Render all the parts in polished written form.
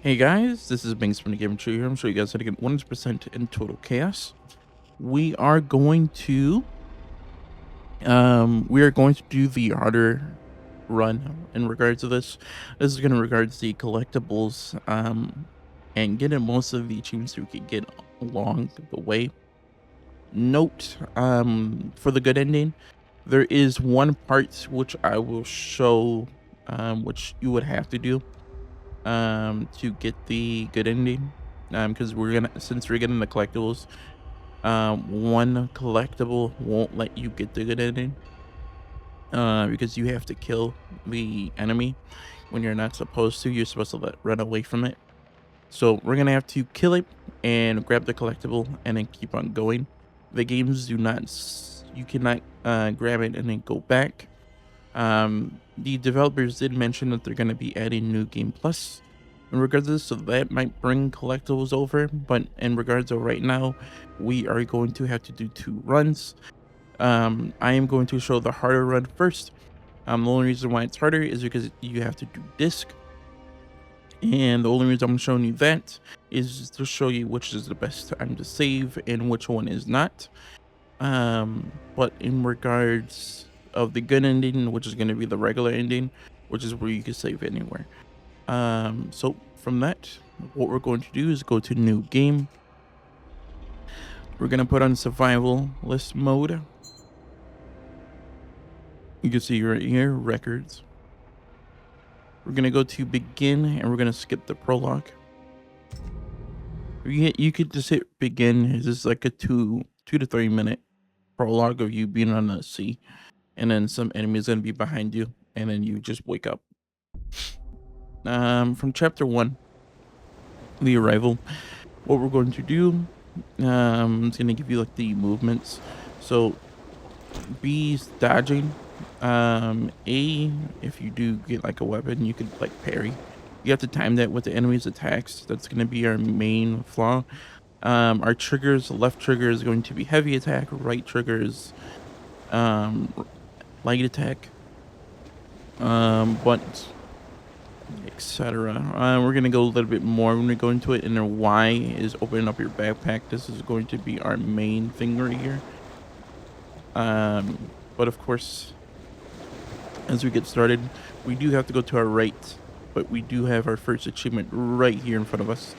Hey guys, this is Banks from the Game Tree here. I'm sure you guys how to get 100% in total chaos. We are going to do the harder run in regards to this. This is gonna regards the collectibles and getting most of the achievements we could get along the way. Note for the good ending, there is one part which I will show which you would have to do to get the good ending, because since we're getting the collectibles, one collectible won't let you get the good ending, because you have to kill the enemy when you're not supposed to. You're supposed to run away from it. So we're gonna have to kill it and grab the collectible and then keep on going. The games do not you cannot grab it and then go back. The developers did mention that they're going to be adding new game plus in regards to this, so that might bring collectibles over. But in regards to right now, we are going to have to do 2 runs. I am going to show the harder run first. The only reason why it's harder is because you have to do disc, and the only reason I'm showing you that is to show you which is the best time to save and which one is not. But in regards of the good ending, which is going to be the regular ending, which is where you can save anywhere. So from that, what we're going to do is go to new game. We're going to put on survival list mode. You can see right here, records. We're going to go to begin and we're going to skip the prologue. You could just hit begin. This is like a 2 to 3 minute prologue of you being on the sea, and then some enemies gonna be behind you, and then you just wake up. From chapter 1, the arrival, what we're going to do, it's gonna give you like the movements. So B's dodging. A, if you do get like a weapon, you could like parry. You have to time that with the enemy's attacks. That's gonna be our main flaw. Our triggers, left trigger is going to be heavy attack, right trigger is light attack, but etc. We're gonna go a little bit more when we go into it, and then Y is opening up your backpack. This is going to be our main thing right here. But of course, as we get started, we do have to go to our right, but we do have our first achievement right here in front of us.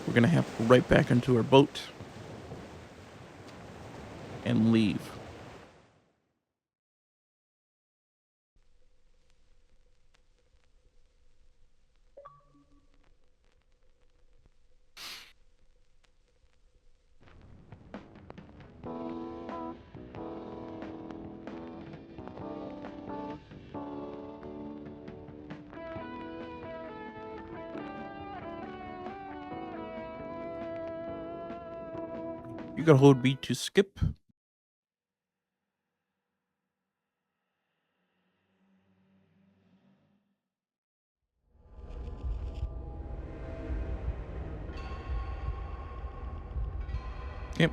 We're gonna have to go right back into our boat and leave. You can hold B to skip. Yep.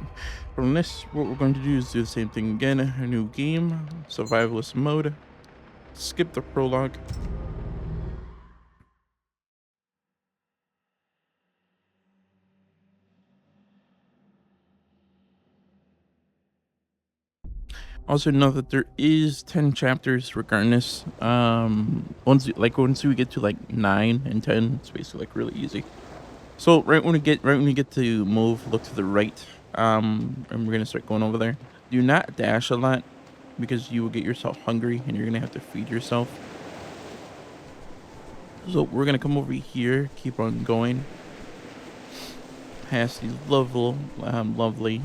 From this, what we're going to do is do the same thing again. A new game, survivalist mode. Skip the prologue. Also know that there is 10 chapters regardless. Once we get to like 9 and 10, it's basically like really easy. So right when we get to move, look to the right. And we're gonna start going over there. Do not dash a lot, because you will get yourself hungry and you're gonna have to feed yourself. So we're gonna come over here, keep on going past these lovely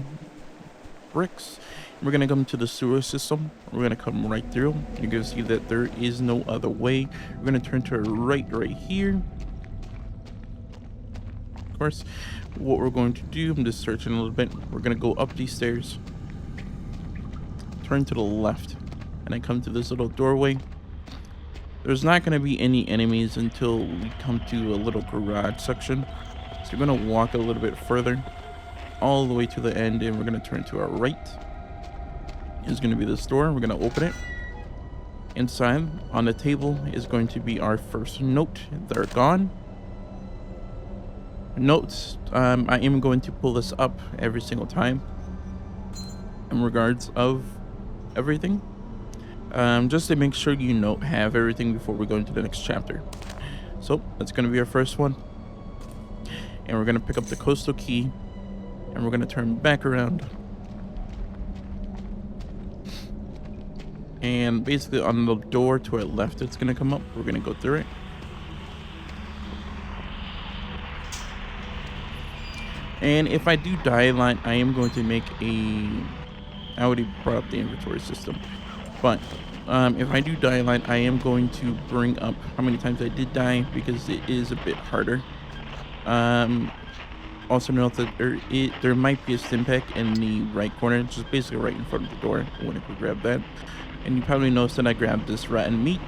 bricks. We're gonna come to the sewer system. We're gonna come right through. You're gonna see that there is no other way. We're gonna turn to our right here. Of course, what we're going to do, I'm just searching a little bit. We're gonna go up these stairs, turn to the left, and then come to this little doorway. There's not gonna be any enemies until we come to a little garage section. So we're gonna walk a little bit further, all the way to the end, and we're gonna turn to our right. Is going to be this door. We're going to open it. Inside on the table is going to be our first note. They're gone. Notes, I am going to pull this up every single time in regards of everything, just to make sure you have everything before we go into the next chapter. So that's going to be our first one, and we're going to pick up the coastal key, and we're going to turn back around, and basically on the door to our left it's going to come up. We're going to go through it. And if I do die a lot, I am going to make I already brought up the inventory system, but if I do die a lot, I am going to bring up how many times I did die, because it is a bit harder. Also note that there might be a stim pack in the right corner, just basically right in front of the door. I want to grab that. And you probably noticed that I grabbed this rotten meat.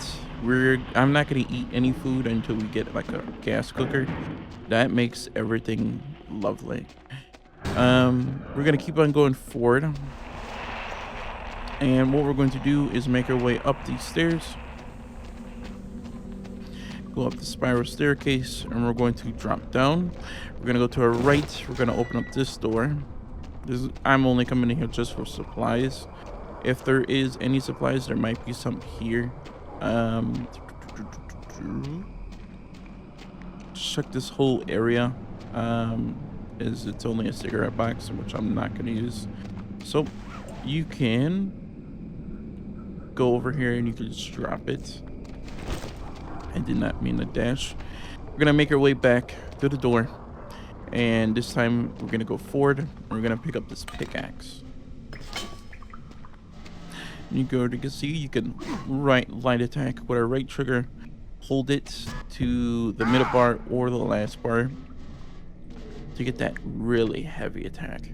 I'm not going to eat any food until we get like a gas cooker. That makes everything lovely. We're going to keep on going forward. And what we're going to do is make our way up these stairs. Go up the spiral staircase, and we're going to drop down. We're going to go to our right. We're going to open up this door. I'm only coming in here just for supplies. If there is any supplies, there might be some here. Check this whole area. Is it's only a cigarette box, which I'm not going to use. So you can go over here and you can just drop it. I did not mean to dash. We're gonna make our way back to the door, and this time we're gonna go forward. We're gonna pick up this pickaxe. You can see you can light attack with our right trigger, hold it to the middle bar or the last bar to get that really heavy attack.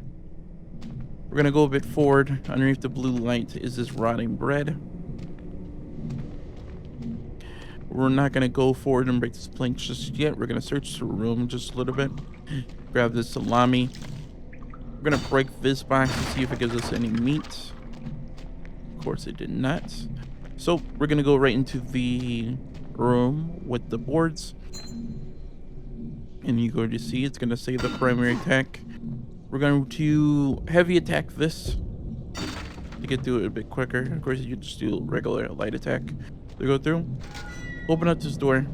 We're gonna go a bit forward. Underneath the blue light is this rotting bread. We're not gonna go forward and break this plank just yet. We're gonna search the room just a little bit. Grab this salami. We're gonna break this box to see if it gives us any meat. Of course it did not. So we're gonna go right into the room with the boards. And you're going to see it's gonna say the primary attack. We're going to heavy attack this to get through it a bit quicker. Of course, you just do regular light attack to go through. Open up this door.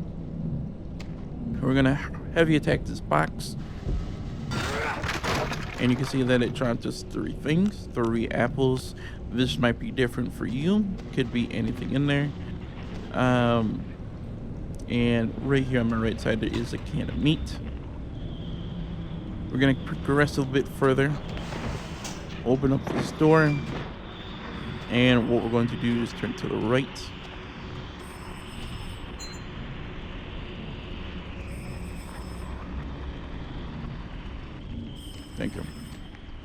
We're gonna heavy attack this box, and you can see that it dropped us 3 things, 3 apples. This might be different for you. Could be anything in there. And right here on my right side there is a can of meat. We're gonna progress a little bit further. Open up this door, and what we're going to do is turn to the right. Thank you.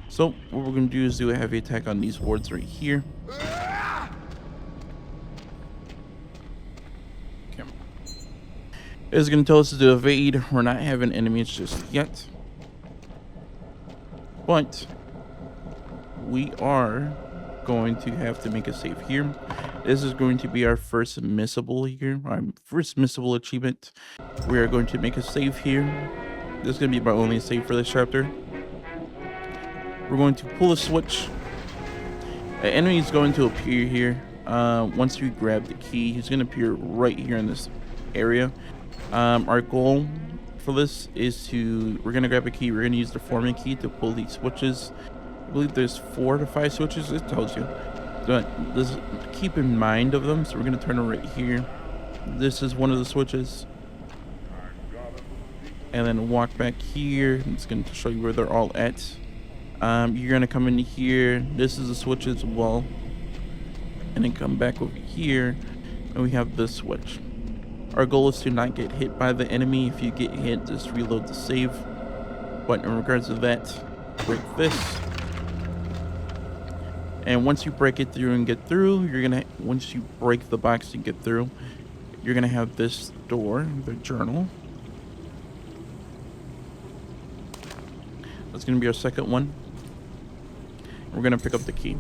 So what we're going to do is do a heavy attack on these boards right here. Okay. It's going to tell us to evade. We're not having enemies just yet, but we are going to have to make a save here. This is going to be our first missable here, our first missable achievement. We are going to make a save here. This is going to be my only save for this chapter. We're going to pull a switch. An enemy is going to appear here. Once we grab the key, he's going to appear right here in this area. Our goal for this is we're going to grab a key. We're going to use the forming key to pull these switches. I believe there's 4 to 5 switches. It tells you. But keep in mind of them. So we're going to turn it right here. This is one of the switches. And then walk back here. It's going to show you where they're all at. You're gonna come in here. This is a switch as well, and then come back over here, and we have this switch. Our goal is to not get hit by the enemy. If you get hit, just reload the save. But in regards to that, break this, and once you break it through and get through, once you break the box and get through, you're gonna have this door, the journal. That's gonna be our second one. We're gonna pick up the key.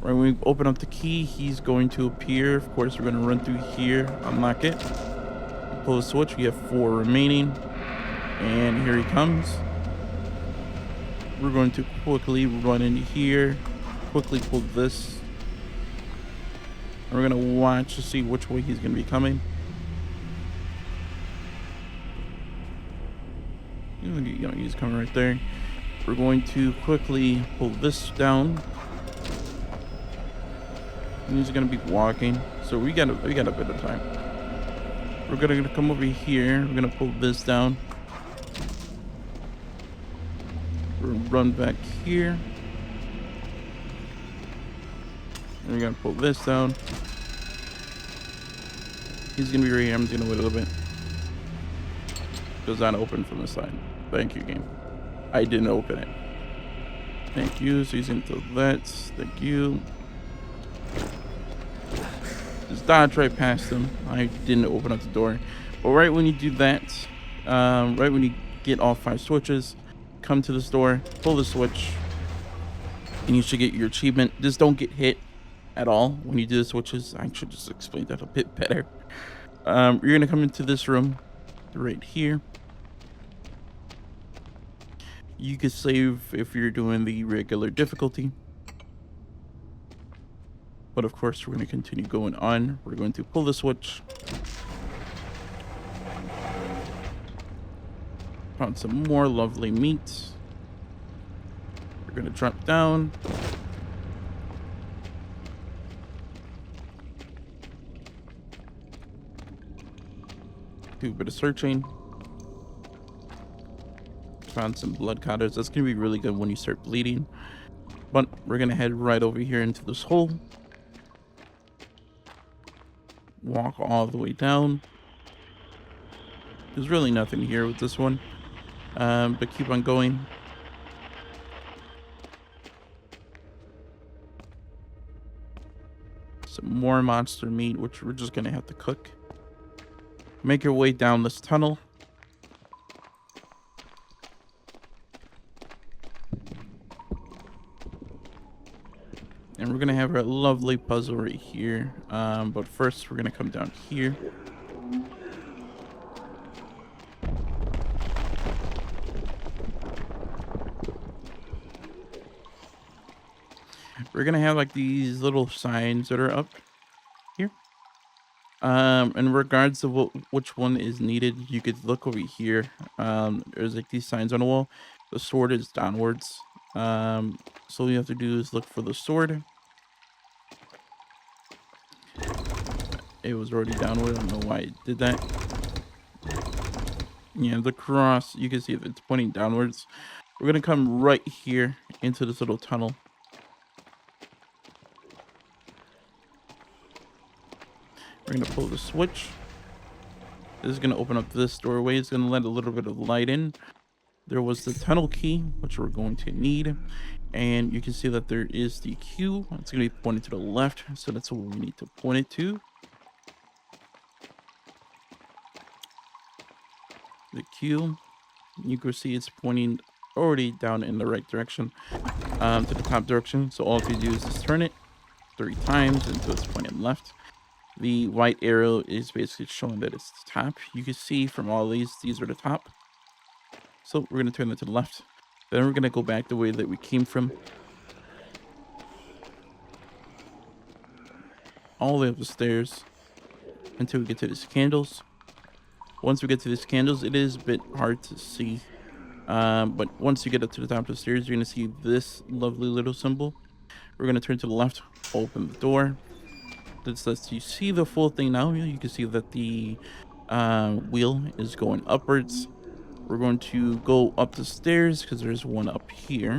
When we open up the key, he's going to appear. Of course, we're gonna run through here, unlock it, pull the switch. We have 4 remaining. And here he comes. We're going to quickly run in here, quickly pull this. And we're going to watch to see which way he's going to be coming. You know, he's coming right there. We're going to quickly pull this down. And he's going to be walking. So we got a bit of time. We're going to come over here. We're going to pull this down. We're going to run back here. And we're going to pull this down. He's going to be right here. I'm just going to wait a little bit. Does not open from the side. Thank you, game. I didn't open it. Thank you. So he's into that. Thank you. Just dodge right past him. I didn't open up the door. But right when you do that, right when you get all 5 switches, come to this door, pull the switch, and you should get your achievement. Just don't get hit at all when you do the switches. I should just explain that a bit better. You're going to come into this room right here. You could save if you're doing the regular difficulty. But of course, we're going to continue going on. We're going to pull the switch. Found some more lovely meat. We're going to drop down. Do a bit of searching. Found some blood counters. That's going to be really good when you start bleeding. But we're going to head right over here into this hole. Walk all the way down. There's really nothing here with this one. But keep on going. Some more monster meat, which we're just going to have to cook. Make your way down this tunnel. And we're going to have our lovely puzzle right here. But first, we're going to come down here. We're going to have like these little signs that are up here. In regards to which one is needed, you could look over here. There's like these signs on the wall. The sword is downwards. So all you have to do is look for the sword. It was already downward. I don't know why it did that. Yeah, the cross, you can see if it's pointing downwards. We're going to come right here into this little tunnel. We're going to pull the switch. This is going to open up this doorway. It's going to let a little bit of light in. There was the tunnel key, which we're going to need. And you can see that there is the Q. It's going to be pointed to the left. So that's what we need to point it to. The Q. You can see it's pointing already down in the right direction. To the top direction. So all you do is just turn it 3 times until it's pointing left. The white arrow is basically showing that it's the top. You can see from all these are the top. So we're going to turn that to the left. Then we're going to go back the way that we came from. All the way up the stairs until we get to these candles. Once we get to these candles, it is a bit hard to see. But once you get up to the top of the stairs, you're going to see this lovely little symbol. We're going to turn to the left, open the door. This lets you see the full thing now. You can see that the wheel is going upwards. We're going to go up the stairs because there's one up here.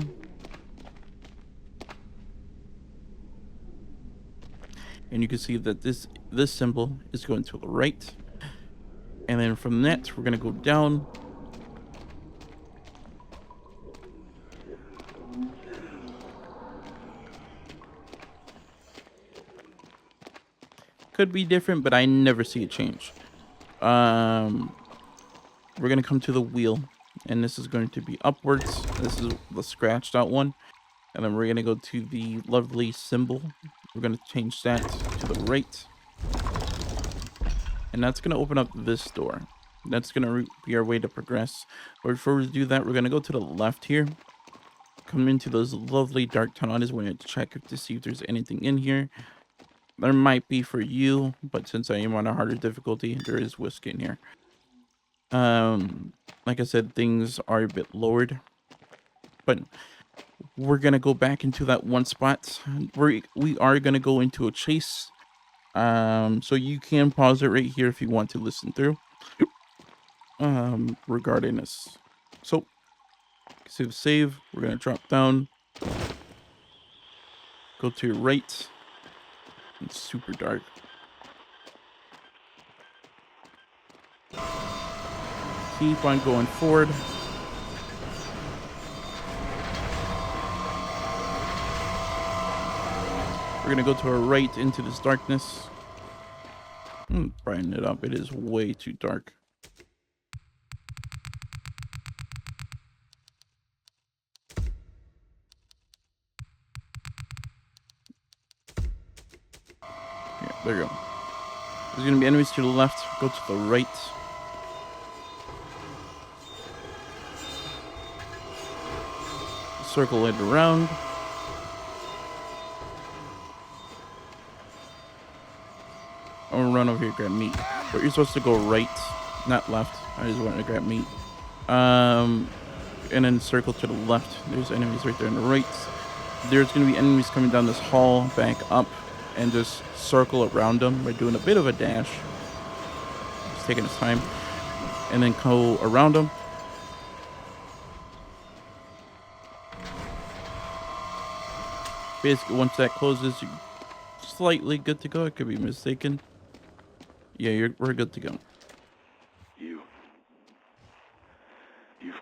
And you can see that this symbol is going to the right. And then from that, we're going to go down. Could be different, but I never see it change. We're going to come to the wheel, and this is going to be upwards. This is the scratched out one. And then we're going to go to the lovely symbol. We're going to change that to the right. And that's going to open up this door. That's gonna be our way to progress. But before we do that, we're gonna go to the left here. Come into those lovely dark tunnels. We're gonna check to see if there's anything in here. There might be for you, but since I am on a harder difficulty, there is whiskey in here. Like I said, things are a bit lowered, but we're gonna go back into that one spot. We are gonna go into a chase. So you can pause it right here if you want to listen through. Regarding this, so save. We're gonna drop down, go to your right. It's super dark. Keep on going forward. We're gonna go to our right into this darkness. Brighten it up. It is way too dark. Yeah, there you go. There's gonna be enemies to the left. Go to the right. Circle it around. I'm gonna run over here, grab meat. But you're supposed to go right, not left. I just wanted to grab meat. And then circle to the left. There's enemies right there on the right. There's gonna be enemies coming down this hall, back up, and just circle around them by doing a bit of a dash. Just taking his time. And then go around them. Basically, once that closes, you're slightly good to go. I could be mistaken. Yeah, we're good to go. You've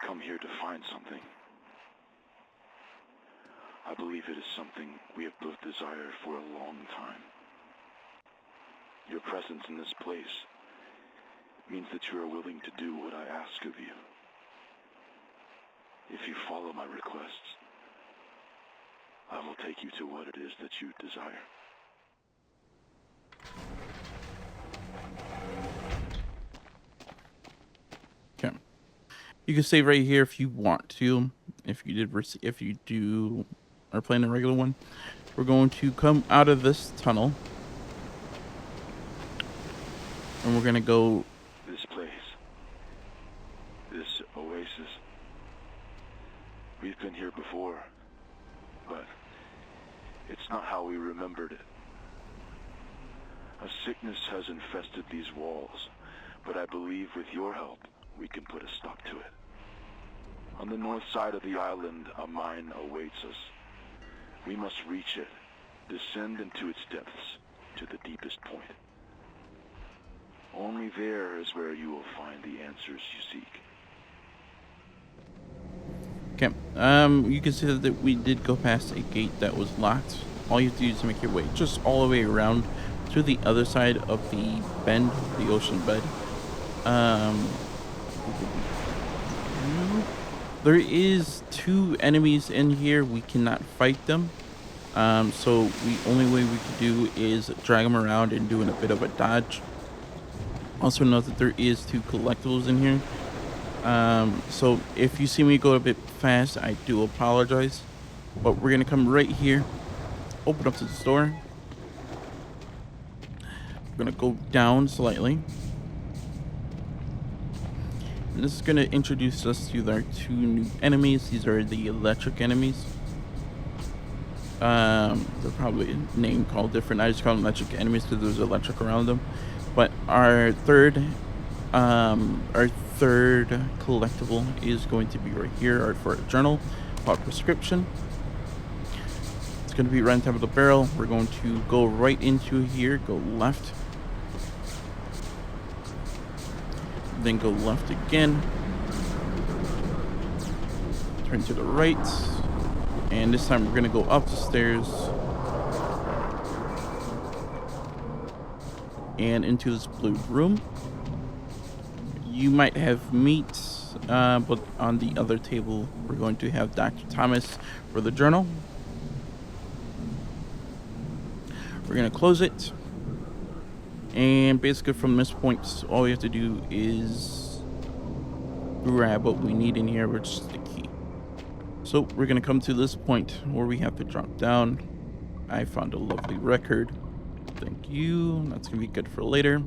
come here to find something. I believe it is something we have both desired for a long time. Your presence in this place means that you are willing to do what I ask of you. If you follow my requests, I will take you to what it is that you desire. Okay. You can save right here if you want to. If you do are playing a regular one, we're going to come out of this tunnel, and we're gonna go. This place, this oasis. We've been here before, but it's not how we remembered it. A sickness has infested these walls, but I believe with your help, we can put a stop to it. On the north side of the island, a mine awaits us. We must reach it, descend into its depths, to the deepest point. Only there is where you will find the answers you seek. Okay, you can see that we did go past a gate that was locked. All you have to do is make your way just all the way around to the other side of the bend, the ocean bed. There is 2 enemies in here. We cannot fight them. So the only way we can do is drag them around and doing a bit of a dodge. Also note that there is 2 collectibles in here. So if you see me go a bit fast, I do apologize. But we're gonna come right here, open up to the door. We're gonna go down slightly. And this is gonna introduce us to our 2 new enemies. These are the electric enemies. They're probably named called different. I just call them electric enemies because there's electric around them. But our third collectible is going to be right here, for a journal called prescription. It's going to be right on top of the barrel. We're going to go right into here, go left, then go left again, turn to the right, and this time we're going to go up the stairs and into this blue room. You might have meat, but on the other table we're going to have Dr. Thomas for the journal. We're going to close it, and basically from this point all we have to do is grab what we need in here, which is the key. So we're gonna come to this point where we have to drop down. I found a lovely record. Thank you. That's gonna be good for later.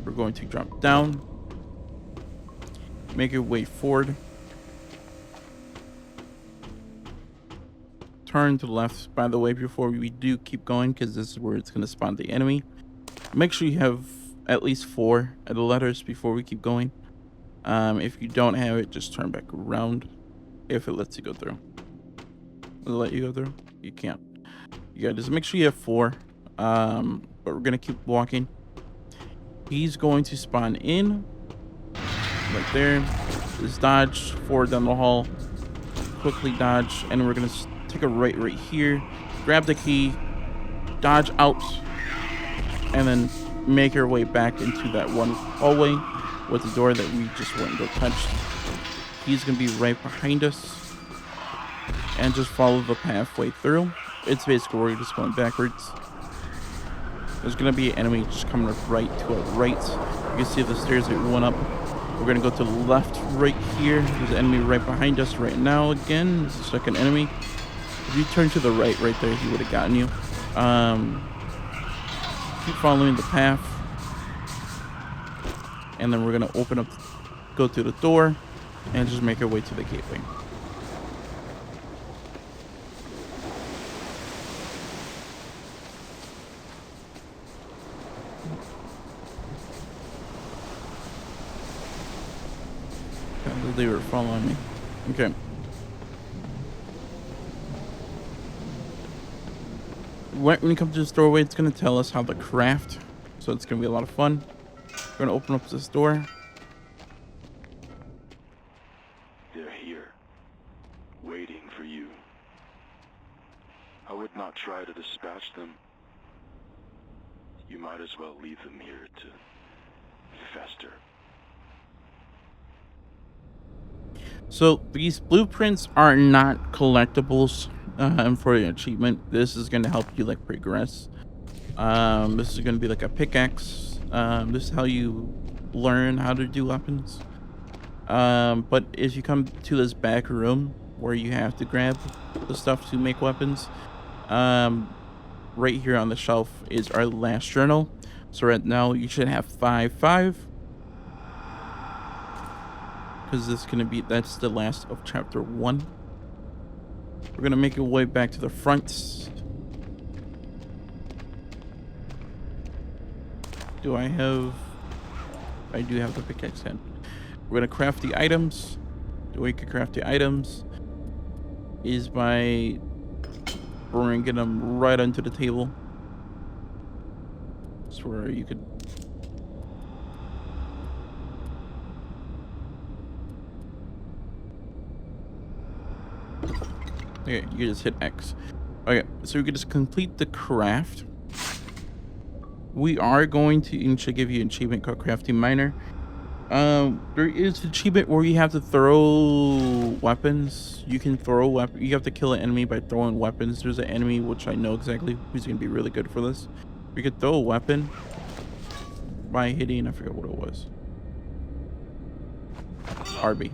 We're going to drop down. Make your way forward. Turn to the left, by the way, before we do keep going, because this is where it's going to spawn the enemy. Make sure you have at least 4 of the letters before we keep going. If you don't have it, just turn back around if it lets you go through. Will it let you go through? You can't. You gotta just make sure you have 4. But we're going to keep walking. He's going to spawn in right there. Just dodge forward down the hall. Quickly dodge, and we're going to take a right here, grab the key, dodge out, and then make our way back into that one hallway with the door that we just went and go touched. He's gonna be right behind us, and just follow the pathway through. It's basically we're just going backwards. There's gonna be an enemy just coming right to our right. You can see the stairs that we went up. We're gonna go to the left right here. There's an enemy right behind us right now again. There's a second enemy. If you turn to the right there, he would have gotten you. Keep following the path. And then we're going to open up, go through the door, and just make our way to the gateway. They were following me. Okay. When you come to this doorway, it's going to tell us how to craft. So it's going to be a lot of fun. We're going to open up this door. They're here, waiting for you. I would not try to dispatch them. You might as well leave them here to fester. So these blueprints are not collectibles for an achievement. This is going to help you like progress. This is going to be like a pickaxe. This is how you learn how to do weapons. But if you come to this back room where you have to grab the stuff to make weapons, right here on the shelf is our last journal. So right now you should have 5. Because this is going to be, that's the last of chapter 1. We're going to make our way back to the front. I do have the pickaxe head. We're going to craft the items. The way you can craft the items is by bringing them right onto the table. That's where you could... Okay, you just hit X. Okay, so we can just complete the craft. We are going to actually give you an achievement called Crafty Miner. There is an achievement where you have to throw weapons. You can throw weapons. You have to kill an enemy by throwing weapons. There's an enemy which I know exactly who's going to be really good for this. We could throw a weapon by hitting, I forget what it was. RB.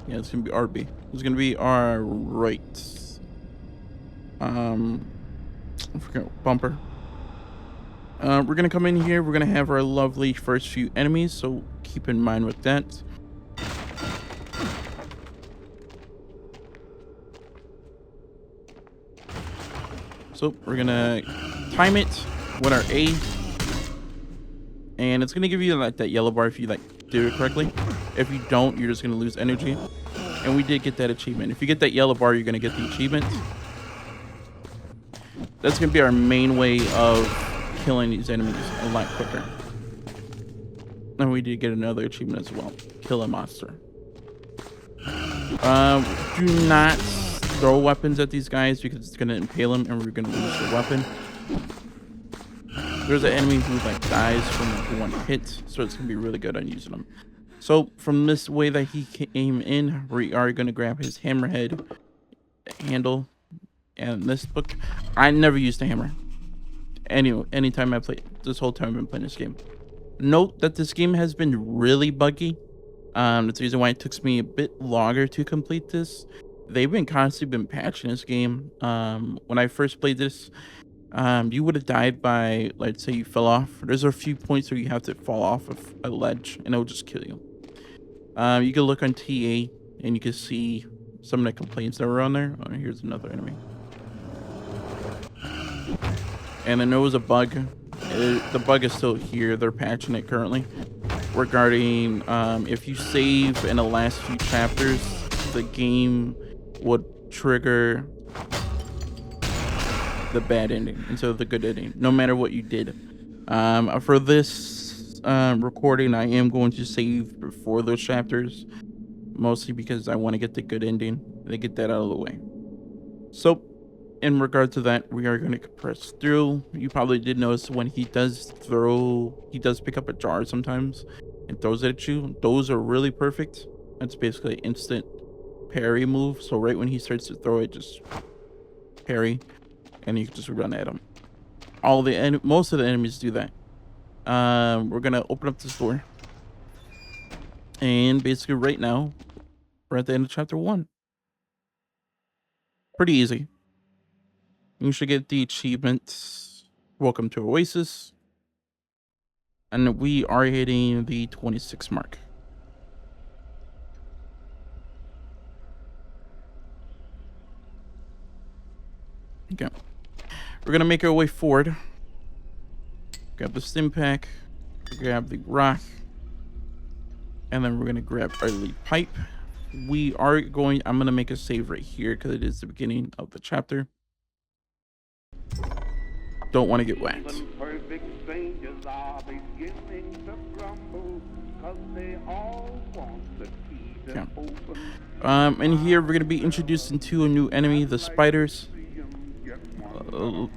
Yeah, it's gonna be RB. It's gonna be our right. I forgot bumper. We're gonna come in here. We're gonna have our lovely first few enemies, so keep in mind with that. So we're gonna time it with our A, and it's gonna give you like that yellow bar if you like do it correctly. If you don't, you're just gonna lose energy. And we did get that achievement. If you get that yellow bar, you're gonna get the achievement. That's gonna be our main way of killing these enemies a lot quicker. And we did get another achievement as well. Kill a monster. Do not throw weapons at these guys because it's gonna impale them and we're gonna lose the weapon. There's an enemy who like dies from like one hit, so it's gonna be really good on using them. So from this way that he came in, we are gonna grab his hammerhead handle. And this book, I never used a hammer. Anyway, anytime I play, this whole time I've been playing this game. Note that this game has been really buggy. That's the reason why it took me a bit longer to complete this. They've been constantly been patching this game. When I first played this, you would have died by, let's say you fell off. There's a few points where you have to fall off of a ledge and it'll just kill you. You can look on TA and you can see some of the complaints that were on there. Oh, here's another enemy. And then there was a bug. The bug is still here. They're patching it currently. Regarding if you save in the last few chapters, the game would trigger the bad ending instead of the good ending, no matter what you did. For this recording, I am going to save before those chapters, mostly because I want to get the good ending and get that out of the way. So in regard to that, we are going to press through. You probably did notice when he does pick up a jar sometimes and throws it at you. Those are really perfect. That's basically an instant parry move. So right when he starts to throw it, just parry and you can just run at him. Most of the enemies do that. We're going to open up this door. And basically right now, we're at the end of chapter 1. Pretty easy. You should get the achievements. Welcome to Oasis. And we are hitting the 26 mark. Okay. We're going to make our way forward. Grab the stim pack. Grab the rock. And then we're going to grab our lead pipe. I'm going to make a save right here because it is the beginning of the chapter. Don't want to get whacked. Okay. And here we're going to be introduced into a new enemy, the spiders.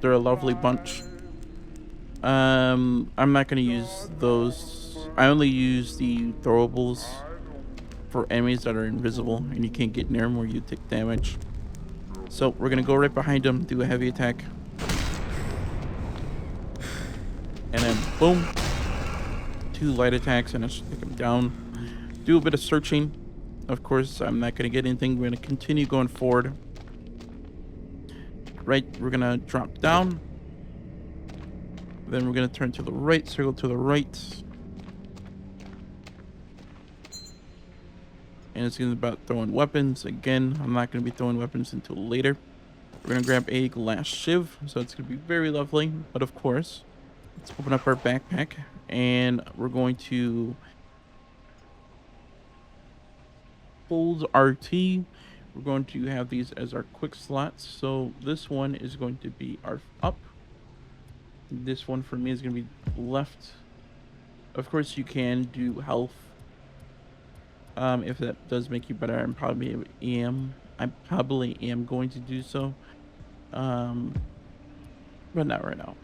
They're a lovely bunch. I'm not going to use those. I only use the throwables for enemies that are invisible and you can't get near them or you take damage. So we're going to go right behind them, do a heavy attack. And then boom, 2 light attacks and I should take them down. Do a bit of searching. Of course, I'm not going to get anything. We're going to continue going forward. Right, we're going to drop down. Then we're going to turn to the right, circle to the right. And it's going to be about throwing weapons. Again, I'm not going to be throwing weapons until later. We're going to grab a glass shiv. So it's going to be very lovely. But of course, let's open up our backpack. And we're going to hold RT. We're going to have these as our quick slots. So this one is going to be our up. This one for me is going to be left. Of course, you can do health. If that does make you better, I probably am going to do so. But not right now.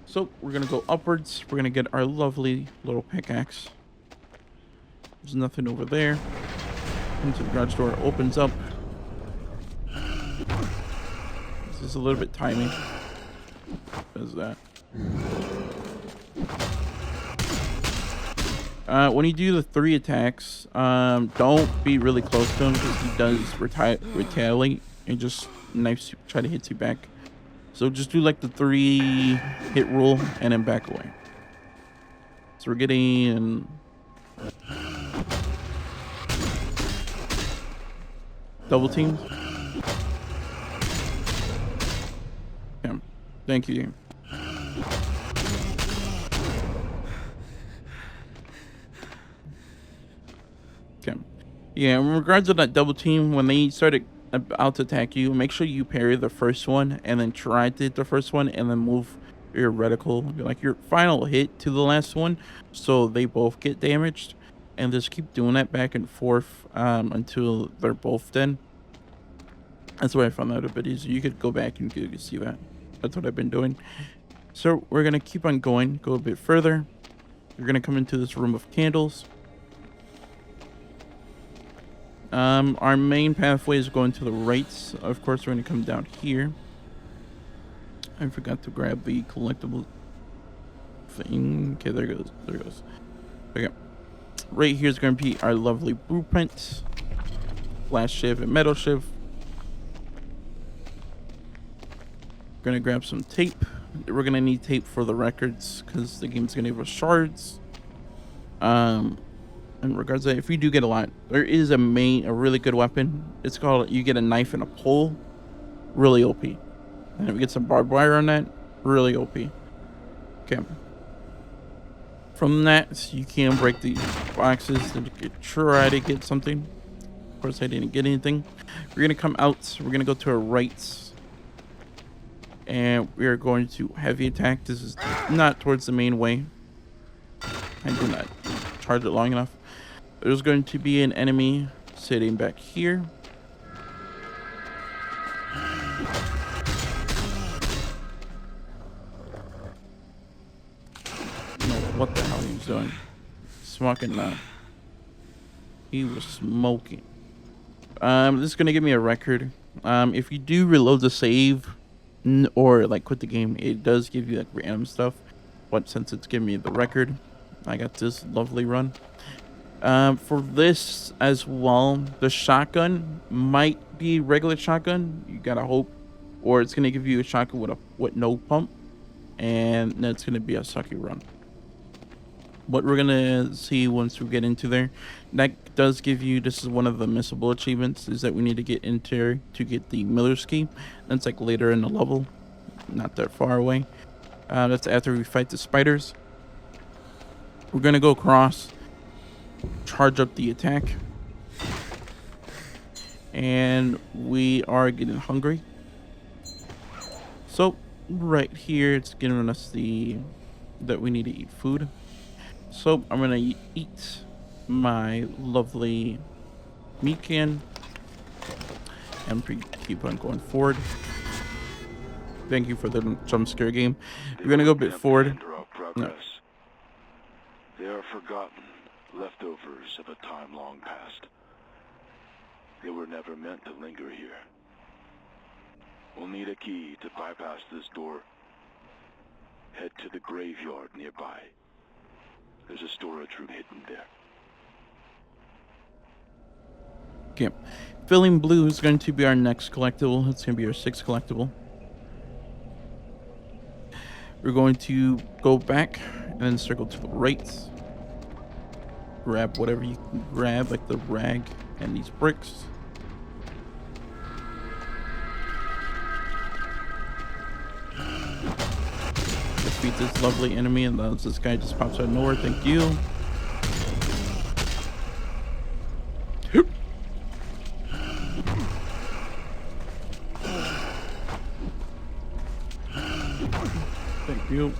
So we're going to go upwards. We're going to get our lovely little pickaxe. There's nothing over there. Into the garage door opens up. This is a little bit timing. Does that? When you do the 3 attacks, don't be really close to him because he does retaliate and just try to hit you back. So just do like the 3 hit rule and then back away. So we're getting double teamed. Yeah, thank you. Okay. Yeah, in regards to that double team, when they started about to attack you, make sure you parry the first one and then try to hit the first one and then move your reticle, like your final hit to the last one, so they both get damaged. And just keep doing that back and forth until they're both dead. That's why I found that a bit easier. You could go back and you can see that. That's what I've been doing. So we're going to keep on going, go a bit further. You're going to come into this room of candles. Our main pathway is going to the right. Of course, we're going to come down here. I forgot to grab the collectible nothing. Okay, there goes. There goes. Okay. Right here is going to be our lovely blueprint. Glass shiv and metal shiv. Gonna grab some tape. We're gonna need tape for the records because the game's gonna give us shards. In regards to that, if you do get a lot, there is a really good weapon. It's called, you get a knife and a pole. Really OP. And if we get some barbed wire on that, really OP. Okay. From that, you can break these boxes to try to get something. Of course, I didn't get anything. We're gonna come out. We're gonna go to our right. And we are going to heavy attack. This is not towards the main way. I did not charge it long enough. There's going to be an enemy sitting back here. No, what the hell he was doing? Smoking now. He was smoking. This is gonna give me a record. If you do reload the save or like quit the game, it does give you like random stuff. But since it's giving me the record, I got this lovely run. For this as well, the shotgun might be regular shotgun. You gotta hope, or it's gonna give you a shotgun with no pump, and that's gonna be a sucky run. What we're gonna see once we get into there, that does give you, this is one of the missable achievements, is that we need to get into to get the Miller's key. That's like later in the level, not that far away. That's after we fight the spiders. We're gonna go across, charge up the attack, and we are getting hungry. So right here, it's giving us that we need to eat food. So I'm gonna eat my lovely meat can and keep on going forward. Thank you for the jump scare game. We're gonna go a bit forward. No. They are forgotten, leftovers of a time long past. They were never meant to linger here. We'll need a key to bypass this door. Head to the graveyard nearby. There's a storage room hidden there. Okay. Filling blue is going to be our next collectible. It's going to be our 6th collectible. We're going to go back and then circle to the right. Grab whatever you can grab, like the rag and these bricks. Defeat this lovely enemy, and this guy just pops out of nowhere. Thank you. Thank you.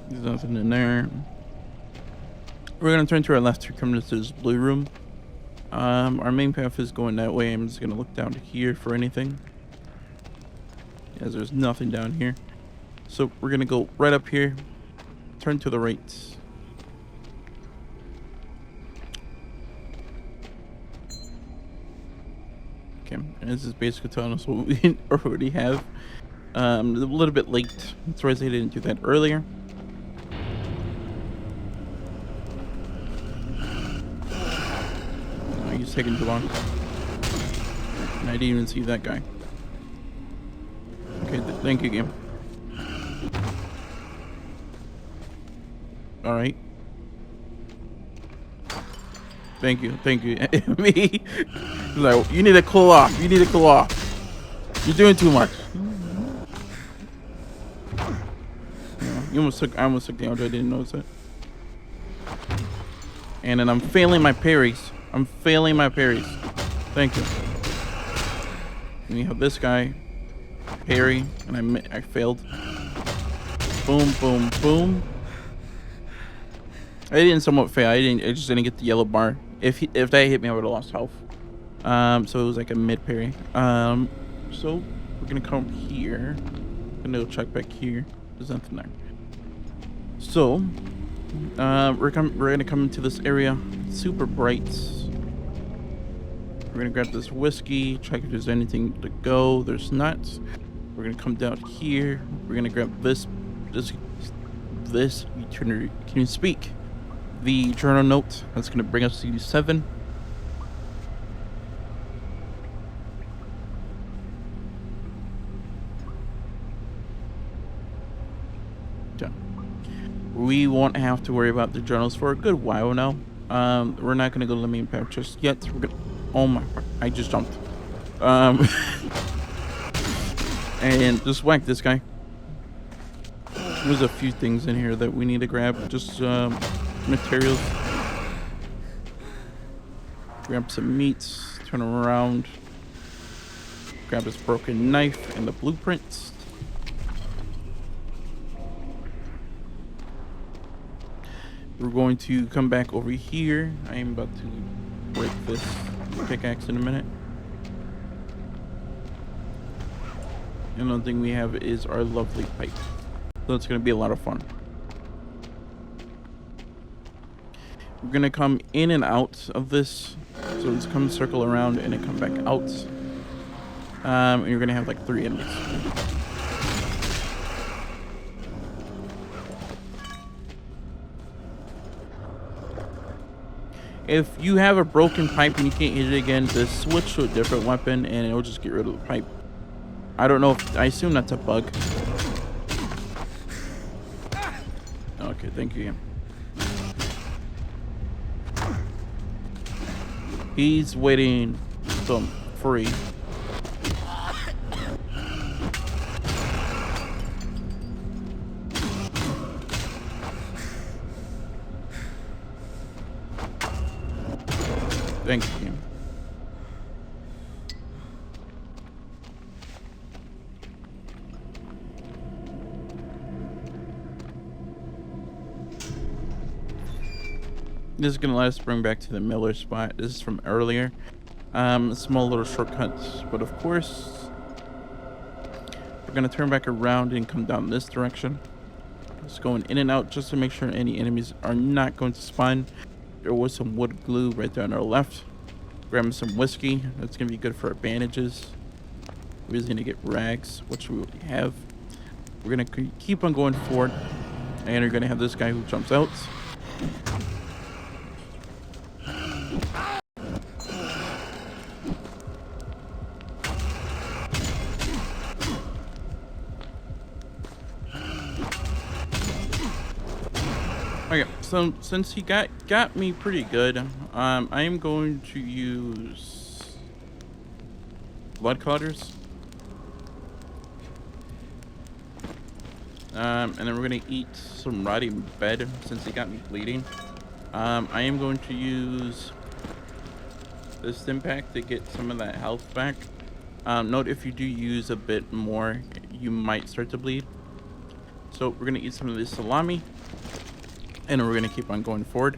There's nothing in there. We're gonna turn to our left to come into this blue room. Our main path is going that way. I'm just gonna look down here for anything. As there's nothing down here. So we're gonna go right up here. Turn to the right. Okay, and this is basically telling us what we already have. A little bit late. That's why I didn't do that earlier. He's taking too long. And I didn't even see that guy. Okay, thank you, game. Alright. Thank you, Me. He's like, you need to cool off. You're doing too much. Yeah, I almost took damage. I didn't notice it. And then I'm failing my parries. Thank you. And you have this guy parry, and I failed. Boom, boom, boom. I didn't somewhat fail. I just didn't get the yellow bar. If that hit me, I would have lost health. So it was like a mid parry. So we're gonna come here. Gonna go check back here. There's nothing there. So we're gonna come into this area. Super bright. We're gonna grab this whiskey, check if there's anything to go. There's not. We're gonna come down here. We're gonna grab this. You can you speak? The journal note. That's gonna bring us to 7. Yeah. We won't have to worry about the journals for a good while now. We're not gonna go to the main path just yet. We're gonna. Oh my! I just jumped. And just whack this guy. There's a few things in here that we need to grab. Just materials. Grab some meats. Turn around. Grab this broken knife and the blueprints. We're going to come back over here. I am about to break this pickaxe in a minute. Another thing we have is our lovely pipe. So it's going to be a lot of fun. We're going to come in and out of this. So it's come circle around and then come back out. And you're going to have like 3 enemies. If you have a broken pipe and you can't hit it again, just switch to a different weapon and it'll just get rid of the pipe. I don't know if... I assume that's a bug. Okay, thank you. He's waiting till I'm free. Thank you. This is going to let us bring back to the Miller spot. This is from earlier. A small little shortcut. But of course, we're going to turn back around and come down this direction. Just going in and out just to make sure any enemies are not going to spawn. There was some wood glue right there on our left. Grabbing some whiskey. That's going to be good for our bandages. We're just going to get rags, which we already have. We're going to keep on going forward. And we're going to have this guy who jumps out. Okay, so since he got me pretty good, I am going to use blood clotters. And then we're gonna eat some rotting bed since he got me bleeding. I am going to use the stim pack to get some of that health back. Note if you do use a bit more, you might start to bleed. So we're gonna eat some of this salami. And we're going to keep on going forward.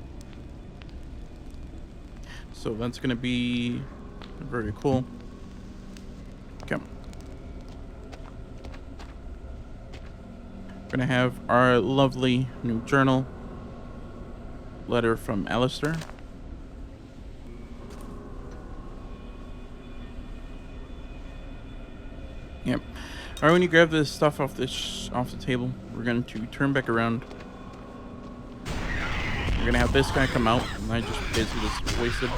So that's going to be very cool. Okay. We're going to have our lovely new journal. Letter from Alistair. Yep. Alright, when you grab this stuff off the table, we're going to turn back around. We're gonna have this guy come out, and I just basically just wasted.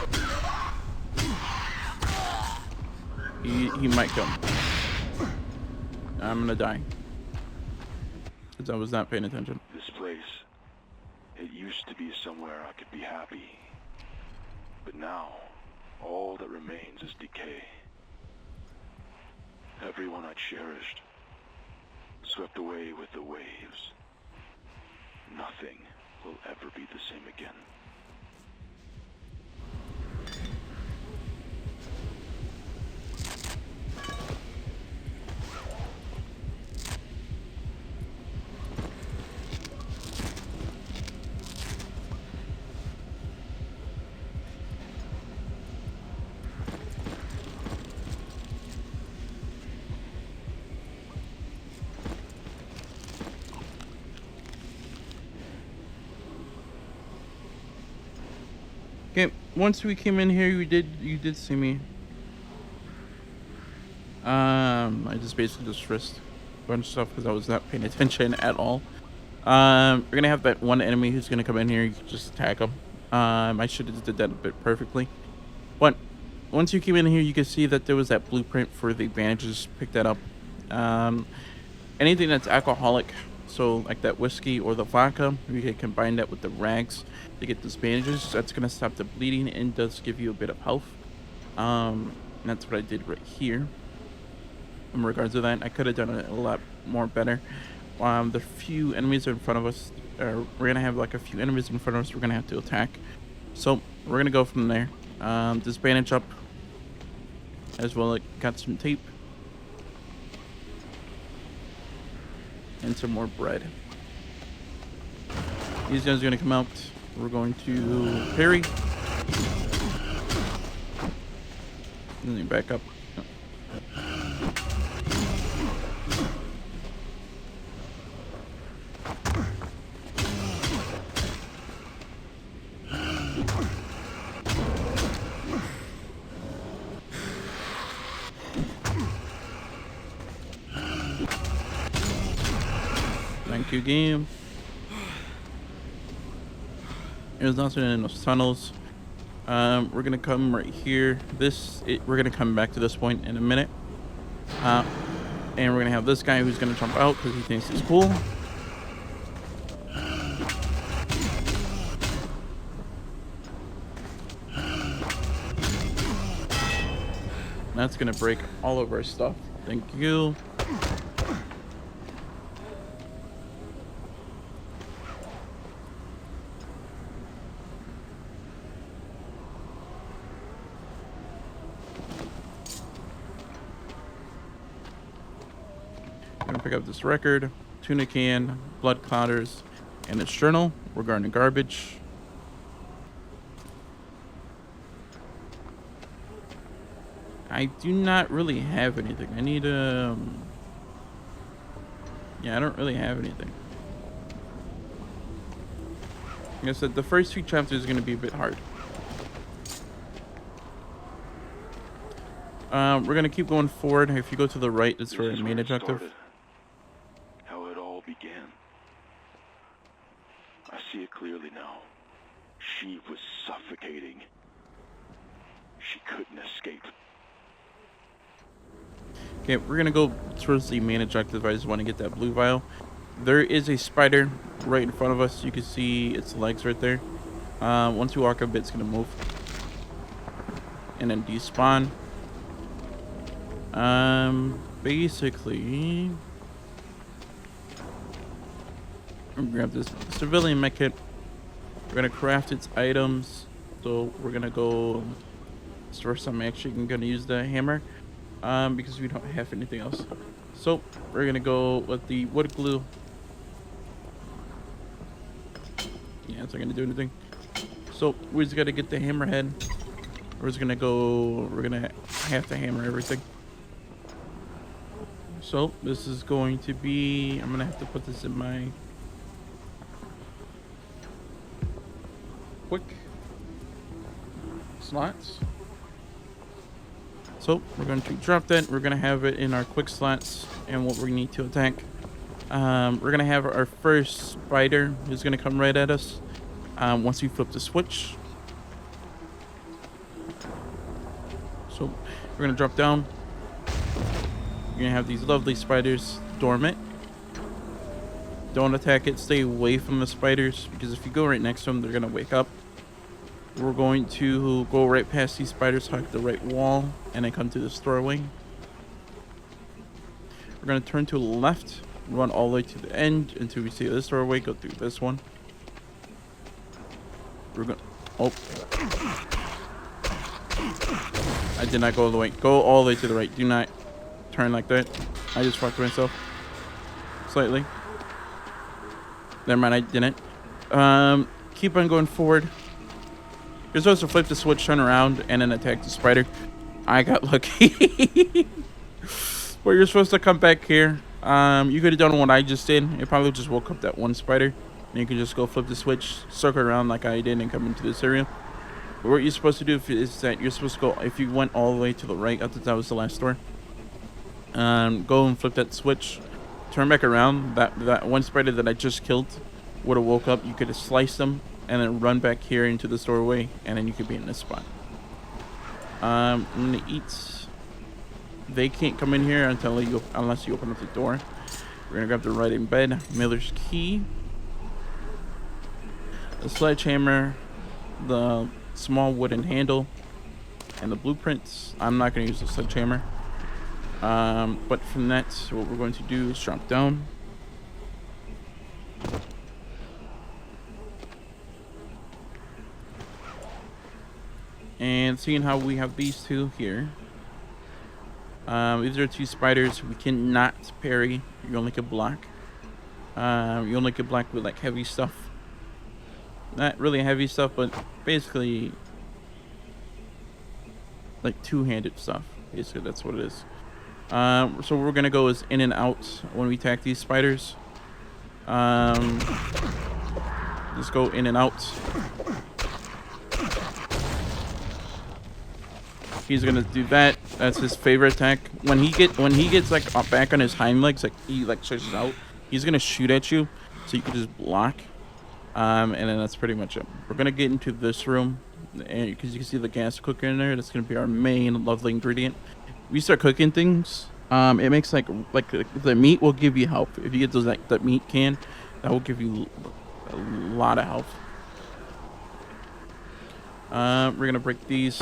He might come. I'm gonna die. Because I was not paying attention. This place, it used to be somewhere I could be happy. But now, all that remains is decay. Everyone I cherished, swept away with the waves. Nothing will ever be the same again. Okay, once we came in here, you did see me. I just basically just risked a bunch of stuff because I was not paying attention at all. We're gonna have that one enemy who's gonna come in here. You can just attack him. I should have did that a bit perfectly. But once you came in here, you can see that there was that blueprint for the bandages. Pick that up. Um, Anything that's alcoholic, so like that whiskey or the vodka, you can combine that with the rags to get those bandages. That's gonna stop the bleeding and does give you a bit of health. And that's what I did right here. In regards to that, I could have done it a lot more better. The few enemies in front of us, we're gonna have like a few enemies in front of us. We're gonna have to attack. So we're gonna go from there. This bandage up as well. It got some tape and some more bread. These guys are gonna come out. We're going to parry. And then back up. Thank you, game. There's nothing in those tunnels. We're gonna come right here. We're gonna come back to this point in a minute. And we're gonna have this guy who's gonna jump out because he thinks he's cool. That's gonna break all of our stuff. Thank you. I'm gonna pick up this record, tuna can, blood clotters, and its journal regarding garbage. I do not really have anything. I need yeah, I don't really have anything. Like I said, the first few chapters is gonna be a bit hard. We're gonna keep going forward. If you go to the right, it's for our main objective. How it all began. I see it clearly now. She was suffocating. She couldn't escape. Okay, we're gonna go towards the main objective. I just want to get that blue vial. There is a spider right in front of us. You can see its legs right there. Once you walk a bit, it's gonna move and then despawn. Basically, I'm gonna grab this civilian mech kit. We're gonna craft its items. So we're gonna go store some. Actually, I'm gonna use the hammer. Because we don't have anything else. So we're gonna go with the wood glue. Yeah, it's not gonna do anything. So we just gotta get the hammerhead. We're gonna have to hammer everything. So this is going to be, I'm gonna have to put this in my quick slots. So we're going to drop that. We're going to have it in our quick slots and what we need to attack. We're going to have our first spider who's going to come right at us once we flip the switch. So we're going to drop down. You're going to have these lovely spiders dormant. Don't attack it. Stay away from the spiders because if you go right next to them, they're going to wake up. We're going to go right past these spiders, hug the right wall, and then come to this doorway. We're going to turn to the left, run all the way to the end until we see this doorway, go through this one. We're going to... Oh. I did not go all the way. Go all the way to the right. Do not turn like that. I just fucked myself. Slightly. Never mind, I didn't. Keep on going forward. You're supposed to flip the switch, turn around, and then attack the spider. I got lucky. But you're supposed to come back here. You could have done what I just did. It probably just woke up that one spider. And you can just go flip the switch, circle around like I did, and come into this area. But what you're supposed to do is that you're supposed to go, if you went all the way to the right, I thought that was the last door. Go and flip that switch. Turn back around. That one spider that I just killed would have woke up. You could have sliced them and then run back here into this doorway, and then you could be in this spot. I'm gonna eat. They can't come in here unless you open up the door. We're gonna grab the writing bed, Miller's key, the sledgehammer, the small wooden handle, and the blueprints. I'm not gonna use the sledgehammer. But from that, what we're going to do is drop down. And seeing how we have these two here. These are two spiders. We cannot parry. You only can block. You only can block with like heavy stuff. Not really heavy stuff, but basically like two-handed stuff. Basically, that's what it is. So what we're gonna go is in and out when we attack these spiders. Just go in and out. He's gonna do that. That's his favorite attack. When he gets like back on his hind legs, like he like stretches out, he's gonna shoot at you, so you can just block. And then that's pretty much it. We're gonna get into this room, and because you can see the gas cooker in there, that's gonna be our main lovely ingredient. We start cooking things. It makes like the meat will give you health. If you get those like that meat can, that will give you a lot of health. We're gonna break these.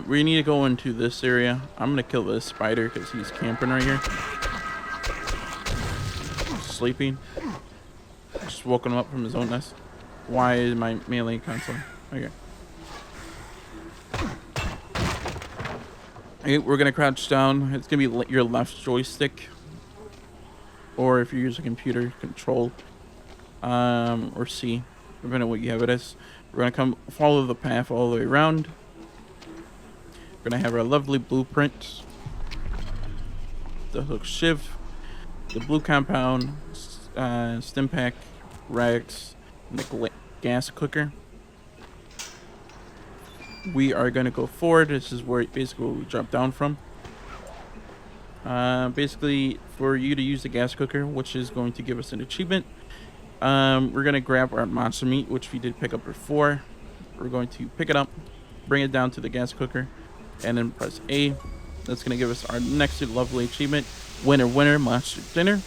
We need to go into this area. I'm gonna kill this spider because he's camping right here. Sleeping. Just woken him up from his own nest. Why is my melee console? Okay. Okay, we're gonna crouch down. It's gonna be your left joystick, or if you use a computer, control, or C, depending on what you have it as. We're gonna follow the path all the way around. We're gonna have our lovely blueprint, the hook shiv, the blue compound, stim pack, rags, and the gas cooker. We are gonna go forward. This is where basically we drop down from. Basically, for you to use the gas cooker, which is going to give us an achievement, we're gonna grab our monster meat, which we did pick up before. We're going to pick it up, bring it down to the gas cooker, and then press A. That's gonna give us our next lovely achievement, winner winner monster dinner.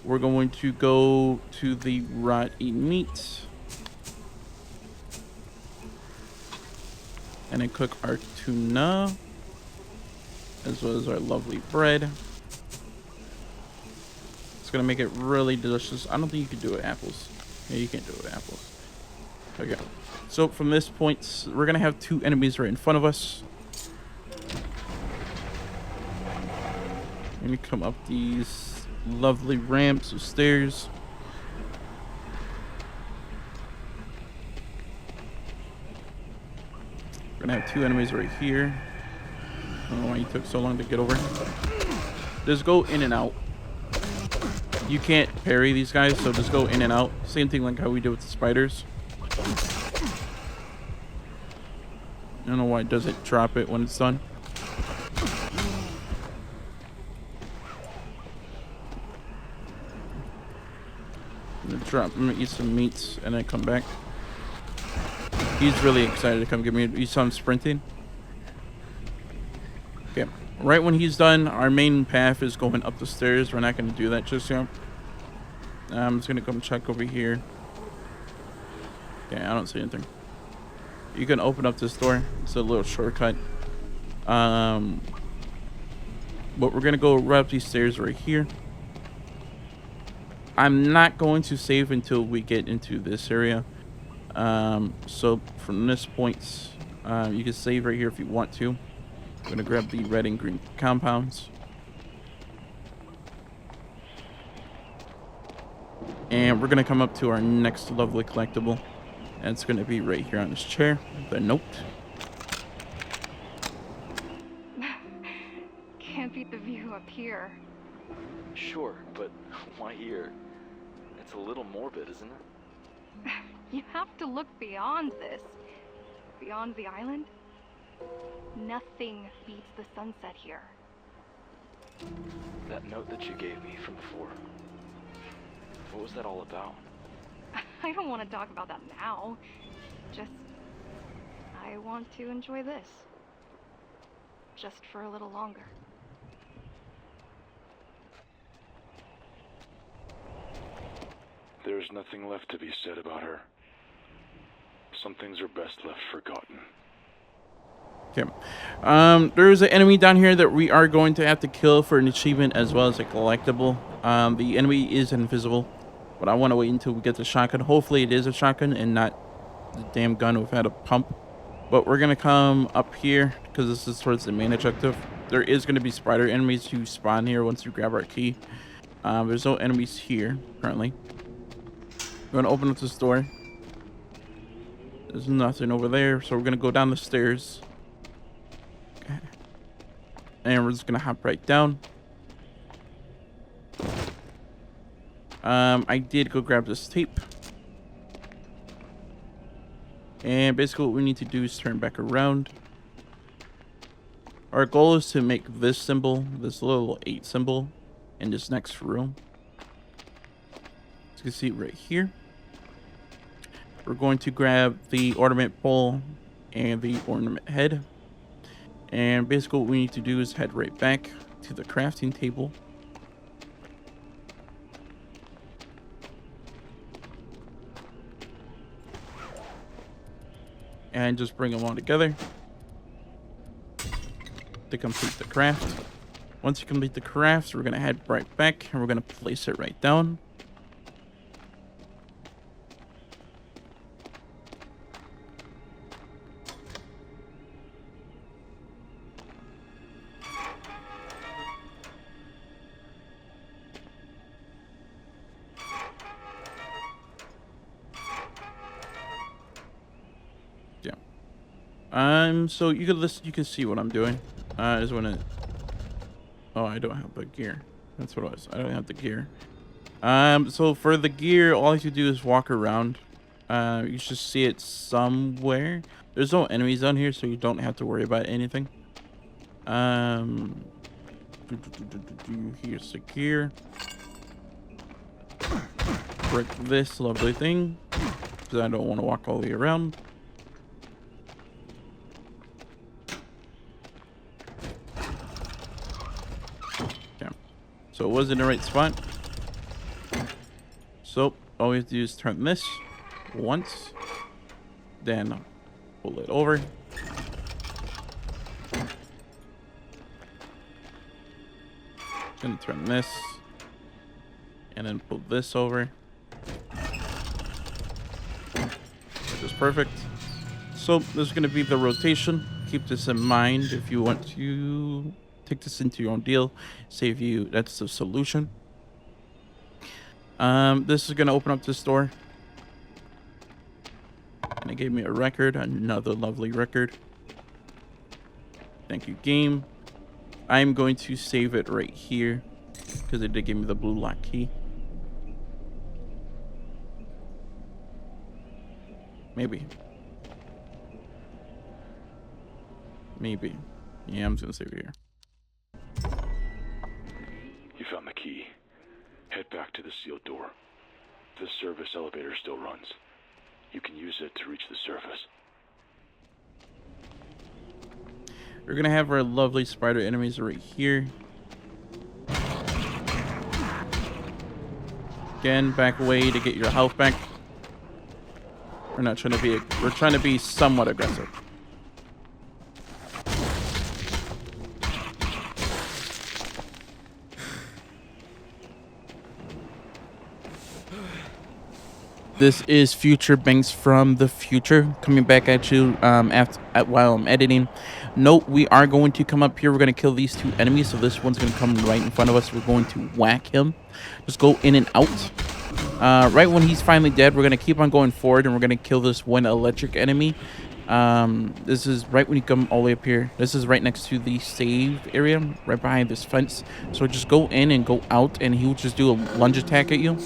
We're going to go to the raw eat meat and then cook our tuna as well as our lovely bread. It's gonna make it really delicious. I don't think you can do it with apples. Yeah, you can't do it with apples. Okay. So from this point, we're gonna have two enemies right in front of us. And we come up these lovely ramps or stairs. We're gonna have two enemies right here. I don't know why you took so long to get over. Just go in and out. You can't parry these guys, so just go in and out. Same thing like how we did with the spiders. I don't know why it doesn't drop it when it's done. I'm gonna eat some meats and then come back. He's really excited to come get me. You saw him sprinting. Okay, right when he's done, our main path is going up the stairs. We're not gonna do that just yet. I'm just gonna come check over here. Okay, I don't see anything. You can open up this door. It's a little shortcut. But we're gonna go right up these stairs right here. I'm not going to save until we get into this area. So from this point, you can save right here if you want to. I'm gonna grab the red and green compounds. And we're gonna come up to our next lovely collectible. And it's gonna be right here on this chair. The note. Can't beat the view up here. Sure, but why here? It's a little morbid, isn't it? You have to look beyond this. Beyond the island. Nothing beats the sunset here. That note that you gave me from before. What was that all about? I don't want to talk about that now. Just, I want to enjoy this. Just for a little longer. There's nothing left to be said about her. Some things are best left forgotten. Okay. There's an enemy down here that we are going to have to kill for an achievement as well as a collectible. The enemy is invisible, but I want to wait until we get the shotgun. Hopefully it is a shotgun and not the damn gun we've had a pump. But we're going to come up here because this is towards the main objective. There is going to be spider enemies who spawn here once you grab our key. There's no enemies here currently. We're going to open up this door. There's nothing over there, so we're going to go down the stairs. Okay. And we're just going to hop right down. I did go grab this tape. And basically what we need to do is turn back around. Our goal is to make this symbol, this little 8 symbol, in this next room. As you can see right here. We're going to grab the ornament bowl and the ornament head. And basically what we need to do is head right back to the crafting table. And just bring them all together to complete the craft. Once you complete the craft, we're going to head right back and we're going to place it right down. So you can listen, you can see what I'm doing. Is when it. Oh, I don't have the gear. That's what it was. I don't have the gear. So for the gear, all you have to do is walk around. You should see it somewhere. There's no enemies on here, so you don't have to worry about anything. Here's the gear. Break this lovely thing, because I don't want to walk all the way around. So it was in the right spot. So all we have to do is turn this once, then pull it over. Gonna turn this, and then pull this over. Which is perfect. So there's gonna be the rotation. Keep this in mind if you want to take this into your own deal. Save you. That's the solution. This is gonna open up this door, and it gave me a record, another lovely record. Thank you, game. I'm going to save it right here because it did give me the blue lock key. Maybe. Yeah, I'm just gonna save it here. You found the key. Head back to the sealed door. The service elevator still runs. You can use it to reach the surface. We're gonna have our lovely spider enemies right here. Again, back away to get your health back. We're trying to be somewhat aggressive. This is Future Banks from the future coming back at you while I'm editing. Note, we are going to come up here. We're going to kill these 2 enemies. So this one's going to come right in front of us. We're going to whack him. Just go in and out. Right when he's finally dead, we're going to keep on going forward. And we're going to kill this one electric enemy. This is right when you come all the way up here. This is right next to the save area. Right behind this fence. So just go in and go out. And he will just do a lunge attack at you.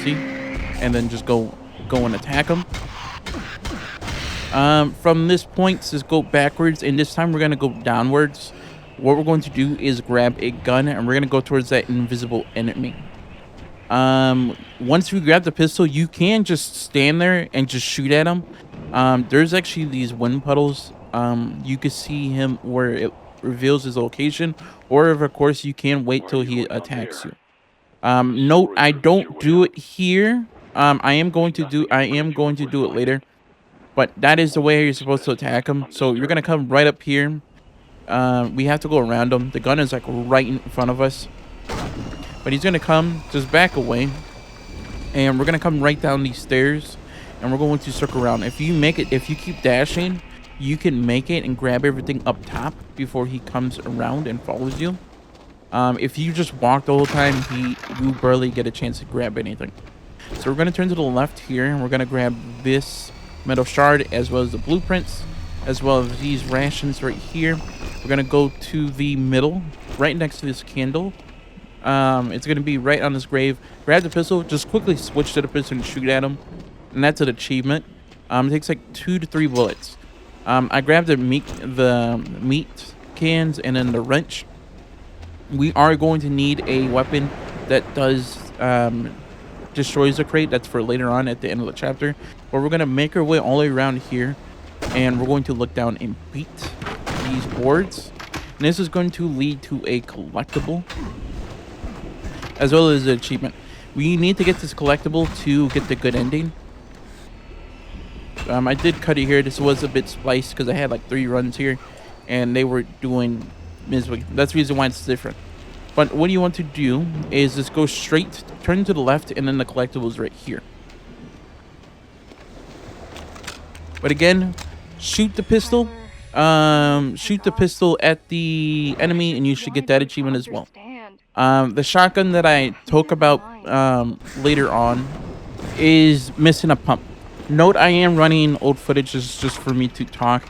See? And then just go and attack him. From this point, just go backwards, and this time we're gonna go downwards. What we're going to do is grab a gun, and we're gonna go towards that invisible enemy. Once you grab the pistol, you can just stand there and just shoot at him. There's actually these wind puddles. You can see him where it reveals his location, or if of course you can wait till he attacks you. Note, I don't do it here. I am going to do it later. But that is the way you're supposed to attack him. So you're gonna come right up here. We have to go around him. The gun is like right in front of us. But he's gonna come, just back away. And we're gonna come right down these stairs. And we're going to circle around. If you make it, if you keep dashing, you can make it and grab everything up top before he comes around and follows you. If you just walk the whole time, you barely get a chance to grab anything. So we're gonna turn to the left here, and we're gonna grab this metal shard as well as the blueprints, as well as these rations right here. We're gonna go to the middle, right next to this candle. It's gonna be right on this grave. Grab the pistol, just quickly switch to the pistol and shoot at him, and that's an achievement. It takes like 2 to 3 bullets. I grabbed the meat cans and then the wrench. We are going to need a weapon that does destroys the crate. That's for later on at the end of the chapter. But we're gonna make our way all the way around here, and we're going to look down and beat these boards. And this is going to lead to a collectible, as well as an achievement. We need to get this collectible to get the good ending. I did cut it here. This was a bit spliced because I had like 3 runs here, and they were doing miserably. That's the reason why it's different. But what you want to do is just go straight, turn to the left, and then the collectible is right here. But again, shoot the pistol. Shoot the pistol at the enemy, and you should get that achievement as well. The shotgun that I talk about later on is missing a pump. Note, I am running old footage just for me to talk,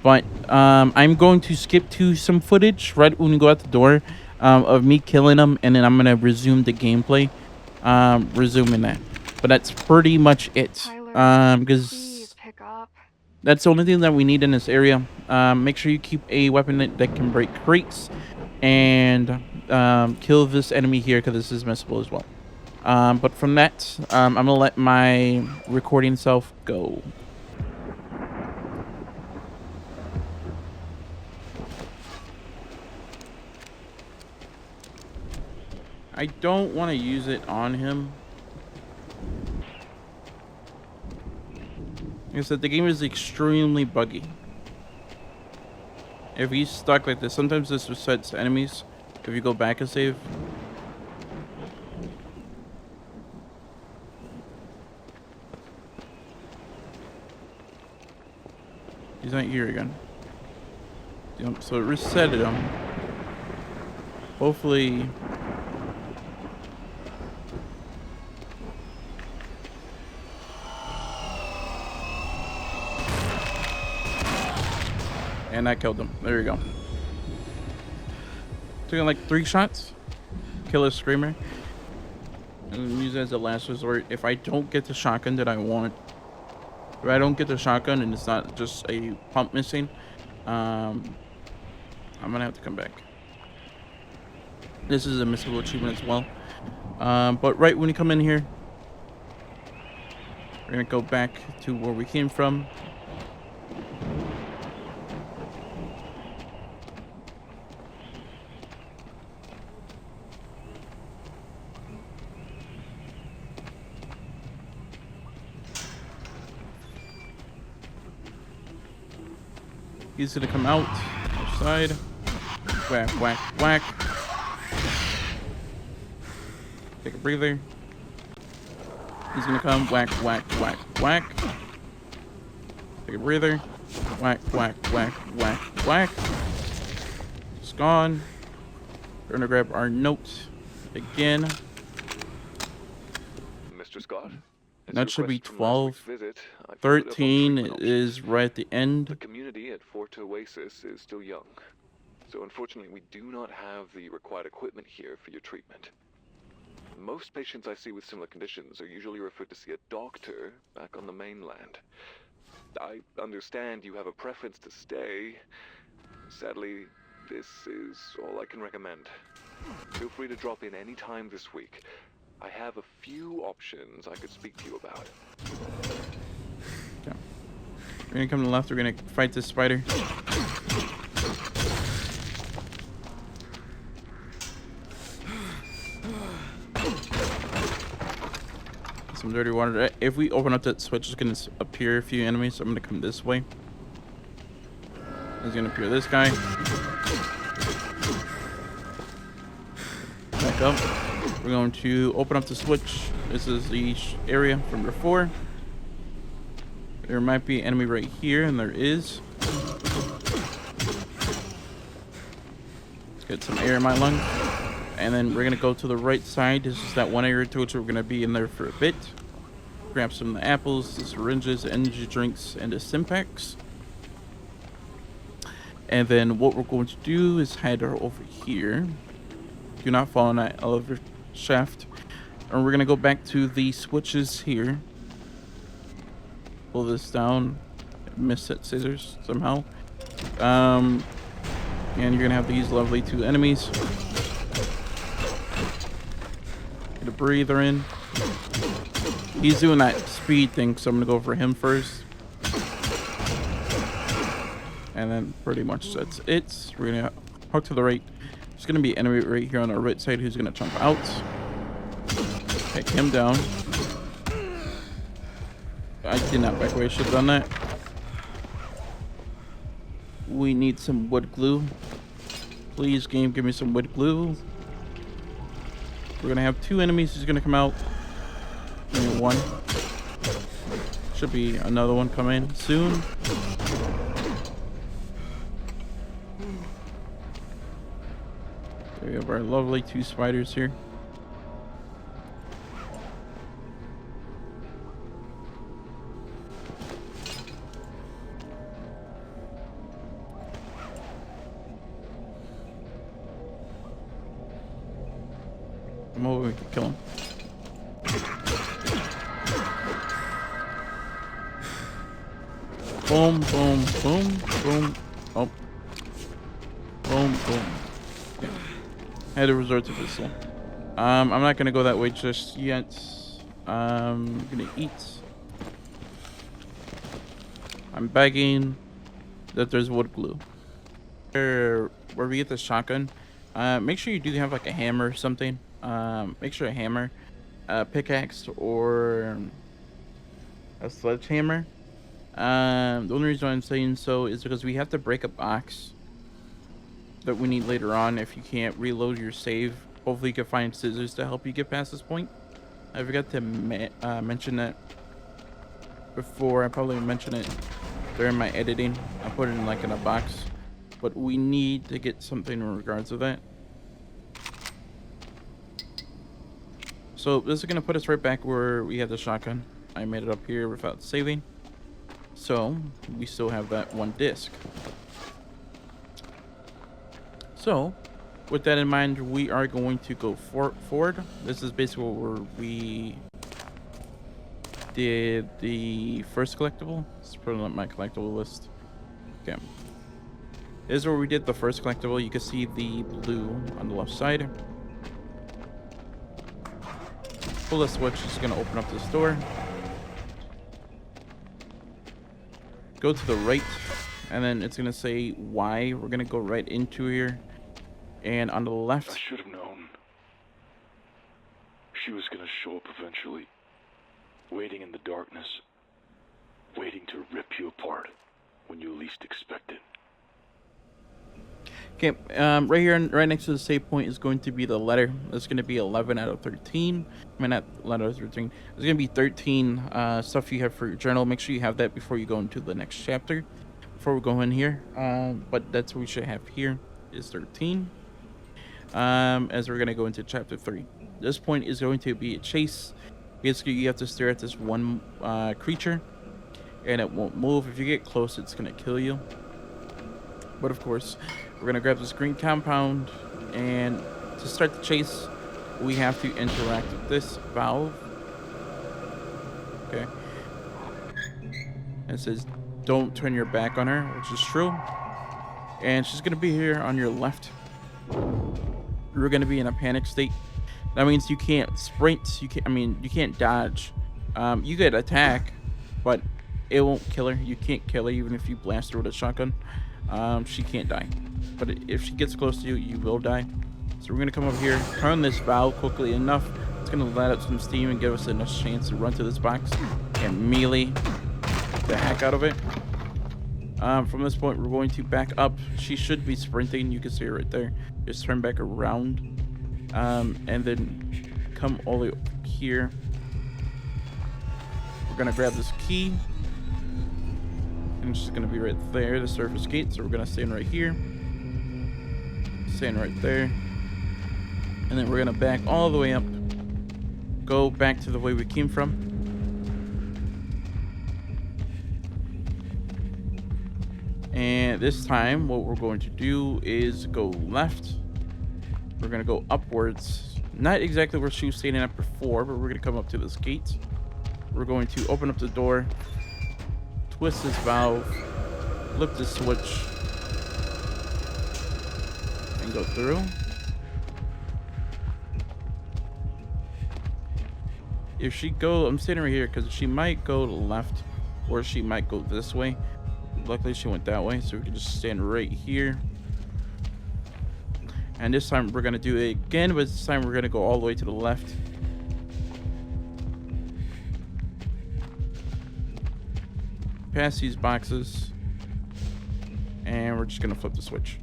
but I'm going to skip to some footage right when we go out the door of me killing them, and then I'm gonna resume the gameplay, resuming that. But that's pretty much it, because that's the only thing that we need in this area. Make sure you keep a weapon that can break crates, and kill this enemy here because this is missable as well. But from that, I'm gonna let my recording self go. I don't want to use it on him. Like I said, the game is extremely buggy. If he's stuck like this, sometimes this resets enemies if you go back and save. He's not here again. Yep, so it resetted him. Hopefully... And I killed him. There we go. Took him like 3 shots. Kill a screamer. And use it as a last resort. If I don't get the shotgun that I want, if I don't get the shotgun and it's not just a pump missing, I'm gonna have to come back. This is a missable achievement as well. But right when you come in here, we're gonna go back to where we came from. He's gonna come out outside. Whack, whack, whack. Take a breather. He's gonna come. Whack, whack, whack, whack. Take a breather. Whack, whack, whack, whack, whack. It's gone. We're gonna grab our notes again. Mr. Scott? That should be 12. 13 is right at the end. The community at Fort Oasis is still young, so unfortunately we do not have the required equipment here for your treatment. Most patients I see with similar conditions are usually referred to see a doctor back on the mainland. I understand you have a preference to stay. Sadly, this is all I can recommend. Feel free to drop in any time this week. I have a few options I could speak to you about. Okay. We're gonna come to the left. We're gonna fight this spider. Some dirty water. If we open up that switch, it's gonna appear a few enemies. So I'm gonna come this way. It's gonna appear this guy. Back up. We're going to open up the switch. This is the area from before. There might be an enemy right here, and there is. Let's get some air in my lungs. And then we're going to go to the right side. This is that one area to which we're going to be in there for a bit. Grab some of the apples, the syringes, energy drinks, and the Simpacks. And then what we're going to do is head over here. Do not fall in that elevator shaft. And we're going to go back to the switches here. Pull this down. Missed that scissors somehow. And you're going to have these lovely two enemies. Get a breather in. He's doing that speed thing, so I'm going to go for him first. And then pretty much that's it. We're going to hook to the right. There's going to be an enemy right here on our right side who's going to jump out. Take him down. I did not back away. I should have done that. We need some wood glue. Please, game, give me some wood glue. We're going to have two enemies who's going to come out. Maybe one. Should be another one coming soon. There we have our lovely two spiders here. I'm hoping we can kill him. Boom, boom, boom, boom. Oh. Boom, boom. Okay. I had to resort to pistol. I'm not gonna go that way just yet. I'm gonna eat. I'm begging that there's wood glue. Where we get the shotgun, make sure you do have like a hammer or something. Make sure a hammer, pickaxe, or a sledgehammer. The only reason why I'm saying so is because we have to break a box that we need later on if you can't reload your save. Hopefully you can find scissors to help you get past this point. I forgot to mention that before. I probably mentioned it during my editing. I put it in like in a box, but we need to get something in regards to that. So this is going to put us right back where we had the shotgun. I made it up here without saving. So we still have that one disc. So with that in mind, we are going to go forward. This is basically where we did the first collectible. Let's put it on my collectible list. Okay. This is where we did the first collectible. You can see the blue on the left side. Pull the switch, it's going to open up this door. Go to the right, and then it's going to say Y. We're going to go right into here. And on the left... I should have known. She was going to show up eventually. Waiting in the darkness. Waiting to rip you apart when you least expect it. Okay, right here, right next to the save point is going to be the letter. It's going to be 11 out of 13. I mean, not 11 out of 13. There's going to be 13 stuff you have for your journal. Make sure you have that before you go into the next chapter. Before we go in here. But that's what we should have here is 13. As we're going to go into chapter 3. This point is going to be a chase. Basically, you have to stare at this one creature. And it won't move. If you get close, it's going to kill you. But of course... We're going to grab this green compound, and to start the chase, we have to interact with this valve. Okay. It says, don't turn your back on her, which is true. And she's gonna be here on your left. You're gonna be in a panic state. That means you can't sprint. You can't dodge. You could attack, but it won't kill her. You can't kill her even if you blast her with a shotgun. She can't die. But if she gets close to you, you will die. So we're gonna come over here, turn this valve quickly enough. It's gonna let out some steam and give us enough chance to run to this box and melee the heck out of it. From this point, we're going to back up. She should be sprinting. You can see her right there. Just turn back around, and then come all the way up here. We're gonna grab this key, and it's just gonna be right there, the surface gate. So we're gonna stand right here, stand right there, and then we're gonna back all the way up, go back to the way we came from. And this time, what we're going to do is go left. We're gonna go upwards, not exactly where she was standing at before, but we're gonna come up to this gate. We're going to open up the door, twist this valve, flip this switch, and go through. If she go, I'm standing right here because she might go to the left, or she might go this way. Luckily, she went that way, so we can just stand right here. And this time we're gonna do it again, but this time we're gonna go all the way to the left. Past these boxes, and we're just gonna flip the switch.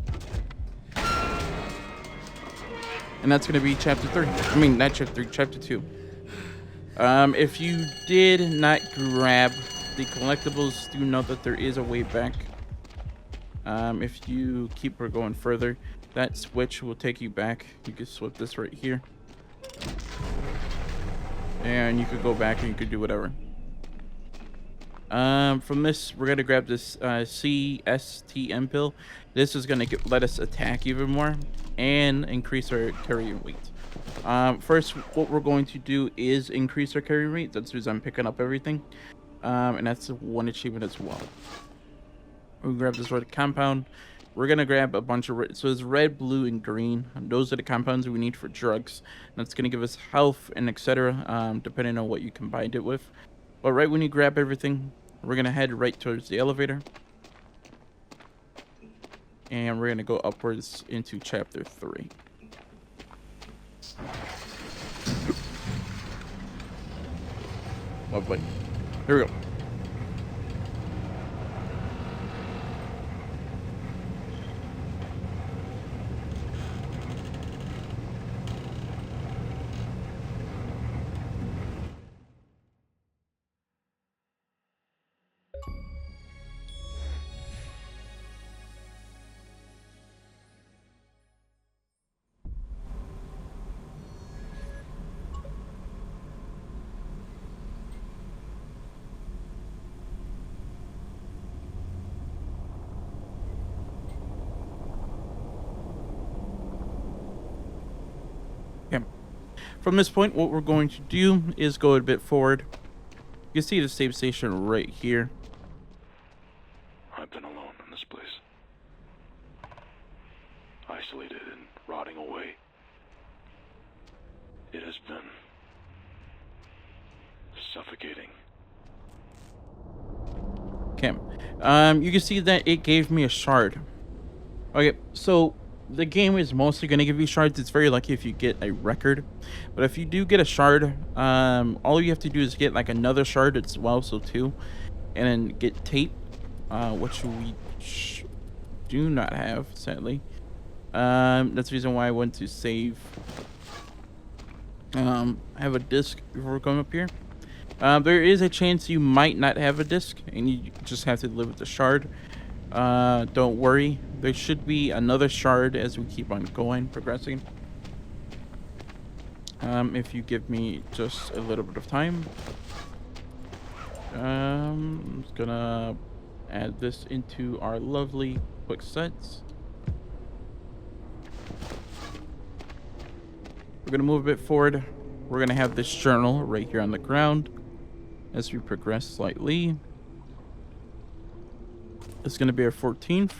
And that's gonna be chapter 3. I mean, not chapter 3, chapter 2. If you did not grab the collectibles, do know that there is a way back. If you keep her going further, that switch will take you back. You can flip this right here, and you could go back and you could do whatever. From this, we're gonna grab this CSTM pill. This is gonna let us attack even more and increase our carrying weight. First, what we're going to do is increase our carry rate. That's the reason I'm picking up everything. And that's one achievement as well. We'll grab this red compound. We're gonna grab a bunch of red. So there's red, blue, and green. And those are the compounds we need for drugs. And that's gonna give us health and etc. Depending on what you combined it with. But right when you grab everything, we're gonna head right towards the elevator. And we're gonna go upwards into chapter 3. Lovely. Here we go. From this point, what we're going to do is go a bit forward. You can see the save station right here. I've been alone in this place. Isolated and rotting away. It has been suffocating. Okay. You can see that it gave me a shard. Okay, so the game is mostly going to give you shards. It's very lucky if you get a record. But if you do get a shard, all you have to do is get like another shard as well, so 2. And then get tape, which we do not have, sadly. That's the reason why I went to save. Have a disc before we come up here. There is a chance you might not have a disc, and you just have to live with the shard. Don't worry, there should be another shard as we keep on going, progressing. If you give me just a little bit of time. I'm just gonna add this into our lovely quick sets. We're gonna move a bit forward. We're gonna have this journal right here on the ground as we progress slightly. It's gonna be our 14th.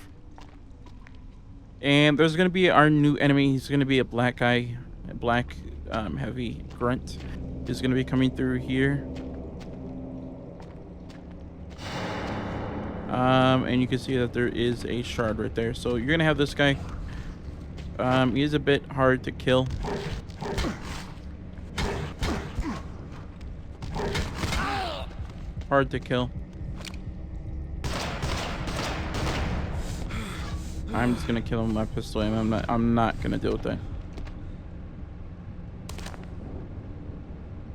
And there's gonna be our new enemy. He's gonna be a black guy, a black heavy grunt. He's gonna be coming through here. And you can see that there is a shard right there. So you're gonna have this guy. He is a bit hard to kill. Hard to kill. I'm just gonna kill him with my pistol, and I'm not gonna deal with that.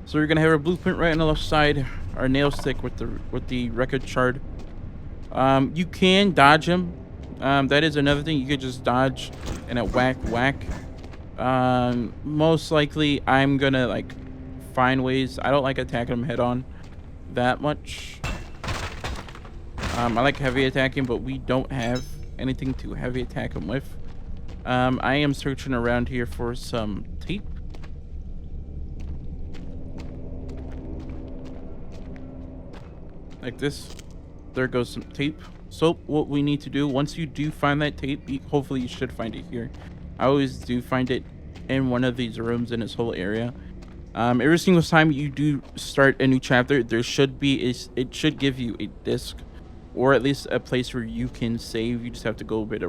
So we're gonna have our blueprint right on the left side, our nail stick with the record shard. You can dodge him. That is another thing. You could just dodge and a whack. Most likely I'm gonna like find ways. I don't like attacking him head on that much. I like heavy attacking, but we don't have anything to heavy attack him with. I am searching around here for some tape. Like this. There goes some tape. So what we need to do, once you do find that tape, hopefully you should find it here. I always do find it in one of these rooms in this whole area. Every single time you do start a new chapter, there should be it should give you a disc, or at least a place where you can save. You just have to go a bit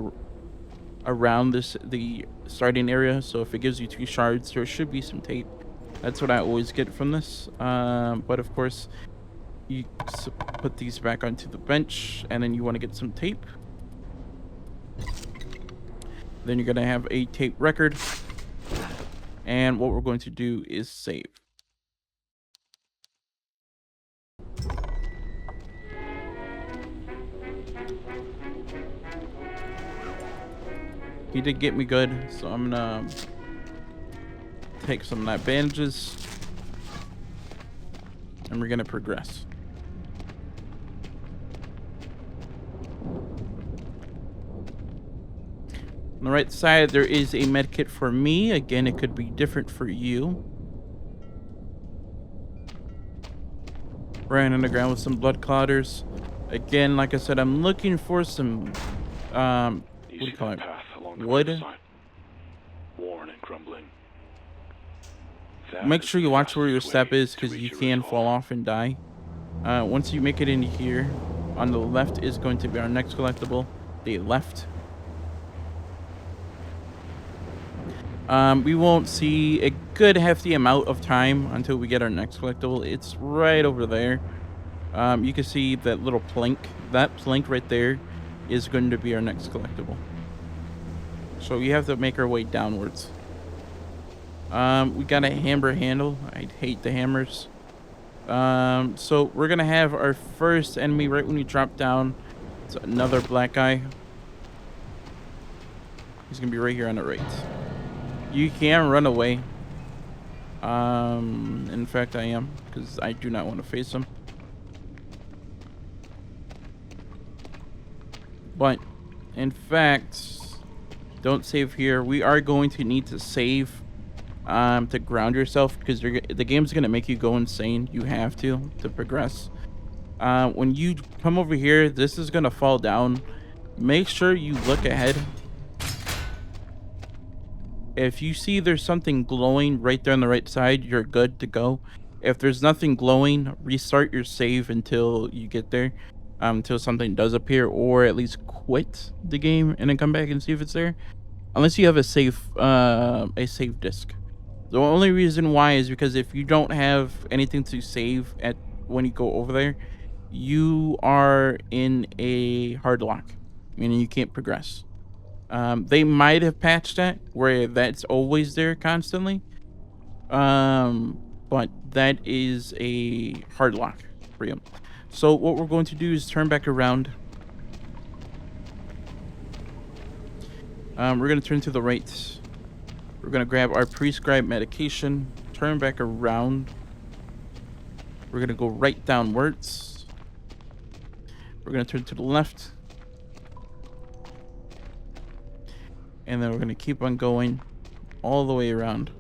around the starting area. So if it gives you 2 shards, there should be some tape. That's what I always get from this. But of course, you put these back onto the bench, and then you want to get some tape. Then you're going to have a tape record. And what we're going to do is save. He did get me good, so I'm gonna take some of that bandages, and we're gonna progress. On the right side, there is a med kit for me. Again, it could be different for you. Right underground with some blood clotters. Again, like I said, I'm looking for some what do you call it? Wood. Worn and crumbling. Make sure you watch where your step is, because you can fall off and die. Once you make it in here, on the left is going to be our next collectible. The left. We won't see a good hefty amount of time until we get our next collectible. It's right over there. You can see that little plank. That plank right there is going to be our next collectible. So we have to make our way downwards. We got a hammer handle. I hate the hammers. So we're gonna have our first enemy right when you drop down. It's another black guy. He's gonna be right here on the right. You can run away. In fact, I am, because I do not want to face him. But in fact, don't save here. We are going to need to save to ground yourself, because the game's going to make you go insane. You have to progress. When you come over here, this is going to fall down. Make sure you look ahead. If you see there's something glowing right there on the right side, you're good to go. If there's nothing glowing, restart your save until you get there. Until something does appear, or at least quit the game and then come back and see if it's there. Unless you have a save disk. The only reason why is because if you don't have anything to save at when you go over there, you are in a hard lock, meaning you can't progress. They might have patched that where that's always there constantly. But that is a hard lock for you. So what we're going to do is turn back around. We're going to turn to the right. We're going to grab our prescribed medication, turn back around. We're going to go right downwards. We're going to turn to the left. And then we're going to keep on going all the way around.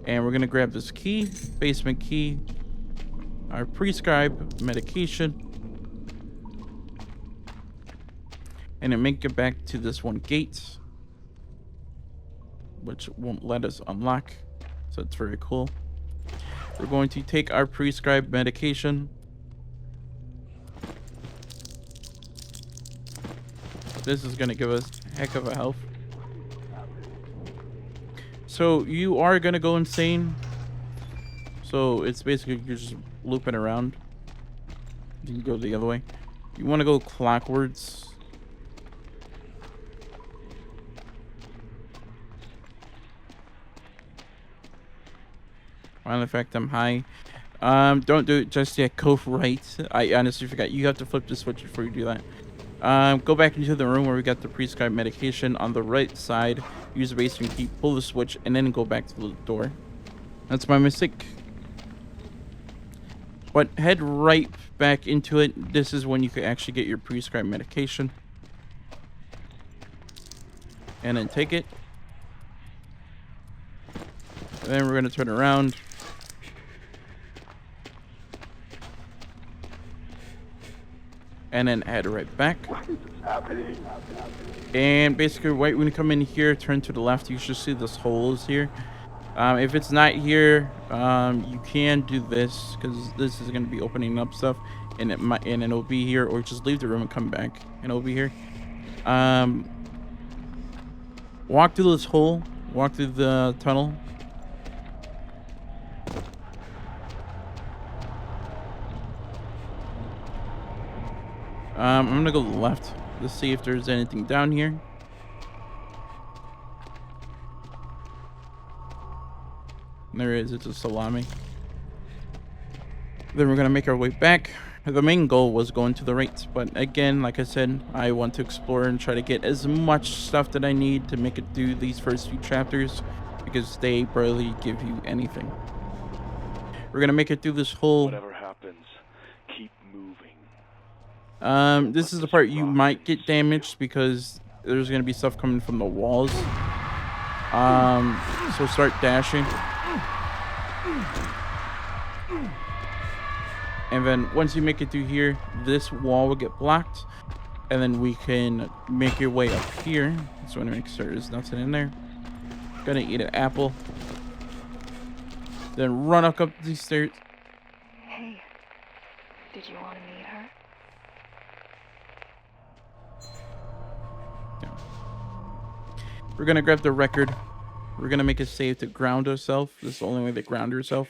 And we're gonna grab this key, basement key, our prescribed medication, and then make it back to this one gate, which won't let us unlock. So it's very cool. We're going to take our prescribed medication. This is going to give us a heck of a health. So you are going to go insane. So it's basically you're just looping around. You can go the other way. You want to go clockwards. Final effect, I'm high. Don't do it just yet. Go right. I honestly forgot. You have to flip the switch before you do that. Go back into the room where we got the prescribed medication on the right side. Use the basement key, pull the switch, and then go back to the door. That's my mistake. But head right back into it. This is when you can actually get your prescribed medication. And then take it. And then we're going to turn around. And then head right back. And basically right when you come in here, turn to the left, you should see this hole is here. If it's not here, you can do this because this is going to be opening up stuff, and it'll be here, or just leave the room and come back and it'll be here. Walk through this hole, walk through the tunnel. I'm gonna go to the left. Let's see if there's anything down here. There is. It's a salami. Then we're gonna make our way back. The main goal was going to the right, but again, like I said, I want to explore and try to get as much stuff that I need to make it through these first few chapters, because they barely give you anything. We're gonna make it through this whole. Whatever happens, keep moving. This is the part you might get damaged because there's gonna be stuff coming from the walls. So start dashing. And then once you make it through here, this wall will get blocked. And then we can make your way up here. Just want to make sure there's nothing in there. Gonna eat an apple. Then run up these stairs. Hey, did you want to meet her? Yeah. We're gonna grab the record. We're gonna make a save to ground ourselves. This is the only way to ground yourself.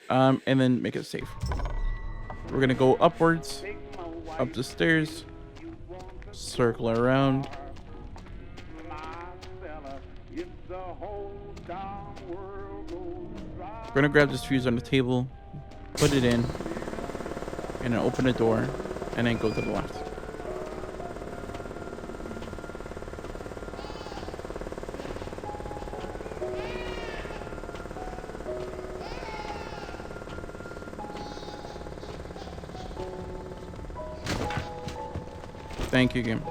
And then make it safe. We're gonna go upwards, up the stairs, circle around. We're gonna grab this fuse on the table, put it in, and then open the door, and then go to the left. Thank you, game.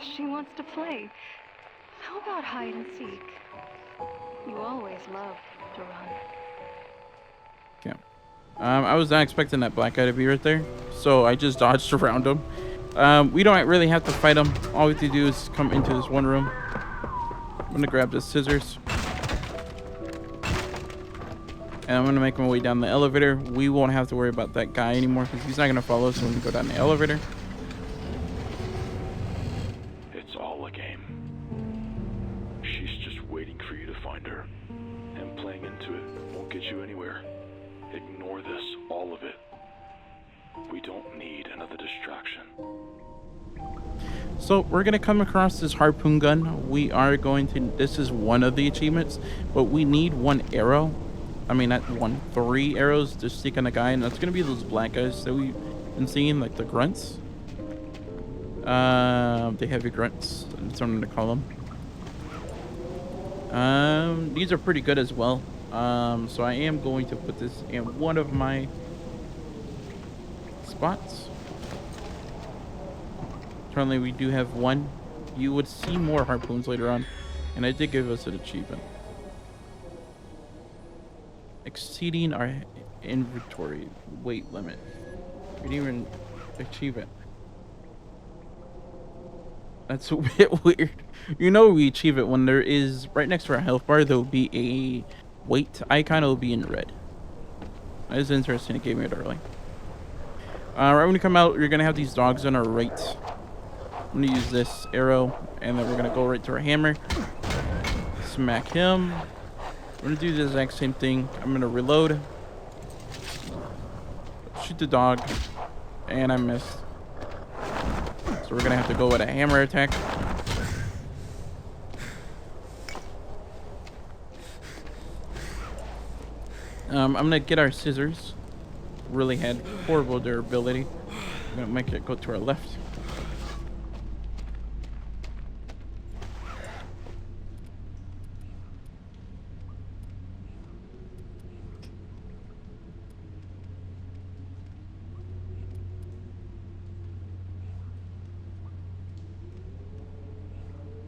She wants to play. How about hide and seek? You always loved to run. Yeah. I was not expecting that black guy to be right there, so I just dodged around him. We don't really have to fight him. All we have to do is come into this one room. I'm gonna grab the scissors. And I'm gonna make my way down the elevator. We won't have to worry about that guy anymore because he's not gonna follow us when we go down the elevator. It's all a game. She's just waiting for you to find her. And playing into it won't get you anywhere. Ignore this, all of it. We don't need another distraction. So we're gonna come across this harpoon gun. We are going to, this is one of the achievements, but we need one arrow. I mean, not one, 3 arrows to stick on a guy, and that's gonna be those black guys that we've been seeing, like the grunts. The heavy grunts, that's what I'm gonna call them. These are pretty good as well. So I am going to put this in one of my spots. Currently, we do have one. You would see more harpoons later on, and I did give us an achievement. exceeding our inventory weight limit. We didn't even achieve it. That's a bit weird. You know we achieve it when there is right next to our health bar. There will be a weight icon. It will be in red. That is interesting. It gave me it early. Right when you come out, you're gonna have these dogs on our right. I'm gonna use this arrow, and then we're gonna go right to our hammer. Smack him. We're gonna do the exact same thing. I'm gonna reload. Shoot the dog. And I missed. So we're gonna have to go with a hammer attack. I'm gonna get our scissors. Really had horrible durability. I'm gonna make it go to our left.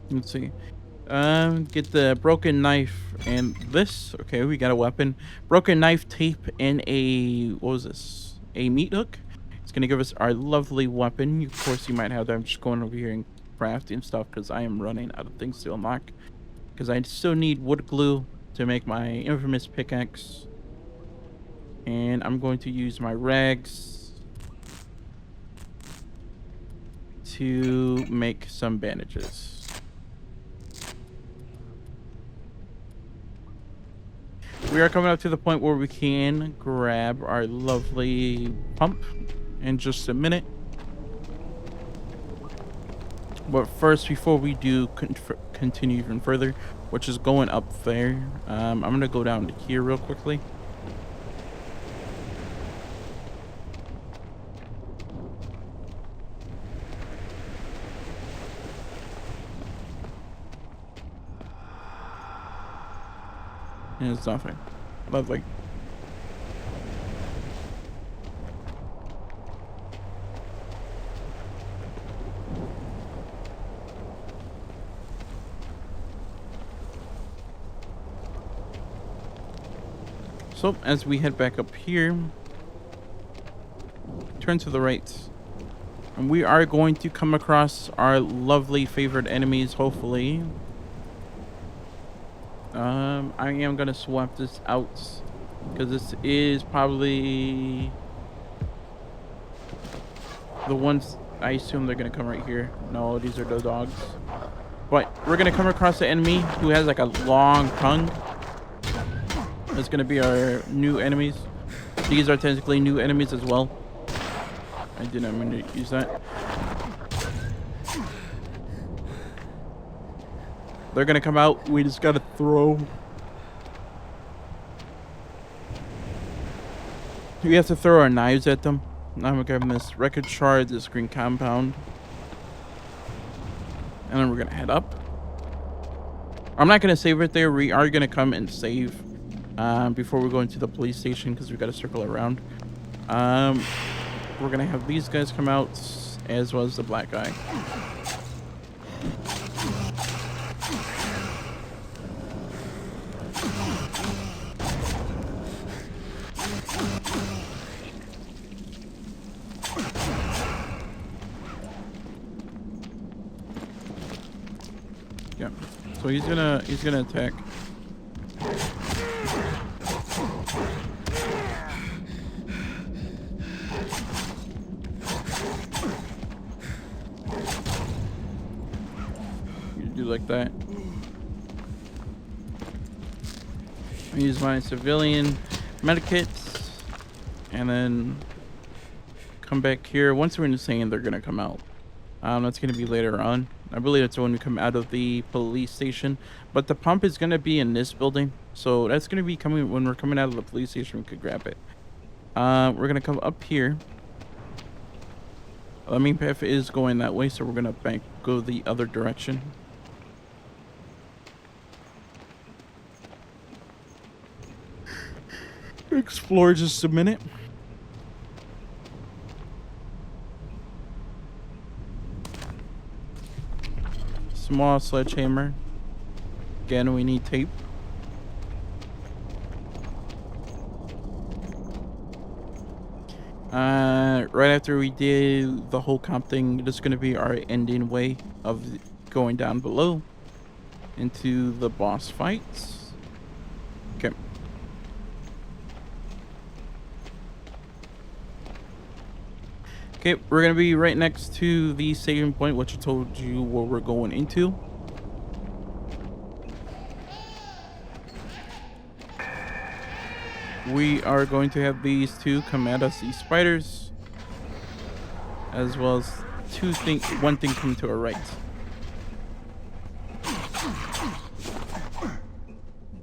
Let's see. Get the broken knife and this. Okay, we got a weapon. Broken knife, tape, and a what was this? A meat hook. It's gonna give us our lovely weapon. Of course, you might have that. I'm just going over here and crafting stuff because I am running out of things to unlock. Because I still need wood glue to make my infamous pickaxe. And I'm going to use my rags to make some bandages. We are coming up to the point where we can grab our lovely pump in just a minute. But first, before we do continue even further, which is going up there, I'm going to go down to here real quickly. And it's nothing. Lovely. So as we head back up here, turn to the right, and we are going to come across our lovely favorite enemies, hopefully. I am gonna swap this out because this is probably the ones I assume they're gonna come right here. No, these are the dogs. But we're gonna come across the enemy who has like a long tongue. It's gonna be our new enemies. These are technically new enemies as well. I didn't mean to use that. They're gonna come out. We just gotta throw. We have to throw our knives at them. Now we're grabbing this record shard, this green compound, and then we're gonna head up. I'm not gonna save it there. We are gonna come and save before we go into the police station because we gotta circle around. We're gonna have these guys come out as well as the black guy. Yeah. So he's gonna attack. You do like that. I use my civilian medikits and then come back here. Once we're in the sand, they're gonna come out. That's gonna be later on. I believe that's when we come out of the police station. But the pump is gonna be in this building, so that's gonna be coming when we're coming out of the police station. We could grab it. We're gonna come up here. The main path is going that way, so we're gonna go the other direction. Explore just a minute. Small sledgehammer. Again, we need tape. Right after we did the whole comp thing, this is going to be our ending way of going down below into the boss fights. Okay. Okay, we're going to be right next to the saving point, which I told you where we're going into. We are going to have these two come at us, these spiders, as well as one thing coming to our right.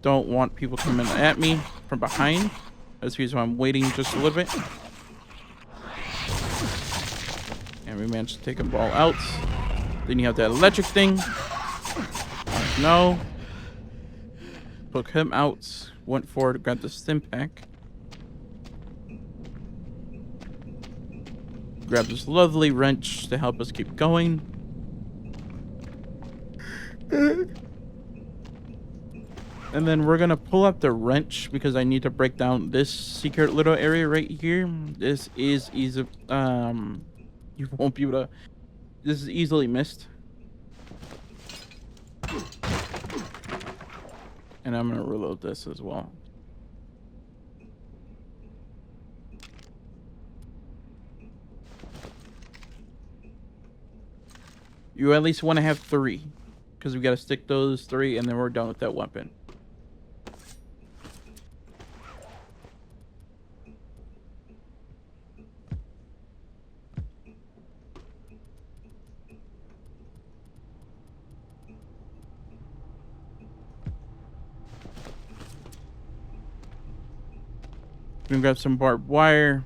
Don't want people coming at me from behind. That's the reason why I'm waiting just a little bit. And we managed to take them all out. Then you have that electric thing. No. Took him out. Went forward, grabbed the stim pack. Grabbed this lovely wrench to help us keep going. And then we're gonna pull up the wrench because I need to break down this secret little area right here. This is easy. You won't be able to. This is easily missed. And I'm gonna reload this as well. You at least want to have 3, because we gotta stick those 3, and then we're done with that weapon. We're gonna grab some barbed wire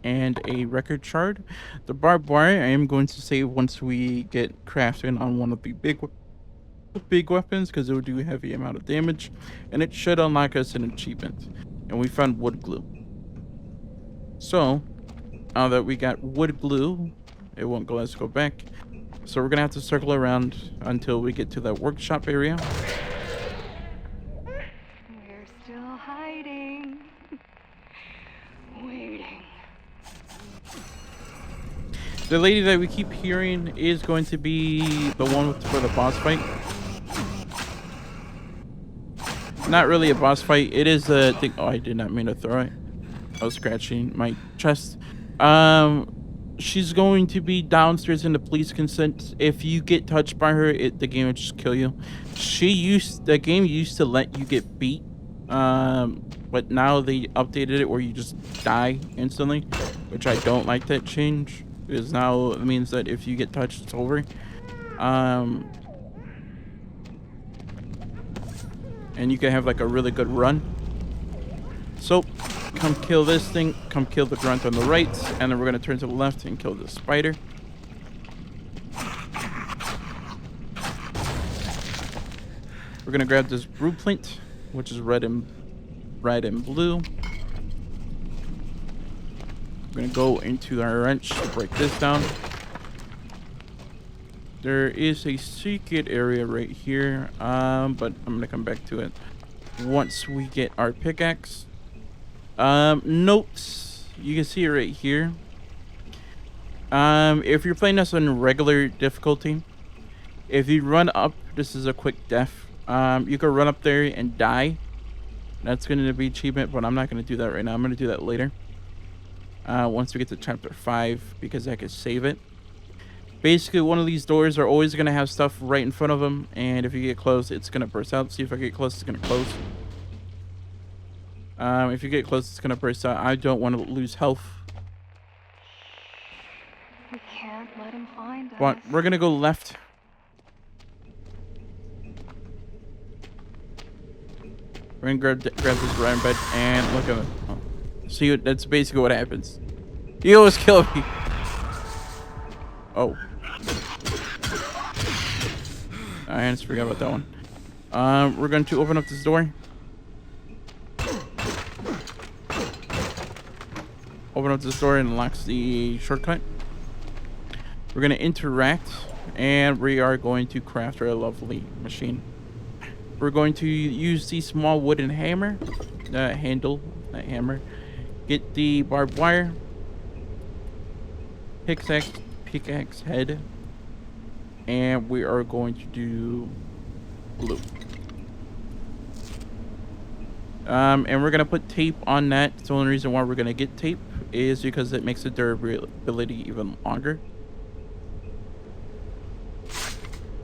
and a record shard. The barbed wire I am going to save once we get crafting on one of the big weapons, because it will do a heavy amount of damage, and it should unlock us an achievement. And we found wood glue. So now that we got wood glue, it won't go. Let's go back. So we're gonna have to circle around until we get to that workshop area. We're still hiding. Waiting. The lady that we keep hearing is going to be the one for the boss fight. Not really a boss fight. It is a thing. Oh, I did not mean to throw it. I was scratching my chest. She's going to be downstairs in the police consent. If you get touched by her, the game will just kill you. The game used to let you get beat. But now they updated it where you just die instantly, which I don't like that change, because now it means that if you get touched, it's over. And you can have like a really good run. So come kill this thing, come kill the grunt on the right, and then we're gonna turn to the left and kill the spider. We're gonna grab this blueprint, which is red and blue. We're gonna go into our wrench to break this down. There is a secret area right here, but I'm gonna come back to it once we get our pickaxe. Notes, you can see it right here. If you're playing this on regular difficulty, if you run up, this is a quick death. You can run up there and die. That's going to be achievement, but I'm not going to do that right now. I'm going to do that later. Once we get to chapter 5, because I can save it. Basically, one of these doors are always going to have stuff right in front of them, and if you get close, it's going to burst out. See, if I get close, it's going to close. If you get close, it's going to burst out. I don't want to lose health. We can't let him find us. But we're going to go left. We're going to grab this iron bed and look at it. Oh. See, that's basically what happens. You always kill me. Oh. I just forgot about that one. We're going to open up this door. Open up this door and unlocks the shortcut. We're going to interact, and we are going to craft our lovely machine. We're going to use the small wooden hammer, handle, that hammer. Get the barbed wire, pickaxe head, and we are going to do glue. And we're gonna put tape on that. The only reason why we're gonna get tape is because it makes the durability even longer.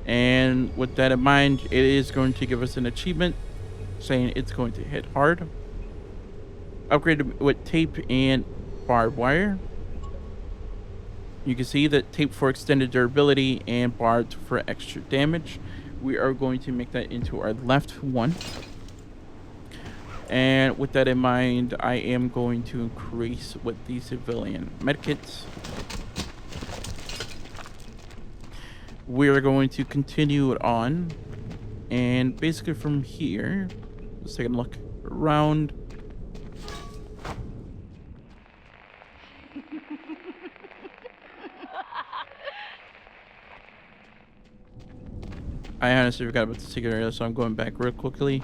And with that in mind, it is going to give us an achievement saying it's going to hit hard. Upgraded with tape and barbed wire. You can see that tape for extended durability and barbed for extra damage. We are going to make that into our left one. And with that in mind, I am going to increase with the civilian medkits. We are going to continue it on. And basically from here, let's take a look around. I honestly forgot about the secret area, so I'm going back real quickly.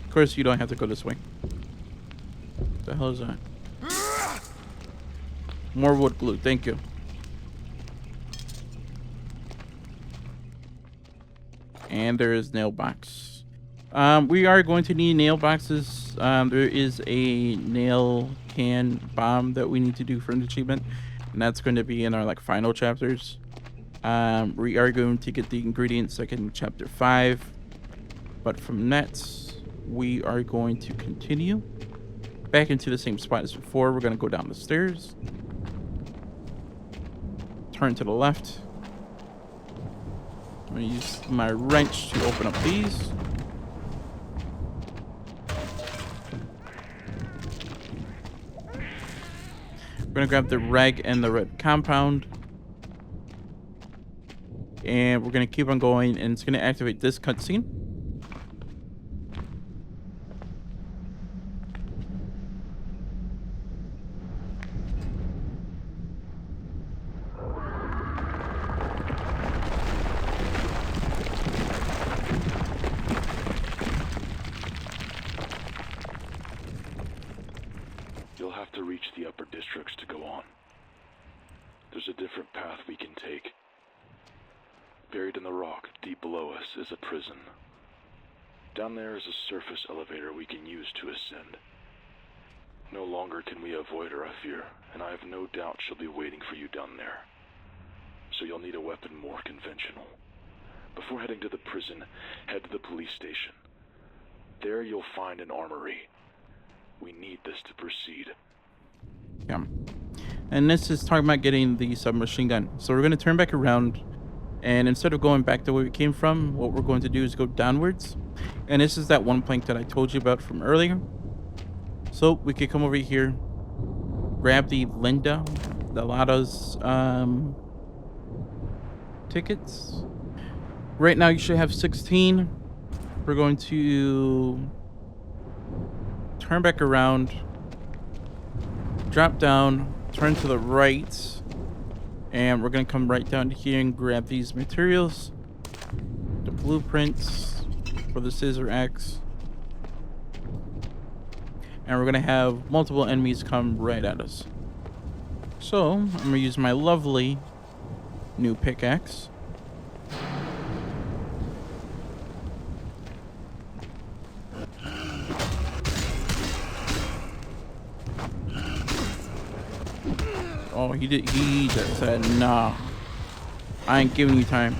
Of course, you don't have to go this way. What the hell is that? More wood glue, thank you. And there is nail box. We are going to need nail boxes. There is a nail can bomb that we need to do for an achievement, and that's going to be in our like final chapters. We are going to get the ingredients like in chapter 5, but from that we are going to continue back into the same spot as before. We're going to go down the stairs, turn to the left. I'm going to use my wrench to open up these. We're going to grab the reg and the red compound. And we're going to keep on going, and it's going to activate this cutscene. You'll have to reach the upper districts to go on. There's a different path we can take. Buried in the rock, deep below us, is a prison. Down there is a surface elevator we can use to ascend. No longer can we avoid her, I fear, and I have no doubt she'll be waiting for you down there. So you'll need a weapon more conventional. Before heading to the prison, head to the police station. There you'll find an armory. We need this to proceed. Yeah. And this is talking about getting the submachine gun. So we're going to turn back around. And instead of going back to where we came from, what we're going to do is go downwards. And this is that one plank that I told you about from earlier. So we could come over here, grab the Lada's tickets. Right now you should have 16. We're going to turn back around, drop down, turn to the right. And we're going to come right down to here and grab these materials. The blueprints for the scissor axe. And we're going to have multiple enemies come right at us. So, I'm going to use my lovely new pickaxe. Oh, he just said, nah, I ain't giving you time.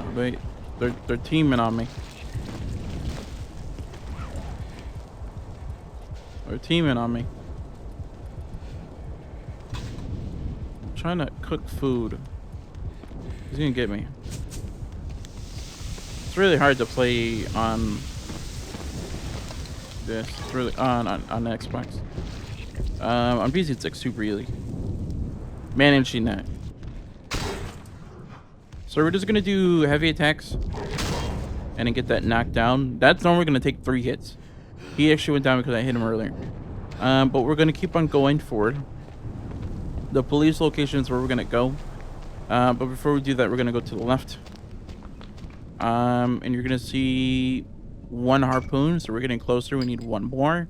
No, they're teaming on me. They're teaming on me. I'm trying to cook food. He's gonna get me. It's really hard to play on this. It's really on the Xbox. On PC it's like super easy managing that. So we're just gonna do heavy attacks and then get that knocked down. That's normally gonna take 3 hits. He actually went down because I hit him earlier. But we're gonna keep on going forward. The police location is where we're gonna go. But before we do that, we're gonna go to the left. And you're gonna see one harpoon, so we're getting closer. We need one more.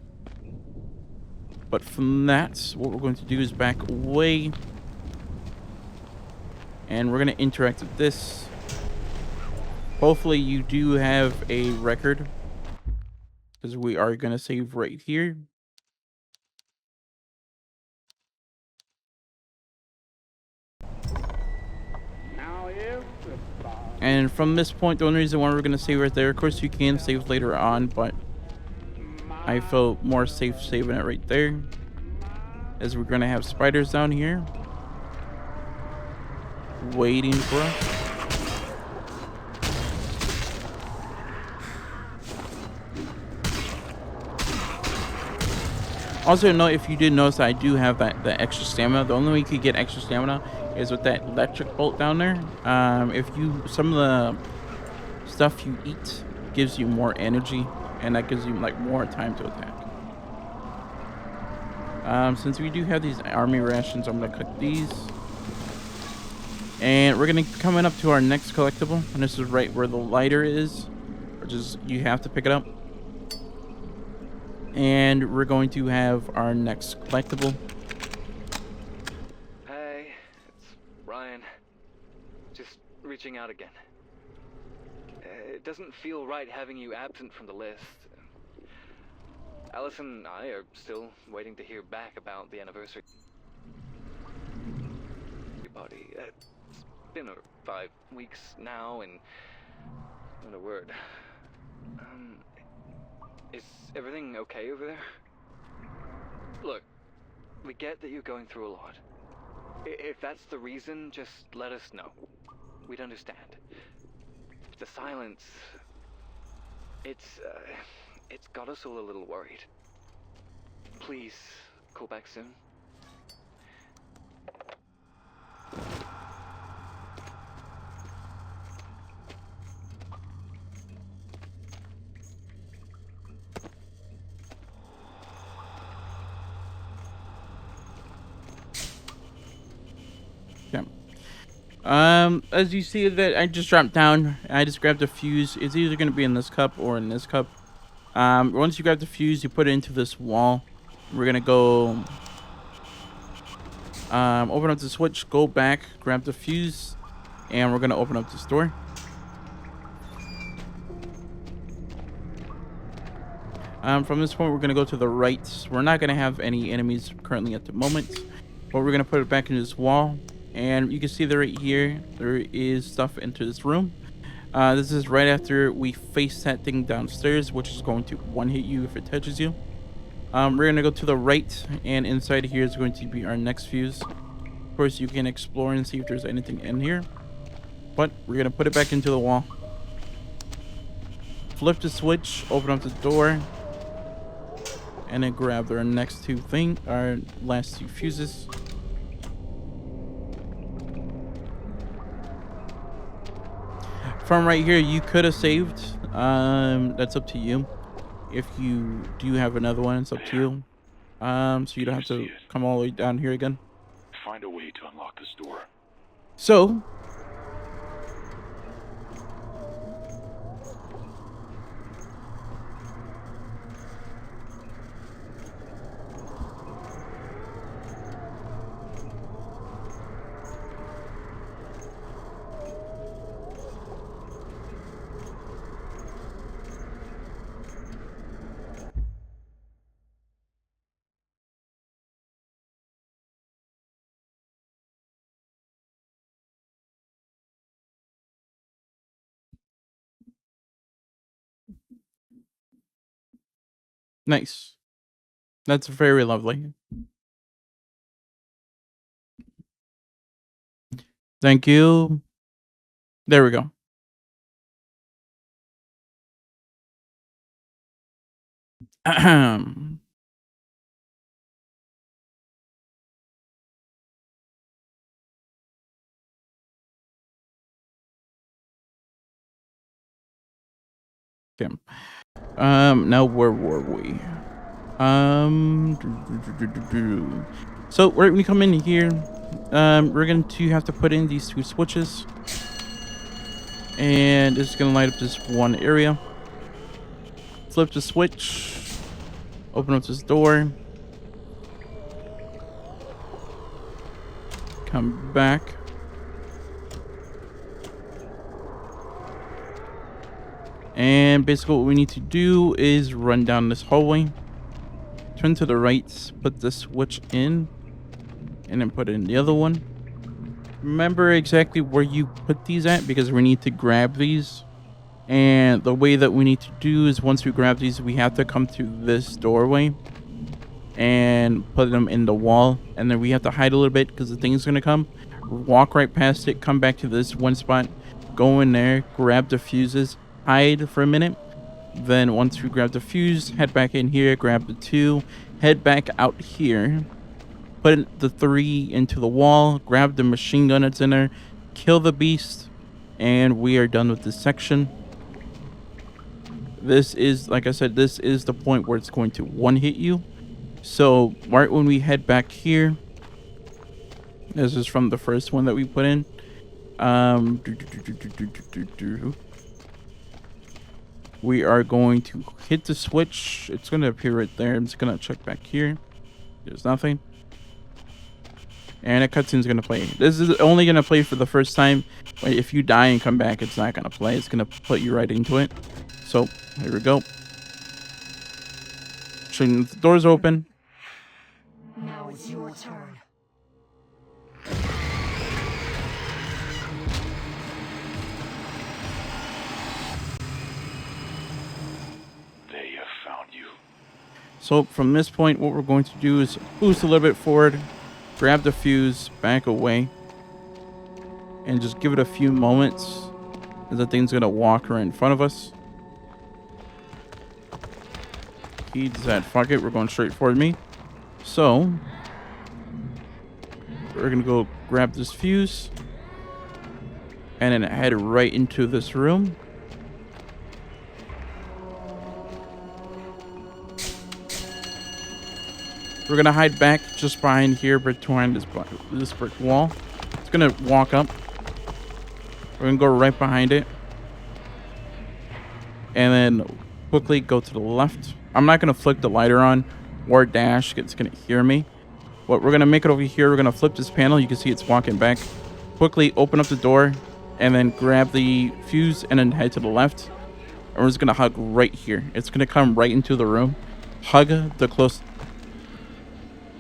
But from that, what we're going to do is back away. And we're gonna interact with this. Hopefully you do have a record, because we are gonna save right here. And from this point, the only reason why we're gonna save right there, of course you can save later on, but I felt more safe saving it right there, as we're gonna have spiders down here waiting for us. Also, note, if you did notice, I do have that extra stamina. The only way you could get extra stamina is with that electric bolt down there. If you, some of the stuff you eat gives you more energy, and that gives you like more time to attack. Since we do have these army rations, I'm gonna cook these, and we're gonna coming up to our next collectible, and this is right where the lighter is, which is you have to pick it up. And we're going to have our next collectible. Hey, it's Ryan. Just reaching out again. It doesn't feel right having you absent from the list. Alice and I are still waiting to hear back about the anniversary party. It's been 5 weeks now, and not a word. Is everything okay over there? Look, we get that you're going through a lot. If that's the reason, just let us know. We'd understand. The silence, it's got us all a little worried. Please, call back soon. As you see that I just dropped down, I just grabbed a fuse. It's either going to be in this cup or in this cup. Once you grab the fuse, you put it into this wall. We're going to go, open up the switch, go back, grab the fuse, and we're going to open up this door. From this point, we're going to go to the right. We're not going to have any enemies currently at the moment, but we're going to put it back in this wall. And you can see that right here, there is stuff into this room. This is right after we face that thing downstairs, which is going to one-hit you if it touches you. We're going to go to the right, and inside here is going to be our next fuse. Of course, you can explore and see if there's anything in here. But we're going to put it back into the wall. Flip the switch, open up the door, and then grab our next our last two fuses. From right here, you could have saved. That's up to you. If you do have another one, it's up to you. So you don't have to come all the way down here again. Find a way to unlock this door. So nice. That's very lovely. Thank you. There we go. Ahem. Okay. Now where were we? So when we come in here, we're going to have to put in these 2 switches. And it's going to light up this one area. Flip the switch. Open up this door. Come back. And basically what we need to do is run down this hallway. Turn to the right, put the switch in, and then put in the other one. Remember exactly where you put these at, because we need to grab these. And the way that we need to do is once we grab these, we have to come to this doorway and put them in the wall. And then we have to hide a little bit because the thing's going to come. Walk right past it, come back to this one spot, go in there, grab the fuses, hide for a minute. Then once we grab the fuse, head back in here, grab the 2, head back out here, put the 3 into the wall, grab the machine gun that's in there, kill the beast, and we are done with this section. This is, like I said, this is the point where it's going to one-hit you. So right when we head back here, this is from the first one that we put in. We are going to hit the switch. It's going to appear right there. I'm just going to check back here. There's nothing. And a cutscene is going to play. This is only going to play for the first time. But if you die and come back, it's not going to play. It's going to put you right into it. So, here we go. The door's open. Now it's your turn. They have found you. So from this point, what we're going to do is boost a little bit forward, grab the fuse, back away, and just give it a few moments as the thing's gonna walk right in front of us. He said, fuck it, we're going straight for me. So we're gonna go grab this fuse and then head right into this room. We're gonna hide back just behind here, behind this brick wall. It's gonna walk up. We're gonna go right behind it, and then quickly go to the left. I'm not gonna flick the lighter on or dash. It's gonna hear me. What we're gonna make it over here. We're gonna flip this panel. You can see it's walking back. Quickly open up the door, and then grab the fuse, and then head to the left. And we're just gonna hug right here. It's gonna come right into the room. Hug the close.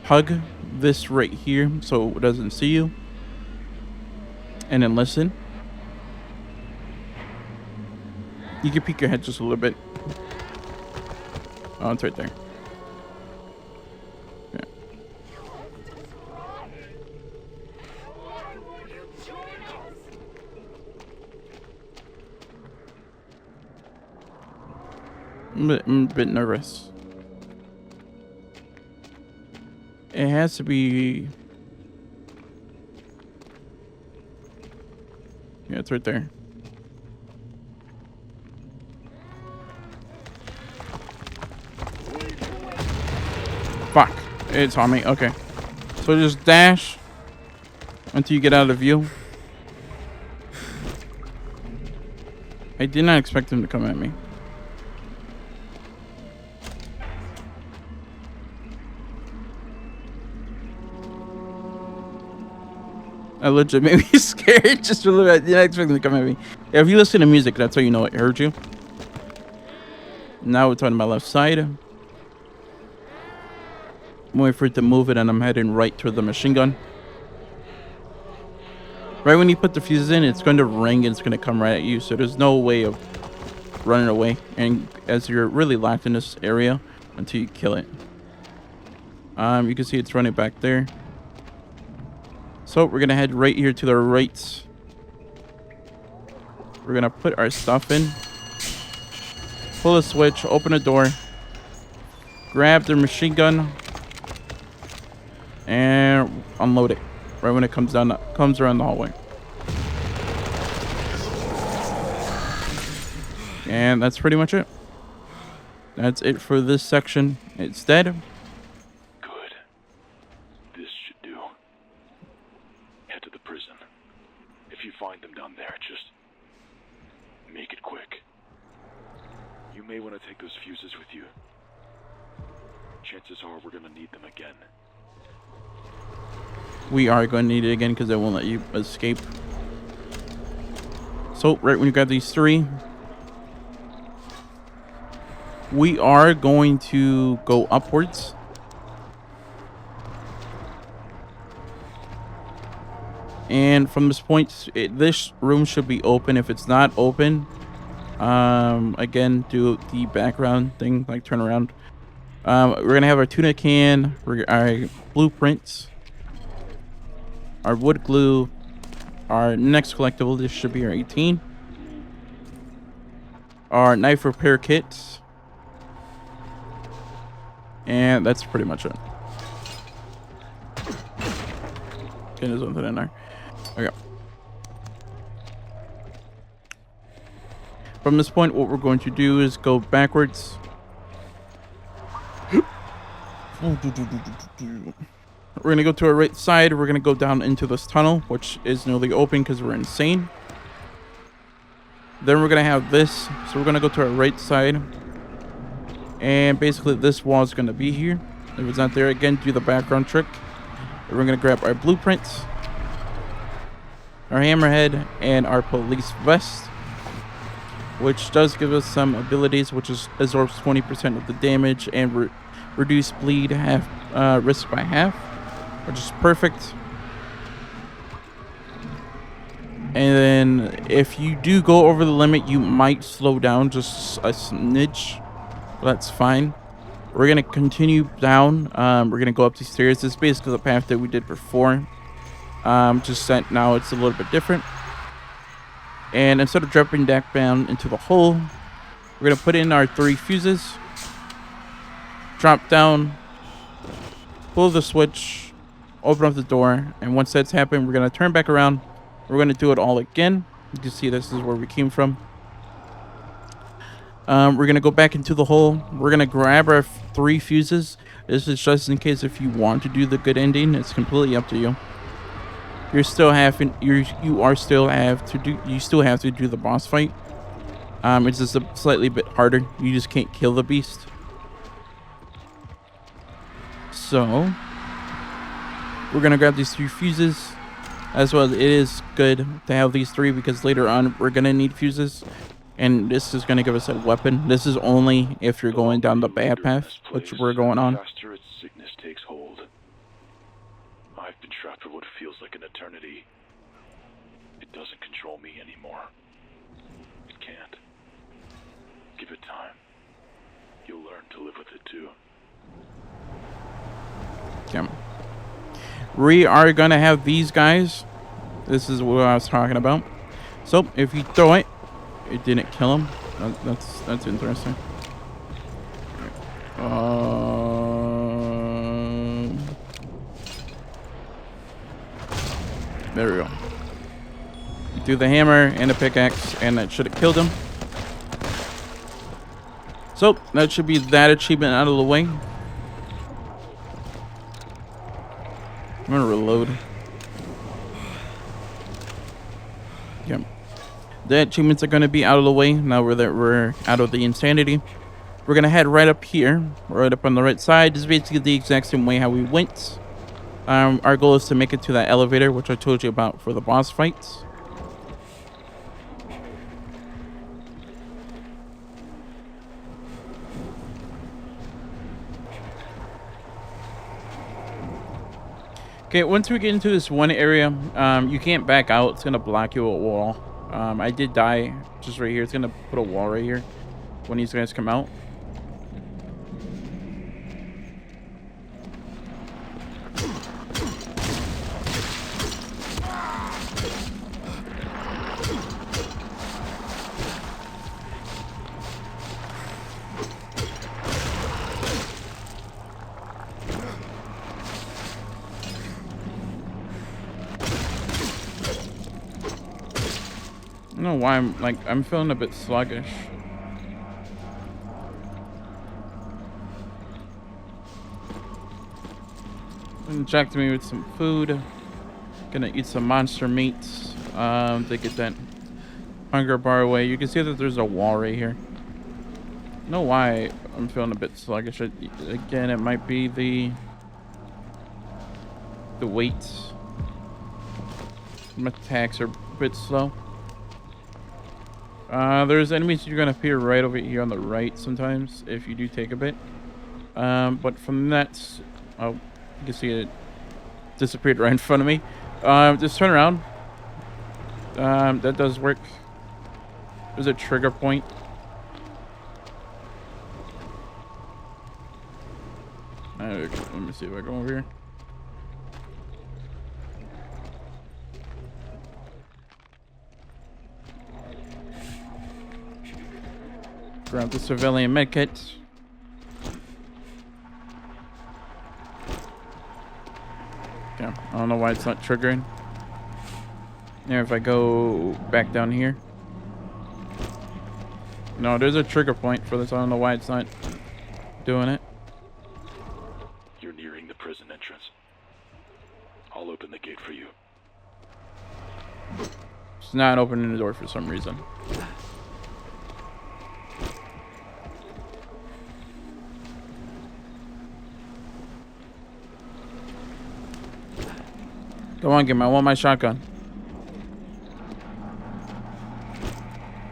Hug this right here so it doesn't see you. And then listen. You can peek your head just a little bit. Oh, it's right there. Yeah. I'm a bit nervous. It has to be... Yeah, it's right there. Fuck. It's on me. Okay. So just dash until you get out of view. I did not expect him to come at me. I legit made me scared just a little bit. I didn't expect him to come at me. Yeah, if you listen to music, that's how you know it hurt you. Now it's on my left side. I'm waiting for it to move it, and I'm heading right toward the machine gun. Right when you put the fuses in, it's going to ring and it's going to come right at you. So there's no way of running away. And as you're really locked in this area until you kill it. You can see it's running back there. So we're going to head right here to the right. We're going to put our stuff in. Pull the switch, open the door. Grab the machine gun. And unload it. Right when it comes around the hallway. And that's pretty much it. That's it for this section. It's dead. Good. This chances are we're gonna need them again. We are going to need it again because it won't let you escape. So, right when you grab these 3, we are going to go upwards. And from this point, this room should be open. If it's not open, again, do the background thing, like turn around. We're going to have our tuna can, our blueprints, our wood glue, our next collectible. This should be our 18. Our knife repair kits. And that's pretty much it. Okay, there's something in there. Okay. From this point, what we're going to do is go backwards. We're going to go to our right side. We're going to go down into this tunnel, which is nearly open because we're insane. Then we're going to have this. So we're going to go to our right side. And basically this wall is going to be here. If it's not there, again, do the background trick. And we're going to grab our blueprints, our hammerhead, and our police vest, which does give us some abilities, which is absorbs 20% of the damage and reduce bleed risk by half, which is perfect. And then if you do go over the limit, you might slow down just a smidge. That's fine. We're going to continue down. We're going to go up these stairs. This is basically the path that we did before. Just that now it's a little bit different. And instead of dropping back down into the hole, we're going to put in our 3 fuses. Drop down. Pull the switch. Open up the door. And once that's happened, we're going to turn back around. We're going to do it all again. You can see this is where we came from. We're going to go back into the hole. We're going to grab our 3 fuses. This is just in case if you want to do the good ending. It's completely up to you. You still have to do the boss fight. It's just a slightly bit harder. You just can't kill the beast. So we're going to grab these 3 fuses. As well, it is good to have these 3 because later on we're going to need fuses. And this is going to give us a weapon. This is only if you're going down the bad path, which we're going on. Faster its sickness takes hold. I've been trapped for what feels like an eternity. It doesn't control me anymore. It can't. Give it time. You'll learn to live with it too. Okay. We are going to have these guys. This is what I was talking about. So if you throw it, it didn't kill him. That's interesting. There we go. Do the hammer and a pickaxe, and that should have killed him. So that should be that achievement out of the way. I'm gonna reload. Yep. The achievements are gonna be out of the way now we're out of the insanity. We're gonna head right up here, right up on the right side. This is basically the exact same way how we went. Our goal is to make it to that elevator, which I told you about for the boss fights. Okay, once we get into this one area, you can't back out. It's gonna block you a wall. I did die just right here. It's gonna put a wall right here when these guys come out. I don't know why I'm feeling a bit sluggish. Inject me with some food. Gonna eat some monster meats to get that hunger bar away. You can see that there's a wall right here. I don't know why I'm feeling a bit sluggish. Again, it might be the weight. My attacks are a bit slow. There's enemies you're gonna appear right over here on the right sometimes if you do take a bit. But from that, oh, you can see it disappeared right in front of me. Just turn around. That does work. There's a trigger point. Let me see if I go over here. Grab the civilian medkit. Okay, I don't know why it's not triggering. Now if I go back down here. No, there's a trigger point for this. I don't know why it's not doing it. You're nearing the prison entrance. I'll open the gate for you. It's not opening the door for some reason. Come on, give me. I want my shotgun.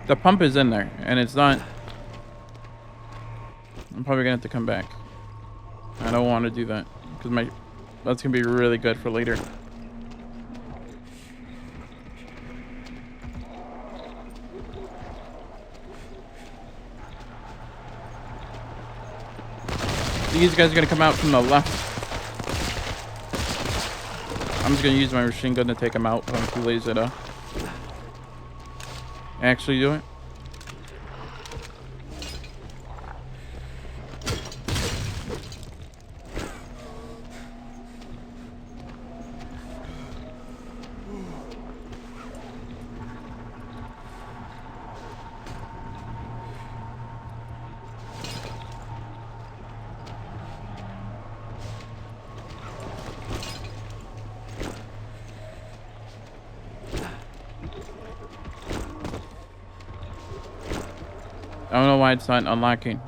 The pump is in there, and it's not. I'm probably gonna have to come back. I don't want to do that because that's gonna be really good for later. These guys are gonna come out from the left. I'm just gonna use my machine gun to take them out. I'm too lazy to actually do it. I don't know why it's not unlocking.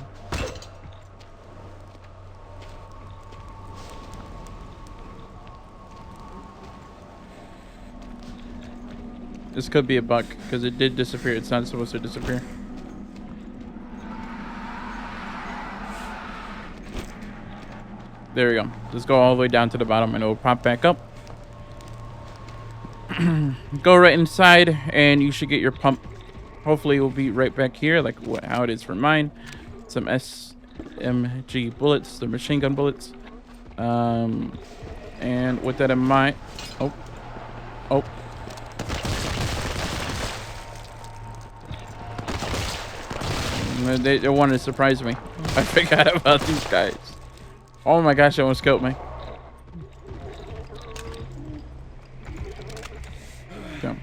This could be a bug because it did disappear. It's not supposed to disappear. There we go. Just go all the way down to the bottom and it will pop back up. Go right inside and you should get your pump. Hopefully it will be right back here like how it is for mine. Some SMG bullets, the machine gun bullets. And with that in mind... Oh. They wanted to surprise me. I forgot about these guys. Oh my gosh, they almost killed me. Okay.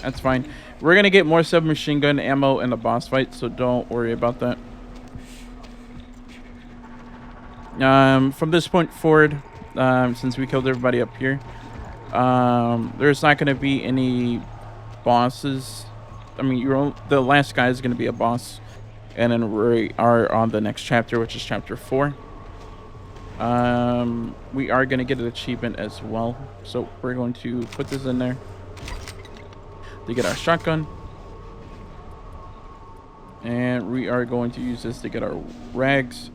That's fine. We're going to get more submachine gun ammo in the boss fight, so don't worry about that. From this point forward, since we killed everybody up here, there's not going to be any bosses. I mean, the last guy is going to be a boss, and then we are on the next chapter, which is chapter 4. We are going to get an achievement as well, so we're going to put this in there to get our shotgun, and we are going to use this to get our rags.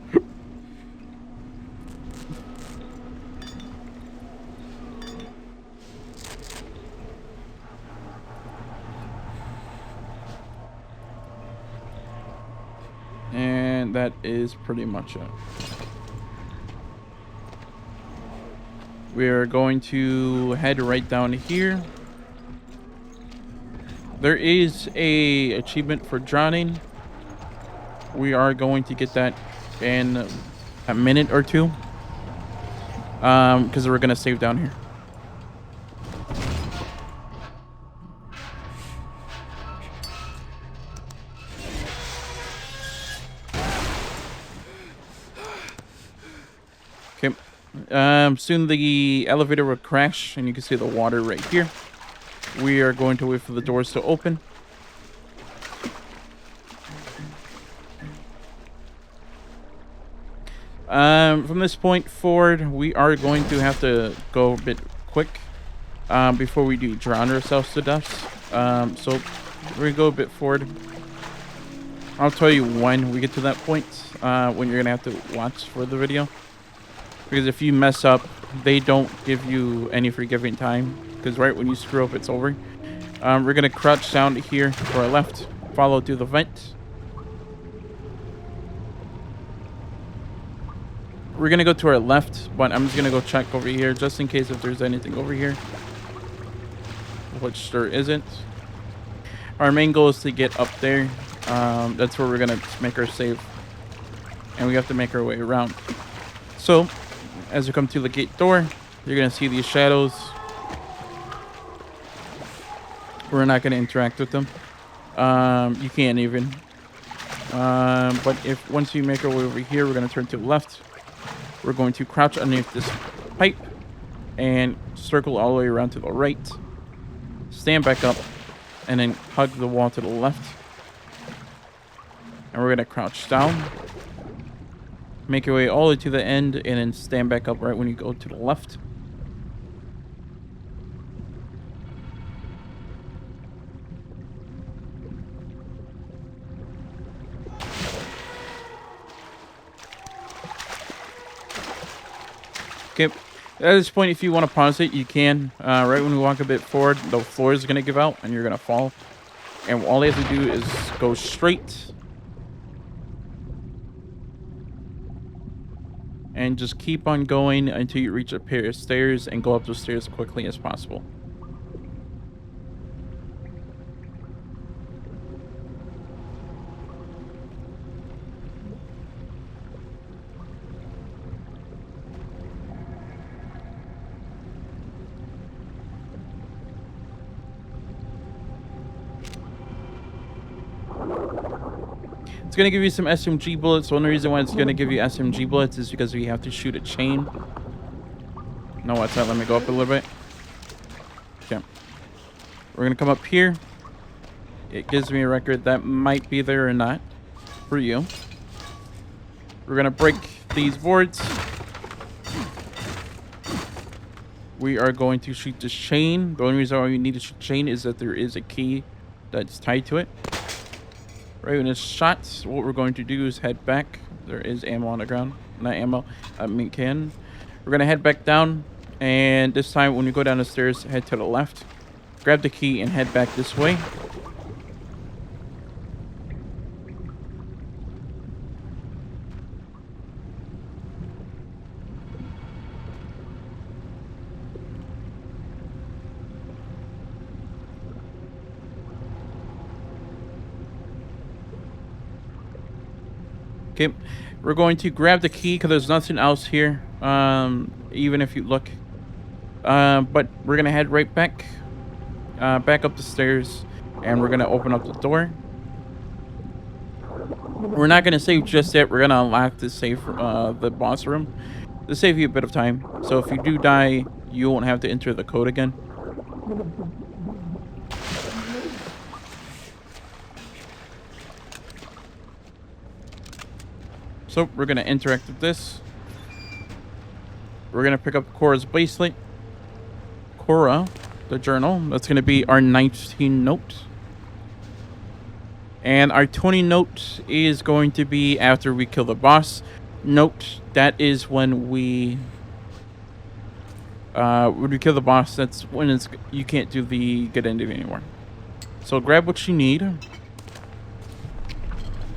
And that is pretty much it. We are going to head right down here. There is a achievement for drowning. We are going to get that in a minute or two. Because we're going to save down here. Okay. Soon the elevator will crash and you can see the water right here. We are going to wait for the doors to open. From this point forward, we are going to have to go a bit quick before we do drown ourselves to death. So we're gonna go a bit forward. I'll tell you when we get to that point, when you're gonna have to watch for the video. Because if you mess up, they don't give you any forgiving time. Because right when you screw up, it's over. We're gonna crouch down here to our left, follow through the vent. We're gonna go to our left, but I'm just gonna go check over here just in case if there's anything over here, which there isn't. Our main goal is to get up there. That's where we're gonna make our save, and we have to make our way around. So, as you come to the gate door, you're gonna see these shadows. We're not gonna interact with them. You can't even. But if once you make our way over here, we're gonna turn to the left. We're going to crouch underneath this pipe and circle all the way around to the right. Stand back up and then hug the wall to the left. And we're going to crouch down. Make your way all the way to the end and then stand back up right when you go to the left. Okay, at this point, if you want to pause it, you can. Right when we walk a bit forward, the floor is going to give out and you're going to fall. And all you have to do is go straight. And just keep on going until you reach a pair of stairs and go up those stairs as quickly as possible. It's going to give you some SMG bullets. One reason why it's going to give you SMG bullets is because we have to shoot a chain. No, what's that? Let me go up a little bit. Okay. We're going to come up here. It gives me a record that might be there or not for you. We're going to break these boards. We are going to shoot this chain. The only reason why you need to shoot chain is that there is a key that's tied to it. Right when it's shot, what we're going to do is head back. There is ammo on the ground. Not ammo, I mean can. We're going to head back down. And this time when you go down the stairs, head to the left. Grab the key and head back this way. Okay, we're going to grab the key because there's nothing else here, even if you look. But we're going to head right back, back up the stairs, and we're going to open up the door. We're not going to save just yet. We're going to unlock the safe, the boss room, to save you a bit of time. So if you do die, you won't have to enter the code again. So we're going to interact with this. We're going to pick up Cora's bracelet. Cora, the journal. That's going to be our 19 note. And our 20 note is going to be after we kill the boss. Note, that is when we kill the boss. That's when you can't do the good ending anymore. So grab what you need.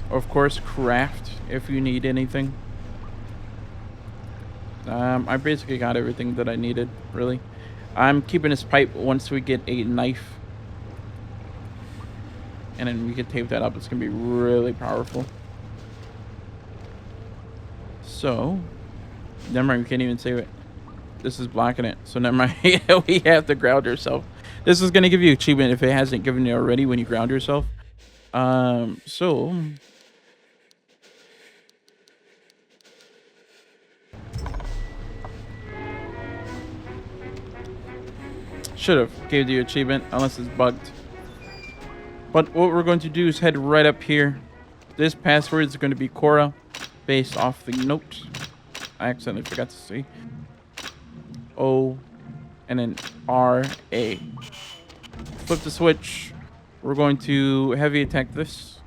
Of course, craft if you need anything. I basically got everything that I needed, really. I'm keeping this pipe once we get a knife. And then we can tape that up. It's going to be really powerful. So, never mind, we can't even save it. This is blocking it. So never mind, we have to ground ourselves. This is going to give you achievement if it hasn't given you already when you ground yourself. So... should have gave you achievement unless it's bugged. But what we're going to do is head right up here. This password is going to be Cora based off the note. I accidentally forgot to say. O, and then R-A. Flip the switch. We're going to heavy attack this.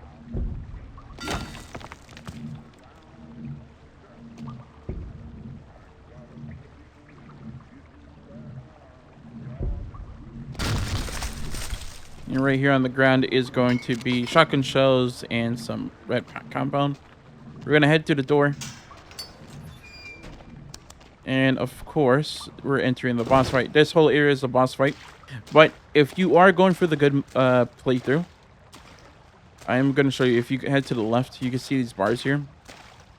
And right here on the ground is going to be shotgun shells and some red compound. We're going to head to the door. And of course, we're entering the boss fight. This whole area is a boss fight. But if you are going for the good playthrough, I am going to show you. If you head to the left, you can see these bars here.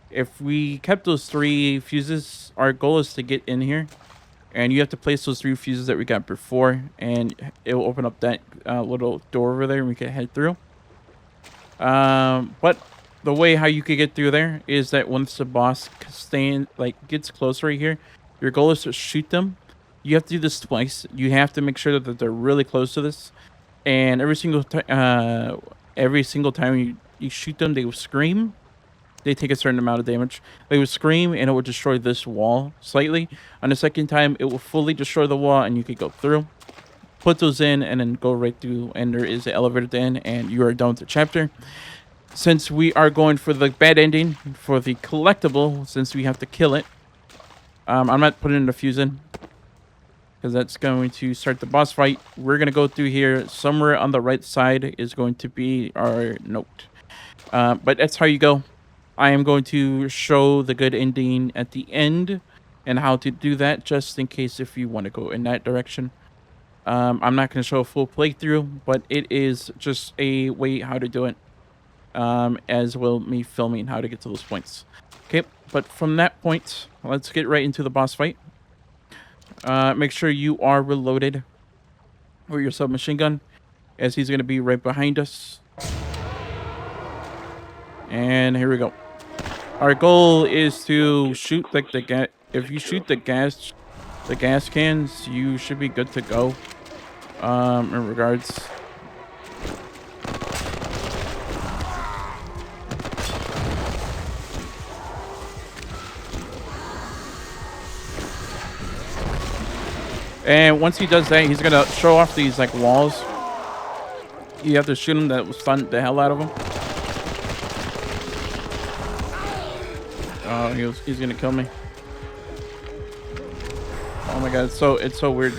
If we kept those 3 fuses, our goal is to get in here. And you have to place those 3 fuses that we got before. And it will open up that little door over there and we can head through. But the way how you could get through there is that once the boss gets close right here, your goal is to shoot them. You have to do this twice. You have to make sure that they're really close to this. And every single time you shoot them, they will scream. They take a certain amount of damage. They will scream, and it will destroy this wall slightly. On the second time, it will fully destroy the wall, and you can go through. Put those in, and then go right through, and there is an elevator at the end, and you are done with the chapter. Since we are going for the bad ending, for the collectible, since we have to kill it, I'm not putting the fuse in, because that's going to start the boss fight. We're going to go through here. Somewhere on the right side is going to be our note. But that's how you go. I am going to show the good ending at the end and how to do that, just in case if you want to go in that direction. I'm not going to show a full playthrough, but it is just a way how to do it, as well me filming how to get to those points. Okay, but from that point, let's get right into the boss fight. Make sure you are reloaded with your submachine gun, as he's going to be right behind us. And here we go. Our goal is to shoot like the gas. If you shoot the gas cans, you should be good to go. In regards. And once he does that, he's gonna show off these like walls. You have to shoot him. That will stun the hell out of him. Oh, he's gonna kill me. Oh my god, it's so weird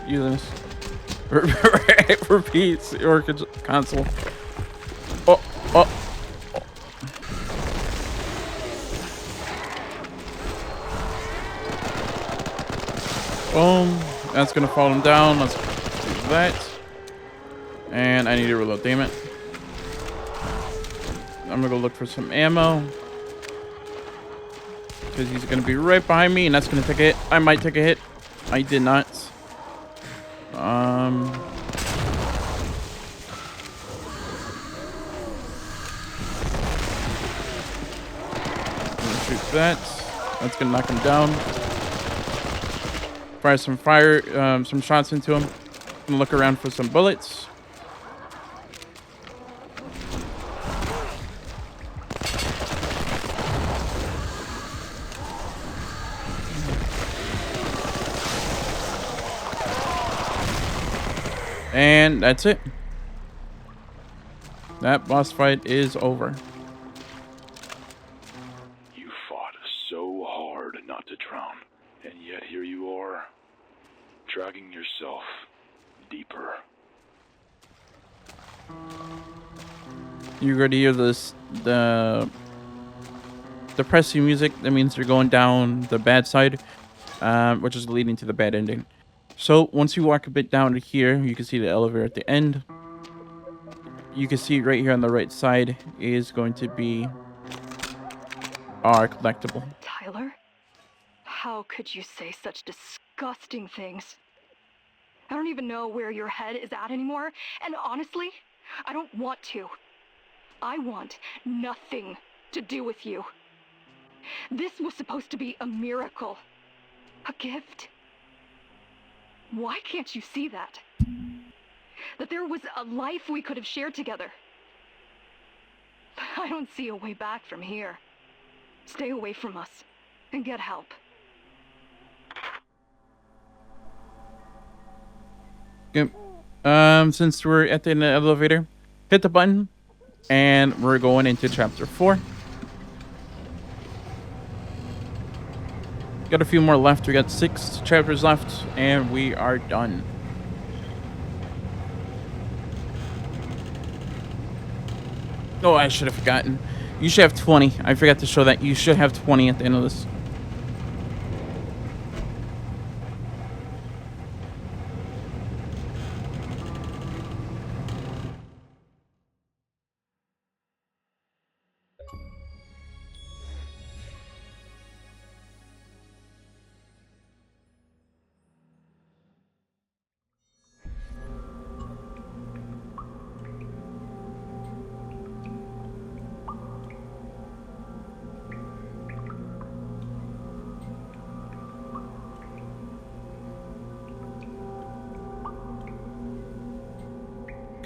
using this. Repeats or console. Oh. Boom. That's gonna fall him down. Let's do that. And I need to reload, damn it. I'm gonna go look for some ammo. Because he's going to be right behind me, and that's going to take a hit. I might take a hit. I did not. Shoot that. That's going to knock him down. Fire some shots into him. And look around for some bullets. And that's it. That boss fight is over. You fought so hard not to drown, and yet here you are, dragging yourself deeper. You're going to hear the depressing music. That means you're going down the bad side, which is leading to the bad ending. So once you walk a bit down to here, you can see the elevator at the end. You can see right here on the right side is going to be our collectible. Tyler? How could you say such disgusting things? I don't even know where your head is at anymore, and honestly, I don't want to. I want nothing to do with you. This was supposed to be a miracle. A gift. Why can't you see that? That there was a life we could have shared together. I don't see a way back from here. Stay away from us. and get help. Yep. Since we're at the end of the elevator, hit the button, and we're going into chapter 4. Got a few more left. We got 6 chapters left, and we are done. Oh, I should have forgotten. You should have 20. I forgot to show that. You should have 20 at the end of this.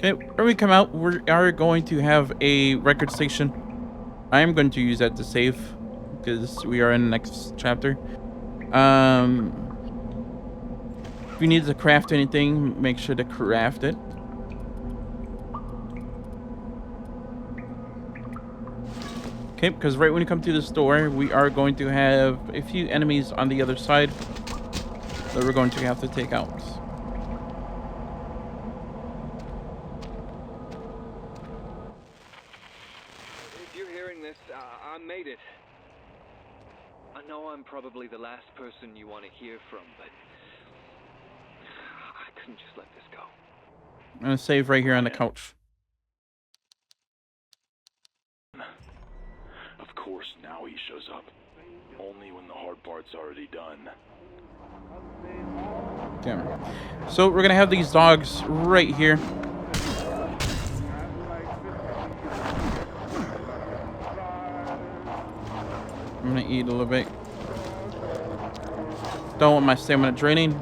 Okay, when we come out, we are going to have a record station. I am going to use that to save because we are in the next chapter. If you need to craft anything, make sure to craft it. Okay, because right when you come to the store, we are going to have a few enemies on the other side that we're going to have to take out. If you're hearing this, I made it. I know I'm probably the last person you want to hear from, but I couldn't just let this go. I'm going to save right here on the couch. Of course, now he shows up. Only when the hard part's already done. Okay. So we're going to have these dogs right here. I'm going to eat a little bit. Don't want my stamina draining.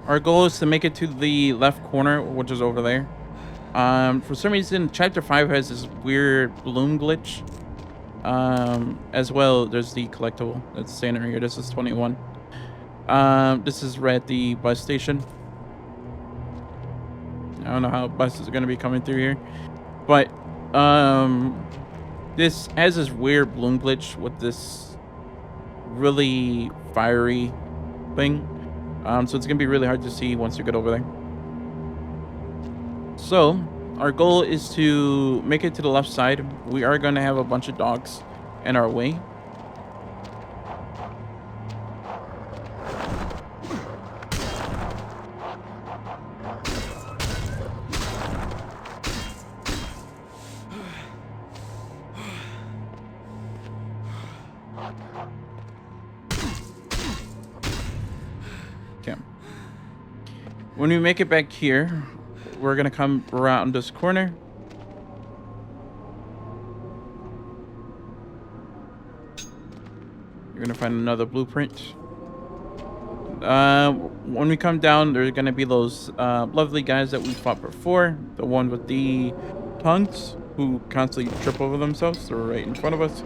Our goal is to make it to the left corner, which is over there. For some reason, Chapter 5 has this weird bloom glitch. As well, there's the collectible that's standing right here. This is 21. This is right at the bus station. I don't know how buses are going to be coming through here. But, this has this weird bloom glitch with this really fiery thing. So it's going to be really hard to see once you get over there. So, our goal is to make it to the left side. We are going to have a bunch of dogs in our way. Okay. When we make it back here, we're gonna come around this corner. You're gonna find another blueprint. When we come down, there's gonna be those lovely guys that we fought before. The one with the tongues who constantly trip over themselves. They're right in front of us.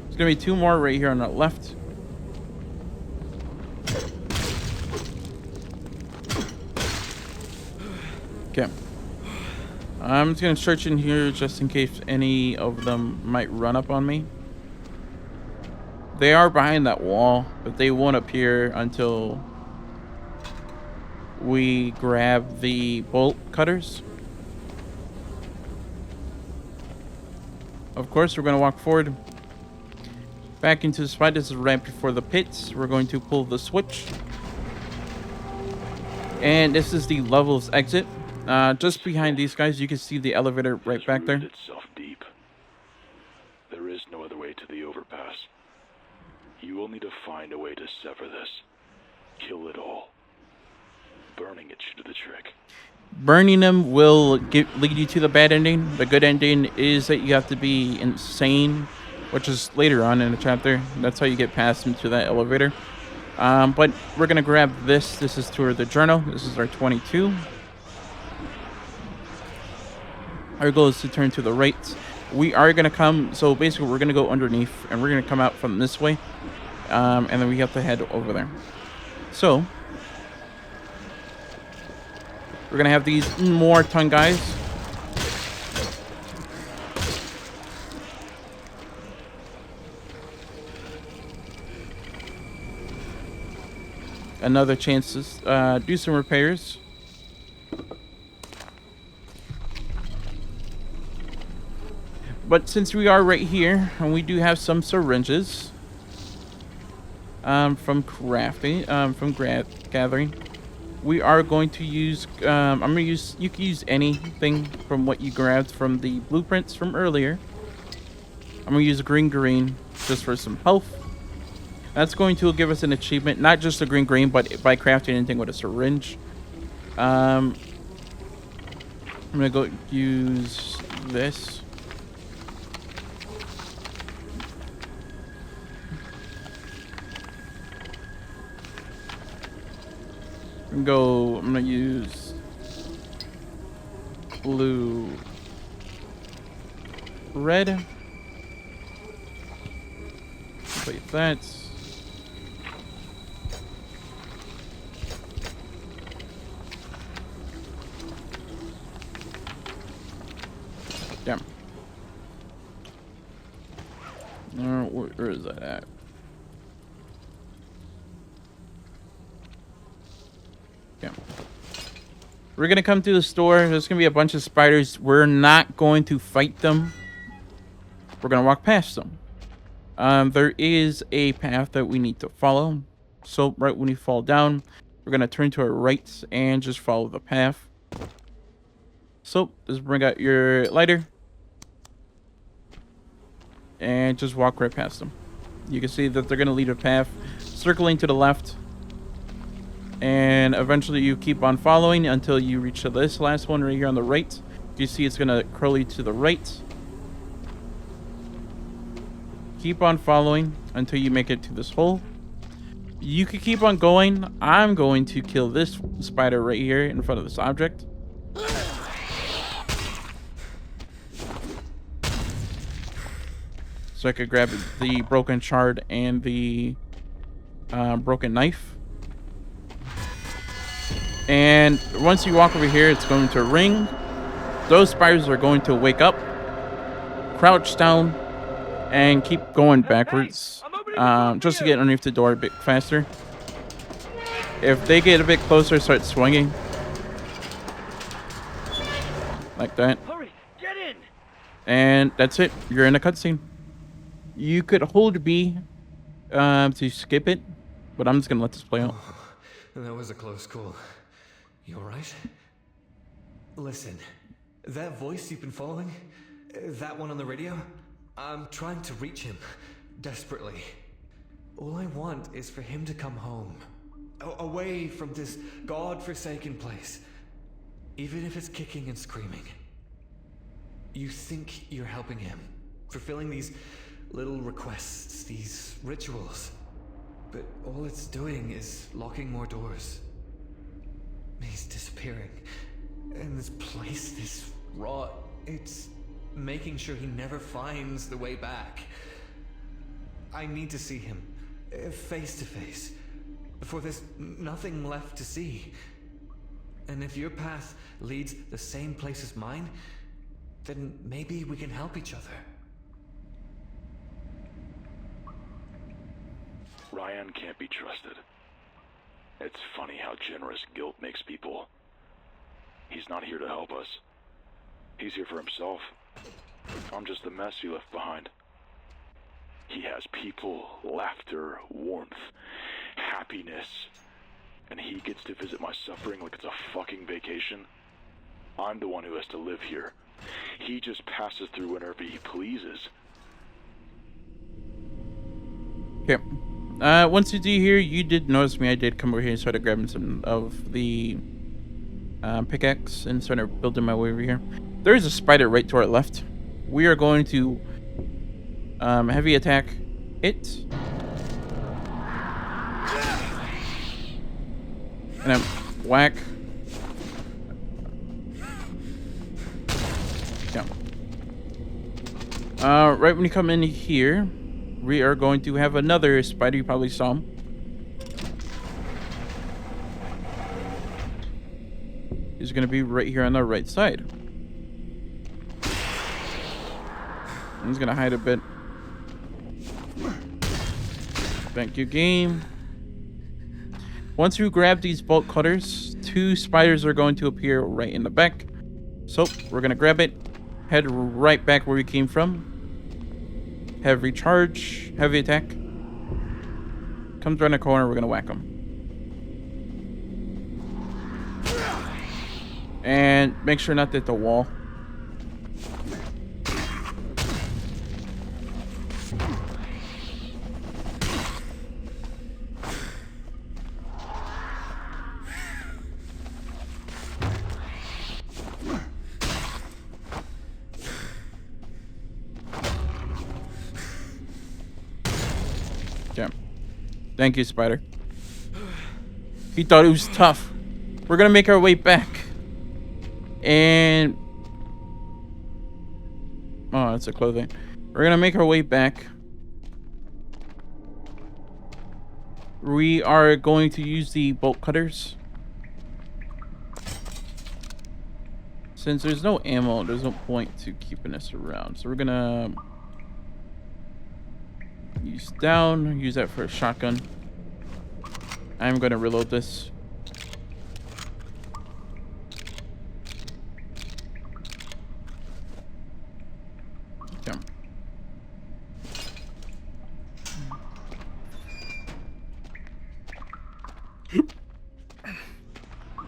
There's gonna be 2 more right here on the left. Okay. I'm just gonna search in here just in case any of them might run up on me. They are behind that wall, but they won't appear until we grab the bolt cutters. Of course, we're gonna walk forward. Back into the spot. This is right before the pits. We're going to pull the switch. And this is the levels exit. Just behind these guys, you can see the elevator right back there. Itself deep. There is no other way to the overpass. You will need to find a way to sever this. Kill it all. Burning it should do the trick. Burning them will lead you to the bad ending. The good ending is that you have to be insane, which is later on in the chapter. That's how you get past into that elevator. But we're gonna grab this. This is toward the journal. This is our 22. Our goal is to turn to the right. We are gonna come. So basically, we're gonna go underneath, and we're gonna come out from this way. And then we have to head over there. So we're gonna have these more ton guys. Another chance to do some repairs. But since we are right here, and we do have some syringes from Crafty, from gathering, we are going to use. I'm gonna use. You can use anything from what you grabbed from the blueprints from earlier. I'm gonna use green just for some health. That's going to give us an achievement, not just a green, but by crafting anything with a syringe. I'm gonna go use this. I'm gonna use blue, red. Wait, that's. Damn. Where is that at? Yeah. We're gonna come to the store. There's gonna be a bunch of spiders. We're not going to fight them. We're gonna walk past them. There is a path that we need to follow. So right when you fall down, we're gonna turn to our right and just follow the path. So just bring out your lighter and just walk right past them. You can see that they're gonna lead a path circling to the left. And eventually you keep on following until you reach this last one right here on the right. You see it's gonna curl you to the right. Keep on following until you make it to this hole. You can keep on going. I'm going to kill this spider right here in front of this object. So I could grab the broken shard and the broken knife. And once you walk over here, it's going to ring. Those spiders are going to wake up, crouch down, and keep going backwards, just to get underneath the door a bit faster. If they get a bit closer, start swinging. Like that. Hurry, get in! And that's it. You're in a cutscene. You could hold B to skip it, but I'm just going to let this play out. That was a close call. You alright? Listen, that voice you've been following, that one on the radio, I'm trying to reach him, desperately. All I want is for him to come home, away from this god-forsaken place, even if it's kicking and screaming. You think you're helping him, fulfilling these little requests, these rituals, but all it's doing is locking more doors. He's disappearing, and this place, this rot, it's making sure he never finds the way back. I need to see him, face to face, before there's nothing left to see. And if your path leads the same place as mine, then maybe we can help each other. Ryan can't be trusted. It's funny how generous guilt makes people. He's not here to help us. He's here for himself. I'm just the mess he left behind. He has people, laughter, warmth, happiness, and he gets to visit my suffering like it's a fucking vacation. I'm the one who has to live here. He just passes through whenever he pleases. Okay. Once you do here, you did notice me. I did come over here and started grabbing some of the pickaxe and start building my way over here. There is a spider right to our left. We are going to heavy attack it. And then whack. Yeah. Right when you come in here, we are going to have another spider. You probably saw him. He's going to be right here on the right side. He's going to hide a bit. Thank you, game. Once you grab these bolt cutters, 2 spiders are going to appear right in the back. So, we're going to grab it, head right back where we came from. Heavy charge, heavy attack. Comes around the corner, we're going to whack him. And make sure not to hit the wall. Okay. Thank you, spider. He thought it was tough. We're gonna make our way back. And oh, that's a clothing. We're gonna make our way back. We are going to use the bolt cutters. Since there's no ammo, there's no point to keeping us around. So we're gonna use down, use that for a shotgun. I'm gonna reload this. Okay.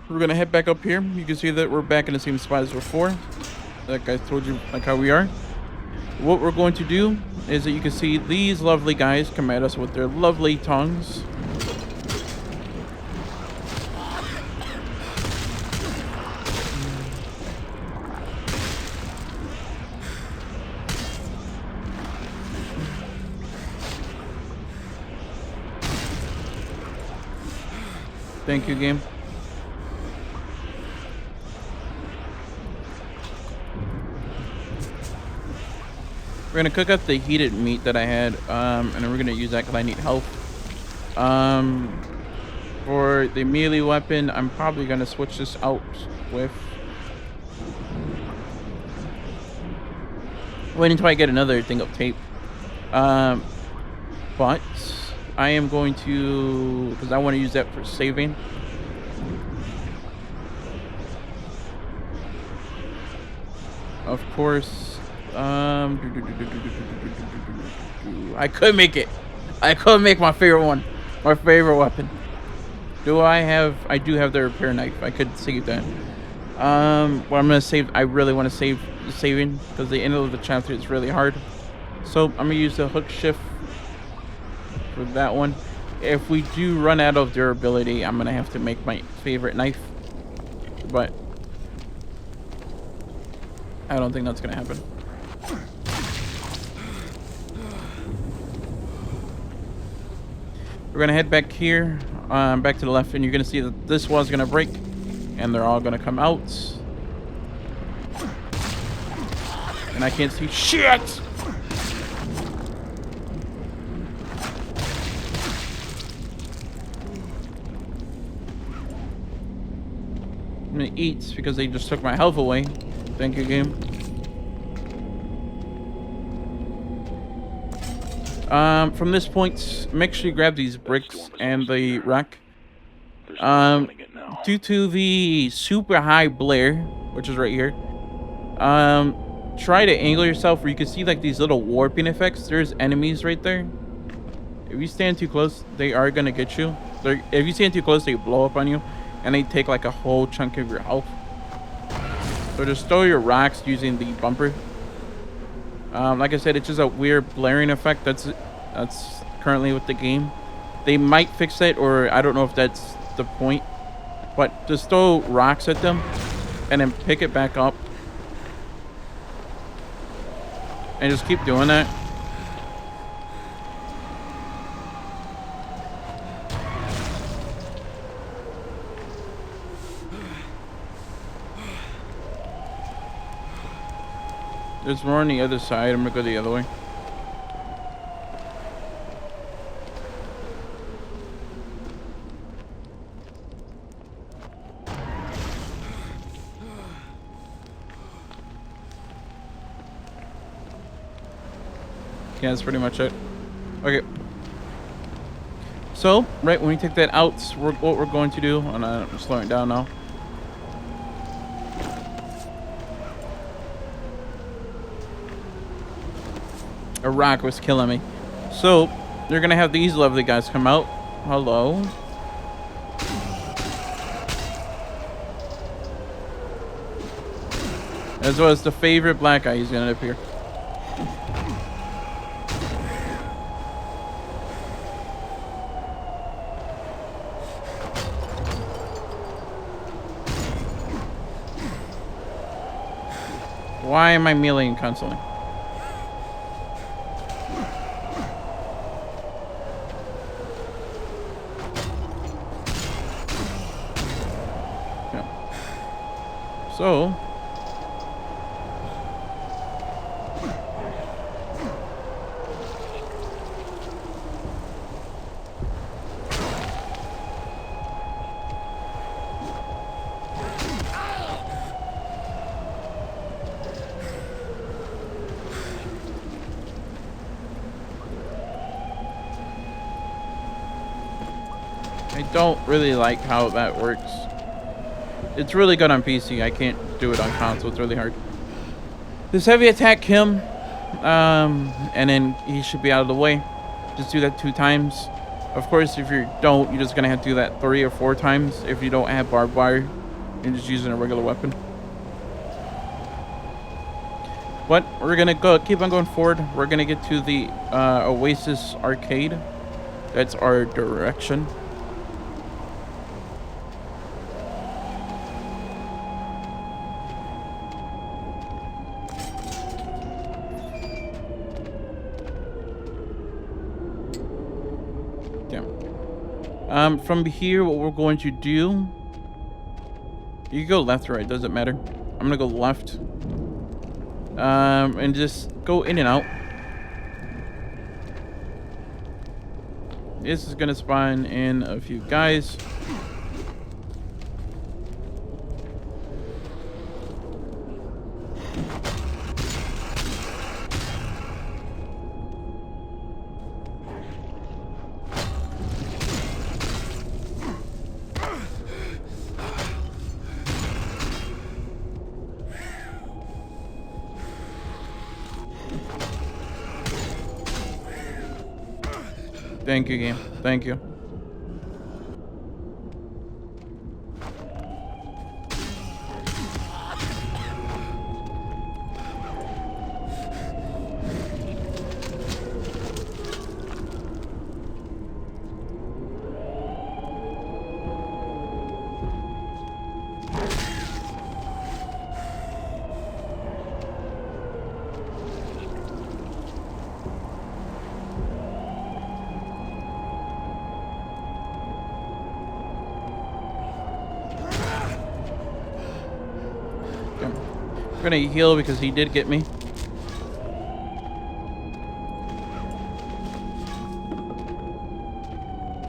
We're gonna head back up here. You can see that we're back in the same spot as before. Like I told you, like how we are. What we're going to do is that you can see these lovely guys come at us with their lovely tongues. Thank you, game. We're gonna cook up the heated meat that I had, and then we're gonna use that because I need health. For the melee weapon, I'm probably gonna switch this out with. Wait until I get another thing of tape. But I am going to, because I want to use that for saving. Of course. I could make it. I could make my favorite one. My favorite weapon. Do I have? I do have the repair knife. I could save that. Well, I'm gonna save. I really want to save the saving because the end of the chapter is really hard. So I'm gonna use the hook shift for that one. If we do run out of durability, I'm gonna have to make my favorite knife. But I don't think that's gonna happen. We're gonna head back here, back to the left, and you're gonna see that this wall's gonna break, and they're all gonna come out. And I can't see shit! I'm gonna eat because they just took my health away. Thank you, game. From this point, make sure you grab these bricks and the rock. Due to the super high blare, which is right here, try to angle yourself where you can see like these little warping effects. There's enemies right there. If you stand too close, they are gonna get you. If you stand too close, they blow up on you, and they take like a whole chunk of your health. So just throw your rocks using the bumper. Like I said, it's just a weird blaring effect. That's currently with the game. They might fix it, or I don't know if that's the point. But just throw rocks at them and then pick it back up. And just keep doing that. There's more on the other side. I'm gonna go the other way. Yeah, that's pretty much it. Okay. So, right when we take that out, what we're going to do, and I'm slowing it down now. A rock was killing me. So, you're gonna have these lovely guys come out. Hello. As well as the favorite black guy, he's gonna appear. Why am I meleeing constantly? Yeah. So I don't really like how that works. It's really good on PC. I can't do it on console. It's really hard. This heavy attack him, and then he should be out of the way. Just do that 2 times. Of course, if you don't, you're just gonna have to do that 3 or 4 times. If you don't have barbed wire, you're just using a regular weapon. But we're gonna keep on going forward. We're gonna get to the Oasis arcade. That's our direction. From here, what we're going to do, you can go left or right, doesn't matter. I'm gonna go left, and just go in and out. This is gonna spawn in a few guys. Thank you, game. Thank you. I'm gonna heal because he did get me.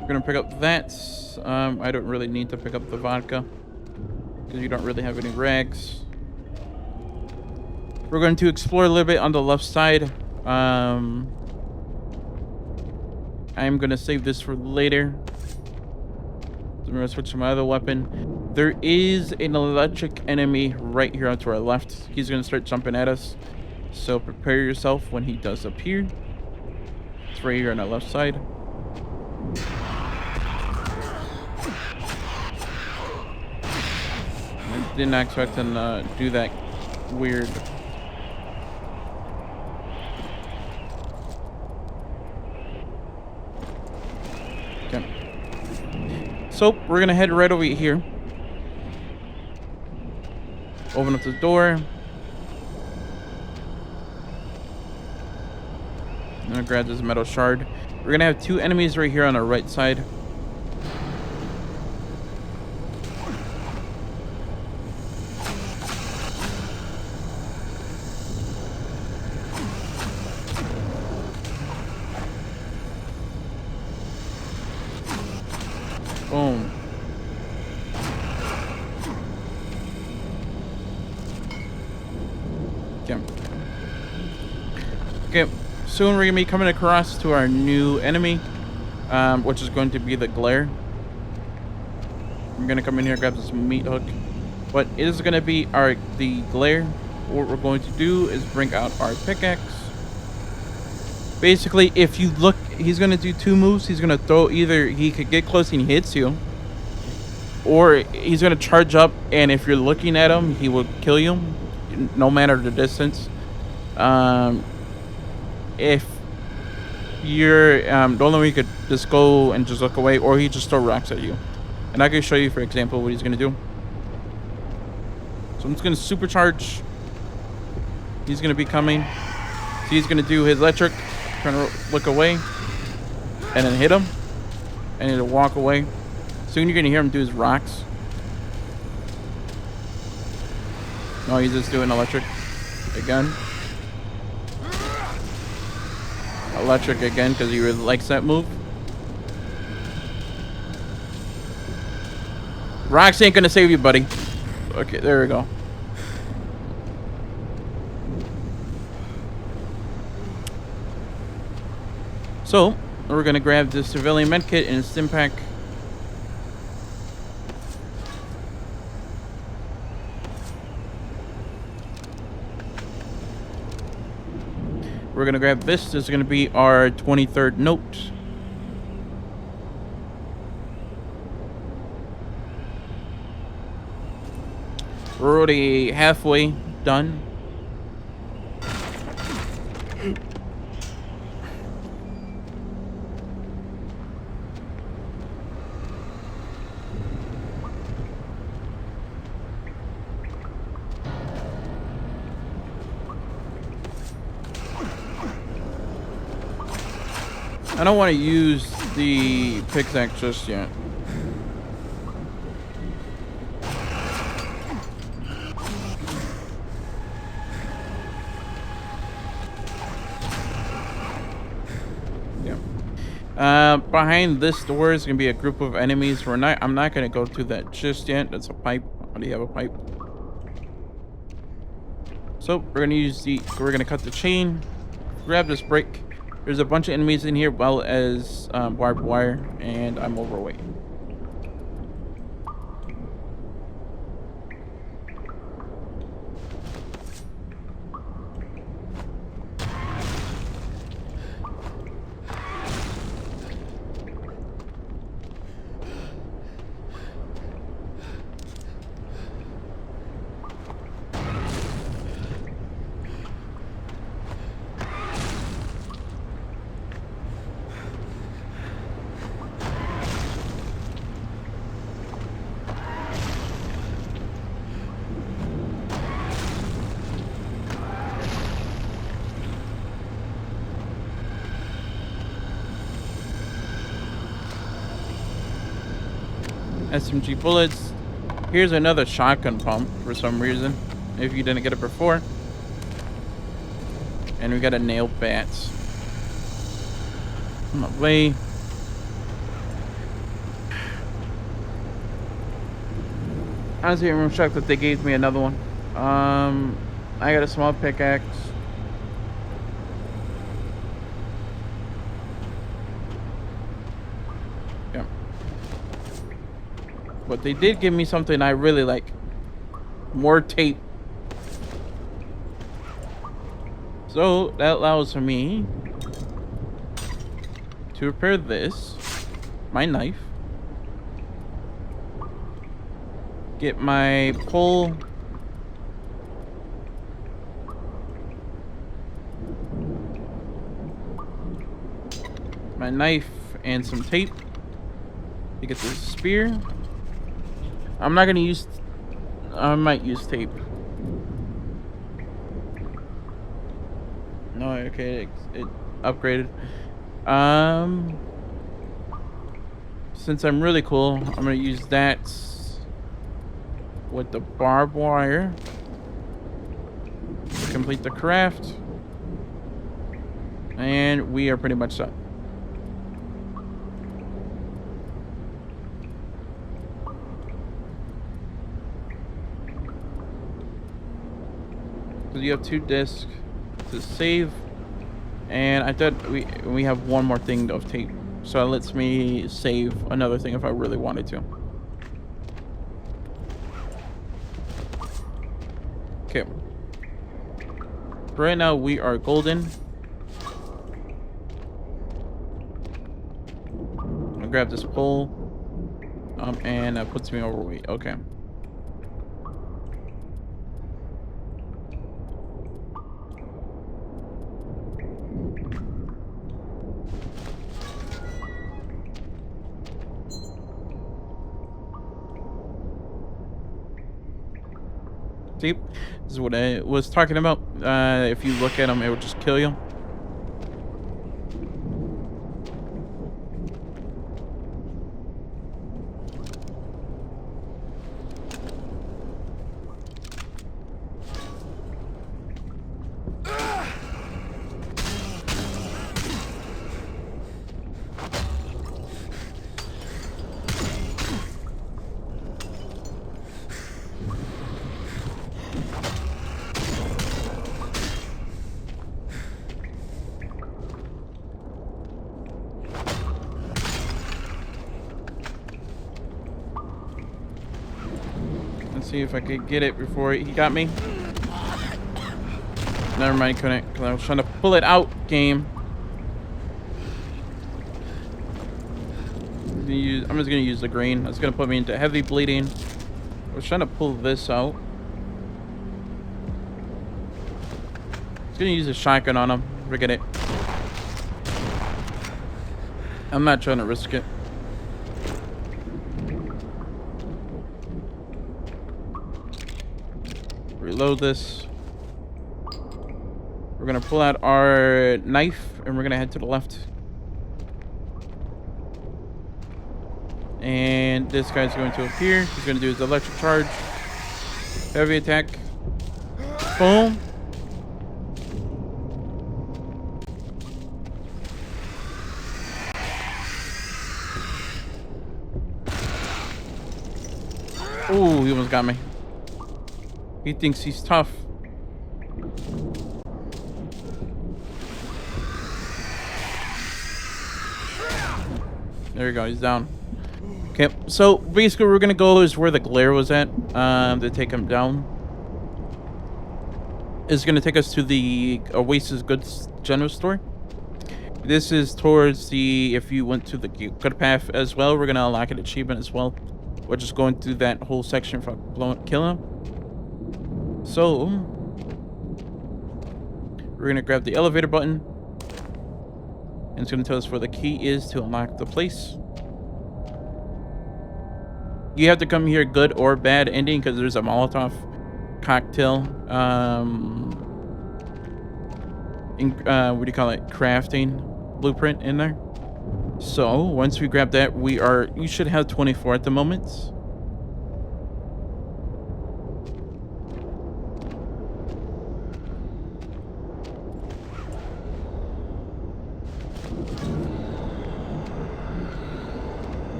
We're gonna pick up that. I don't really need to pick up the vodka because you don't really have any rags. We're going to explore a little bit on the left side. I'm gonna save this for later. So I'm gonna switch to my other weapon. There is an electric enemy right here to our left. He's gonna start jumping at us. So prepare yourself when he does appear. It's right here on our left side. I didn't expect him to do that weird. Okay. So we're gonna head right over here. Open up the door. I'm gonna grab this metal shard. We're gonna have 2 enemies right here on our right side. Boom. Okay. Okay. Soon we're gonna be coming across to our new enemy, which is going to be the glare. I'm gonna come in here, grab this meat hook. What is gonna be the glare? What we're going to do is bring out our pickaxe. Basically, if you look, he's gonna do 2 moves. He's gonna throw, either he could get close and he hits you, or he's gonna charge up, and if you're looking at him, he will kill you, no matter the distance. If you're the only way you could just go and just look away, or he just throw rocks at you. And I can show you, for example, what he's gonna do. So I'm just gonna supercharge. He's gonna be coming. So he's gonna do his electric, trying to look away, and then hit him, and he'll walk away. Soon you're gonna hear him do his rocks. No, he's just doing electric again. Electric again, because he really likes that move. Rocks ain't gonna save you, buddy. Okay, there we go. So, we're gonna grab this civilian medkit and a stim pack. We're gonna grab this. This is gonna be our 23rd note. We're already halfway done. I don't want to use the pickaxe just yet. Yeah. Behind this door is gonna be a group of enemies. I'm not gonna go through that just yet. That's a pipe. I already have a pipe. So we're gonna cut the chain. Grab this brick. There's a bunch of enemies in here, well as barbed wire, and I'm overweight. SMG bullets. Here's another shotgun pump for some reason, if you didn't get it before. And we got a nail bats. On my way. Honestly, I'm shocked that they gave me another one. I got a small pickaxe. But they did give me something I really like. More tape. So that allows me to repair this. My knife. Get my pole. My knife and some tape. To get this spear. I'm not gonna use. I might use tape. No, okay, it upgraded. Um, since I'm really cool, I'm gonna use that with the barbed wire to complete the craft, and we are pretty much done. So you have 2 discs to save, and I thought we have one more thing of tape, so it lets me save another thing if I really wanted to. Okay. Right now we are golden. I'll grab this pole, and that puts me overweight. Okay. See, this is what I was talking about. If you look at them, it will just kill you. See if I could get it before he got me. Never mind, couldn't, because I was trying to pull it out, game. I'm just gonna use the green. That's gonna put me into heavy bleeding. I was trying to pull this out. I was gonna use a shotgun on him. Forget it. I'm not trying to risk it. Reload this. We're gonna pull out our knife and we're gonna head to the left. And this guy's going to appear. He's gonna do his electric charge. Heavy attack. Boom. Ooh, he almost got me. He thinks he's tough. There we go, he's down. Okay, so basically we're gonna go is where the glare was at, to take him down. It's gonna take us to the Oasis Goods General Store. This is towards the, if you went to the good path as well, we're gonna unlock an achievement as well. We're just going through that whole section for killing him. So, we're going to grab the elevator button. And it's going to tell us where the key is to unlock the place. You have to come here good or bad ending because there's a Molotov cocktail. What do you call it? Crafting blueprint in there. So, once we grab that, you should have 24 at the moment.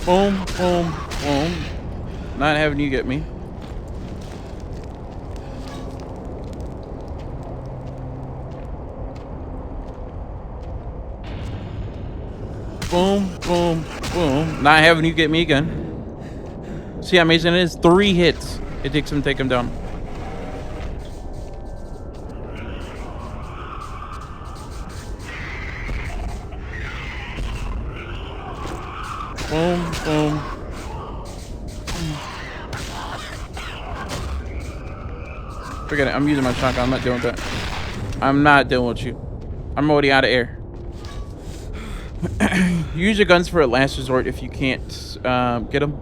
Boom, boom, boom. Not having you get me. Boom, boom, boom. Not having you get me again. See how amazing it is? 3 hits. It takes him to take him down. Boom, boom. Forget it. I'm using my shotgun. I'm not dealing with that. I'm not dealing with you. I'm already out of air. Use your guns for a last resort if you can't get them.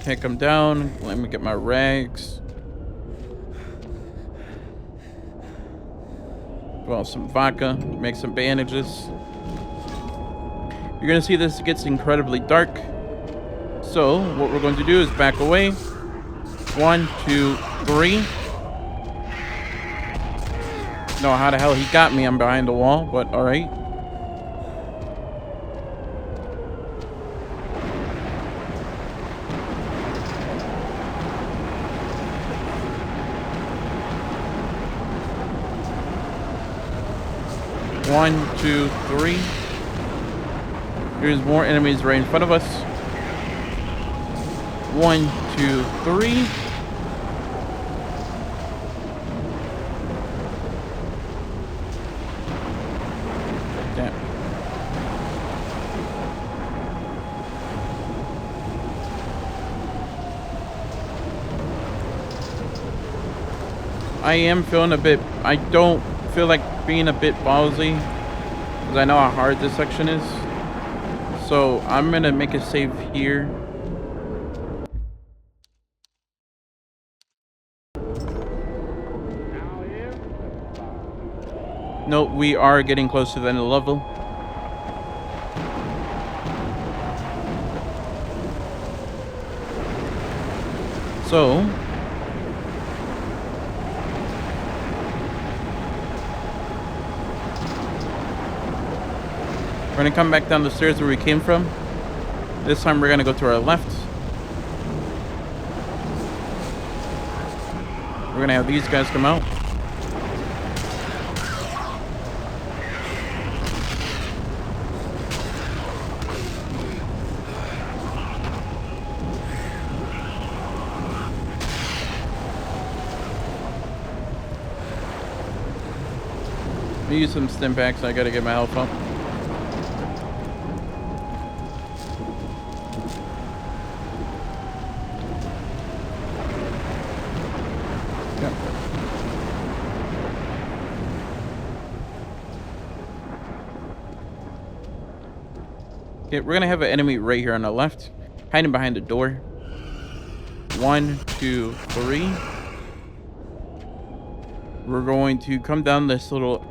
Take them down. Let me get my rags. Well, some vodka. Make some bandages. You're gonna see this gets incredibly dark. So what we're going to do is back away. 1, 2, 3. No, how the hell he got me? I'm behind the wall, but all right. One, two, three. There's more enemies right in front of us. 1, 2, 3. Damn. I am feeling a bit. I don't feel like being a bit ballsy because I know how hard this section is. So I'm gonna make a save here. No, we are getting close to the end of the level. So we're gonna come back down the stairs where we came from. This time we're gonna go to our left. We're gonna have these guys come out. Let me use some stim packs. I gotta get my health up. Okay, we're gonna have an enemy right here on the left, hiding behind the door. 1, 2, 3. We're going to come down this little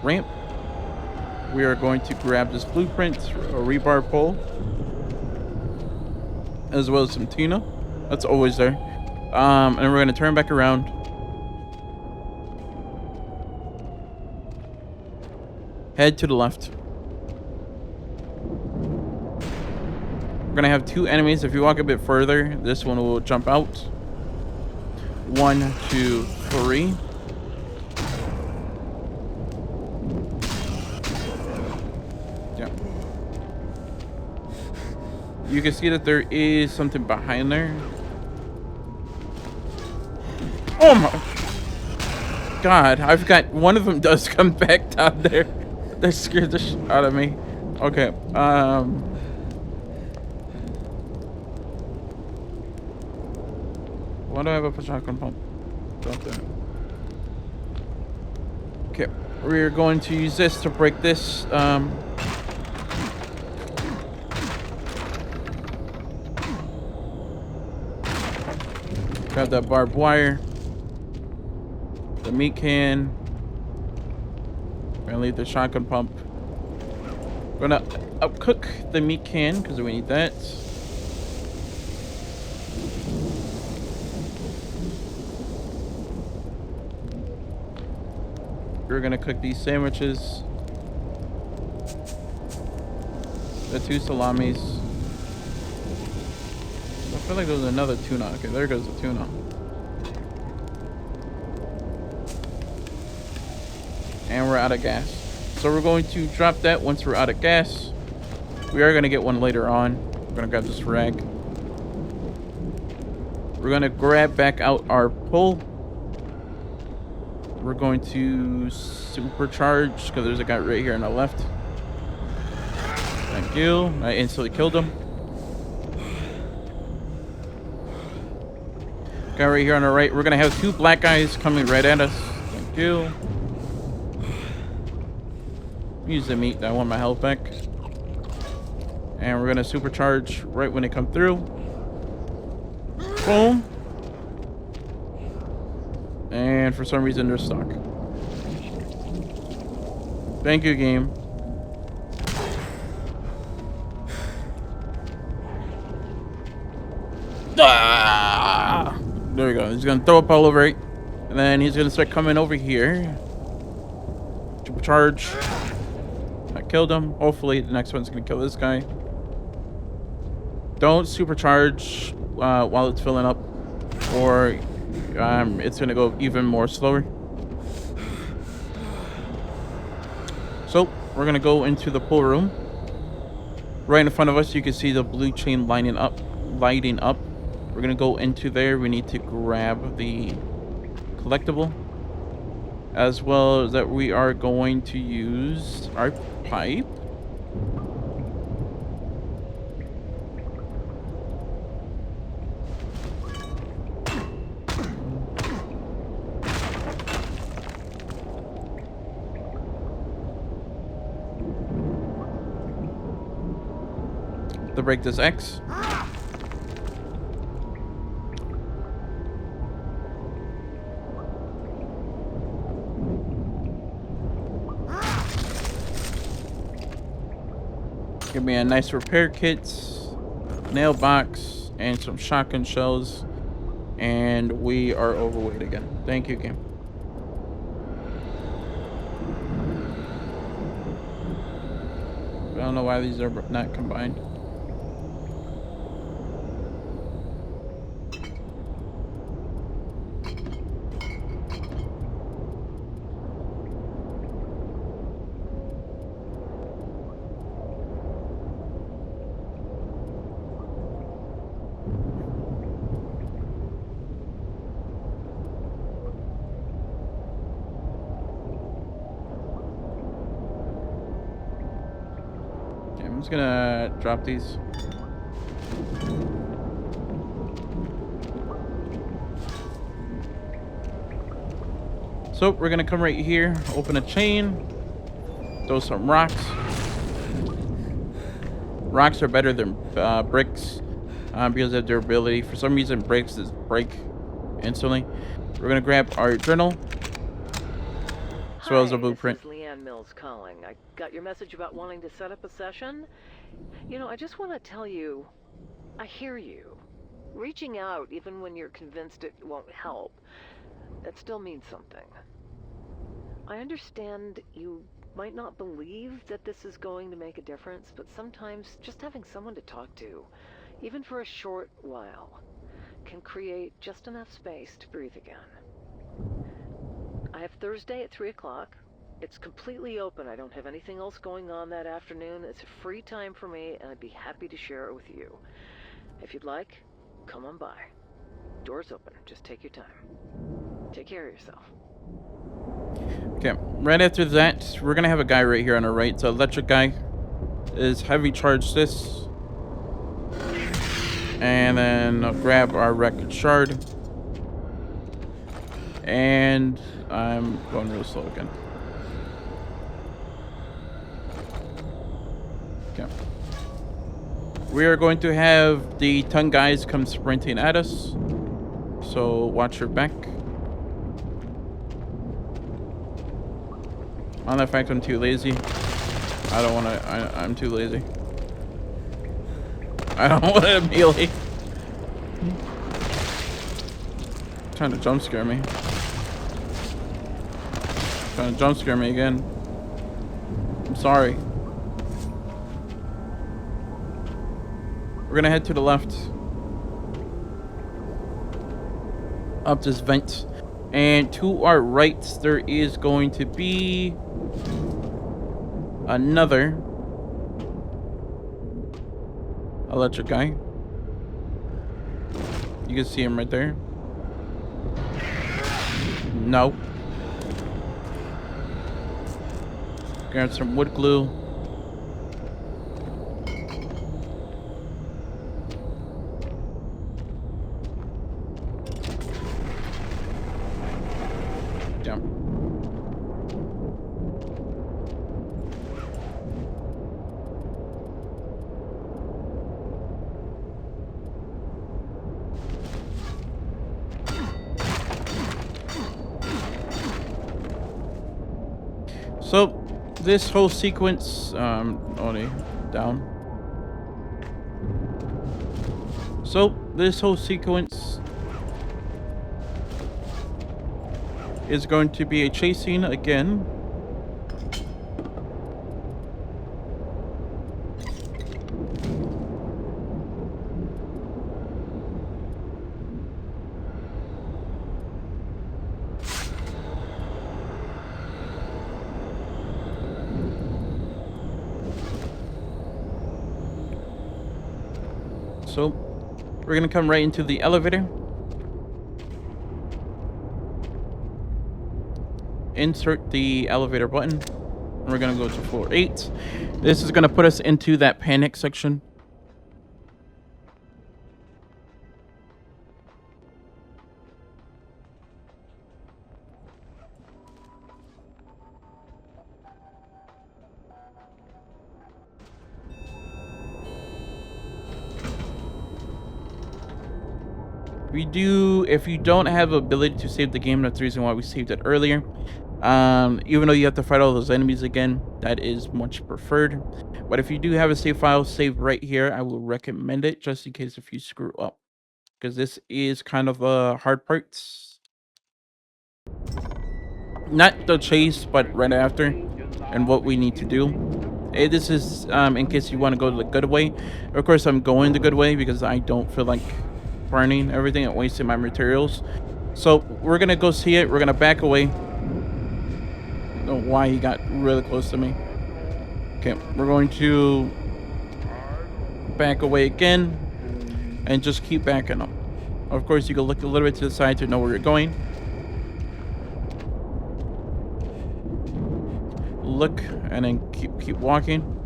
ramp. We are going to grab this blueprint, a rebar pole, as well as some tuna. That's always there. And we're gonna turn back around. Head to the left. We're gonna have 2 enemies. If you walk a bit further, this one will jump out. 1, 2, 3. Yeah. You can see that there is something behind there. Oh my God! I've got one of them does come back down there. That scared the shit out of me. Okay. Why do I have a shotgun pump? Drop that. Okay, we're going to use this to break this. Grab that barbed wire. The meat can. We're gonna leave the shotgun pump. We're gonna cook the meat can because we need that. We're gonna cook these sandwiches. The 2 salamis. I feel like there's another tuna. Okay, there goes the tuna. And we're out of gas. So we're going to drop that once we're out of gas. We are gonna get one later on. We're gonna grab this rag. We're gonna grab back out our pull. We're going to supercharge because there's a guy right here on the left. Thank you. I instantly killed him. Guy right here on the right. We're gonna have two black guys coming right at us. Thank you. Use the meat. I want my health back. And we're gonna supercharge right when they come through. Boom. And for some reason they're stuck. Thank you, game. Ah! There we go. He's gonna throw up all over it. And then he's gonna start coming over here. Supercharge. I killed him. Hopefully the next one's gonna kill this guy. Don't supercharge while it's filling up, or it's gonna go even more slower. So we're gonna go into the pool room. Right in front of us, you can see the blue chain lighting up. We're gonna go into there. We need to grab the collectible, as well as that we are going to use our pipe. To break this X. Give me a nice repair kit, nail box, and some shotgun shells, and we are overweight again. Thank you, game. I don't know why these are not combined. I'm just gonna drop these. So we're gonna come right here, open a chain, throw some rocks. Rocks are better than bricks because of durability. For some reason, bricks is break instantly. We're gonna grab our journal, as well as a blueprint. Mills calling. I got your message about wanting to set up a session. You know, I just want to tell you, I hear you. Reaching out, even when you're convinced it won't help, that still means something. I understand you might not believe that this is going to make a difference, but sometimes just having someone to talk to, even for a short while, can create just enough space to breathe again. I have Thursday at 3 o'clock. It's completely open. I don't have anything else going on that afternoon. It's a free time for me, and I'd be happy to share it with you. If you'd like, come on by. Door's open. Just take your time. Take care of yourself. Okay, right after that, we're gonna have a guy right here on our right. It's an electric guy. Is heavy charge this. And then I'll grab our record shard. And I'm going real slow again. Okay. We are going to have the tongue guys come sprinting at us. So watch your back. On the fact I'm too lazy. I don't want to. I'm too lazy. I don't want to melee. Trying to jump scare me. Trying to jump scare me again. I'm sorry. We're gonna head to the left. Up this vent. And to our right, there is going to be another electric guy. You can see him right there. No. Grab some wood glue. Jump. So this whole sequence, only down. So this whole sequence is going to be a chase scene again. So we're gonna come right into the elevator. Insert the elevator button. And we're gonna go to floor 8. This is gonna put us into that panic section. If you don't have the ability to save the game, that's the reason why we saved it earlier. Even though you have to fight all those enemies again, that is much preferred. But if you do have a save file saved right here, I will recommend it just in case if you screw up, because this is kind of a hard part. Not the chase, but right after, and what we need to do. This is in case you want to go the good way. Of course, I'm going the good way because I don't feel like burning everything and wasting my materials. So we're gonna go see it. We're gonna back away. I don't know why he got really close to me. Okay, we're going to back away again and just keep backing up. Of course, you can look a little bit to the side to know where you're going. Look and then keep walking.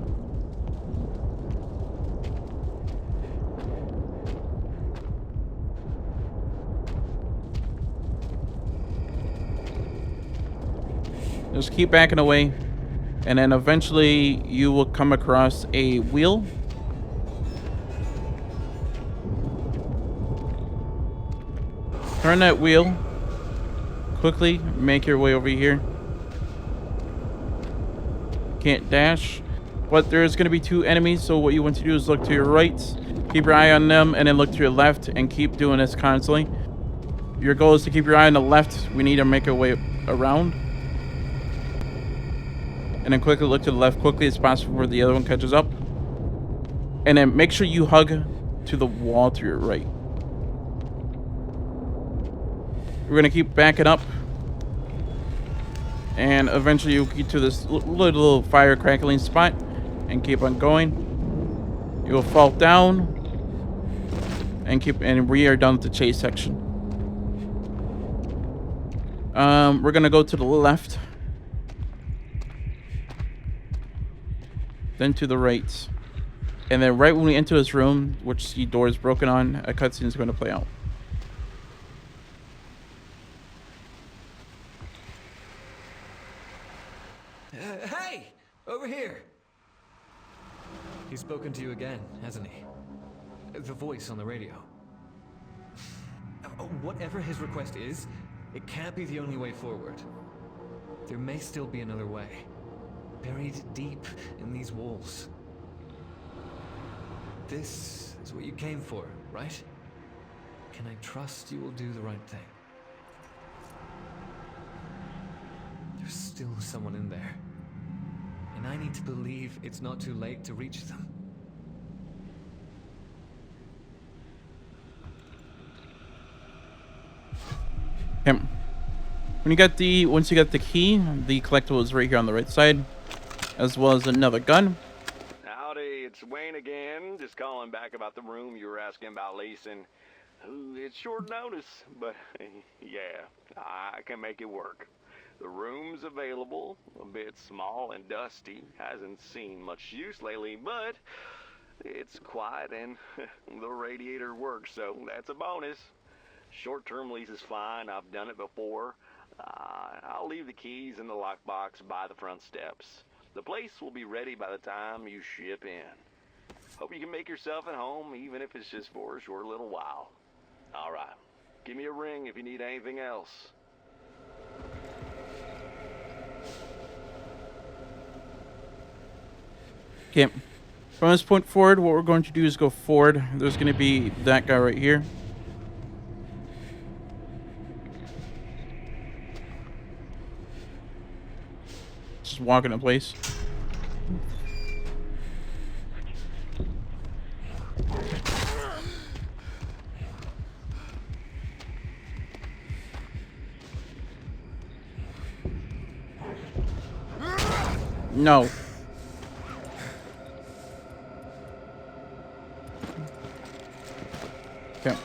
Just keep backing away, and then eventually you will come across a wheel. Turn that wheel. Quickly make your way over here. Can't dash, but there's going to be 2 enemies, so what you want to do is look to your right, keep your eye on them, and then look to your left, and keep doing this constantly. Your goal is to keep your eye on the left. We need to make our way around. And then quickly look to the left quickly as possible before the other one catches up. And then make sure you hug to the wall to your right. We're going to keep backing up. And eventually you'll get to this little fire crackling spot. And keep on going. You will fall down. And we are done with the chase section. We're going to go to the left. Then to the right. And then right when we enter this room, which the door is broken on, a cutscene is going to play out. Hey! Over here! He's spoken to you again, hasn't he? The voice on the radio. Whatever his request is, it can't be the only way forward. There may still be another way. Buried deep in these walls. This is what you came for, right? Can I trust you will do the right thing? There's still someone in there. And I need to believe it's not too late to reach them. Yep. Once you got the key, the collectible is right here on the right side. As well as another gun. Howdy, it's Wayne again. Just calling back about the room you were asking about leasing. It's short notice, but yeah, I can make it work. The room's available, a bit small and dusty, hasn't seen much use lately, but it's quiet and the radiator works, so that's a bonus. Short-term lease is fine, I've done it before. I'll leave the keys in the lockbox by the front steps. The place will be ready by the time you ship in. Hope you can make yourself at home, even if it's just for a short little while. All right. Give me a ring if you need anything else. Okay. From this point forward, what we're going to do is go forward. There's going to be that guy right here. Just walk into place. No. Okay.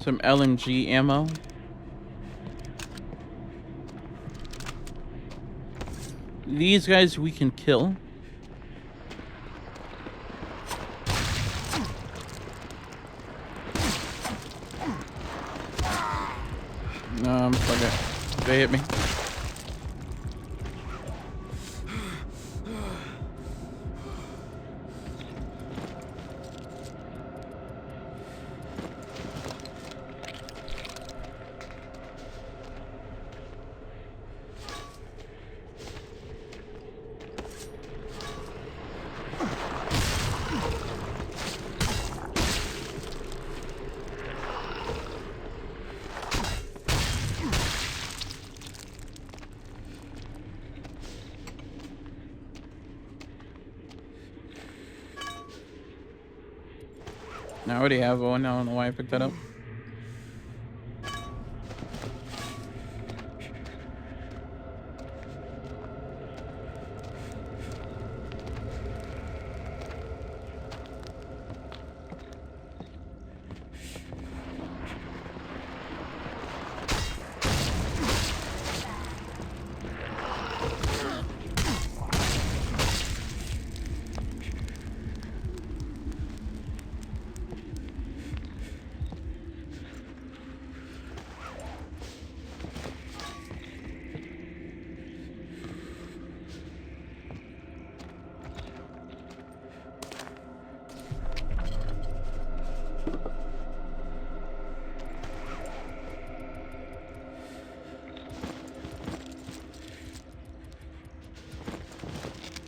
Some LMG ammo. These guys we can kill. Fuck it. They hit me. I already have one. I don't know why I picked that up.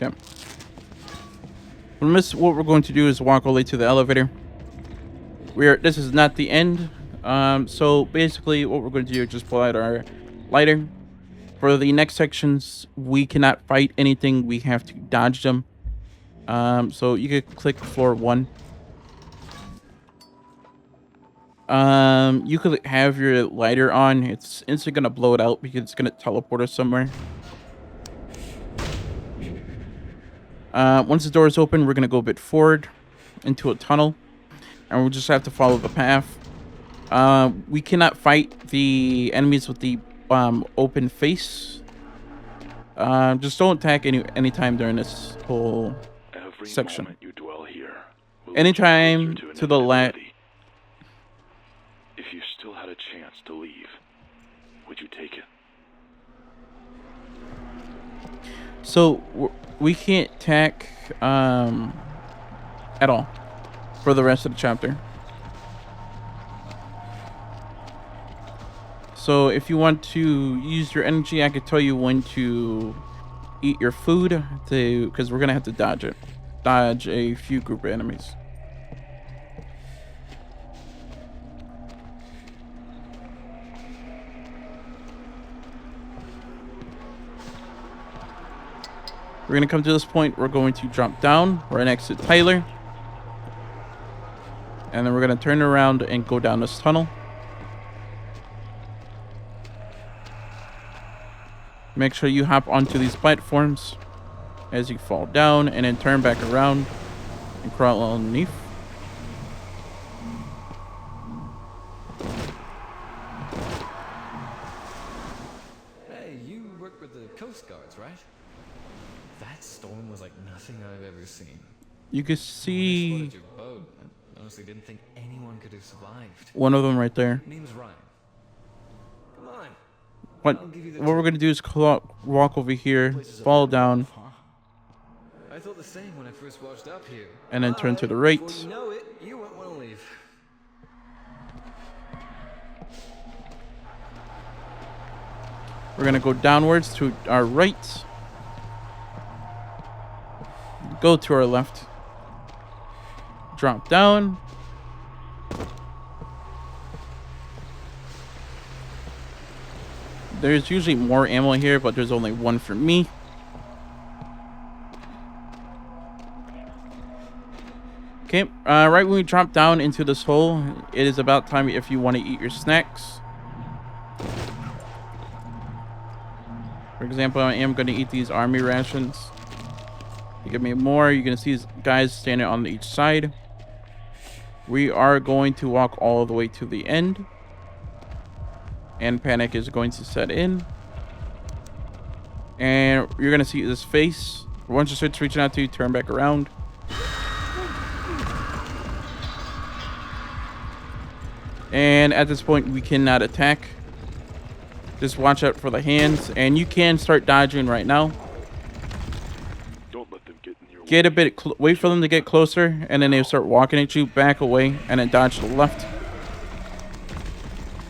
Okay. From this, what we're going to do is walk all the way to the elevator. This is not the end. So basically, what we're going to do is just pull out our lighter. For the next sections, we cannot fight anything. We have to dodge them. So you could click floor 1. You could have your lighter on. It's instantly gonna blow it out because it's gonna teleport us somewhere. Once the door is open, we're gonna go a bit forward into a tunnel, and we'll just have to follow the path. We cannot fight the enemies with the open face. Just don't attack anytime during this whole section. Moment you dwell here will Anytime lead you to the left. If you still had a chance to leave, would you take it? So we can't attack at all for the rest of the chapter. So if you want to use your energy, I could tell you when to eat your food because we're gonna have to dodge a few group of enemies. We're gonna come to this point. We're going to drop down right next to Tyler, and then we're gonna turn around and go down this tunnel. Make sure you hop onto these platforms. as you fall down, and then turn back around and crawl underneath. Hey, you work with the Coast Guards, right? That storm was like nothing I've ever seen. You can When I see spotted your boat, I honestly didn't think anyone could have survived. one of them right there. Name's Ryan. Come on. What I'll give you the we're gonna do is walk over here, fall down, I thought the same when I first washed up here. and then turn to the right. Before you know it, you won't want to leave. We're gonna go downwards to our right. Go to our left. Drop down. There's usually more ammo here, but there's only one for me. Okay, right when we drop down into this hole, it is about time if you want to eat your snacks. For example, I am going to eat these army rations. You give me more, you're going to see these guys standing on each side. We are going to walk all the way to the end. And panic is going to set in. And you're going to see this face. Once it starts reaching out to you, turn back around. And at this point, we cannot attack. Just watch out for the hands. And you can start dodging right now. Don't let them get in your Get a way. bit, wait for them to get closer. And then they'll start walking at you, back away, and then dodge to the left.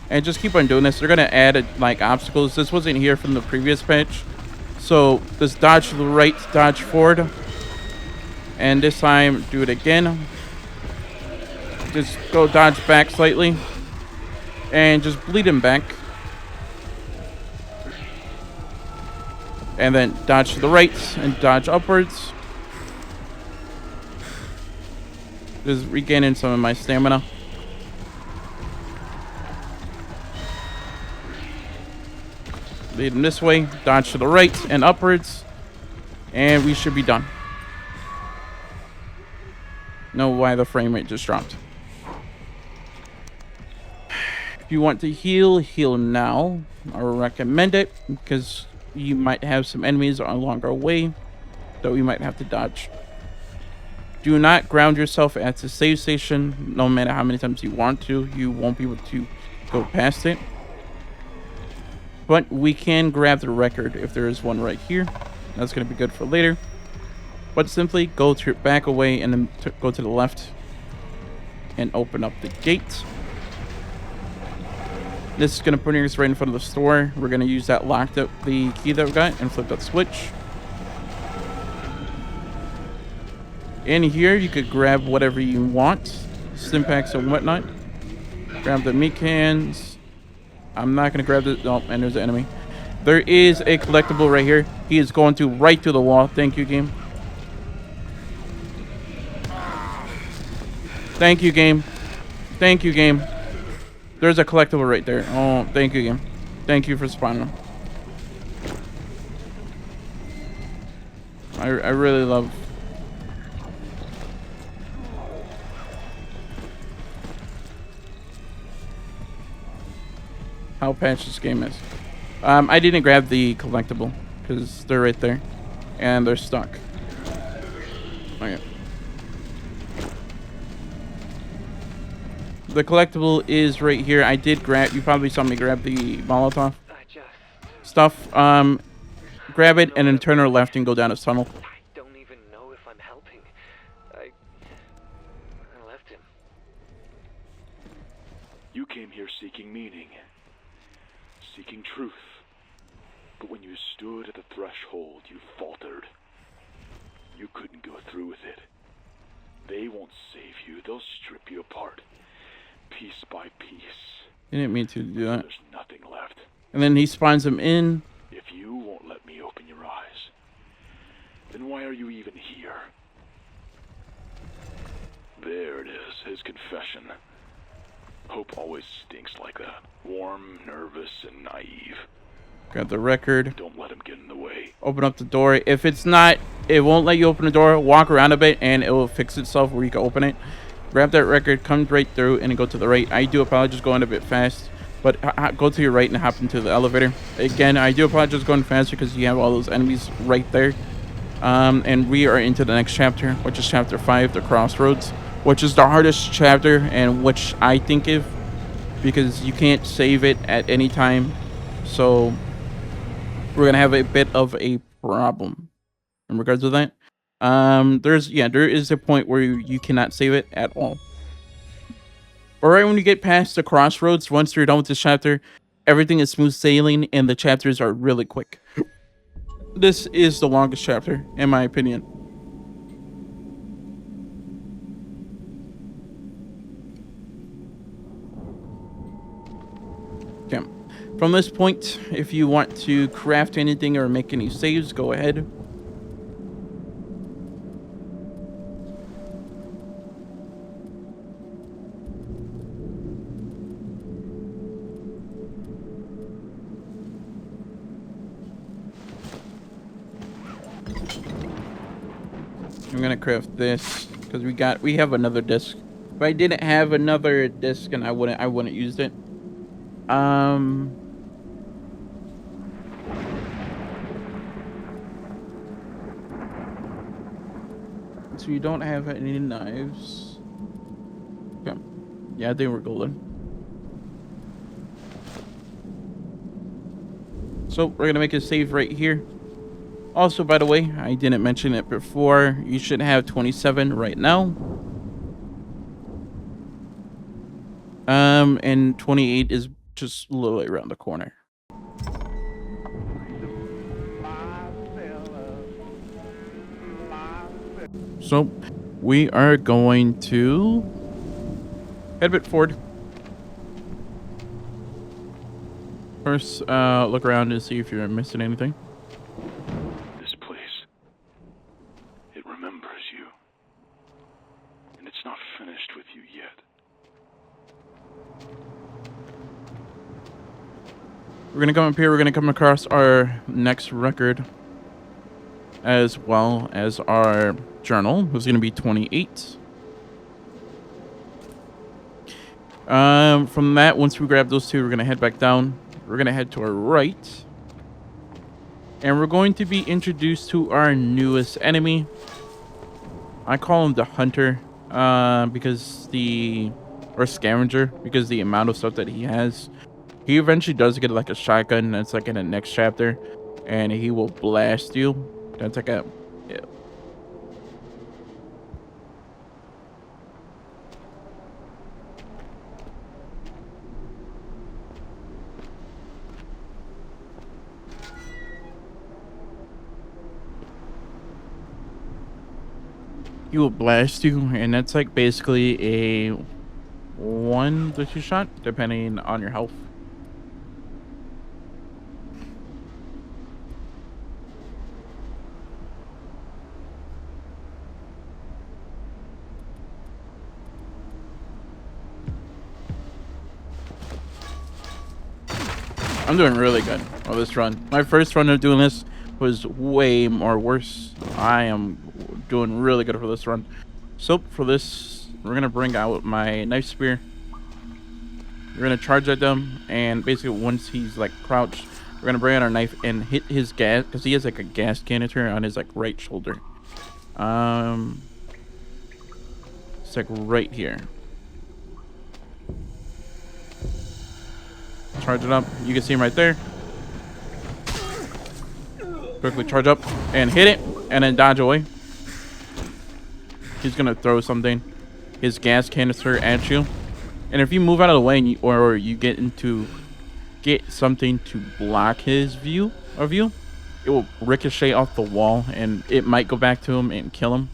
And just keep on doing this. They're going to add like obstacles. This wasn't here from the previous patch. So just dodge to the right, dodge forward. And this time, do it again. Just go dodge back slightly. And just bleed him back. And then dodge to the right and dodge upwards. Just regaining some of my stamina. Lead him this way, dodge to the right and upwards, and we should be done. Know why the frame rate just dropped. If you want to heal, heal now. I recommend it because you might have some enemies along our way that we might have to dodge. Do not ground yourself at the save station. No matter how many times you want to, you won't be able to go past it. But we can grab the record if there is one right here. That's going to be good for later. But simply go to back away and then go to the left and open up the gate. This is going to put us right in front of the store. We're going to use that locked up the key that we got and flip that switch. In here, you could grab whatever you want. Stimpaks and whatnot. Grab the meat cans. I'm not going to grab the... Oh, and there's the enemy. There is a collectible right here. He is going to right to the wall. Thank you, game. Thank you, game. Thank you, game. There's a collectible right there. Oh, thank you, game. Thank you for spawning him. I really love... how patched this game is. I didn't grab the collectible because they're right there and they're stuck. Okay. The collectible is right here. I did grab, you probably saw me grab the Molotov stuff. Grab it and then turn her left and go down this tunnel. I don't even know if I'm helping. I left him. You came here seeking meaning, seeking truth. But when you stood at the threshold, you faltered. You couldn't go through with it. They won't save you. They'll strip you apart, piece by piece. I didn't mean to do that. There's nothing left. And then he spawns him in. If you won't let me open your eyes, then why are you even here? There it is, his confession. Hope always stinks like that. Warm, nervous, and naive. Grab the record. Don't let him get in the way. Open up the door. If it's not, it won't let you open the door. Walk around a bit and it will fix itself where you can open it. Grab that record, come right through and go to the right. I do apologize going a bit fast, but go to your right and hop into the elevator. Again, I do apologize going fast because you have all those enemies right there. And we are into the next chapter, which is chapter 5, the Crossroads, which is the hardest chapter, and which I think of, because you can't save it at any time. So we're gonna have a bit of a problem in regards to that. There is a point where you cannot save it at all. But right when you get past the Crossroads, once you're done with this chapter, everything is smooth sailing and the chapters are really quick. This is the longest chapter, in my opinion. Okay. From this point, if you want to craft anything or make any saves, go ahead. I'm gonna craft this because we have another disc. If I didn't have another disc, and I wouldn't use it. So you don't have any knives. Okay. Yeah, I think we're golden. So we're gonna make a save right here. Also, by the way, I didn't mention it before. You should have 27 right now. And 28 is just literally around the corner. So we are going to head a bit forward. First, look around and see if you're missing anything. This place, it remembers you. And it's not finished with you yet. We're gonna come up here, we're gonna come across our next record, as well as our journal, which is gonna be 28. From that, once we grab those two, we're gonna head back down. We're gonna head to our right. And we're going to be introduced to our newest enemy. I call him the Hunter, or Scavenger, because the amount of stuff that he has. He eventually does get like a shotgun that's like in the next chapter, and he will blast you. That's like a, yeah. He will blast you, and that's like basically a 1 to 2 shot, depending on your health. I'm doing really good on this run. My first run of doing this was way more worse. I am doing really good for this run. So for this, we're gonna bring out my knife spear. We're gonna charge at them, and basically once he's like crouched, we're gonna bring out our knife and hit his gas, because he has like a gas canister on his like right shoulder. It's like right here. Charge it up. You can see him right there. Quickly charge up and hit it, and then dodge away. He's gonna throw something, his gas canister, at you, and if you move out of the way and you get something to block his view of you, it will ricochet off the wall, and it might go back to him and kill him.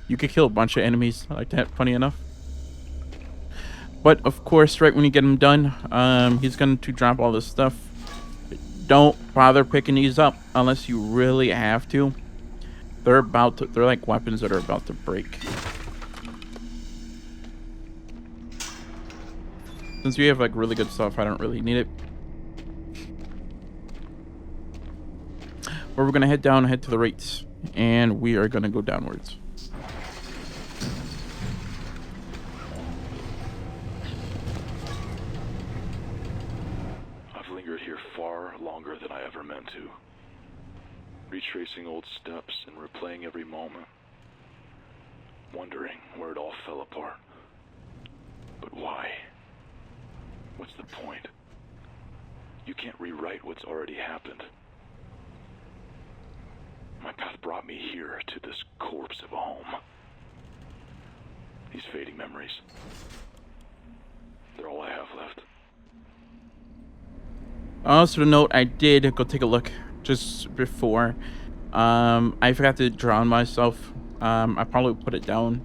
You could kill a bunch of enemies like that, funny enough. But of course, right when you get him done, he's going to drop all this stuff. Don't bother picking these up unless you really have to. They're like weapons that are about to break. Since we have like really good stuff, I don't really need it. Where we're gonna head down, head to the right, and we are gonna go downwards. I've lingered here far longer than I ever meant to. Retracing old steps and replaying every moment. Wondering where it all fell apart. But why? What's the point? You can't rewrite what's already happened. My path brought me here to this corpse of a home. These fading memories. They're all I have left. Also to note, I did go take a look just before. I forgot to drown myself. I probably put it down.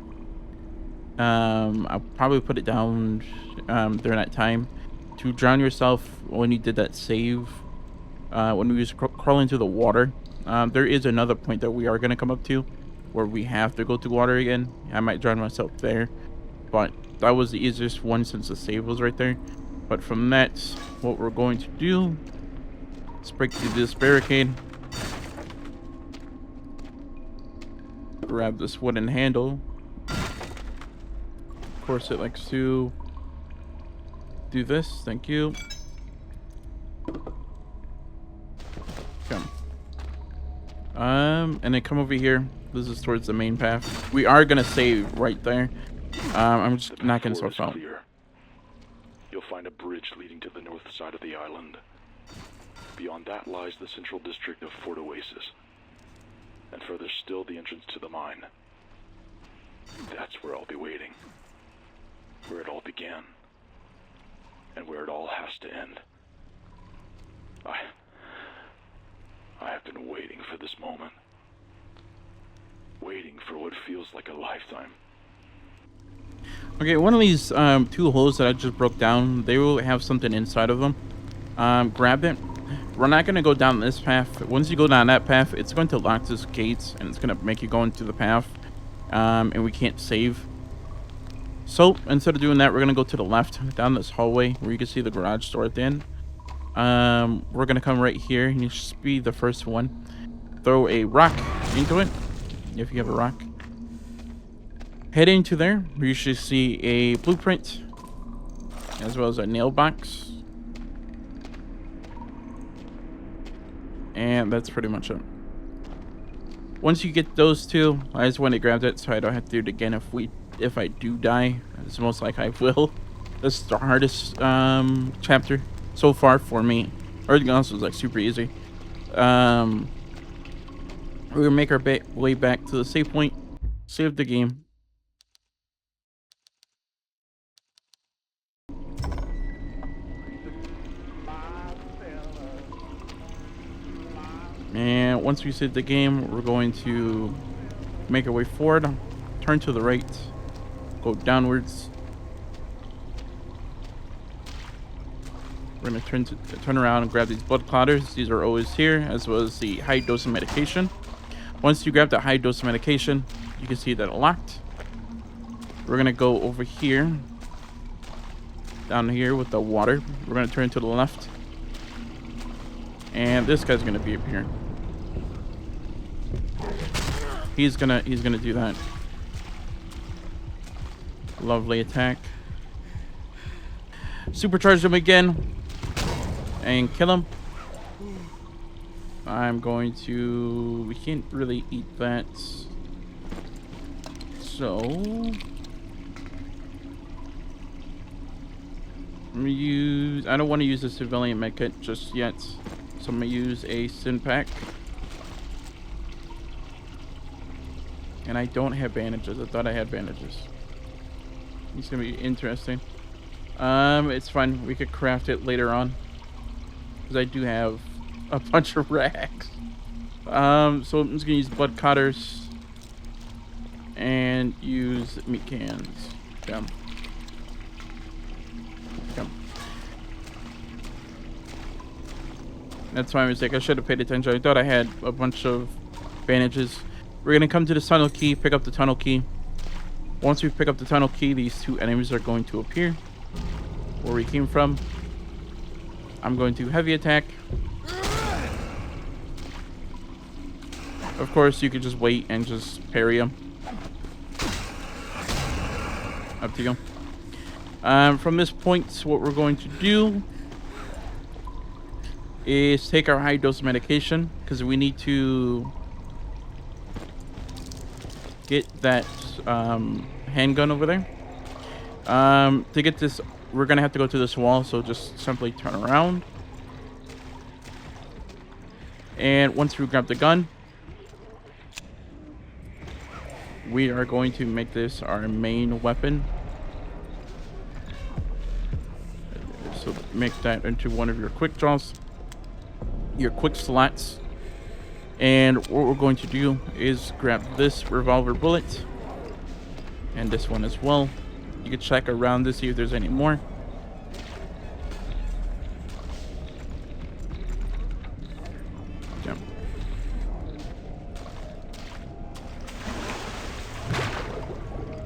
I'll probably put it down during that time. To drown yourself when you did that save, when we was crawling through the water, there is another point that we are going to come up to where we have to go to water again. I might drown myself there, but that was the easiest one since the save was right there. But from that, what we're going to do is break through this barricade, grab this wooden handle. Of course, it likes to do this. Thank you. Come. And then come over here. This is towards the main path. We are gonna save right there. I'm just not gonna sort out. You'll find a bridge leading to the north side of the island. Beyond that lies the central district of Fort Oasis. And further still, the entrance to the mine. That's where I'll be waiting. Where it all began. And where it all has to end. I have been waiting for this moment. Waiting for what feels like a lifetime. Okay, one of these two holes that I just broke down, they will have something inside of them. Grab it. We're not going to go down this path. Once you go down that path, it's going to lock this gate, and it's going to make you go into the path. And we can't save. So, instead of doing that, we're going to go to the left, down this hallway, where you can see the garage door at the end. We're going to come right here, and you should be the first one. Throw a rock into it, if you have a rock. Head into there, you should see a blueprint, as well as a nail box. And that's pretty much it. Once you get those two, I just want to grab it so I don't have to do it again if I do die. It's most likely I will. This is the hardest chapter so far for me. Everything else was like super easy. We're gonna make our way back to the save point, save the game. And once we save the game, we're going to make our way forward, turn to the right, go downwards. We're going to turn around and grab these blood clotters. These are always here, as well as the high dose of medication. Once you grab the high dose of medication, you can see that it locked. We're going to go over here, down here with the water. We're going to turn to the left. And this guy's going to be up here. He's gonna do that. Lovely attack. Supercharge him again and kill him. I'm going to. We can't really eat that. So I'm gonna use. I don't want to use a civilian medkit just yet. So I'm gonna use a sin pack. And I don't have bandages. I thought I had bandages. It's gonna be interesting. It's fine. We could craft it later on. Because I do have a bunch of racks. So I'm just gonna use blood cutters. And use meat cans. Come. That's my mistake. I should have paid attention. I thought I had a bunch of bandages. We're going to come to the tunnel key, pick up the tunnel key. Once we pick up the tunnel key, these two enemies are going to appear where we came from. I'm going to heavy attack. Of course, you could just wait and just parry him. Up to you. From this point, what we're going to do is take our high dose medication because we need to get that handgun over there. To get this, we're gonna have to go to this wall, so just simply turn around. And once we grab the gun, we are going to make this our main weapon. So make that into one of your quick draws, your quick slots. And what we're going to do is grab this revolver bullet and this one as well. You can check around to see if there's any more. Yeah.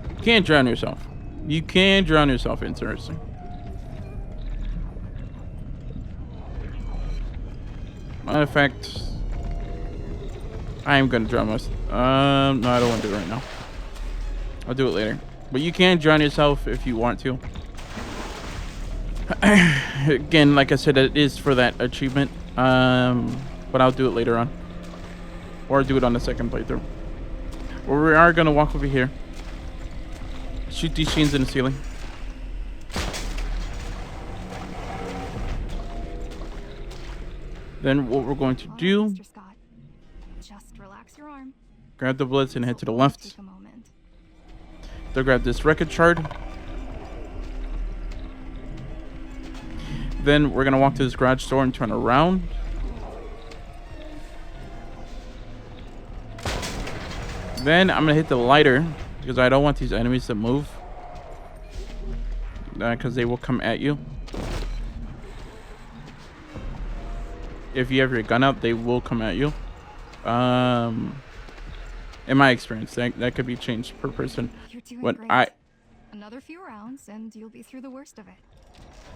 You can't drown yourself. You can drown yourself, interesting. Matter of fact, I am gonna drown myself. No, I don't want to do it right now. I'll do it later. But you can drown yourself if you want to. Again, like I said, it is for that achievement. But I'll do it later on. Or do it on the second playthrough. Well, we are gonna walk over here. Shoot these chains in the ceiling. Then what we're going to do, Mr. Scott, just relax your arm. Grab the bullets and head to the left. Take a moment. They'll grab this record shard. Then we're gonna walk to this garage door and turn around. Then I'm gonna hit the lighter because I don't want these enemies to move. Because they will come at you. If you have your gun out, they will come at you. In my experience, that could be changed per person. You're doing When great. Another few rounds and you'll be through the worst of it.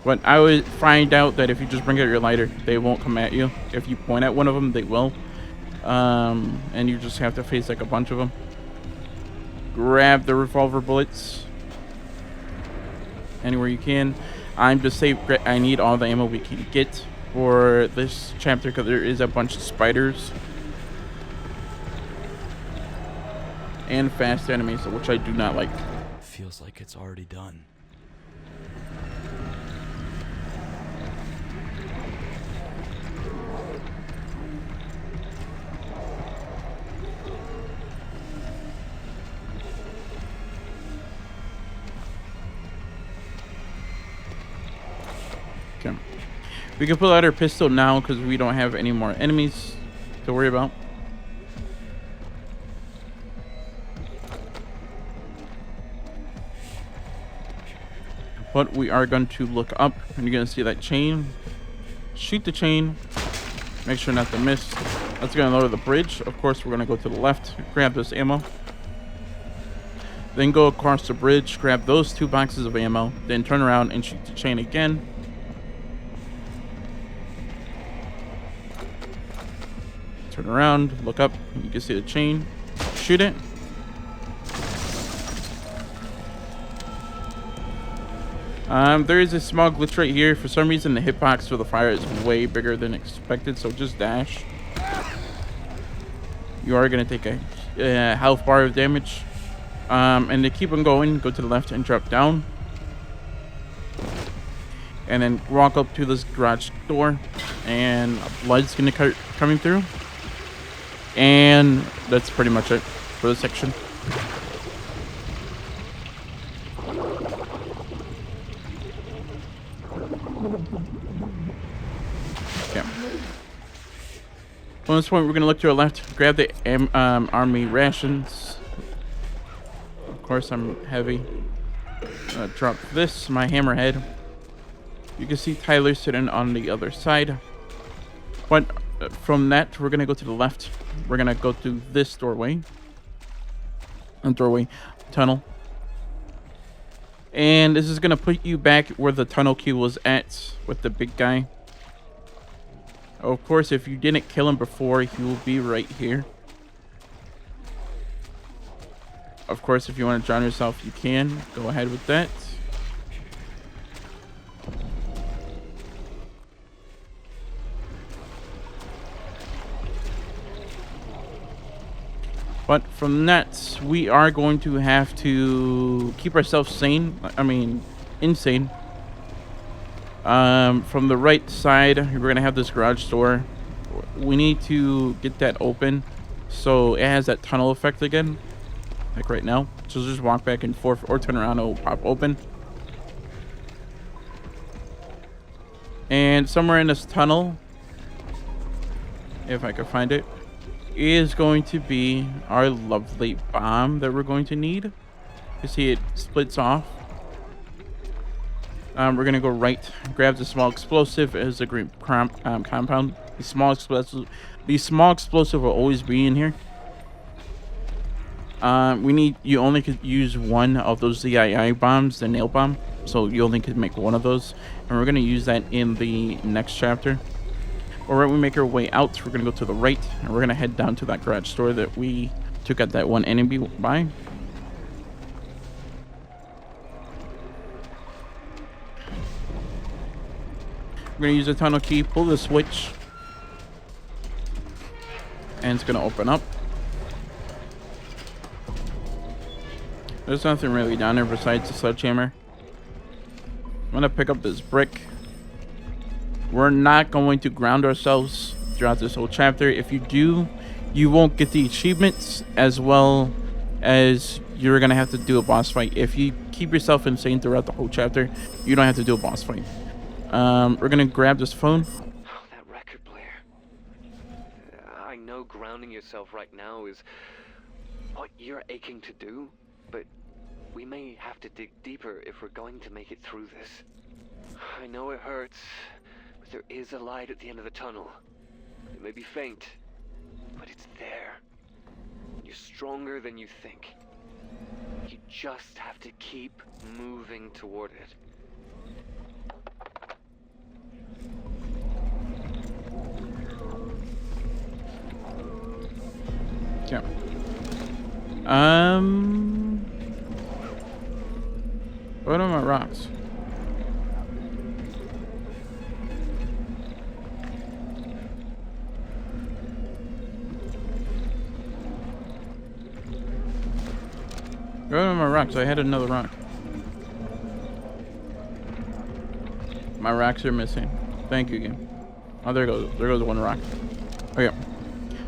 When I would find out that if you just bring out your lighter, they won't come at you. If you point at one of them, they will. And you just have to face like a bunch of them. Grab the revolver bullets anywhere you can. I'm just saying I need all the ammo we can get for this chapter because there is a bunch of spiders and fast enemies, which I do not like. Feels like it's already done. Okay. We can pull out our pistol now because we don't have any more enemies to worry about. But we are going to look up and you're going to see that chain. Shoot the chain. Make sure not to miss. That's going to lower the bridge. Of course, we're going to go to the left, grab this ammo. Then go across the bridge, grab those 2 boxes of ammo. Then turn around and shoot the chain again. Turn around, look up, you can see the chain. Shoot it. There is a small glitch right here. For some reason, the hitbox for the fire is way bigger than expected, so just dash. You are going to take a health bar of damage. And to keep on going, go to the left and drop down. And then walk up to this garage door. And blood's going to start coming through. And that's pretty much it for this section. Okay. From this point, we're going to look to our left, grab the army rations. Of course, I'm heavy. Drop this, my hammerhead. You can see Tyler sitting on the other side. But from that, we're going to go to the left. We're going to go through this doorway. Tunnel. And this is going to put you back where the tunnel key was at with the big guy. Of course, if you didn't kill him before, he will be right here. Of course, if you want to drown yourself, you can. Go ahead with that. But from that, we are going to have to keep ourselves sane. I mean, insane. From the right side, we're going to have this garage door. We need to get that open so it has that tunnel effect again, like right now. So just walk back and forth or turn around, it will pop open. And somewhere in this tunnel, if I can find it, is going to be our lovely bomb that we're going to need. You see it splits off. We're gonna go right, grab the small explosive as a green compound. The small explosive will always be in here. You only could use one of those ZII bombs, the nail bomb. So you only could make one of those, and we're gonna use that in the next chapter. Alright, we make our way out. We're gonna go to the right, and we're gonna head down to that garage store that we took out that one enemy by. We're gonna use the tunnel key, pull the switch, and it's gonna open up. There's nothing really down there besides the sledgehammer. I'm gonna pick up this brick. We're not going to ground ourselves throughout this whole chapter. If you do, you won't get the achievements, as well as you're gonna have to do a boss fight. If you keep yourself insane throughout the whole chapter, you don't have to do a boss fight. We're gonna grab this phone. Oh, that record player. I know grounding yourself right now is what you're aching to do, but we may have to dig deeper if we're going to make it through this. I know it hurts, but there is a light at the end of the tunnel. It may be faint, but it's there. You're stronger than you think. You just have to keep moving toward it. Yeah. What are my rocks? What are my rocks? I had another rock. My rocks are missing. Thank you, game. Oh, there goes one rock. Okay.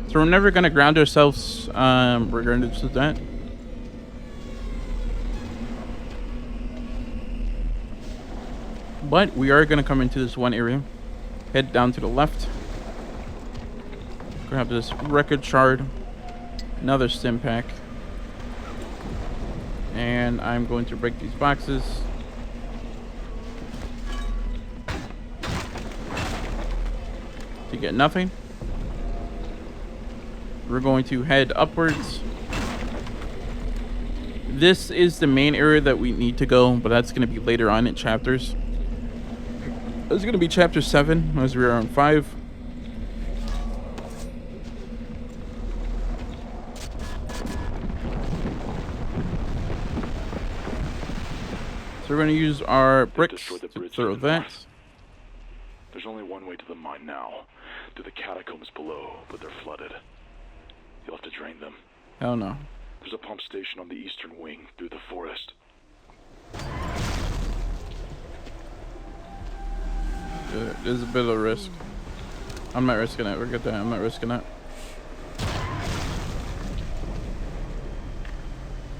So we're never gonna ground ourselves regardless of that. But we are gonna come into this one area. Head down to the left. Grab this record shard. Another stim pack. And I'm going to break these boxes. To get nothing. We're going to head upwards. This is the main area that we need to go, but that's going to be later on in chapters. This is going to be chapter 7, as we are on 5. So we're going to use our bricks to throw that. There's only one way to the mine now, to the catacombs below, but they're flooded. You'll have to drain them. Hell no. There's a pump station on the eastern wing through the forest. There's a bit of a risk. I'm not risking it. Forget that. I'm not risking it.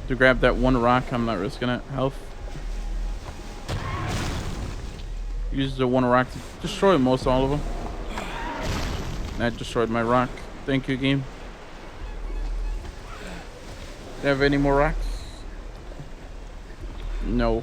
To grab that one rock, I'm not risking it. Health. Use the one rock to destroy most all of them. That destroyed my rock. Thank you, game. Do you have any more rocks? No.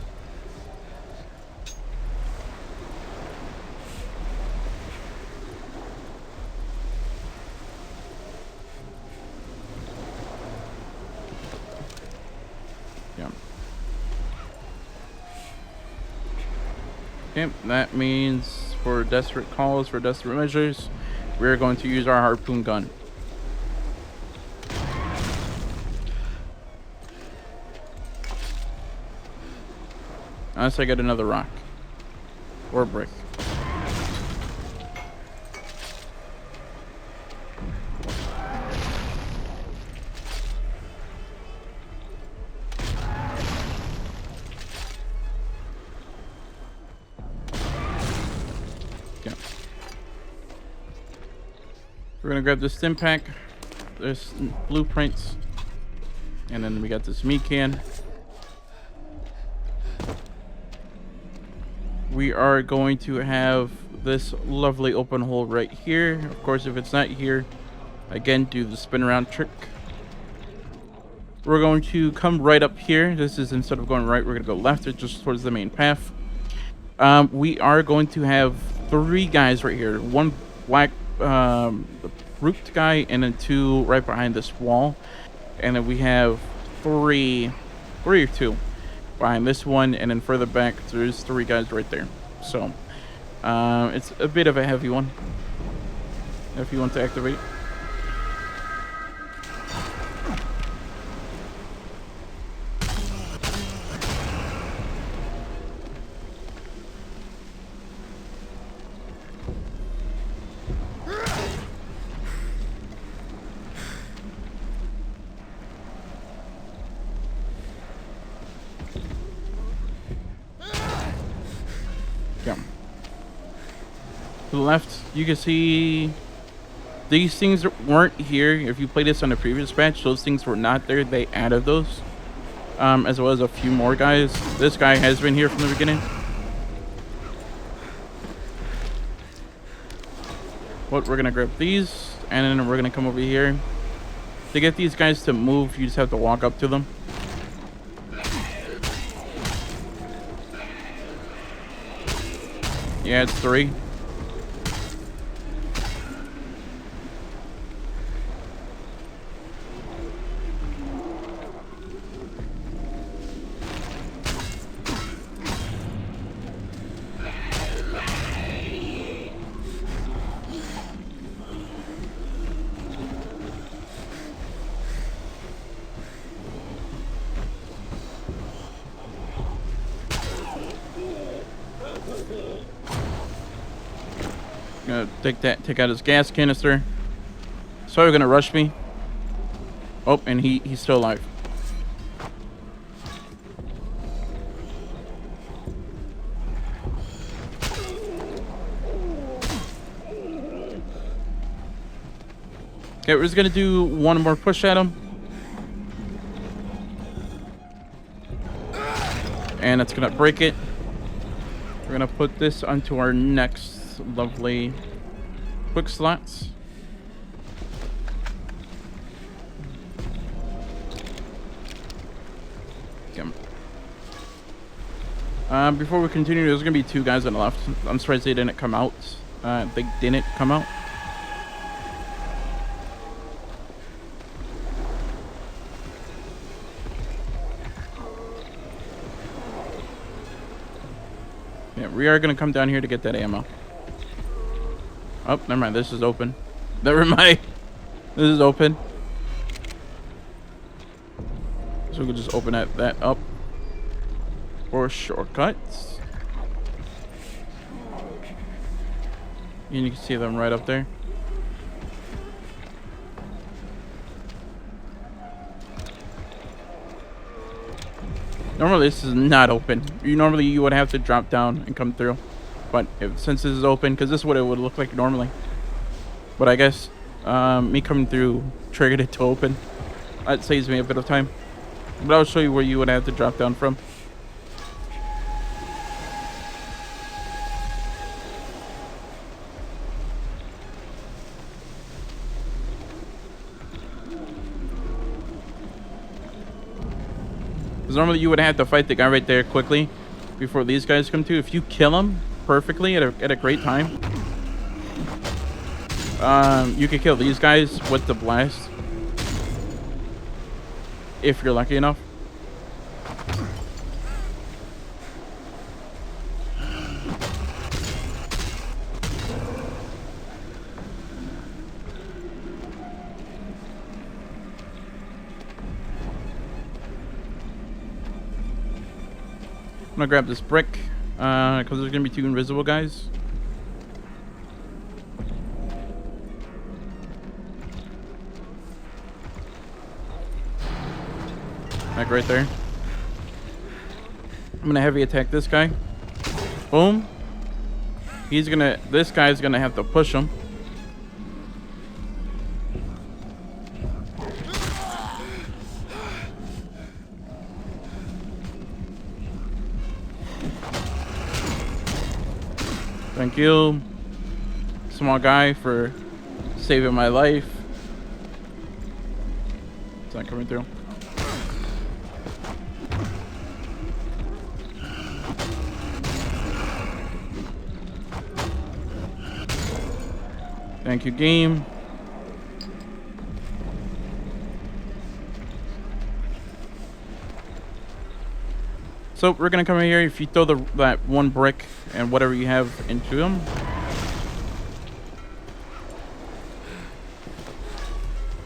Yeah. Okay, that means for desperate calls, for desperate measures, we're going to use our harpoon gun. Unless I get another rock. Or a brick. Okay. We're gonna grab this stim pack. There's blueprints. And then we got this meat can. We are going to have this lovely open hole right here. Of course, if it's not here, again, do the spin around trick. We're going to come right up here. This is, instead of going right, we're going to go left. It's just towards the main path. We are going to have 3 guys right here. 1 black root guy, and then 2 right behind this wall. And then we have 3 or 2 behind this one, and then further back there's 3 guys right there. So it's a bit of a heavy one if you want to activate. To the left, you can see these things weren't here. If you played this on the previous patch, those things were not there. They added those, as well as a few more guys. This guy has been here from the beginning. But we're gonna grab these, and then we're gonna come over here. To get these guys to move, you just have to walk up to them. Yeah, it's 3. Gonna take out his gas canister. So they're gonna rush me. Oh, and he's still alive. Okay, we're just gonna do one more push at him. And that's gonna break it. We're gonna put this onto our next lovely quick slots. Okay. Before we continue, there's gonna be 2 guys on the left. I'm surprised they didn't come out. They didn't come out. Yeah, we are gonna come down here to get that ammo. Oh, never mind. This is open. Never mind. This is open. So we can just open that up for shortcuts. And you can see them right up there. Normally this is not open. Normally you would have to drop down and come through. But since this is open, because this is what it would look like normally. But I guess me coming through triggered it to open. That saves me a bit of time. But I'll show you where you would have to drop down from. Because normally you would have to fight the guy right there quickly before these guys come to. If you kill him perfectly at a great time, you can kill these guys with the blast if you're lucky enough. gonna grab this brick because there's gonna be 2 invisible guys. Like right there. I'm gonna heavy attack this guy. Boom. This guy's gonna have to push him. Thank you, small guy, for saving my life. It's not coming through. Thank you, game. So we're gonna come in here. If you throw that 1 brick and whatever you have into him,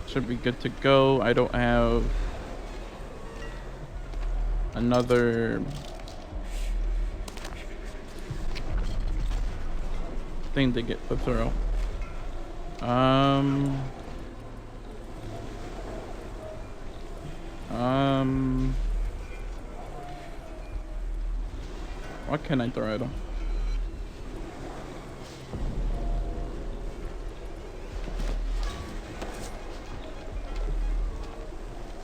should be good to go. I don't have another thing to get to throw. What can I throw at him?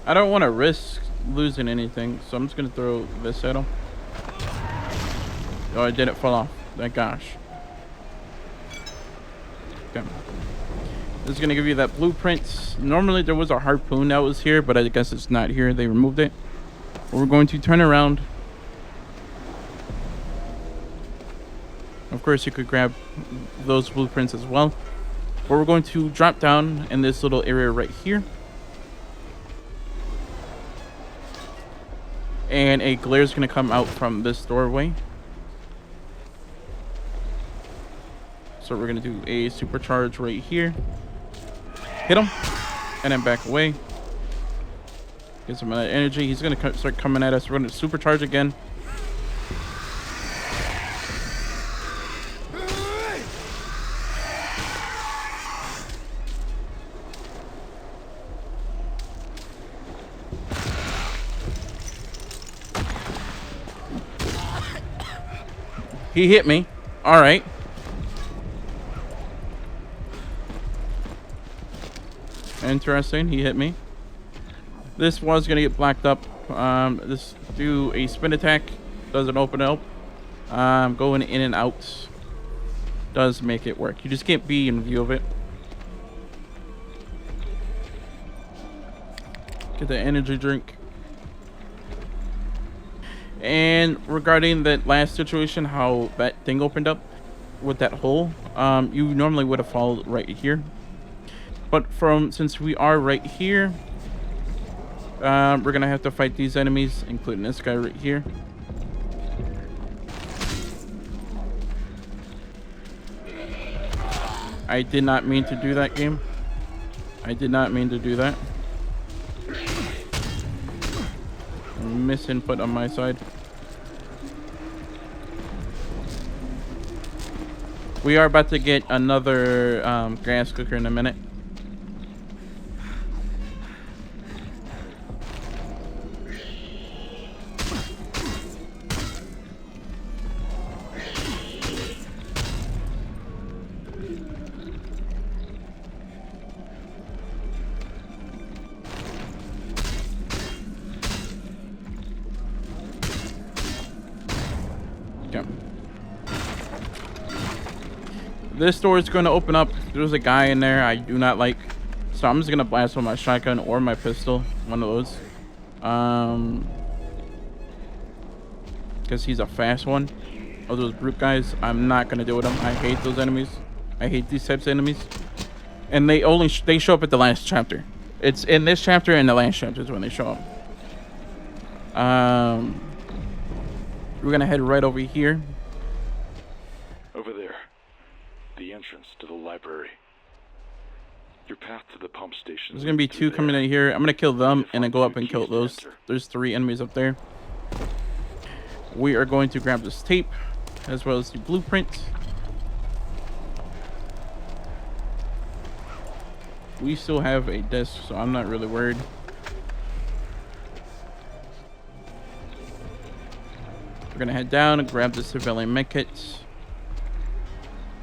I don't want to risk losing anything, so I'm just gonna throw this at him. Oh, it didn't fall off. Thank gosh. Okay. This is gonna give you that blueprint. Normally there was a harpoon that was here, but I guess it's not here. They removed it. We're going to turn around. Of course, you could grab those blueprints as well. But we're going to drop down in this little area right here. And a glare is going to come out from this doorway. So we're going to do a supercharge right here. Hit him. And then back away. Get some of that energy. He's going to start coming at us. We're going to supercharge again. He hit me. All right. Interesting. He hit me. This was going to get blacked up. This do a spin attack. Doesn't open up. Going in and out does make it work. You just can't be in view of it. Get the energy drink. And regarding that last situation, how that thing opened up with that hole, you normally would have followed right here. But since we are right here, we're gonna have to fight these enemies, including this guy right here. I did not mean to do that, game. I did not mean to do that. Misinput on my side. We are about to get another gas cooker in a minute. This door is going to open up. There's a guy in there I do not like, so I'm just going to blast with my shotgun or my pistol, one of those, because he's a fast one. Of those brute guys, I'm not going to deal with them. I hate those enemies. I hate these types of enemies, and they show up at the last chapter. It's in this chapter and the last chapter is when they show up. We're going to head right over here. Over there. The entrance to the library. Your path to the pump station. There's gonna be 2 coming in here. I'm gonna kill them and then go up and kill those. There's 3 enemies up there. We are going to grab this tape as well as the blueprint. We still have a disc, so I'm not really worried. We're gonna head down and grab the civilian medkit.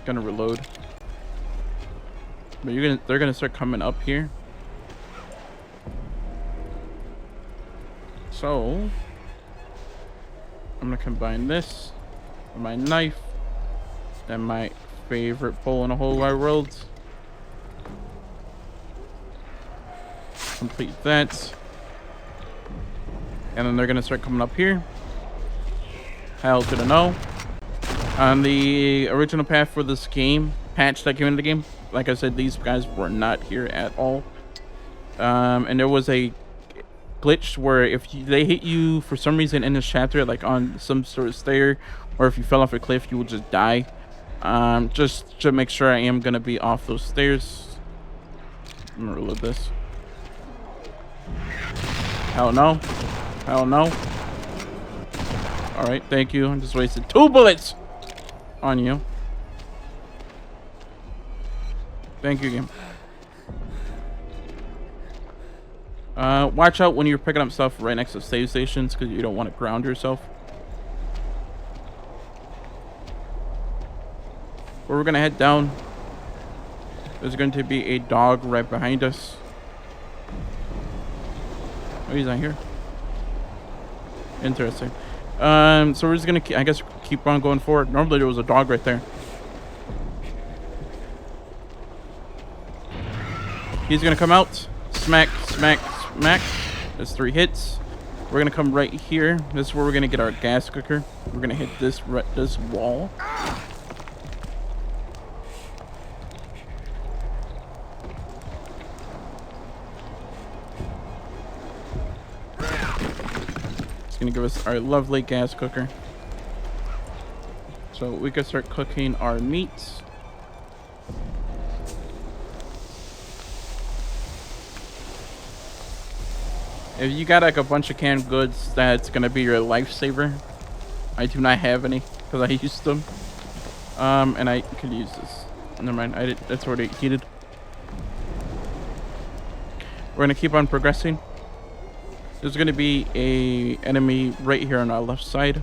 Gonna reload. But they're gonna start coming up here. So I'm gonna combine this with my knife and my favorite bowl in the whole wide world. Complete that. And then they're gonna start coming up here. Hell to the no. On the original path for this game, patch that came into the game, like I said, these guys were not here at all. And there was a glitch where if they hit you for some reason in this chapter, like on some sort of stair, or if you fell off a cliff, you will just die. Just to make sure I am gonna be off those stairs. I'm gonna reload this. Hell no. Hell no. Alright, thank you. I just wasted 2 bullets on you. Thank you, game. Watch out when you're picking up stuff right next to save stations, because you don't want to ground yourself. Where we're going to head down, there's going to be a dog right behind us. Oh, he's not here. Interesting. So we're just gonna, I guess, keep on going forward. Normally there was a dog right there. He's gonna come out. Smack, smack, smack. That's 3 hits. We're gonna come right here. This is where we're gonna get our gas cooker. We're gonna hit this wall. Gonna give us our lovely gas cooker, so we can start cooking our meats. If you got like a bunch of canned goods, that's gonna be your lifesaver. I do not have any because I used them, and I could use this. Never mind, I did. That's already heated. We're gonna keep on progressing. There's going to be a enemy right here on our left side.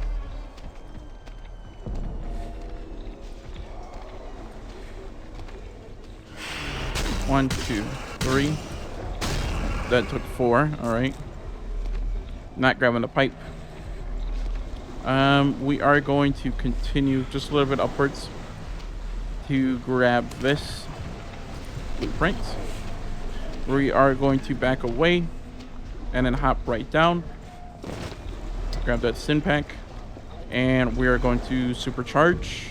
1, 2, 3. That took 4. All right. Not grabbing the pipe. We are going to continue just a little bit upwards to grab this blueprint. We are going to back away and then hop right down, grab that sin pack, and we are going to supercharge.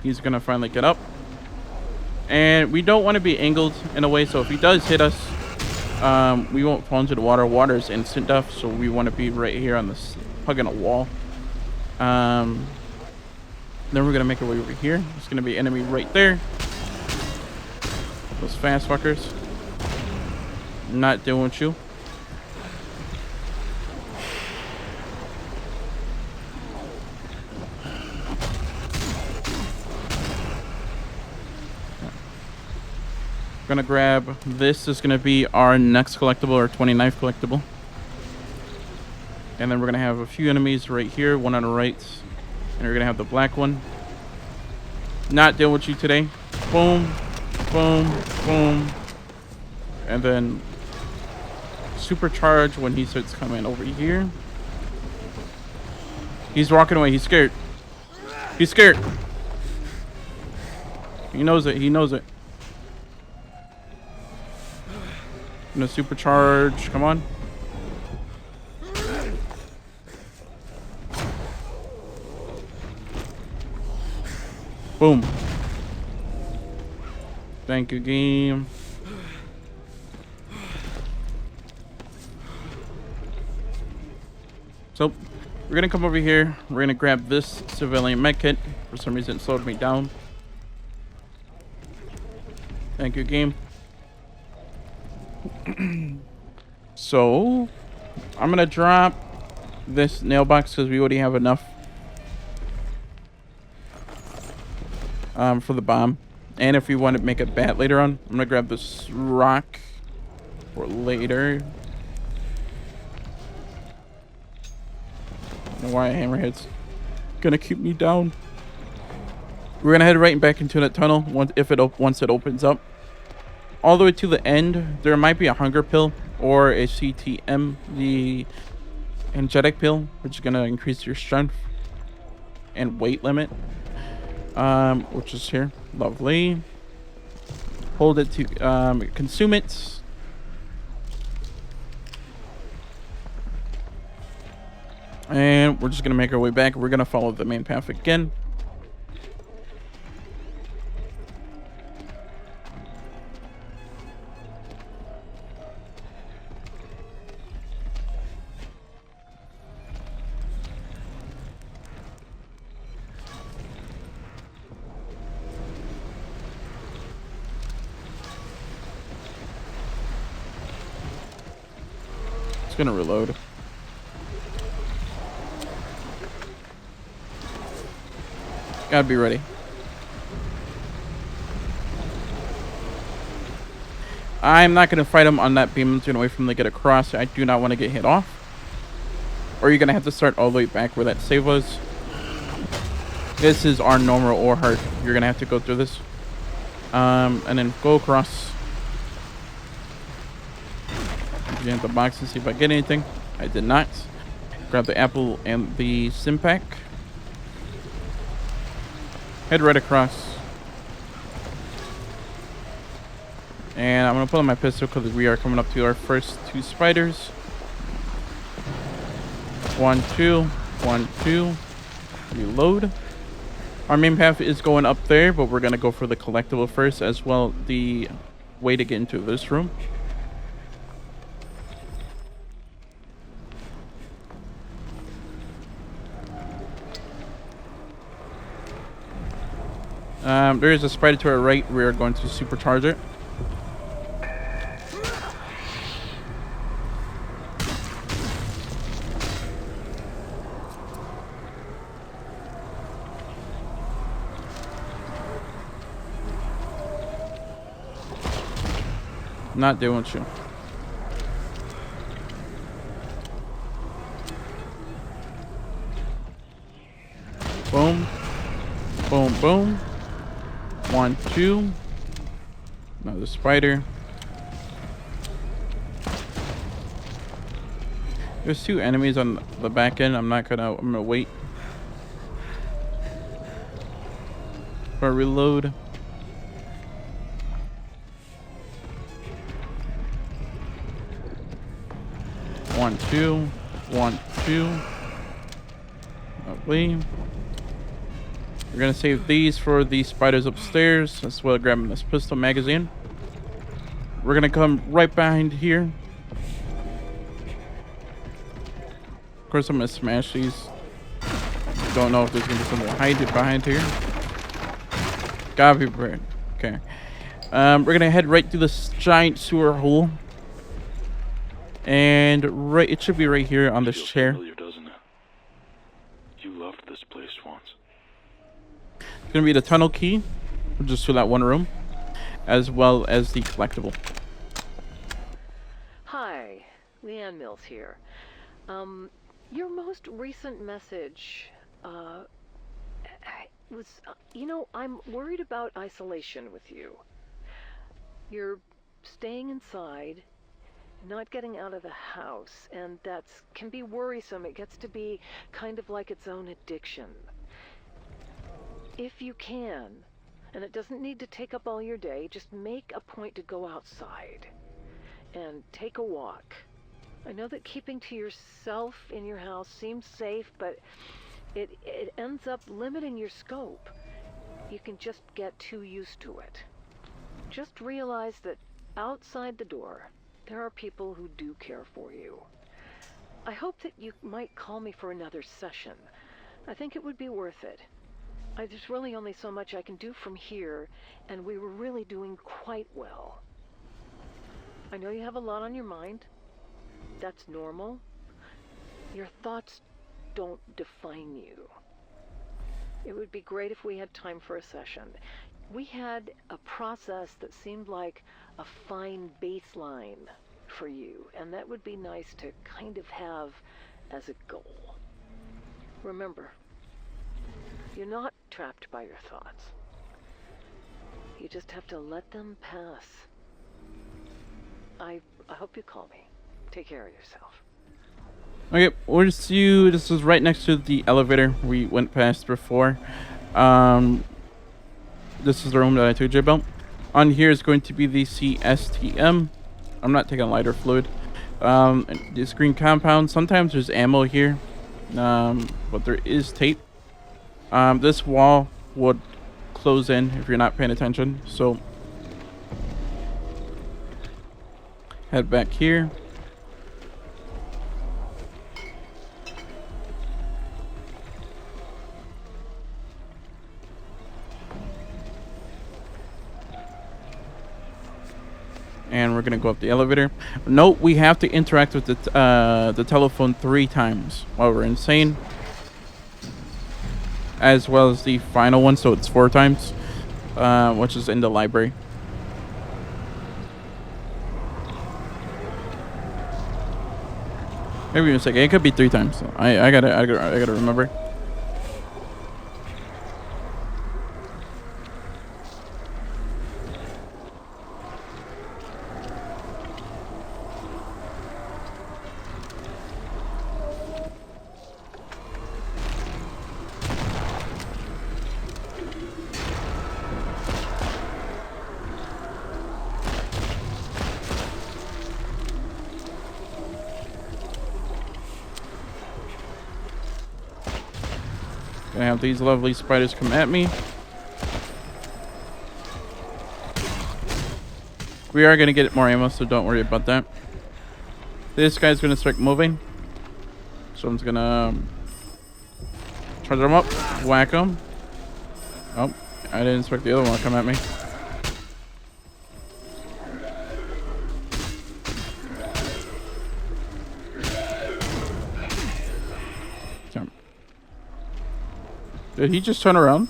He's gonna finally get up, and we don't want to be angled in a way, so if he does hit us, we won't fall into the water. Water is instant death, so we want to be right here on this, hugging a wall. Then we're gonna make our way over here. There's gonna be an enemy right there. Those fast fuckers. Not dealing with you. Gonna grab this. Is gonna be our next collectible, our 29th collectible. And then we're gonna have a few enemies right here, one on the right. And we're gonna have the black one. Not dealing with you today. Boom, boom, boom. And then supercharge when he starts coming over here. He's walking away. He's scared. He's scared. He knows it. He knows it. Gonna supercharge. Come on. Boom. Thank you, game. So, we're gonna come over here. We're gonna grab this civilian medkit. For some reason, it slowed me down. Thank you, game. So, I'm gonna drop this nail box because we already have enough for the bomb. And if we want to make a bat later on, I'm gonna grab this rock for later. I don't know why Hammerhead's gonna keep me down. We're gonna head right back into that tunnel once it opens up. All the way to the end, there might be a hunger pill or a CTM, the energetic pill, which is gonna increase your strength and weight limit. Which is here. Lovely. Hold it to consume it. And we're just gonna make our way back. We're gonna follow the main path again. It's gonna reload. Gotta be ready. I'm not gonna fight him on that beam. I'm gonna wait for him to get across. I do not want to get hit off. Or you're gonna have to start all the way back where that save was. This is our normal or hard. You're gonna have to go through this. And then go across. Get the box and see if I get anything. I did not. Grab the apple and the sim pack. Head right across. And I'm gonna pull out my pistol because we are coming up to our first 2 spiders. 1, 2, 1, 2. Reload. Our main path is going up there, but we're gonna go for the collectible first, as well the way to get into this room. There is a spider to our right. We are going to supercharge it. Not doing you. Boom. Boom, boom. 1, 2. Another spider. There's 2 enemies on the back end. I'm gonna wait for a reload. 1, 2. 1, 2. Lovely. We're gonna save these for the spiders upstairs, as well as grabbing this pistol magazine. We're gonna come right behind here. Of course, I'm gonna smash these. Don't know if there's gonna be someone hiding behind here. Gotta be prepared. Okay. We're gonna head right through this giant sewer hole. And it should be right here on this chair. Familiar, doesn't it? You loved this place once. It's gonna be the tunnel key, just to that one room, as well as the collectible. Hi, Leanne Mills here. Your most recent message, was, I'm worried about isolation with you. You're staying inside, not getting out of the house, and that can be worrisome. It gets to be kind of like its own addiction. If you can, and it doesn't need to take up all your day, just make a point to go outside and take a walk. I know that keeping to yourself in your house seems safe, but it ends up limiting your scope. You can just get too used to it. Just realize that outside the door, there are people who do care for you. I hope that you might call me for another session. I think it would be worth it. There's really only so much I can do from here, and we were really doing quite well. I know you have a lot on your mind. That's normal. Your thoughts don't define you. It would be great if we had time for a session. We had a process that seemed like a fine baseline for you, and that would be nice to kind of have as a goal. Remember, you're not trapped by your thoughts. You just have to let them pass. I hope you call me. Take care of yourself. Okay, we'll see you. This is right next to the elevator we went past before. This is the room that I told you about. On here is going to be the CSTM. I'm not taking lighter fluid. This green compound. Sometimes there's ammo here, but there is tape. This wall would close in if you're not paying attention. So head back here. And we're gonna go up the elevator. Note we have to interact with the telephone 3 times while we're insane, as well as the final one, so it's 4 times, which is in the library. Maybe even a second. It could be 3 times. I gotta remember. Gonna have these lovely spiders come at me. We are gonna get more ammo, so don't worry about that. This guy's gonna start moving, so I'm just gonna charge him up, whack him. Oh, I didn't expect the other one to come at me. Did he just turn around?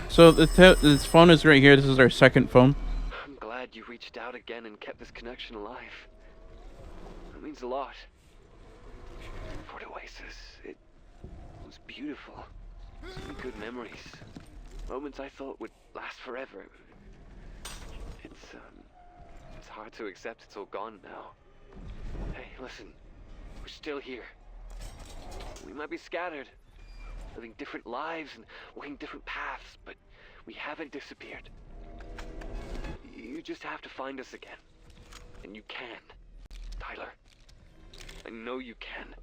So this phone is right here. This is our second phone. I'm glad you reached out again and kept this connection alive. It means a lot. For Oasis, it was beautiful. So many good memories. Moments I thought would last forever. It's hard to accept it's all gone now. Hey, listen. We're still here. We might be scattered, living different lives and walking different paths, but we haven't disappeared. You just have to find us again. And you can. Tyler. I know you can.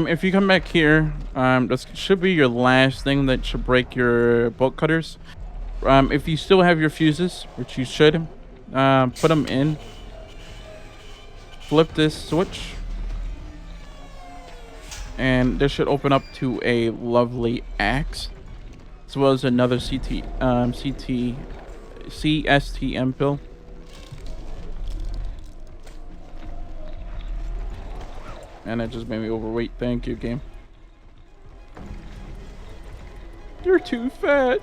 If you come back here, this should be your last thing that should break your bolt cutters. If you still have your fuses, which you should, put them in. Flip this switch. And this should open up to a lovely axe, as well as another CSTM pill. And it just made me overweight. Thank you, game. You're too fat.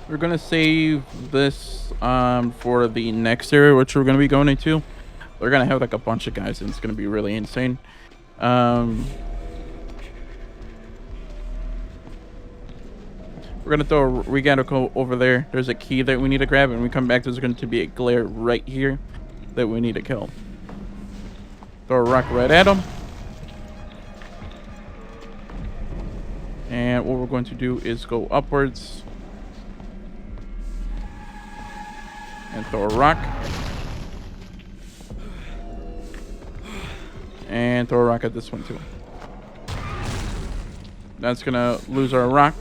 We're gonna save this for the next area, which we're gonna be going into. We're gonna have like a bunch of guys, and it's gonna be really insane. We gotta go over there. There's a key that we need to grab, and when we come back, there's going to be a glare right here. that we need to kill. Throw a rock right at him. And what we're going to do is go upwards. And throw a rock. And throw a rock at this one too. That's gonna lose our rock.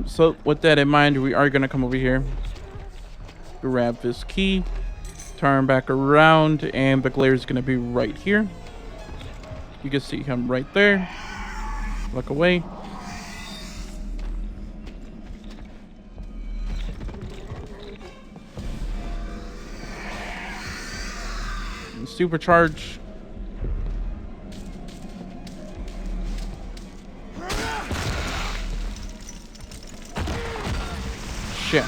So with that in mind, we are gonna come over here, grab this key, turn back around, and the glare is gonna be right here. You can see him right there. Look away. And supercharge. Shit.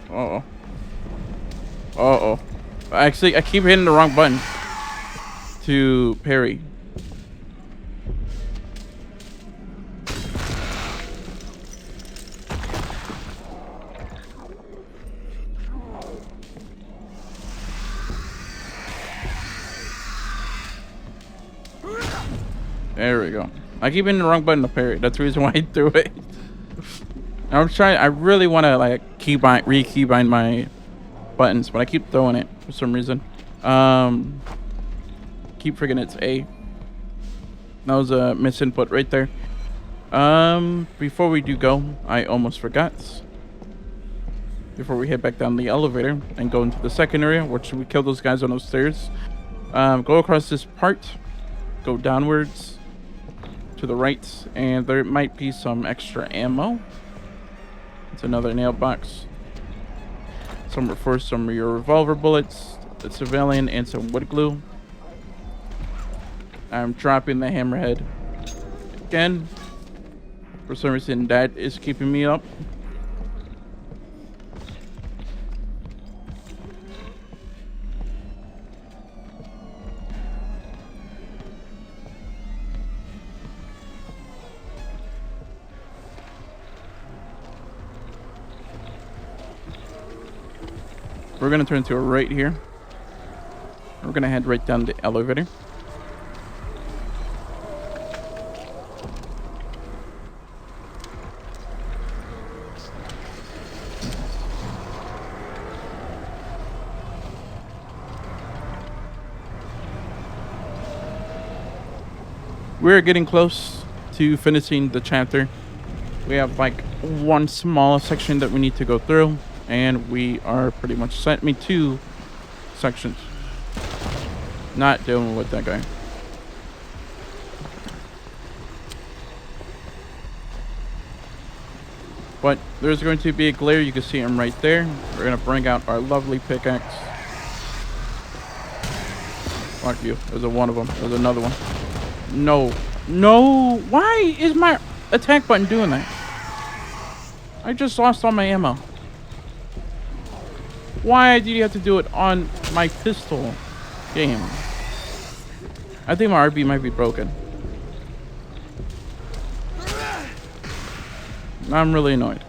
Uh-oh. Uh-oh. Actually, I keep hitting the wrong button to parry. There we go. I keep hitting the wrong button to parry. That's the reason why I threw it. I'm trying. I really want to like re-keybind my buttons, but I keep throwing it for some reason. Keep forgetting it's A. That was a misinput right there. Before we do go, I almost forgot. Before we head back down the elevator and go into the second area, which we kill those guys on those stairs. Go across this part, go downwards to the right, and there might be some extra ammo. It's another nail box. Some for some of your revolver bullets, the civilian, and some wood glue. I'm dropping the hammerhead again. For some reason, that is keeping me up. We're gonna turn to a right here. We're gonna head right down the elevator. We're getting close to finishing the chapter. We have like one small section that we need to go through, and we are pretty much set. Me 2 sections. Not dealing with that guy. But there's going to be a glare. You can see him right there. We're going to bring out our lovely pickaxe. Fuck you. There's one of them. There's another one. No. No. Why is my attack button doing that? I just lost all my ammo. Why did you have to do it on my pistol game? I think my RB might be broken. I'm really annoyed.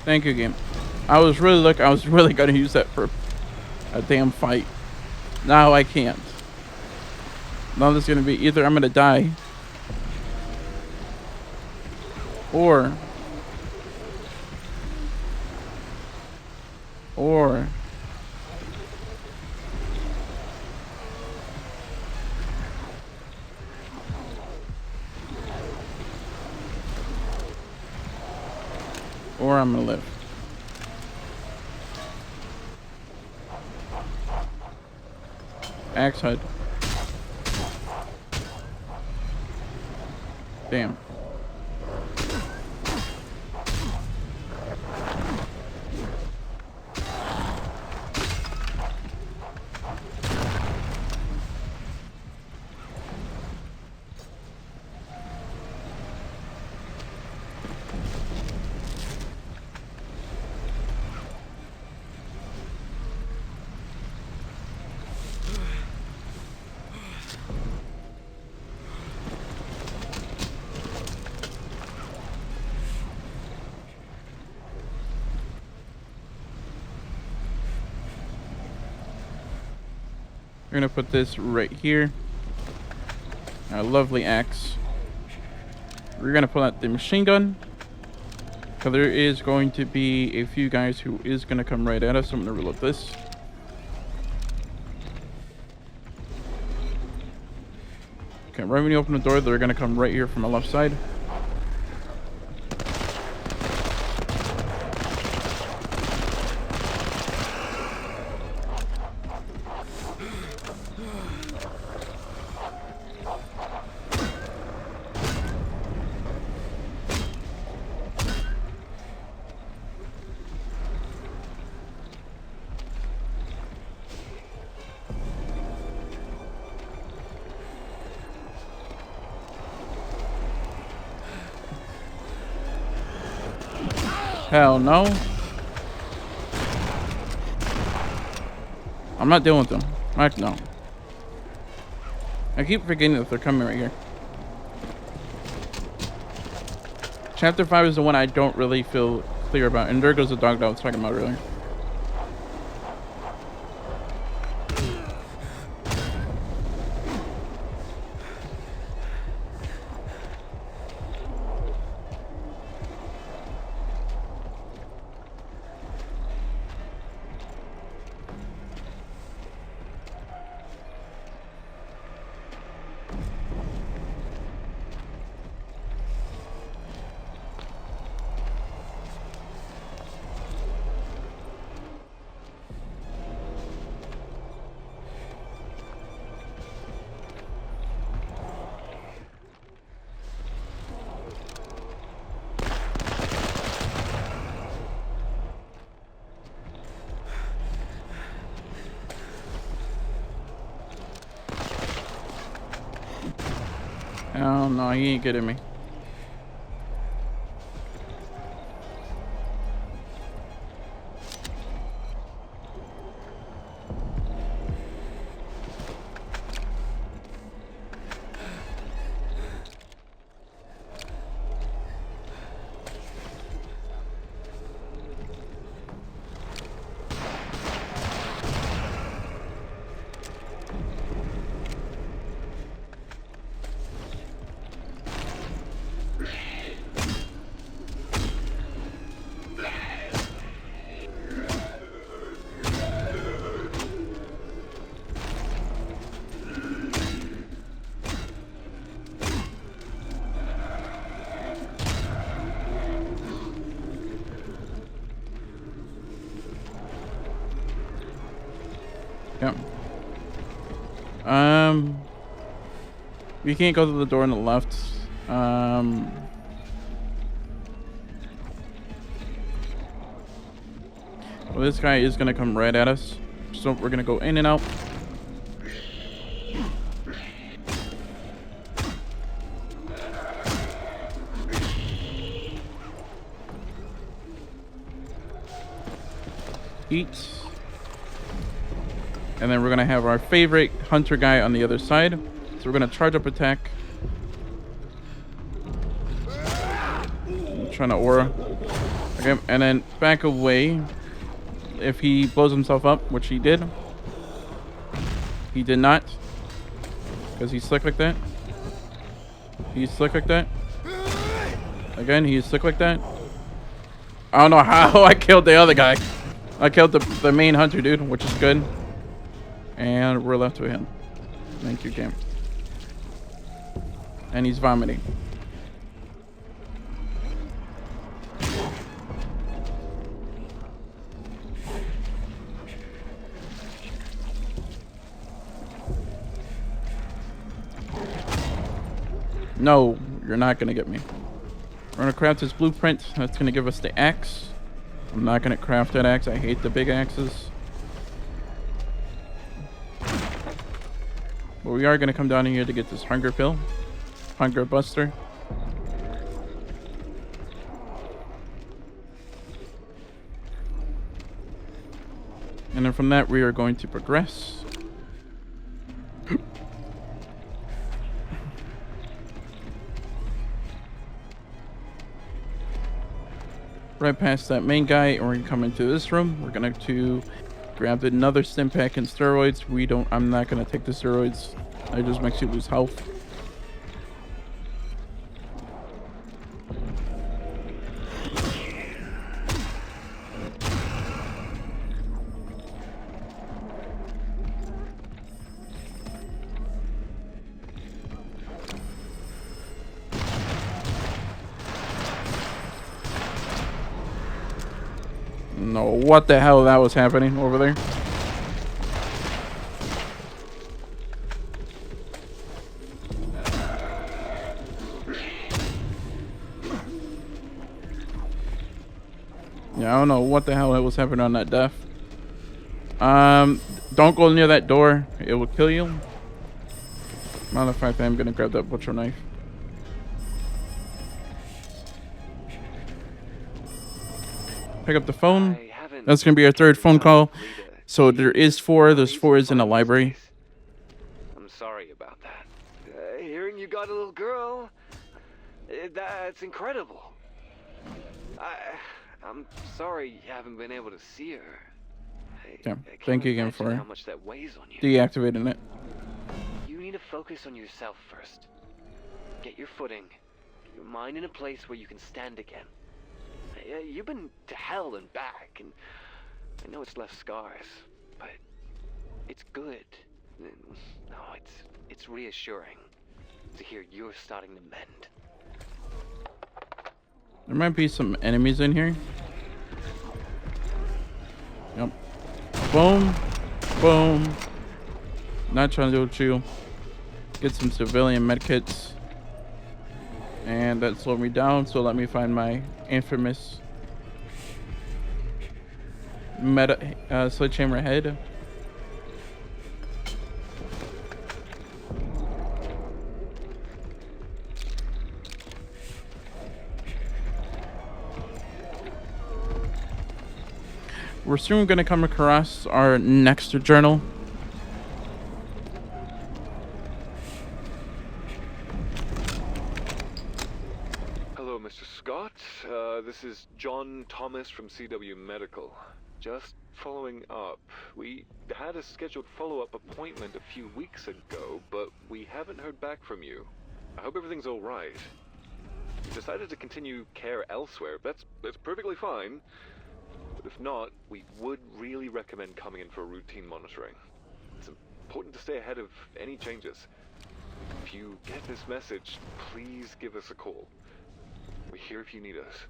Thank you, game. I was really gonna use that for a damn fight. Now I can't. Now there's gonna be either I'm gonna die, or I'm gonna live. Axe HUD. Damn. We're gonna put this right here. Our lovely axe. We're gonna pull out the machine gun. Cause there is going to be a few guys who is gonna come right at us. So I'm gonna reload this. Okay, right when you open the door, they're gonna come right here from the left side. Hell no. I'm not dealing with them. Heck no. I keep forgetting that they're coming right here. Chapter 5 is the one I don't really feel clear about. And there goes the dog that I was talking about earlier. Oh no, he ain't getting me. Yep. You can't go to the door on the left. Well, this guy is gonna come right at us, so we're gonna go in and out. Eat. And then we're gonna have our favorite hunter guy on the other side. So we're gonna charge up attack. I'm trying to aura. Okay, and then back away. If he blows himself up, which he did. He did not. Because he's slick like that. He's slick like that. Again, he's slick like that. I don't know how I killed the other guy. I killed the main hunter dude, which is good. And we're left with him. Thank you, game. And he's vomiting. No, you're not gonna get me. We're gonna craft this blueprint. That's gonna give us the axe. I'm not gonna craft that axe. I hate the big axes. But we are gonna come down here to get this hunger pill. Hunger buster. And then from that we are going to progress. Right past that main guy, and we're gonna come into this room. We're gonna to Grabbed another stim pack and steroids. I'm not gonna take the steroids. It just makes you lose health. No, what the hell that was happening over there? Yeah, I don't know what the hell was happening on that death. Don't go near that door. It will kill you. Matter of fact, I'm gonna grab that butcher knife. Pick up the phone. That's gonna be our third phone call. So there is 4. There's 4 is in the library. I'm sorry about that. Hearing you got a little girl, that's incredible. I'm sorry you haven't been able to see her. Yeah, thank you again for how much that weighs on you. deactivating it. You need to focus on yourself first. Get your footing, your mind in a place where you can stand again. You've been to hell and back, and I know it's left scars, but it's good. No, it's reassuring to hear you're starting to mend. There might be some enemies in here. Yep. Boom. Boom. Not trying to do with you. Get some civilian medkits. And that slowed me down, so let me find my infamous sledgehammer head. We're soon going to come across our next journal. Hello, Mr. Scott. This is John Thomas from CW Medical. Just following up. We had a scheduled follow-up appointment a few weeks ago, but we haven't heard back from you. I hope everything's all right. You decided to continue care elsewhere. That's perfectly fine. But if not, we would really recommend coming in for routine monitoring. It's important to stay ahead of any changes. If you get this message, please give us a call. We're here if you need us.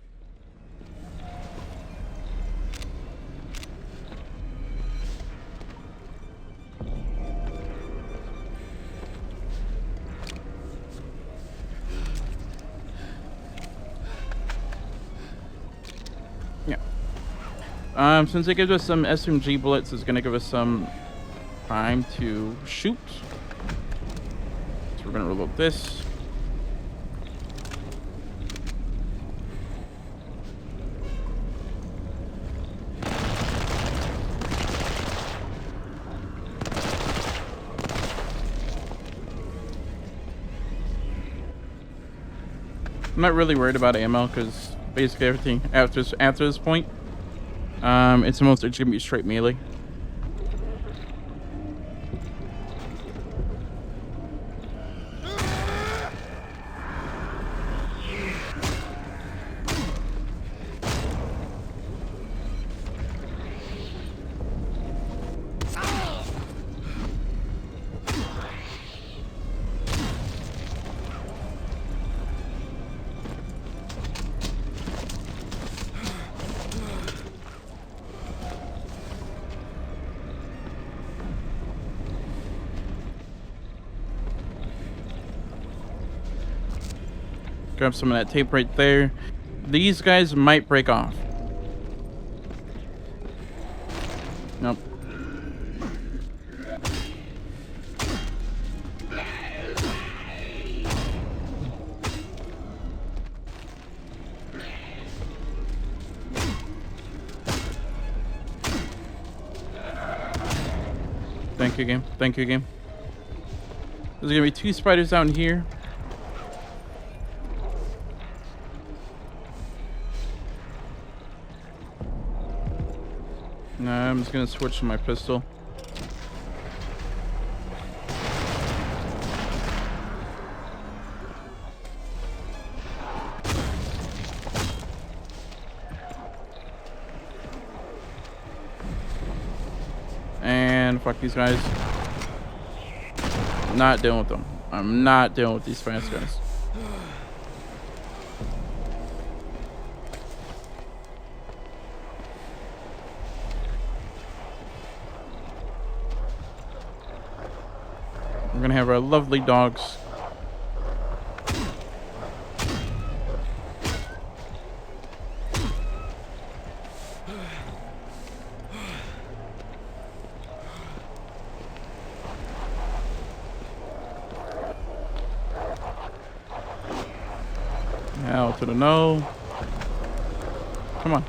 Yeah. Since it gives us some SMG bullets, it's gonna give us some time to shoot. So we're gonna reload this. I'm not really worried about ammo because basically everything after this point, it's gonna be straight melee. Grab some of that tape right there. These guys might break off. Nope. Thank you, game. Thank you, game. There's gonna be 2 spiders down here. Nah, I'm just gonna switch to my pistol. And fuck these guys. Not dealing with them. I'm not dealing with these fast guys. We're gonna have our lovely dogs. Hell to the no. Come on.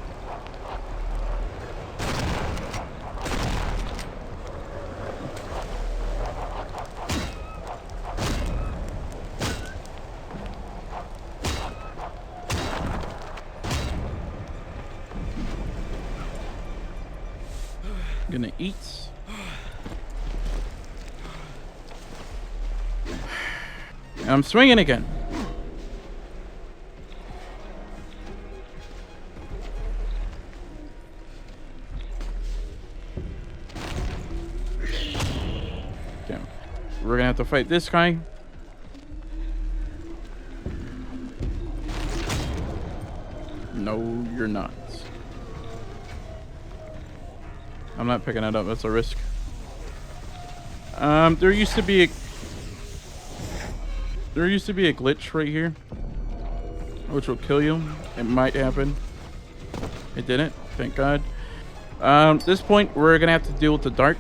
Gonna eat. And I'm swinging again. Okay. We're gonna have to fight this guy. No, you're not. I'm not picking it up. That's a risk. There used to be a glitch right here, which will kill you. It might happen. It didn't. Thank God. At this point, we're gonna have to deal with the dark.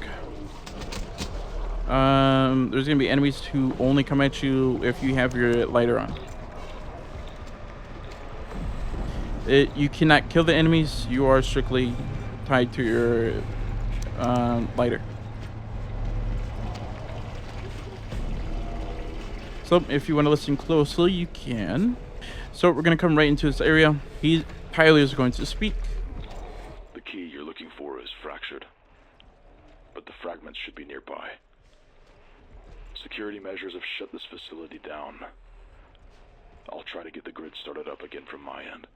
There's gonna be enemies who only come at you if you have your lighter on. You cannot kill the enemies. You are strictly tied to your lighter. So if you want to listen closely, you can. So we're going to come right into this area. Tyler is going to speak. The key you're looking for is fractured, but the fragments should be nearby. Security measures have shut this facility down. I'll try to get the grid started up again from my end.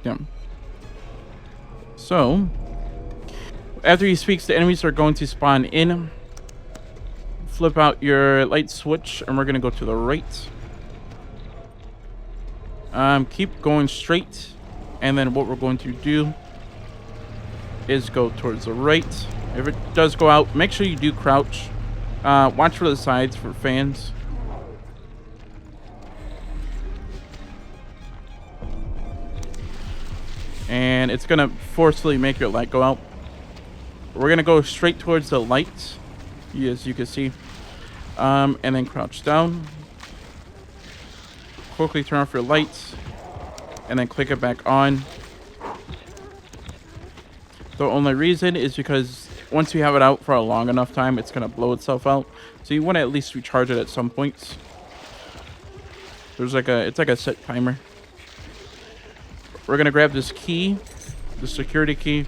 Yeah. So, after he speaks, the enemies are going to spawn in. Flip out your light switch, and we're going to go to the right. Keep going straight, and then what we're going to do is go towards the right. If it does go out, make sure you do crouch. Watch for the sides for fans. And it's gonna forcefully make your light go out. We're gonna go straight towards the light, as you can see, and then crouch down. Quickly turn off your lights, and then click it back on. The only reason is because once you have it out for a long enough time, it's gonna blow itself out. So you want to at least recharge it at some points. It's like a set timer. We're gonna grab this key, the security key.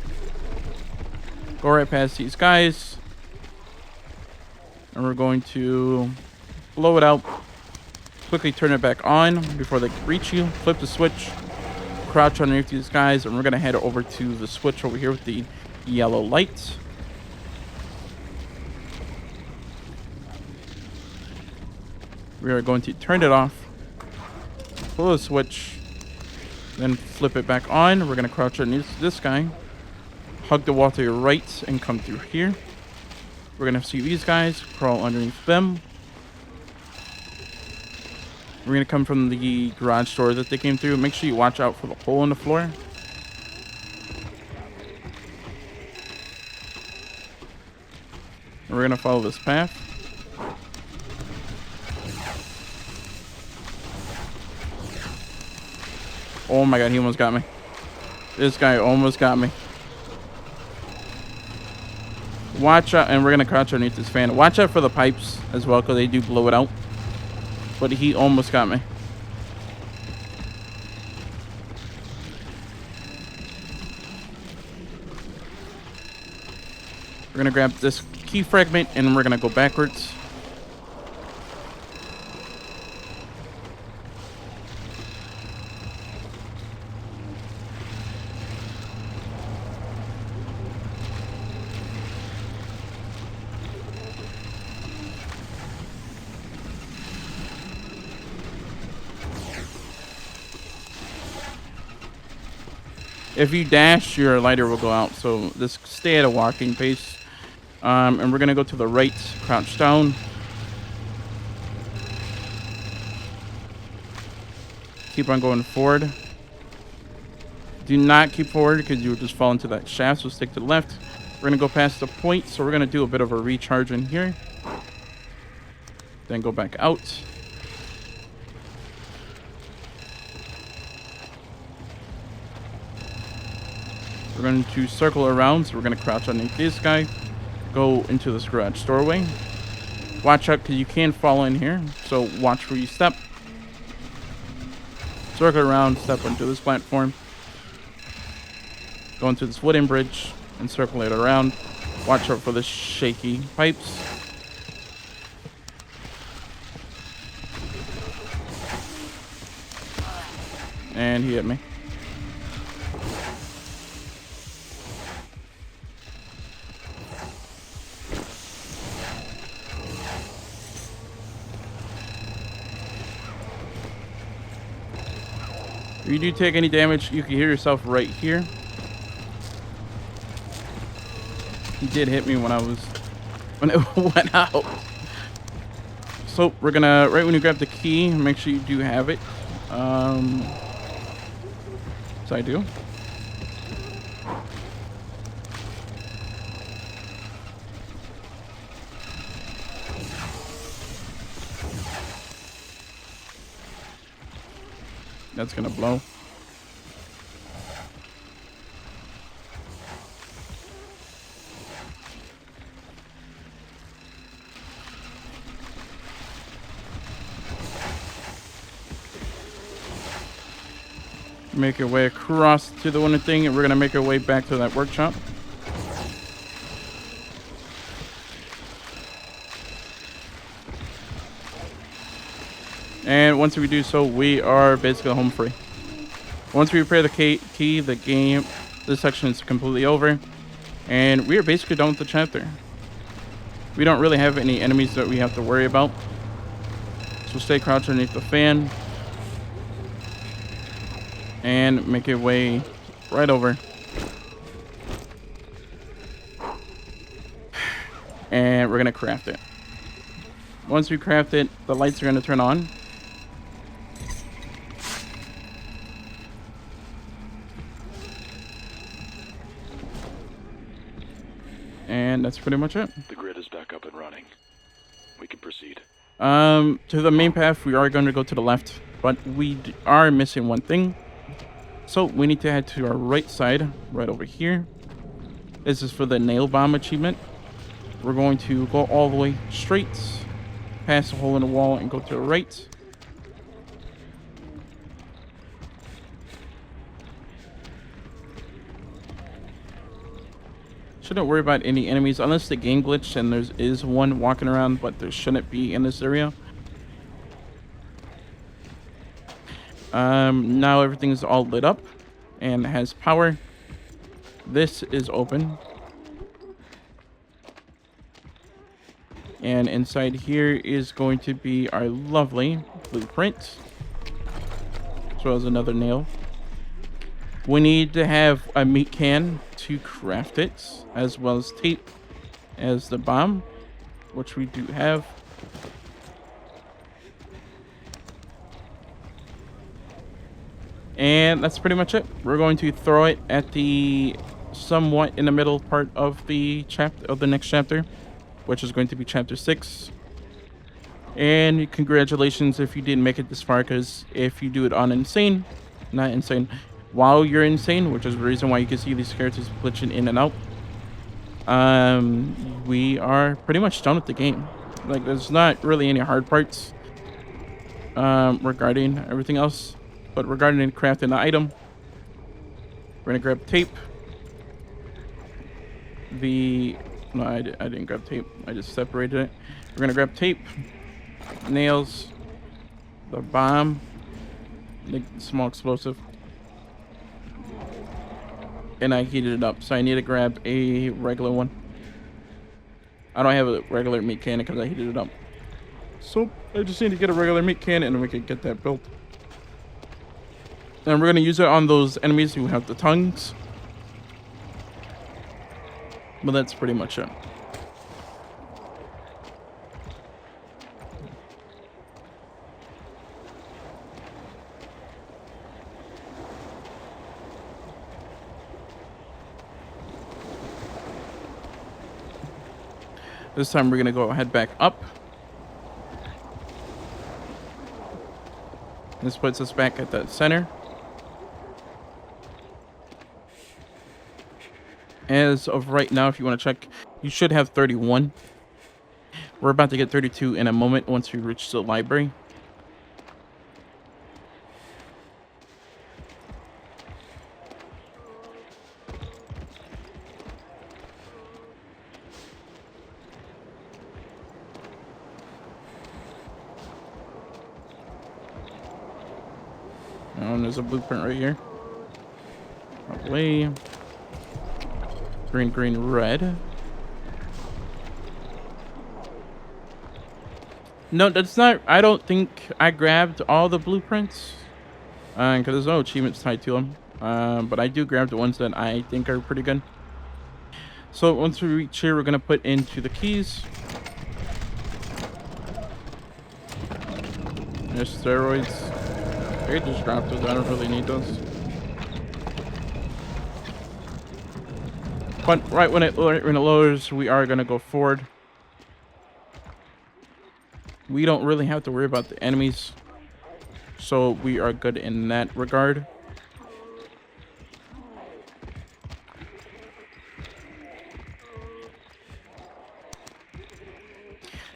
Go right past these guys, and we're going to blow it out. Quickly turn it back on before they can reach you. Flip the switch, crouch underneath these guys, and we're gonna head over to the switch over here with the yellow light. We are going to turn it off, pull the switch, then flip it back on. We're going to crouch underneath this guy, hug the wall to your right, and come through here. We're going to see these guys, crawl underneath them. We're going to come from the garage door that they came through. Make sure you watch out for the hole in the floor. We're going to follow this path. Oh my god, he almost got me. This guy almost got me. Watch out, and we're going to crouch underneath this fan. Watch out for the pipes as well, because they do blow it out. but he almost got me. We're gonna grab this key fragment and we're gonna go backwards. If you dash, your lighter will go out, so just stay at a walking pace. And we're gonna go to the right, crouch down. Keep on going forward. Do not keep forward because you will just fall into that shaft, so stick to the left. We're gonna go past the point, so we're gonna do a bit of a recharge in here. Then go back out. We're going to circle around, so we're going to crouch underneath this guy. Go into this garage doorway. Watch out, because you can fall in here, so watch where you step. Circle around, step onto this platform. Go into this wooden bridge and circle it around. Watch out for the shaky pipes. And he hit me. If you do take any damage, you can hear yourself right here. He did hit me when it went out. So we're gonna, right when you grab the key, make sure you do have it. So I do. That's gonna blow. Make our way across to the one thing, and we're gonna make our way back to that workshop. And once we do so, we are basically home free. Once we repair the key, the game, this section is completely over. And we are basically done with the chapter. We don't really have any enemies that we have to worry about. So stay crouched underneath the fan. And make your way right over. And we're going to craft it. Once we craft it, the lights are going to turn on. And that's pretty much it. The grid is back up and running. We can proceed. To the main path, we are going to go to the left, but we are missing one thing. So we need to head to our right side, right over here. This is for the nail bomb achievement. We're going to go all the way straight, past the hole in the wall, and go to the right. Shouldn't worry about any enemies unless the game glitched and there is one walking around, but there shouldn't be in this area. Now everything is all lit up and has power. This is open. And inside here is going to be our lovely blueprint, as well as another nail. We need to have a meat can to craft it, as well as tape as the bomb, which we do have. And that's pretty much it. We're going to throw it at the somewhat in the middle part of the chapter of the next chapter, which is going to be chapter 6. And congratulations if you didn't make it this far, because if you do it on insane, not insane, while you're insane, which is the reason why you can see these characters glitching in and out, we are pretty much done with the game. Like, there's not really any hard parts. regarding everything else. But regarding crafting the item, we're gonna grab tape. No, I didn't grab tape. I just separated it. We're gonna grab tape, nails, the bomb, the small explosive, and I heated it up. So I need to grab a regular one. I don't have a regular meat cannon because I heated it up. So I just need to get a regular meat cannon and we can get that built. And we're gonna use it on those enemies who have the tongues. But that's pretty much it. This time we're gonna go head back up. This puts us back at the center. As of right now, if you want to check, you should have 31. We're about to get 32 in a moment once we reach the library. There's a blueprint right here. Probably. Green, green, red. No, that's not. I don't think I grabbed all the blueprints. Because there's no achievements tied to them. But I do grab the ones that I think are pretty good. So once we reach here, we're going to put into the keys. There's steroids. I just dropped those. I don't really need those. But right when it lowers, we are going to go forward. We don't really have to worry about the enemies. So we are good in that regard.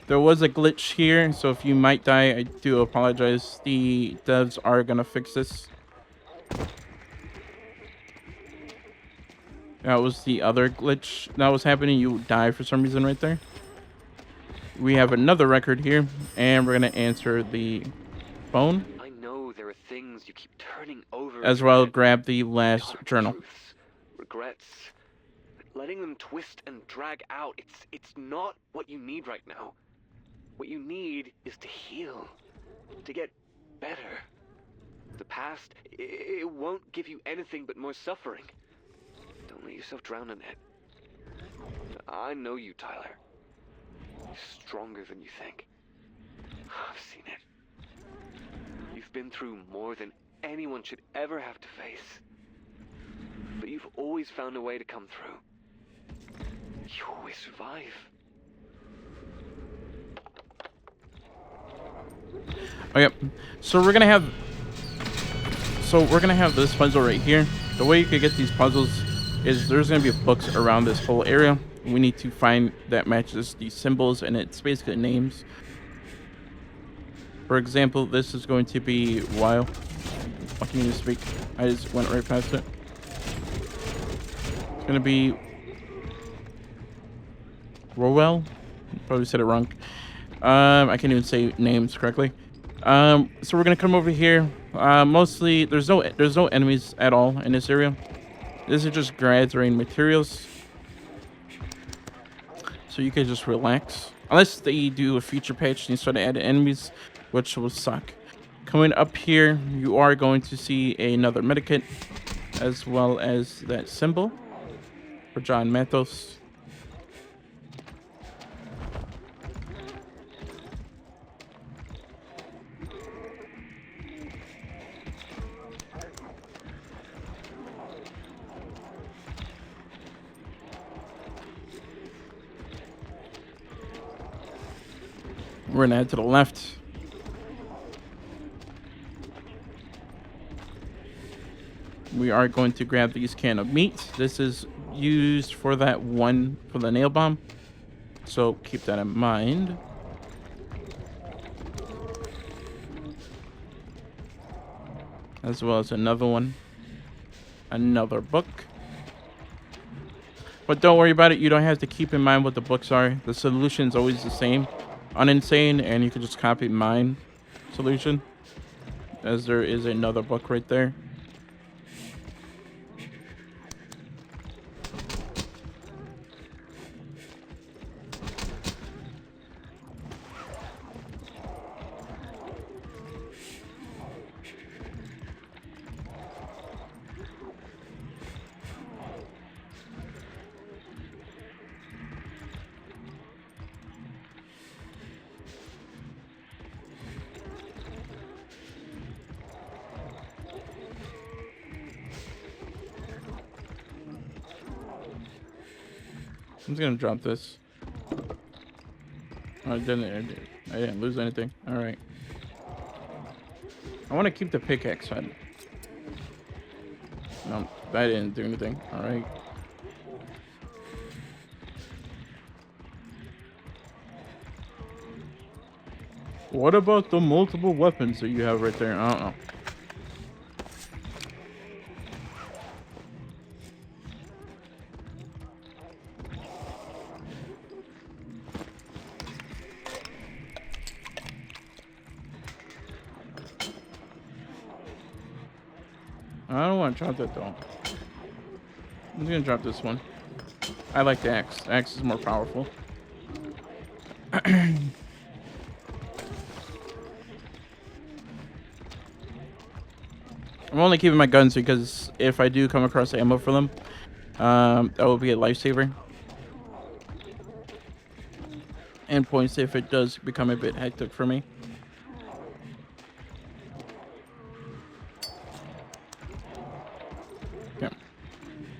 There was a glitch here, so if you might die, I do apologize. The devs are going to fix this. That was the other glitch that was happening. You die for some reason right there. We have another record here, and we're going to answer the phone. I know there are things you keep turning over. As well, grab the last journal. Truths, regrets, letting them twist and drag out. It's not what you need right now. What you need is to heal, to get better. The past, it won't give you anything but more suffering. Don't let yourself drown in it. I know you, Tyler. You're stronger than you think. I've seen it. You've been through more than anyone should ever have to face. But you've always found a way to come through. You always survive. Oh, yep. So we're gonna have this puzzle right here. The way you could get these puzzles is there's gonna be books around this whole area. We need to find that matches these symbols, and it's basically names. For example, this is going to be while. I can't even speak. I just went right past it. It's gonna be Rowell. Probably said it wrong. I can't even say names correctly. So we're gonna come over here. Mostly there's no enemies at all in this area. This is just gathering materials. So you can just relax. Unless they do a future patch and start to add enemies, which will suck. Coming up here, you are going to see another medikit, as well as that symbol for John Mathos. We're gonna head to the left. We are going to grab these can of meat. This is used for that one for the nail bomb. So keep that in mind. as well as another one. Another book. But don't worry about it. You don't have to keep in mind what the books are. The solution is always the same. Uninsane, and you can just copy mine solution, as there is another book right there. I'm just gonna drop this. Oh, I didn't lose anything. All right. I want to keep the pickaxe head. No, that didn't do anything. All right. What about the multiple weapons that you have right there? I don't know. I don't want to drop that though. I'm just gonna drop this one. I like the axe. The axe is more powerful. I'm only keeping my guns because if I do come across ammo for them, that will be a lifesaver. And points if it does become a bit hectic for me. Okay.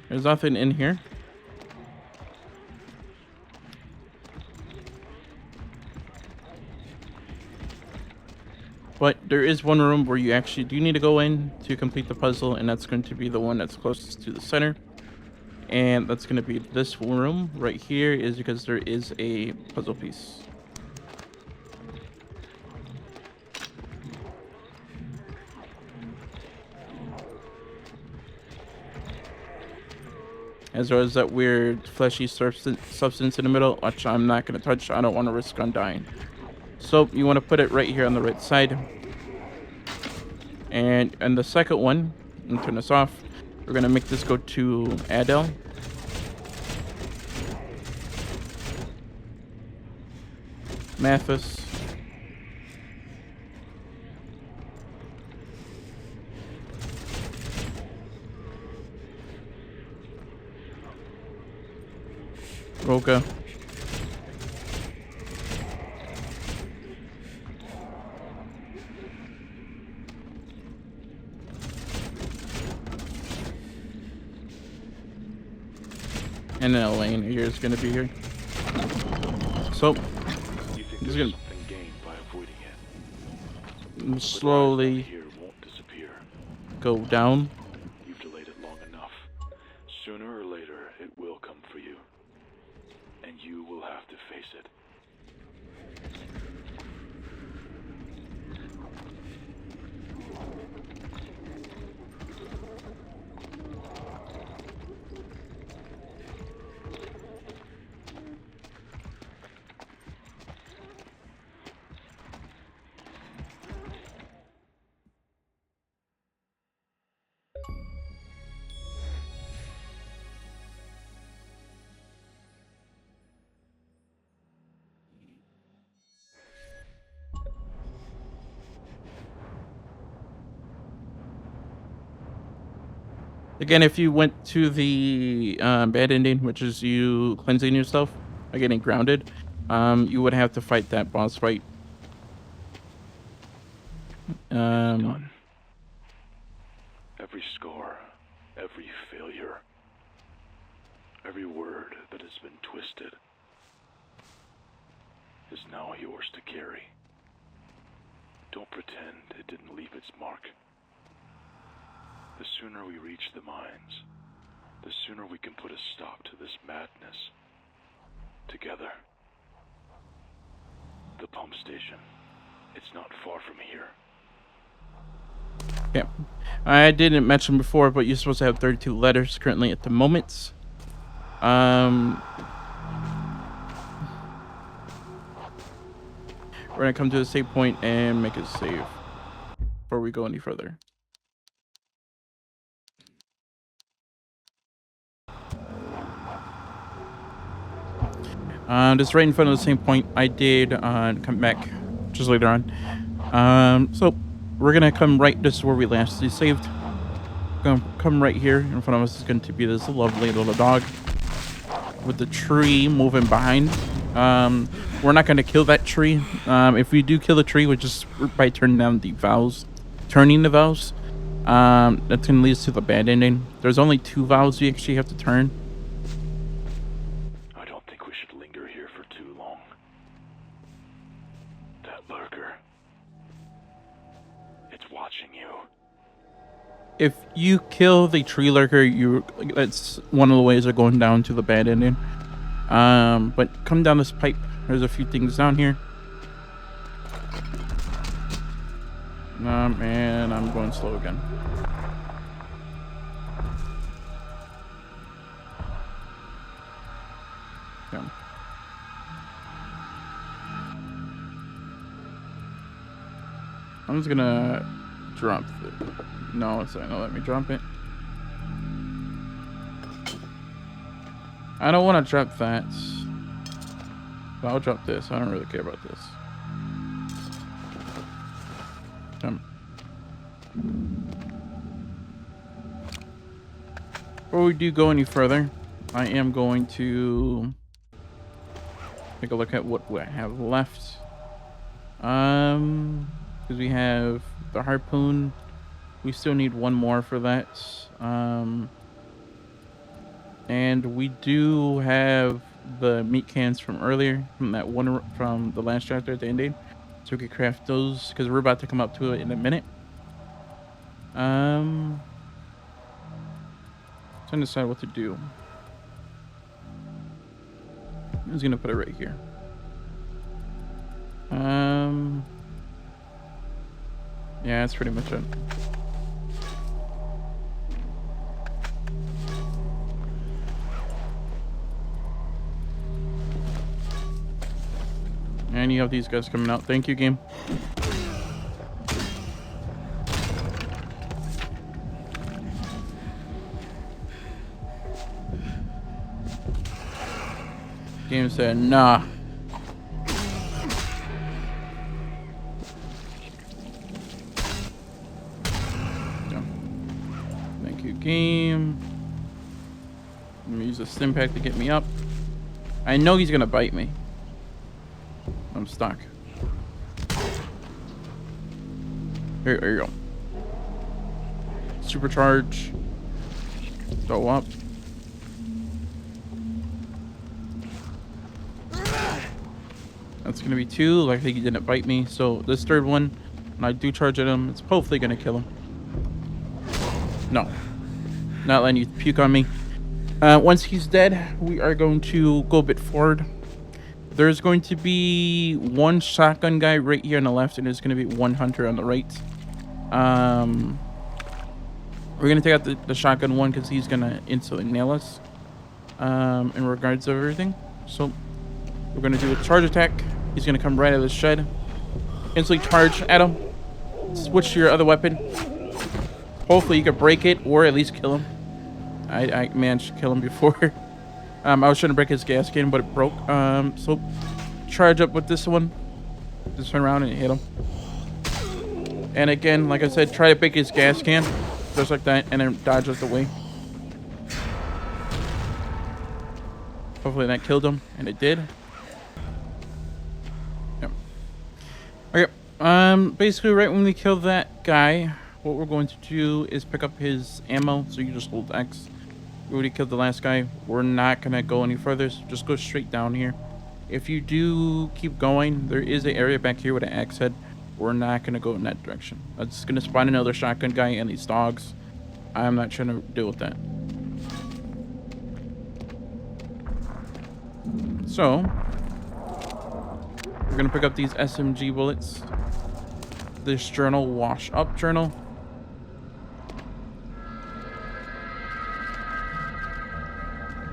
There's nothing in here. But there is one room where you actually do need to go in to complete the puzzle, and that's going to be the one that's closest to the center. And that's going to be this room right here, is because there is a puzzle piece. As well as that weird fleshy substance in the middle, which I'm not going to touch. I don't want to risk on dying. So you want to put it right here on the right side. And the second one, and turn this off, we're going to make this go to Adele. Mathis. Roka. And then Elaine here is going to be here. So, just going to slowly go down. You've delayed it long enough. Sooner or later, it will come for you. And you will have to face it. Again, if you went to the bad ending, which is you cleansing yourself by getting grounded, you would have to fight that boss fight. Done. Every scar, every failure, every word that has been twisted is now yours to carry. Don't pretend it didn't leave its mark. The sooner we reach the mines, the sooner we can put a stop to this madness. Together. The pump station. It's not far from here. Okay. I didn't mention before, but you're supposed to have 32 letters currently at the moment. We're gonna come to the save point and make a save before we go any further. Just right in front of the same point I did come back just later on. So we're gonna come right. This is where we last saved. Gonna come right here in front of us is going to be this lovely little dog with the tree moving behind. We're not gonna kill that tree. If we do kill the tree, we're just by turning down the valves, that's gonna lead us to the bad ending. There's only 2 valves you actually have to turn. I don't think we should linger here for too long. That lurker. It's watching you. If you kill the tree lurker, that's one of the ways of going down to the bad ending. But come down this pipe. There's a few things down here. And I'm going slow again. Yeah. I'm just gonna drop it. No, it's not. Let me drop it. I don't want to drop that. But I'll drop this. I don't really care about this. Before we do go any further, I am going to take a look at what we have left. Because we have the harpoon. We still need 1 more for that. And we do have the meat cans from earlier, from that one from the last chapter at the ending. So we could craft those because we're about to come up to it in a minute. Trying to decide what to do. I'm just gonna put it right here. Yeah, that's pretty much it. And you have these guys coming out. Thank you, game. Game said, nah. Yeah. Thank you, game. I'm gonna use the stim pack to get me up. I know he's gonna bite me. I'm stuck. Here you go. Supercharge. Go up. That's gonna be 2. Like he didn't bite me. So this third one, when I do charge at him, it's hopefully gonna kill him. No. Not letting you puke on me. Once he's dead, we are going to go a bit forward. There's going to be 1 shotgun guy right here on the left, and there's going to be 1 hunter on the right. We're going to take out the shotgun one because he's going to instantly nail us in regards to everything. So we're going to do a charge attack. He's going to come right out of the shed. Instantly charge at him. Switch to your other weapon. Hopefully you can break it or at least kill him. I managed to kill him before. I was trying to break his gas can, but it broke. So charge up with this one. Just turn around and hit him. And again, like I said, try to break his gas can. Just like that, and then dodge out the way. Hopefully that killed him, and it did. Yep. Okay. Basically right when we kill that guy, what we're going to do is pick up his ammo. So you just hold X. We already killed the last guy. We're not gonna go any further, so just go straight down here. If you do keep going, there is an area back here with an axe head. We're not gonna go in that direction. I'm just gonna spawn another shotgun guy and these dogs. I'm not trying to deal with that. So we're gonna pick up these SMG bullets. This journal, wash up journal.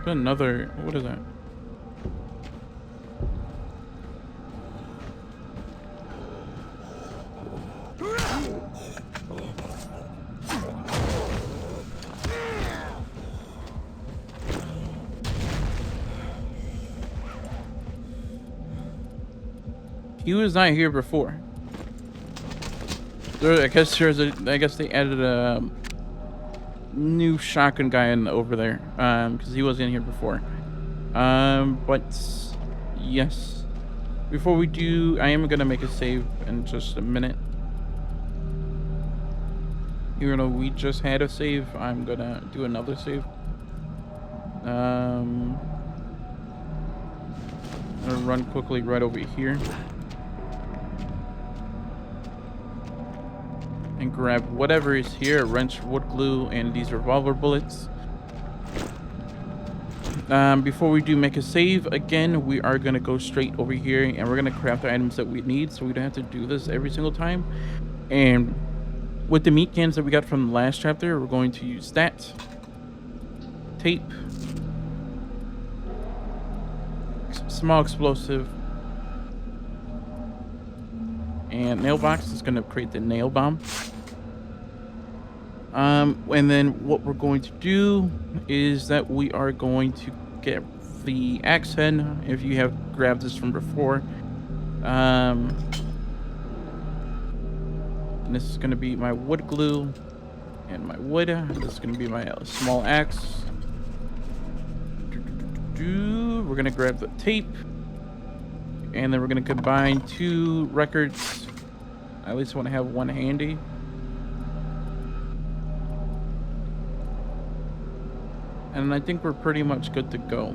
Another, what is that? He was not here before. I guess they added a new shotgun guy in over there, because he wasn't here before. But yes, before we do, I am gonna make a save in just a minute. Even though we just had a save, I'm gonna do another save. I'm gonna run quickly right over here and grab whatever is here, a wrench, wood glue, and these revolver bullets. Before we do make a save, again, we are gonna go straight over here and we're gonna craft the items that we need so we don't have to do this every single time. And with the meat cans that we got from the last chapter, we're going to use that. Tape. Small explosive. And nail box is gonna create the nail bomb. And then what we're going to do is that we are going to get the axe head, if you have grabbed this from before. And this is going to be my wood glue and my wood. This is going to be my small axe. We're going to grab the tape. And then we're going to combine 2 records. I at least want to have one handy. And I think we're pretty much good to go.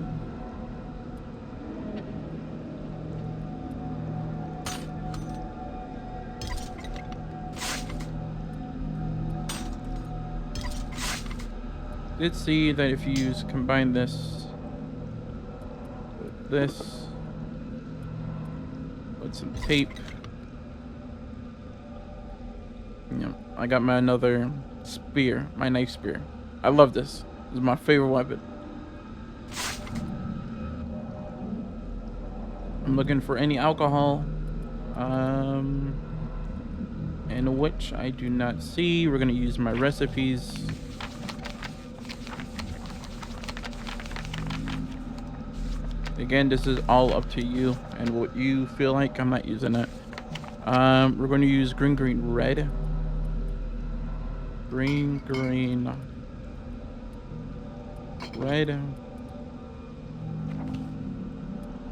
Did see that if you combine this with this, with some tape, I got my another spear, my knife spear. I love this. This is my favorite weapon. I'm looking for any alcohol, and which I do not see. We're gonna use my recipes. Again, this is all up to you and what you feel like. I'm not using it. We're going to use green, red. Green, red.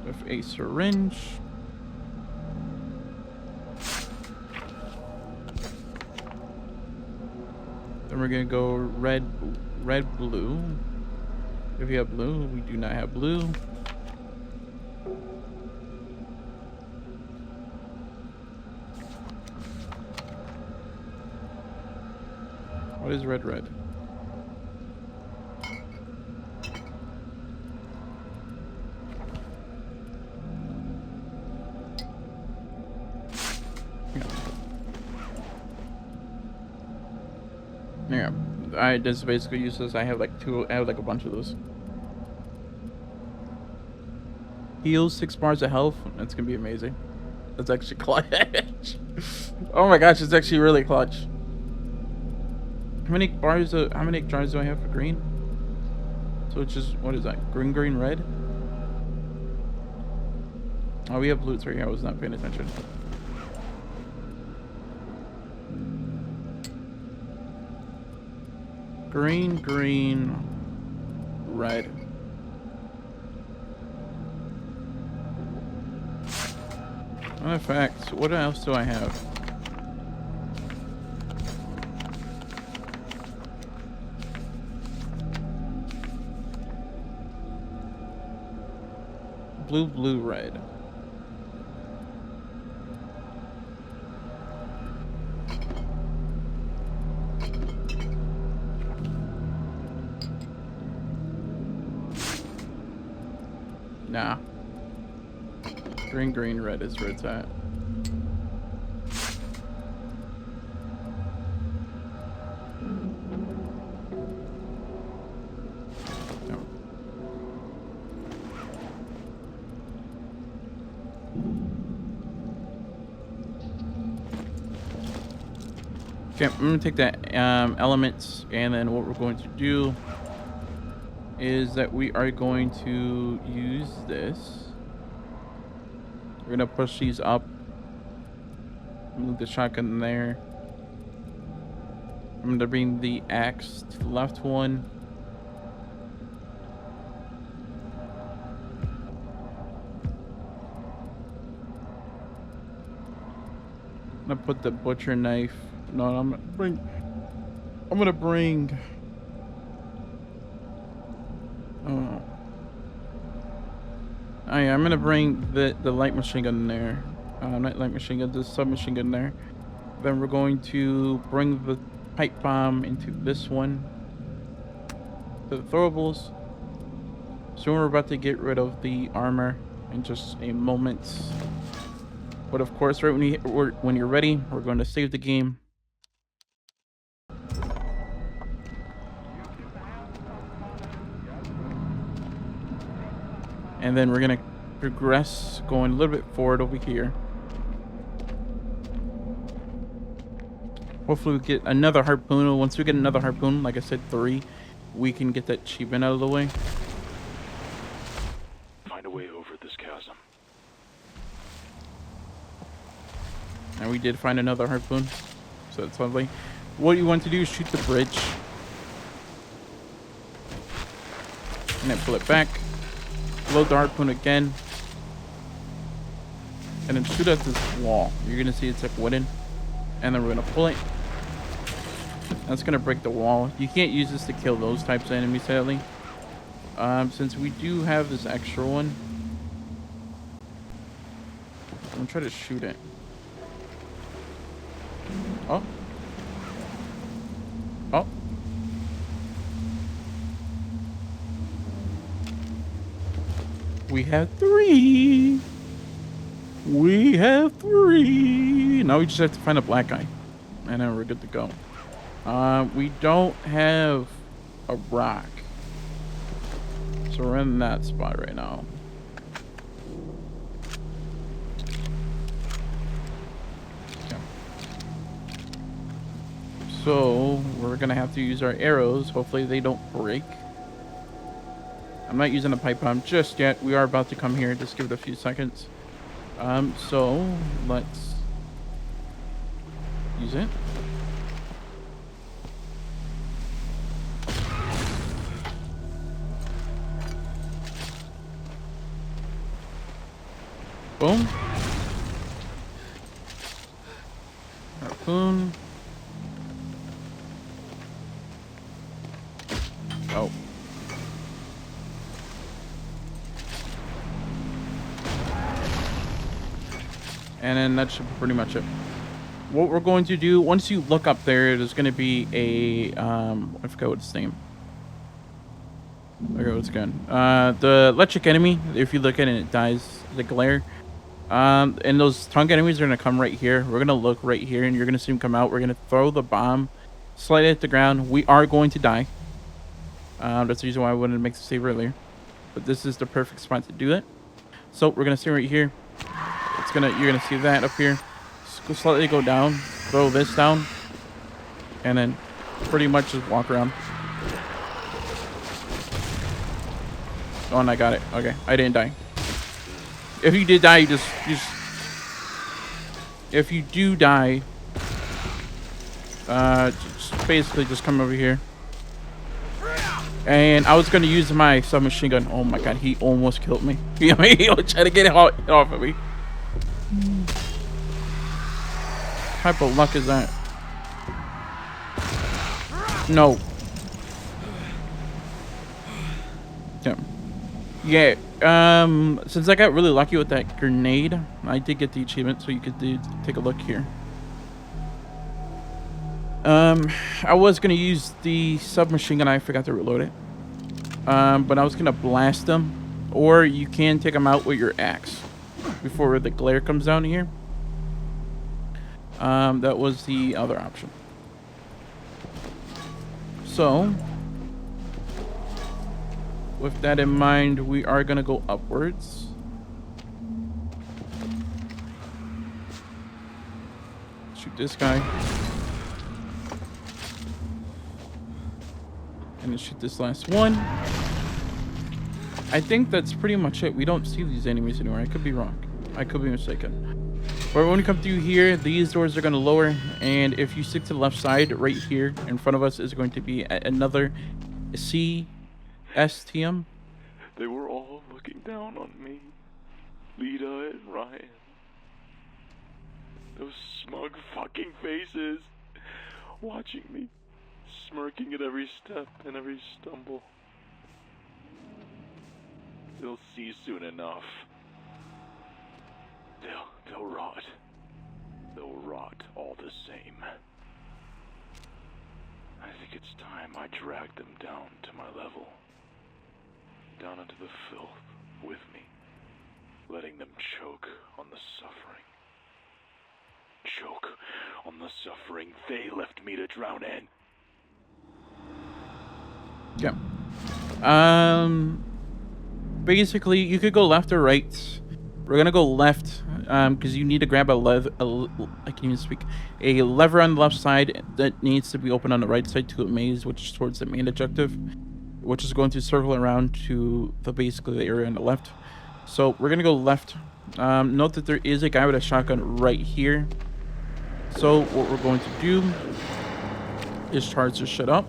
With a syringe. Then we're going to go red, blue. If you have blue, we do not have blue. What is red? Yeah, I just basically use this. I have like a bunch of those. Heals 6 bars of health. That's gonna be amazing. That's actually clutch. Oh my gosh, it's actually really clutch. How many jars do I have for green? So it's just, what is that? Green, red? Oh, we have blues right here. I was not paying attention. Green, red. Matter of fact, what else do I have? Blue, red. Nah. Green, red is where it's at. No. Okay, I'm gonna take that elements, and then what we're going to do is that we are going to use this. We're gonna push these up. Move the shotgun there. I'm gonna bring the axe to the left one. I'm gonna put the butcher knife. No, I'm gonna bring. Oh. Oh yeah, I'm gonna bring the light machine gun in there. Not light machine gun, the submachine gun there. Then we're going to bring the pipe bomb into this one. The throwables. So we're about to get rid of the armor in just a moment. But of course, right when you're ready, we're going to save the game. And then we're gonna progress, going a little bit forward over here. Hopefully we get another harpoon. Once we get another harpoon, like I said, 3, we can get that achievement out of the way. Find a way over this chasm. And we did find another harpoon, so that's lovely. What you want to do is shoot the bridge. And then pull it back. Load the harpoon again. And then shoot at this wall. You're going to see it's like wooden. And then we're going to pull it. That's going to break the wall. You can't use this to kill those types of enemies, sadly. Since we do have this extra one, I'm going to try to shoot it. Oh. Oh. We have 3. We have 3. Now we just have to find a black guy. And then we're good to go. We don't have a rock. So we're in that spot right now. Okay. So we're gonna have to use our arrows. Hopefully they don't break. I'm not using a pipe bomb just yet. We are about to come here. Just give it a few seconds. So let's use it. Boom. Harpoon. Oh. And then that should be pretty much it. What we're going to do, once you look up there, there's going to be a, I forgot what its name. Okay, what's good? The electric enemy, if you look at it, it dies, the glare. And those tongue enemies are going to come right here. We're going to look right here, and you're going to see them come out. We're going to throw the bomb, slide it at the ground. We are going to die. That's the reason why I wanted to make the save earlier. But this is the perfect spot to do it. So we're going to stay right here. You're gonna see that up here. Just slightly go down, throw this down, and then pretty much just walk around. Oh, and I got it. Okay, I didn't die. If you did die, you just if you do die, just basically just come over here. And I was gonna use my submachine gun. Oh my god, he almost killed me. He was trying to get it off of me. What type of luck is that? No. Yeah. Since I got really lucky with that grenade, I did get the achievement, so you could take a look here. I was gonna use the submachine gun. I forgot to reload it. But I was gonna blast them, or you can take them out with your axe before the glare comes down here. That was the other option. So, with that in mind, we are gonna go upwards. Shoot this guy. And then shoot this last one. I think that's pretty much it. We don't see these enemies anymore. I could be wrong. I could be mistaken. But when you come through here, these doors are going to lower. And if you stick to the left side, right here in front of us is going to be another CSTM. They were all looking down on me. Lita and Ryan. Those smug fucking faces. Watching me. Smirking at every step and every stumble. They'll see soon enough. They'll rot. They'll rot all the same. I think it's time I drag them down to my level. Down into the filth with me. Letting them choke on the suffering. Choke on the suffering they left me to drown in. Yeah. Basically, you could go left or right. We're gonna go left, because you need to grab I can't even speak. A lever on the left side that needs to be open on the right side to a maze, which is towards the main objective, which is going to circle around to basically the area on the left. So we're gonna go left. Note that there is a guy with a shotgun right here. So what we're going to do is charge this shit up.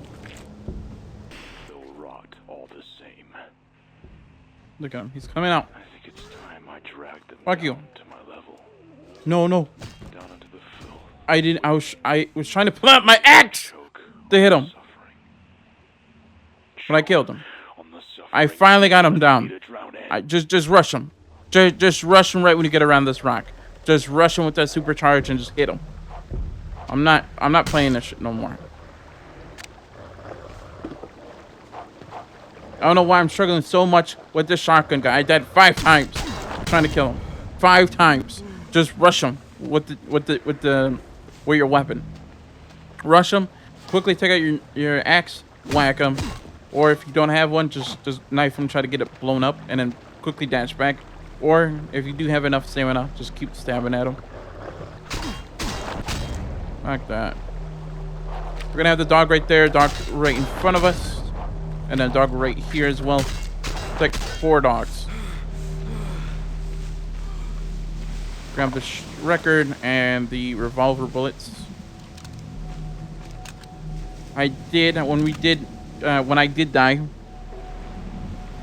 They'll rot all the same. Look at him. He's coming out. I think it's time I drag them Fuck down you. to my level. No. Down into the filth. I was trying to pull out my axe to hit him. Suffering. But I killed him. On the suffering I finally got him me down. to drown in. I just rush him. Just rush him right when you get around this rock. Just rush him with that supercharge and just hit him. I'm not playing this shit no more. I don't know why I'm struggling so much with this shotgun guy. I died 5 times trying to kill him. 5 times. Just rush him with your weapon. Rush him. Quickly take out your axe. Whack him. Or if you don't have one, just knife him. Try to get it blown up, and then quickly dash back. Or if you do have enough stamina, just keep stabbing at him. Like that. We're gonna have the dog right there. Dog right in front of us. And then a dog right here as well. It's like 4 dogs. Grab the record and the revolver bullets. When I did die,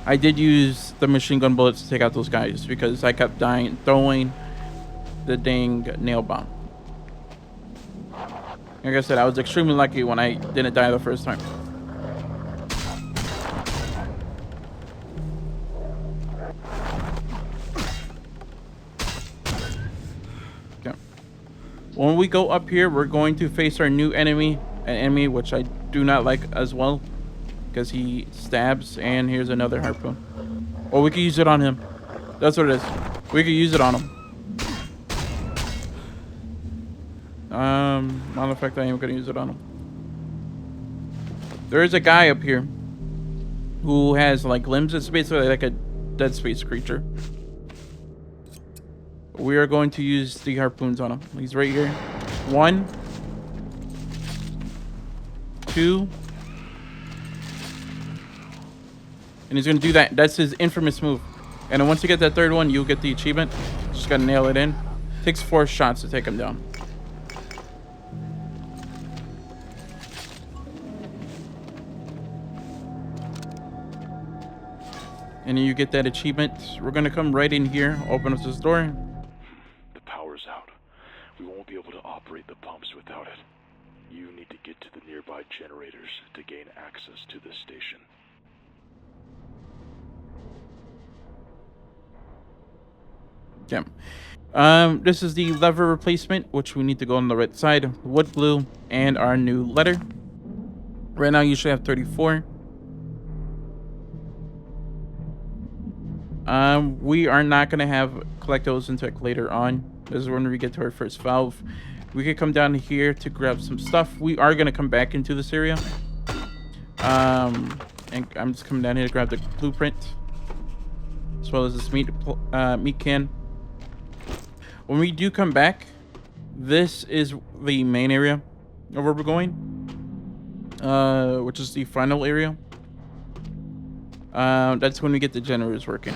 I did use the machine gun bullets to take out those guys because I kept dying, throwing the dang nail bomb. Like I said, I was extremely lucky when I didn't die the first time. When we go up here, we're going to face our new enemy, an enemy which I do not like as well, because he stabs, and here's another harpoon. Or we could use it on him. That's what it is. We could use it on him. Matter of fact, I am going to use it on him. There is a guy up here who has like limbs. It's basically like a Dead Space creature. We are going to use the harpoons on him. He's right here. 1, 2. And he's going to do that. That's his infamous move. And then once you get that 3rd one, you'll get the achievement. Just got to nail it in. Takes 4 shots to take him down. And then you get that achievement. We're going to come right in here. Open up this door. Out. We won't be able to operate the pumps without it. You need to get to the nearby generators to gain access to this station. Yeah. This is the lever replacement, which we need to go on the right side. Wood glue and our new letter. Right now you should have 34. We are not going to have collectibles until later on. This is when we get to our first valve. We could come down here to grab some stuff. We are going to come back into this area. And I'm just coming down here to grab the blueprint. As well as this meat can. When we do come back, this is the main area of where we're going. which is the final area. That's when we get the generators working.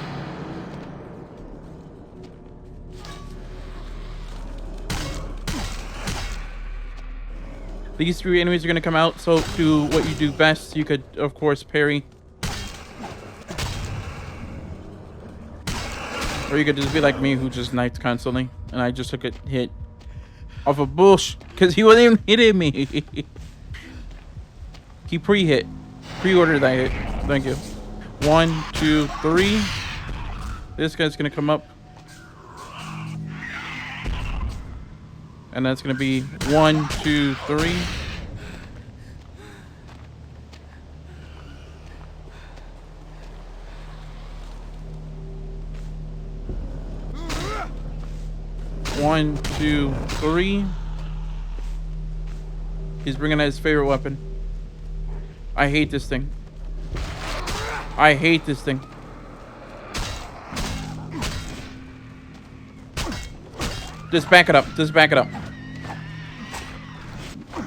These 3 enemies are going to come out, so do what you do best. You could, of course, parry. Or you could just be like me, who just knifed constantly. And I just took a hit off a bush, because he wasn't even hitting me. He pre-hit. Pre-ordered that hit. Thank you. 1, 2, 3. This guy's going to come up. And that's going to be 1, 2, 3. One, 2, 3. He's bringing out his favorite weapon. I hate this thing. I hate this thing. Just back it up. Just back it up.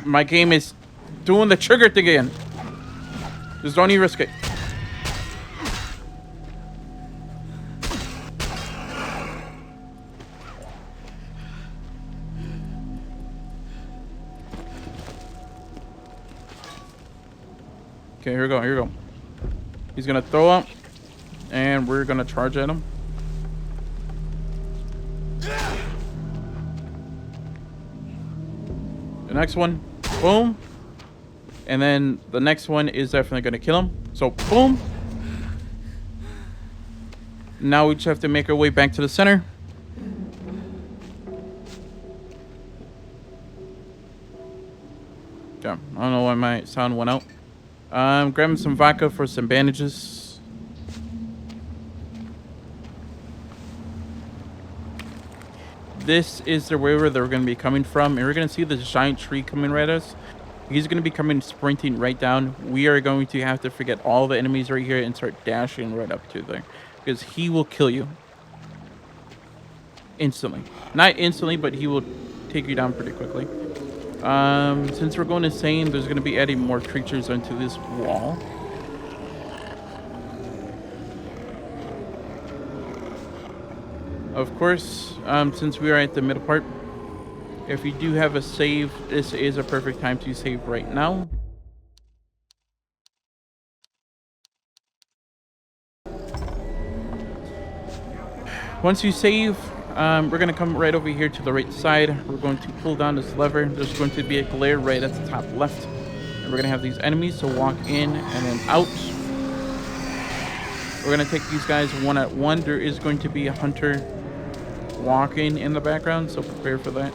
My game is doing the trigger thing again. Just don't even risk it. Okay, here we go. Here we go. He's gonna throw up, and we're gonna charge at him. The next one, boom. And then the next one is definitely gonna kill him. So, boom. Now we just have to make our way back to the center. Yeah, I don't know why my sound went out. Grabbing some vodka for some bandages. This is the way where they're going to be coming from. And we're going to see this giant tree coming right at us. He's going to be coming sprinting right down. We are going to have to forget all the enemies right here and start dashing right up to there. Because he will kill you. Instantly. Not instantly, but he will take you down pretty quickly. Since we're going insane, there's going to be adding more creatures onto this wall. Of course, since we are at the middle part, if you do have a save, this is a perfect time to save right now. Once you save, we're going to come right over here to the right side. We're going to pull down this lever. There's going to be a glare right at the top left. And we're going to have these enemies, so walk in and then out. We're going to take these guys one at one. There is going to be a hunter walking in the background, so prepare for that.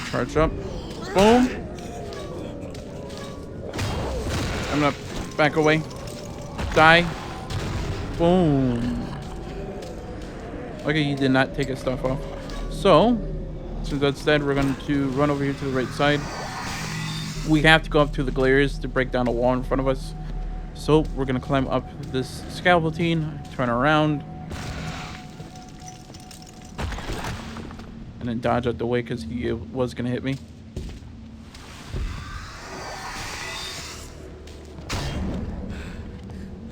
Charge up. Boom. I'm gonna back away. Die. Boom. Okay, he did not take his stuff off. So, since that's dead, we're going to run over here to the right side. We have to go up to the glares to break down a wall in front of us. So, we're gonna climb up this scaffolding, turn around, and then dodge out the way because he was gonna hit me.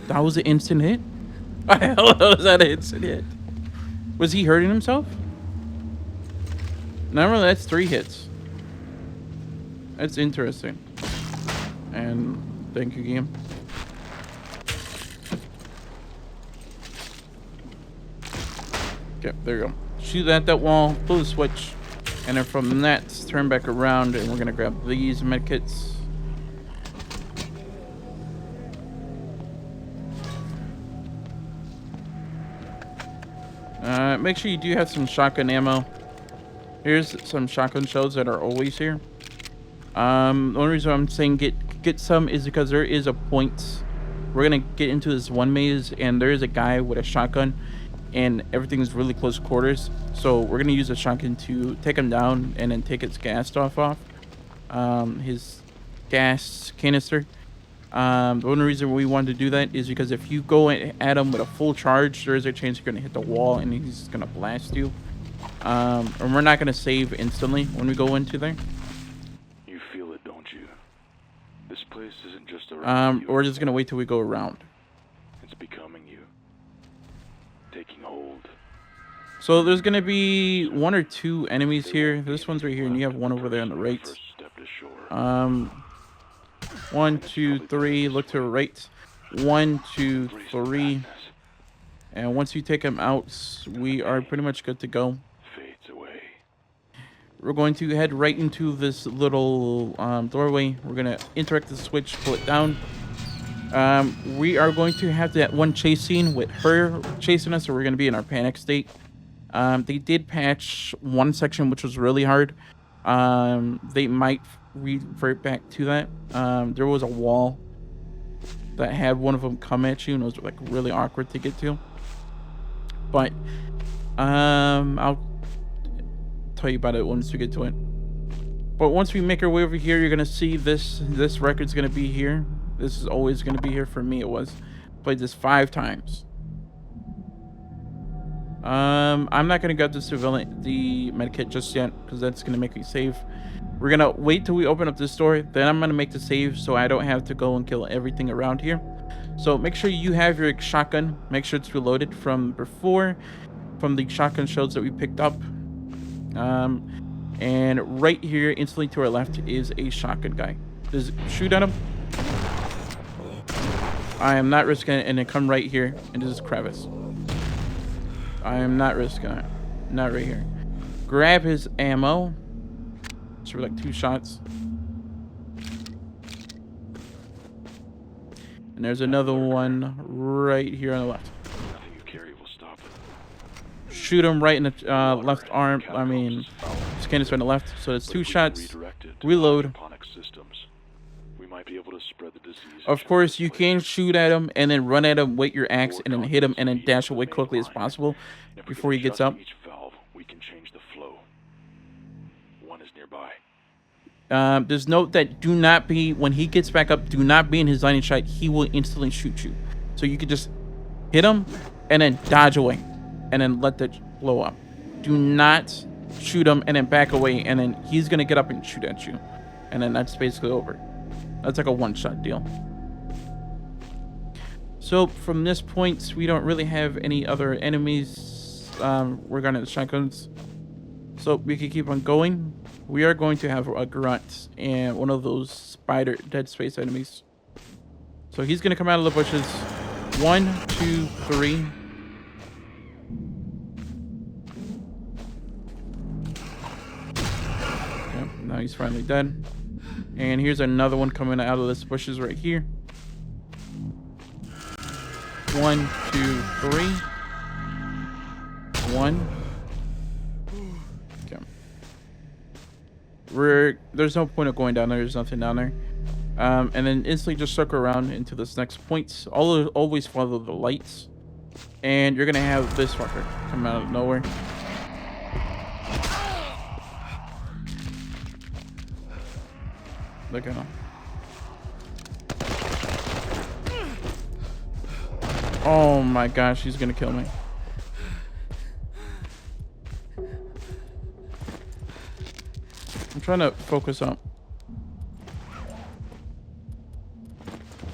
That was an instant hit? What the hell was that an instant hit? Was he hurting himself? No, that's 3 hits. That's interesting. And thank you, game. Okay, there you go. Shoot at that wall, pull the switch, and then from that, turn back around, and we're gonna grab these medkits. Make sure you do have some shotgun ammo. Here's some shotgun shells that are always here. The only reason I'm saying get some is because there is a point. We're gonna get into this one maze, and there is a guy with a shotgun. and everything's really close quarters. So we're gonna use a shotgun to take him down and then take his gas stuff off, his gas canister. The only reason we wanted to do that is because if you go at him with a full charge, there is a chance you're gonna hit the wall and he's gonna blast you. And we're not gonna save instantly when we go into there. You feel it, don't you? This place isn't just around you. We're just gonna wait till we go around. It's becoming you. Taking hold. So there's gonna be 1 or 2 enemies here. This one's right here, and you have one over there on the right. 1, 2, 3. Look to the right. 1, 2, 3. And once you take him out, we are pretty much good to go. Fades away. We're going to head right into this little doorway. We're gonna interact the switch, pull it down. We are going to have that one chase scene with her chasing us, so we're gonna be in our panic state. They did patch one section which was really hard. They might revert back to that. There was a wall that had one of them come at you, and it was like really awkward to get to. But I'll tell you about it once we get to it. But once we make our way over here, you're gonna see this record's gonna be here. This is always gonna be here. For me, it was. Played this 5 times. I'm not gonna grab the medkit just yet because that's gonna make me save. We're gonna wait till we open up this door, then I'm gonna make the save so I don't have to go and kill everything around here. So make sure you have your shotgun. Make sure it's reloaded from before, from the shotgun shells that we picked up. And right here, instantly to our left, is a shotgun guy. Just shoot at him. I am not risking it, and then come right here, and this is crevice. I am not risking it. Not right here. Grab his ammo. So we're like 2 shots. And there's another one right here on the left. Nothing you carry will stop it. Shoot him right in the left arm. I mean, his canister on the left. So that's 2 shots. Reload. We might be able to spread the disease. Of course, you can shoot at him and then run at him with your axe and then hit him and then dash away quickly as possible before he gets up. Each valve, we can change the flow. One is nearby. There's note that do not be, when he gets back up, do not be in his line of sight. He will instantly shoot you. So you could just hit him and then dodge away and then let that blow up. Do not shoot him and then back away, and then he's going to get up and shoot at you. And then that's basically over. That's like a one-shot deal. So from this point, we don't really have any other enemies regarding the shotguns. So we can keep on going. We are going to have a grunt and one of those spider dead space enemies. So he's going to come out of the bushes. 1, 2, 3. Okay, now he's finally dead. And here's another one coming out of this bushes right here. 1, 2, 3. 1. Okay. There's no point of going down there. There's nothing down there. And then instantly just circle around into this next point. Always follow the lights. And you're gonna have this fucker come out of nowhere. Look at him. Oh my gosh, he's gonna kill me. I'm trying to focus up.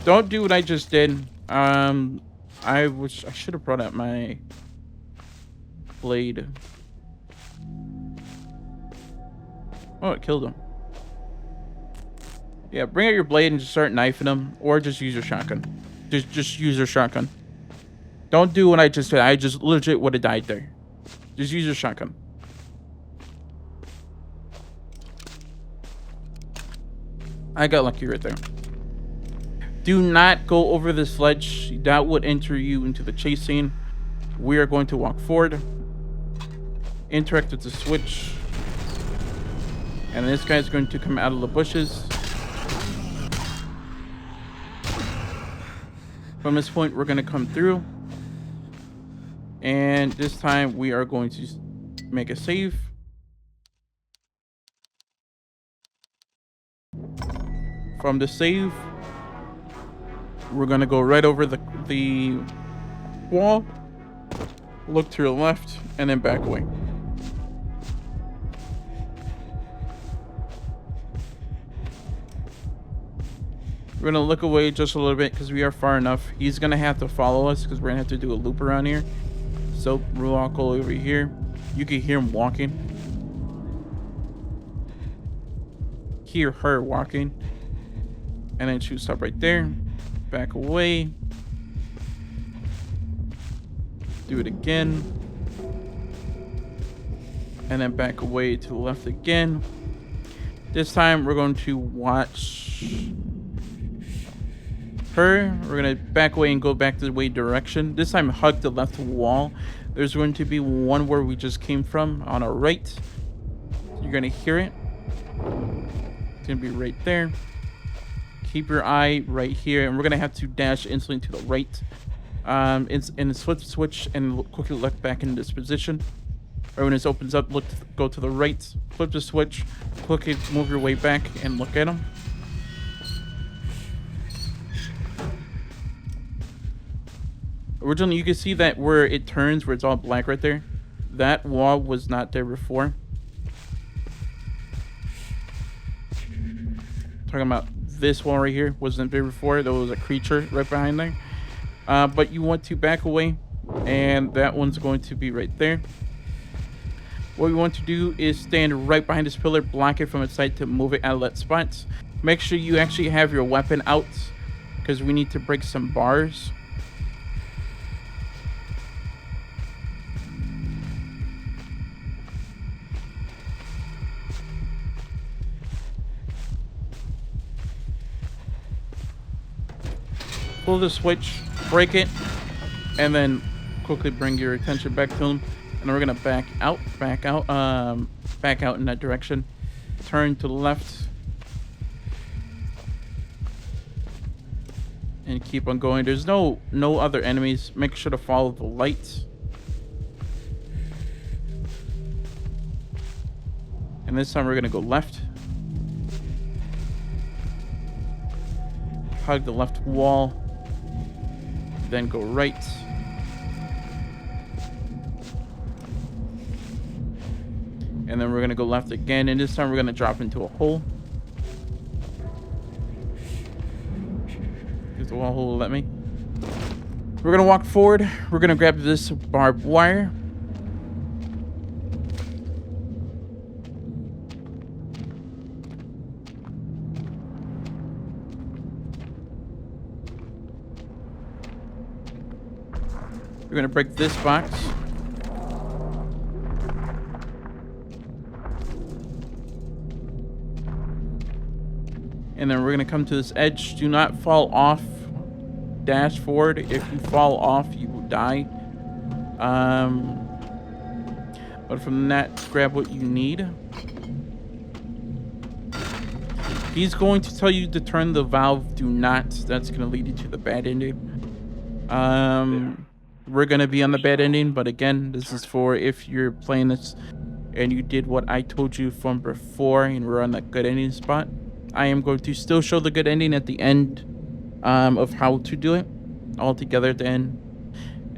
Don't do what I just did. I should have brought out my blade. Oh, it killed him. Yeah, bring out your blade and just start knifing him, or just use your shotgun. Just use your shotgun. Don't do what I just did. I just legit would have died there. Just use your shotgun. I got lucky right there. Do not go over this ledge. That would enter you into the chase scene. We are going to walk forward. Interact with the switch. And this guy's going to come out of the bushes. From this point, we're going to come through. And this time we are going to make a save. From the save, we're gonna go right over the wall, look to the left, and then back away. We're gonna look away just a little bit because we are far enough. He's gonna have to follow us because we're gonna have to do a loop around here. So we'll walk all over here. You can hear him walking. Hear her walking. And then shoot stop right there. Back away. Do it again. And then back away to the left again. This time we're going to watch her. We're gonna back away and go back the way direction. This time hug the left wall. There's going to be one where we just came from on our right. You're gonna hear it. It's gonna be right there. Keep your eye right here, and we're gonna have to dash instantly to the right. It's in the switch and quickly look back in this position. Or when it opens up, go to the right, flip the switch, quickly move your way back and look at him. Originally, you can see that where it turns, where it's all black right there. That wall was not there before. Talking about this wall right here wasn't there before. There was a creature right behind there. But you want to back away, and that one's going to be right there. What we want to do is stand right behind this pillar, block it from its side to move it out of that spot. Make sure you actually have your weapon out, because we need to break some bars. Pull the switch, break it, and then quickly bring your attention back to him. And we're gonna back out in that direction. Turn to the left. And keep on going. There's no other enemies. Make sure to follow the light. And this time we're gonna go left. Hug the left wall. Then go right. And then we're gonna go left again, and this time we're gonna drop into a hole. If the wall hole will let me. We're gonna walk forward. We're gonna grab this barbed wire. We're gonna break this box. And then we're gonna come to this edge. Do not fall off. Dash forward. If you fall off, you will die. But from that, grab what you need. He's going to tell you to turn the valve. Do not. That's gonna lead you to the bad ending. We're gonna be on the bad ending, but again, this is for if you're playing this and you did what I told you from before and we're on that good ending spot. I am going to still show the good ending at the end of how to do it all together at the end,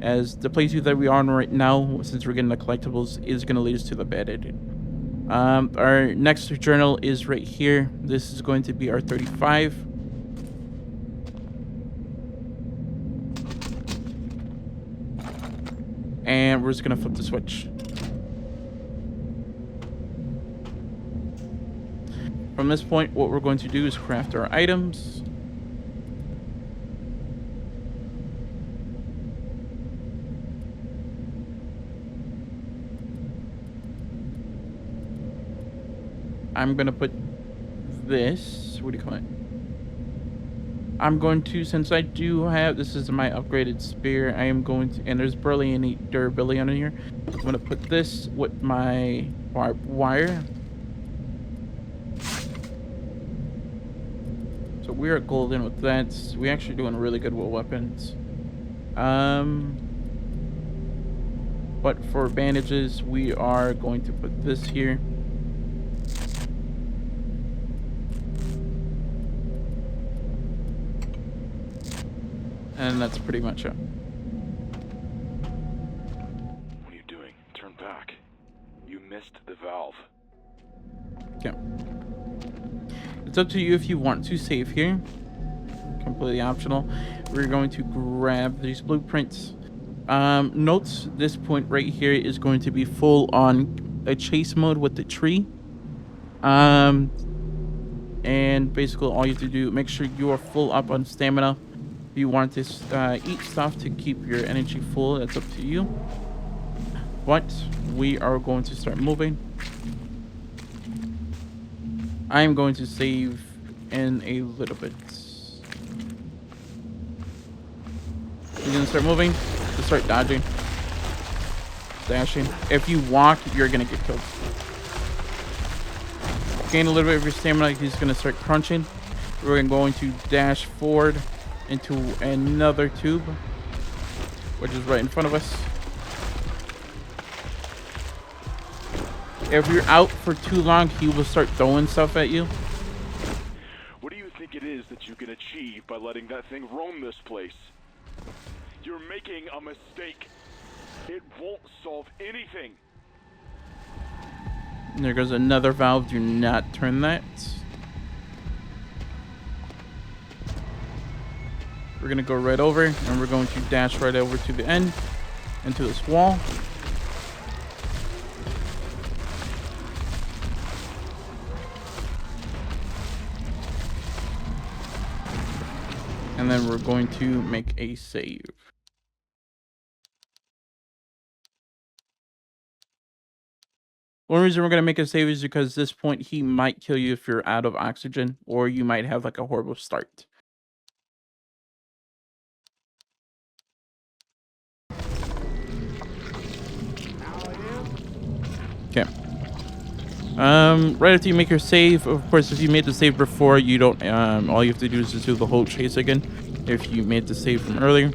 as the playthrough that we are on right now, since we're getting the collectibles, is going to lead us to the bad ending. Our next journal is right here. This is going to be our 35. And we're just going to flip the switch. From this point, what we're going to do is craft our items. I'm going to put this, what do you call it? I'm going to, since I do have, this is my upgraded spear, I am going to, and there's barely any durability on here. I'm going to put this with my barbed wire. So we are golden with that. We're actually doing really good with weapons. But for bandages, we are going to put this here. And that's pretty much it. What are you doing? Turn back. You missed the valve. Okay. It's up to you if you want to save here. Completely optional. We're going to grab these blueprints. Notes this point right here is going to be full on a chase mode with the tree. And basically all you have to do, make sure you are full up on stamina. If you want to eat stuff to keep your energy full, that's up to you. But we are going to start moving. I am going to save in a little bit. You're going to start moving. Just start dodging. Dashing. If you walk, you're going to get killed. Gain a little bit of your stamina. He's going to start crunching. We're going to dash forward into another tube, which is right in front of us. If you're out for too long, he will start throwing stuff at you. What do you think it is that you can achieve by letting that thing roam this place? You're making a mistake. It won't solve anything. And there goes another valve. Do not turn that. We're going to go right over, and we're going to dash right over to the end, into this wall. And then we're going to make a save. One reason we're going to make a save is because at this point he might kill you if you're out of oxygen, or you might have like a horrible start. Okay. Right after you make your save, of course, if you made the save before, you don't, all you have to do is just do the whole chase again, if you made the save from earlier.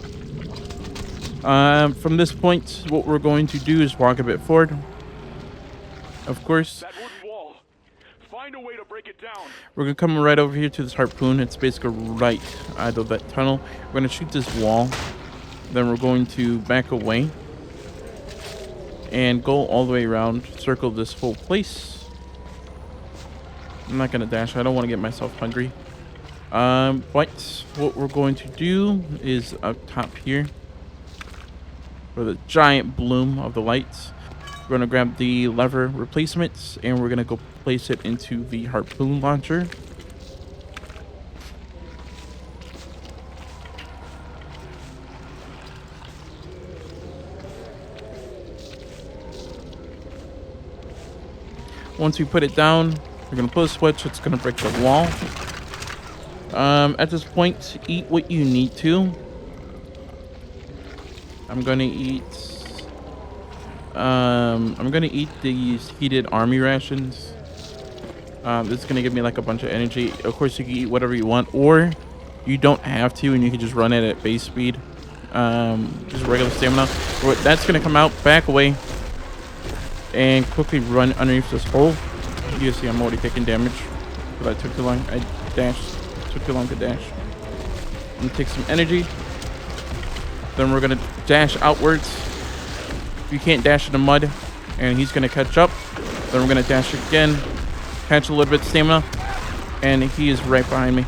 From this point, what we're going to do is walk a bit forward. Of course. That wooden wall. Find a way to break it down. We're gonna come right over here to this harpoon. It's basically right out of that tunnel. We're gonna shoot this wall. Then we're going to back away. And go all the way around, circle this whole place. I'm not gonna dash, I don't want to get myself hungry. But what we're going to do is up top here, for the giant bloom of the lights, we're gonna grab the lever replacements and we're gonna go place it into the harpoon launcher. Once we put it down, we're gonna pull a switch. It's gonna break the wall. At this point, eat what you need to. I'm gonna eat these heated army rations. This is gonna give me like a bunch of energy. Of course, you can eat whatever you want, or you don't have to, and you can just run it at base speed. Just regular stamina. That's gonna come out, back away, and quickly run underneath this hole. You see, I'm already taking damage, but that took too long. I dashed. Took too long to dash. I'm gonna take some energy. Then we're gonna dash outwards. You can't dash in the mud, and he's gonna catch up. Then we're gonna dash again, catch a little bit of stamina, and he is right behind me.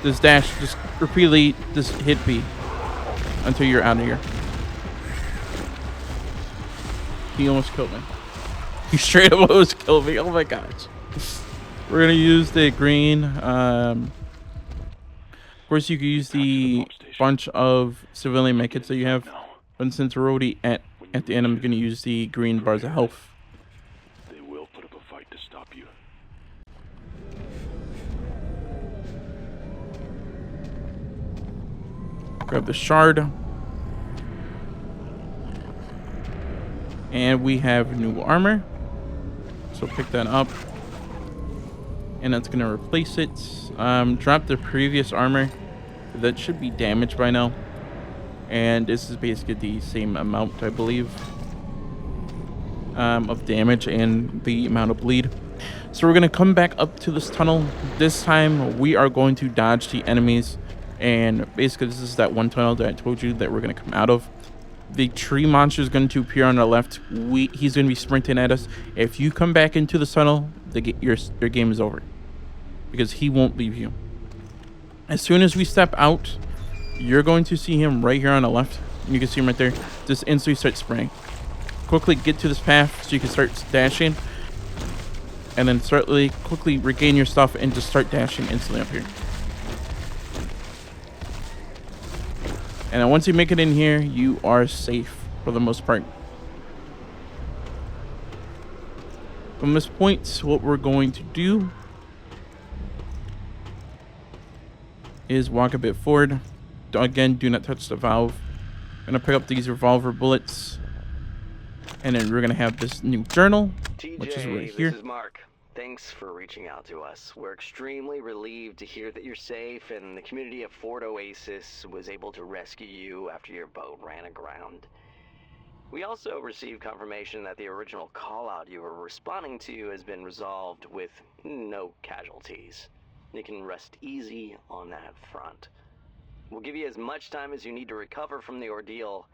This dash, just repeatedly, just hit B until you're out of here. He almost killed me. He straight up almost killed me. Oh my gosh. We're gonna use the green. Of course, you can use the bunch of civilian medkits that you have. But since we're already at the end, I'm gonna use the green bars of health. They will put up a fight to stop you. Grab the shard. And we have new armor. So pick that up. And that's going to replace it. Drop the previous armor. That should be damaged by now. and this is basically the same amount, I believe, of damage and the amount of bleed. So we're going to come back up to this tunnel. This time we are going to dodge the enemies, and basically this is that one tunnel that I told you that we're going to come out of. The tree monster is going to appear on our left. He's going to be sprinting at us. If you come back into the tunnel, your game is over, because he won't leave you. As soon as we step out, you're going to see him right here on the left. You can see him right there. Just instantly start spraying. Quickly get to this path so you can start dashing, and then quickly regain your stuff and just start dashing instantly up here. And then once you make it in here, you are safe for the most part. From this point, what we're going to do is walk a bit forward. Again, do not touch the valve. I'm gonna pick up these revolver bullets, and then we're gonna have this new journal, which is right here. This is Mark. Thanks for reaching out to us. We're extremely relieved to hear that you're safe and the community of Fort Oasis was able to rescue you after your boat ran aground. We also received confirmation that the original call-out you were responding to has been resolved with no casualties. You can rest easy on that front. We'll give you as much time as you need to recover from the ordeal.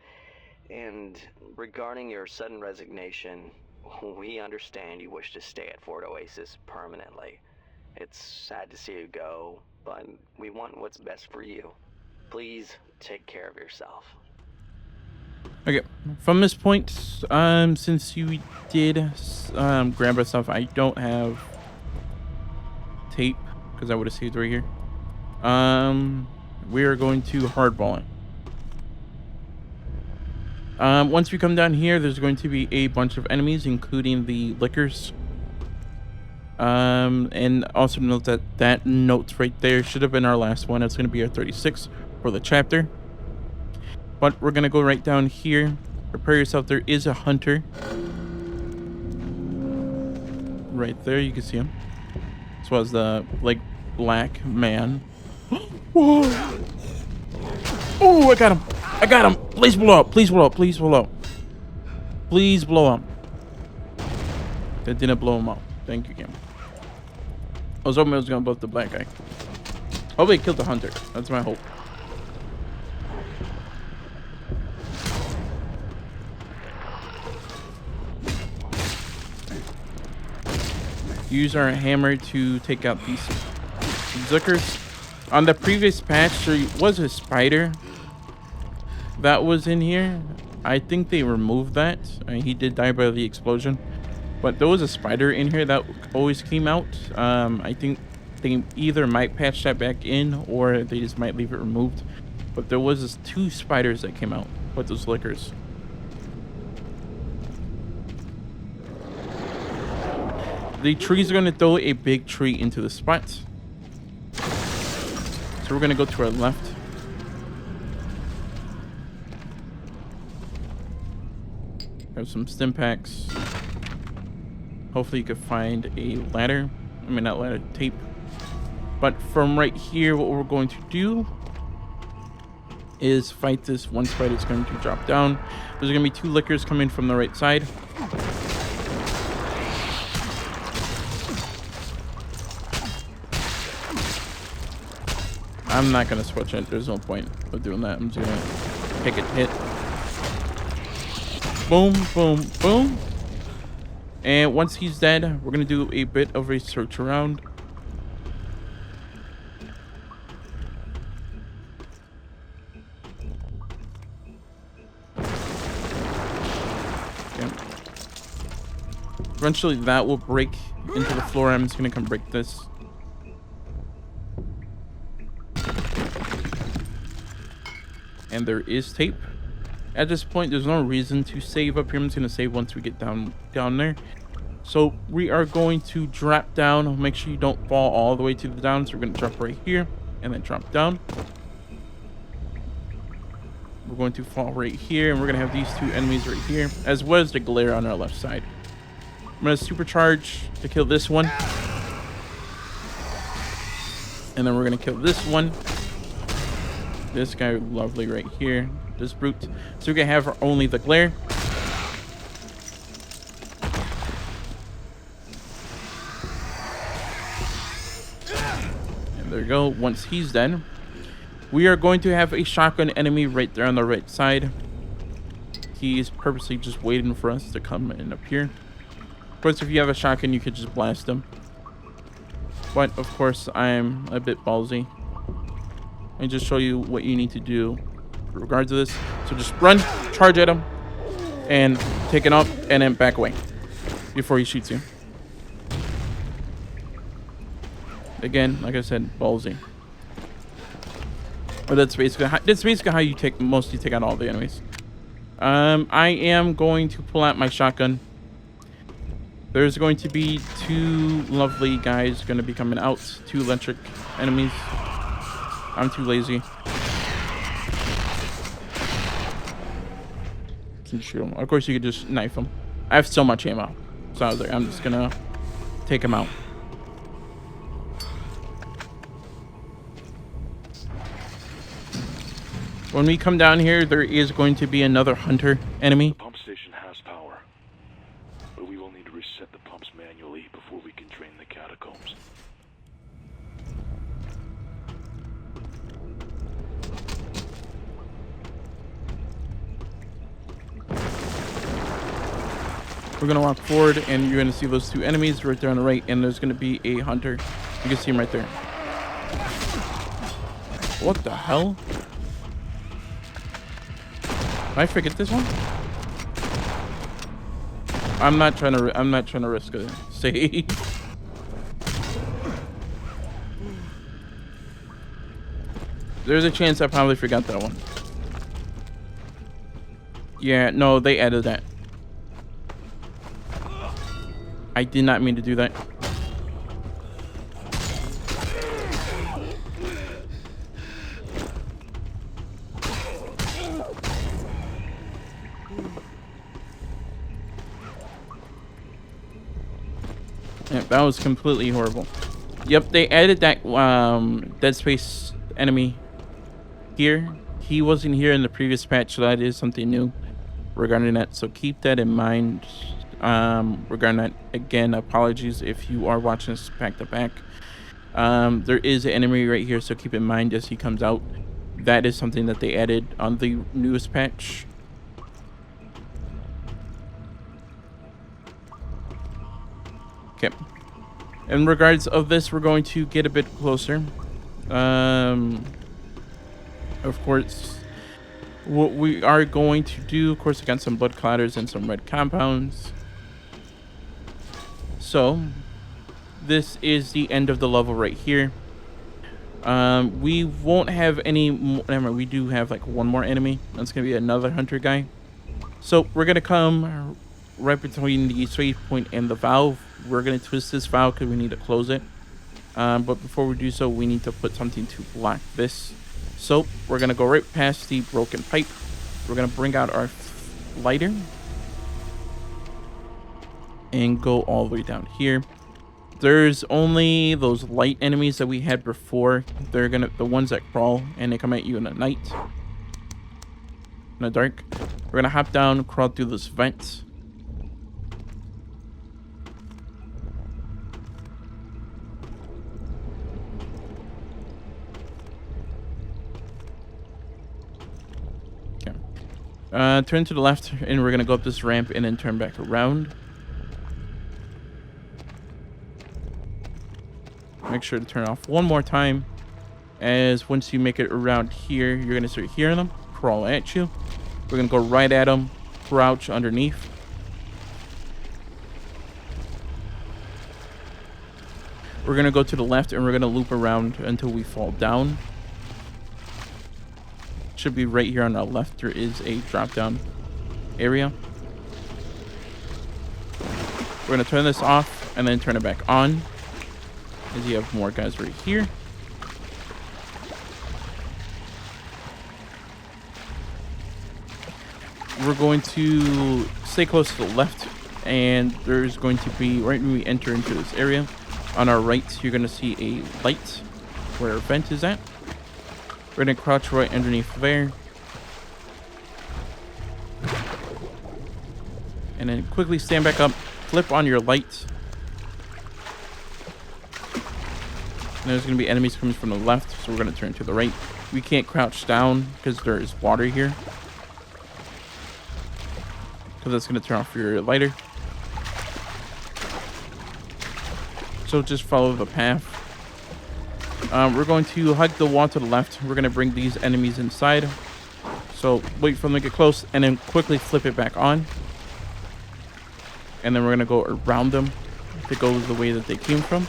And regarding your sudden resignation, we understand you wish to stay at Fort Oasis permanently. It's sad to see you go, but we want what's best for you. Please take care of yourself. Okay, from this point, since you did grab our stuff, I don't have tape, because I would have saved right here. We are going to hardball it. Once we come down here, there's going to be a bunch of enemies, including the lickers. And also note that note right there should have been our last one. It's going to be our 36 for the chapter. But we're going to go right down here. Prepare yourself. There is a hunter. Right there, you can see him. As well as the, black man. Whoa! Oh, I got him! I got him! Please blow up! Please blow up! Please blow up! Please blow up! That didn't blow him up. Thank you, game. I was hoping I was gonna blow up the black guy. Hopefully, I killed the hunter. That's my hope. Use our hammer to take out these zickers. On the previous patch, there was a spider that was in here. I think they removed that. He did die by the explosion, but there was a spider in here that always came out. I think they either might patch that back in or they just might leave it removed. But there was this 2 spiders that came out with those lickers. The trees are going to throw a big tree into the spot. So we're going to go to our left. Have some stim packs. Hopefully you can find a ladder. I mean, not ladder, tape. But from right here, what we're going to do is fight this one spider that's going to drop down. There's going to be 2 lickers coming from the right side. I'm not going to switch it. There's no point of doing that. I'm just going to pick a hit. Boom, boom, boom. And once he's dead, we're going to do a bit of a search around. Okay. Eventually that will break into the floor. I'm just going to come break this. And there is tape. At this point, there's no reason to save up here. I'm just going to save once we get down there. So we are going to drop down. Make sure you don't fall all the way to the down. So we're going to drop right here and then drop down. We're going to fall right here, and we're going to have these 2 enemies right here, as well as the glare on our left side. I'm going to supercharge to kill this one. And then we're going to kill this one. This guy, lovely right here. this brute. So we can have only the glare. And there you go. Once he's done, we are going to have a shotgun enemy right there on the right side. He's purposely just waiting for us to come and appear. Of course, if you have a shotgun, you could just blast him. But, of course, I'm a bit ballsy. And just show you what you need to do in regards to this. So just run, charge at him, and take it up, and then back away before he shoots you. Again, like I said, ballsy. But that's basically how you mostly take out all the enemies. I am going to pull out my shotgun. There's going to be 2 lovely guys going to be coming out. 2 electric enemies. I'm too lazy. Can shoot him. Of course, you could just knife him. I have so much ammo. So I was like, I'm just going to take him out. When we come down here, there is going to be another hunter enemy. The pump station has power, but we will need to reset the pumps manually before we can drain the catacombs. We're going to walk forward, and you're going to see those 2 enemies right there on the right, and there's going to be a hunter. You can see him right there. What the hell? Did I forget this one? I'm not trying to risk a save. There's a chance I probably forgot that one. Yeah, no, they added that. I did not mean to do that. Yeah, that was completely horrible. Yep, they added that Dead Space enemy here. He wasn't here in the previous patch, so that is something new regarding that. So keep that in mind. Regarding that, again, apologies if you are watching this back to back. There is an enemy right here, so keep in mind as he comes out. That is something that they added on the newest patch. Okay. In regards of this, we're going to get a bit closer. Of course, what we are going to do, of course, I got some blood clatters and some red compounds. So, this is the end of the level right here. We won't have any more. We do have like one more enemy. That's going to be another hunter guy. So, we're going to come right between the save point and the valve. We're going to twist this valve because we need to close it. But before we do so, we need to put something to block this. So, we're going to go right past the broken pipe. We're going to bring out our lighter. And go all the way down here. There's only those light enemies that we had before. They're the ones that crawl and they come at you in the night. In the dark. We're gonna hop down, crawl through this vent. Okay. Turn to the left and we're gonna go up this ramp and then turn back around. Make sure to turn off one more time, as once you make it around here, you're going to start hearing them crawl at you. We're going to go right at them, crouch underneath. We're going to go to the left and we're going to loop around until we fall down. Should be right here on the left. There is a drop down area. We're going to turn this off and then turn it back on. As you have more guys right here. We're going to stay close to the left, and there's going to be, right when we enter into this area, on our right, you're going to see a light where our vent is at. We're going to crouch right underneath there. and then quickly stand back up, flip on your light. And there's going to be enemies coming from the left, so we're going to turn to the right. We can't crouch down because there is water here, because that's going to turn off your lighter. So just follow the path. We're going to hug the wall to the left. We're going to bring these enemies inside. So wait for them to get close and then quickly flip it back on. And then we're going to go around them to go the way that they came from.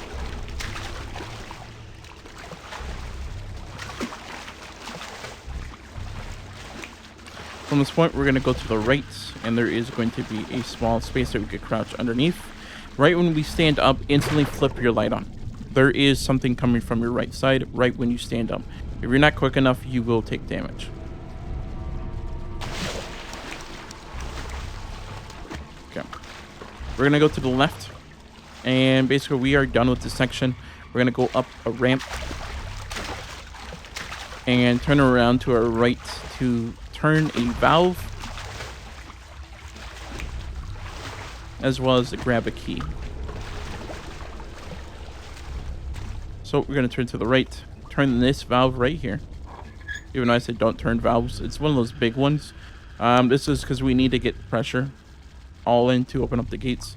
From this point, we're going to go to the right, and there is going to be a small space that we could crouch underneath. Right when we stand up, instantly flip your light on. There is something coming from your right side right when you stand up. If you're not quick enough, you will take damage. Okay. We're going to go to the left, and basically we are done with this section. We're going to go up a ramp and turn around to our right to turn a valve, as well as to grab a key. So we're going to turn to the right, turn this valve right here. Even though I said don't turn valves, it's one of those big ones. This is because we need to get pressure all in to open up the gates.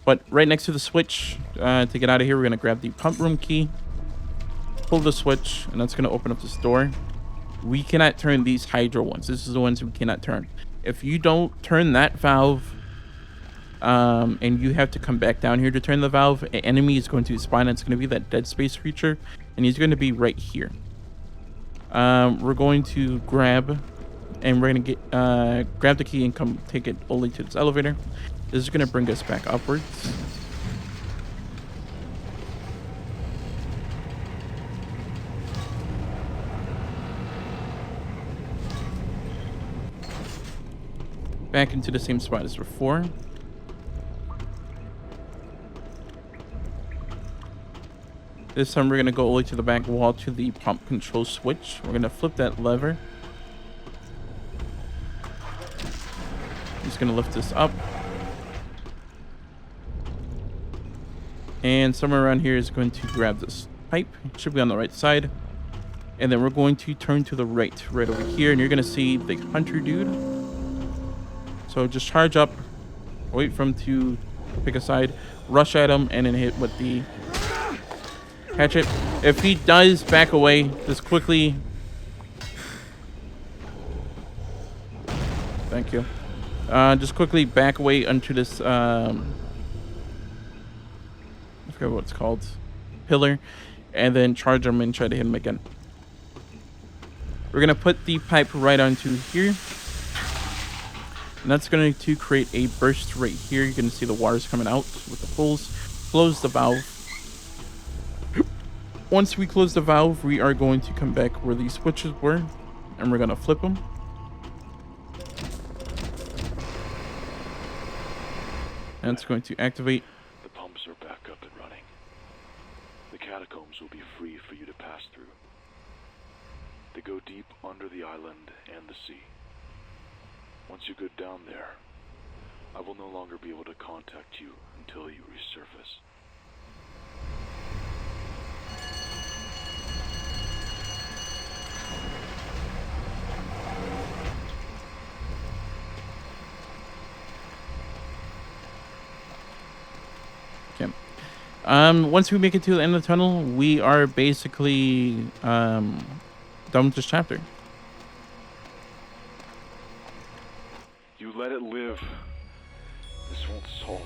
But right next to the switch, to get out of here, we're going to grab the pump room key, pull the switch, and that's going to open up this door. We cannot turn these hydro ones. This is the ones we cannot turn. If you don't turn that valve, and you have to come back down here to turn the valve, an enemy is going to spawn. It's going to be that dead space creature, and he's going to be right here. We're going to grab, and we're going to get grab the key and come take it only to this elevator. This is going to bring us back upwards. Back into the same spot as before. This time we're going to go all the way to the back wall to the pump control switch. We're going to flip that lever. Just going to lift this up. And somewhere around here is going to grab this pipe. It should be on the right side. And then we're going to turn to the right over here. And you're going to see the hunter dude. So just charge up, wait for him to pick a side, rush at him, and then hit with the hatchet. If he does back away, just quickly... Thank you. Just quickly back away onto this, I forget what it's called, pillar, and then charge him and try to hit him again. We're going to put the pipe right onto here. And that's going to create a burst right here. You're going to see the water's coming out with the pulls. Close the valve. Once we close the valve, we are going to come back where these switches were. And we're going to flip them. And it's going to activate. The pumps are back up and running. The catacombs will be free for you to pass through. They go deep under the island and the sea. Once you go down there, I will no longer be able to contact you until you resurface. Okay. Once we make it to the end of the tunnel, we are basically done with this chapter. You let it live. This won't solve.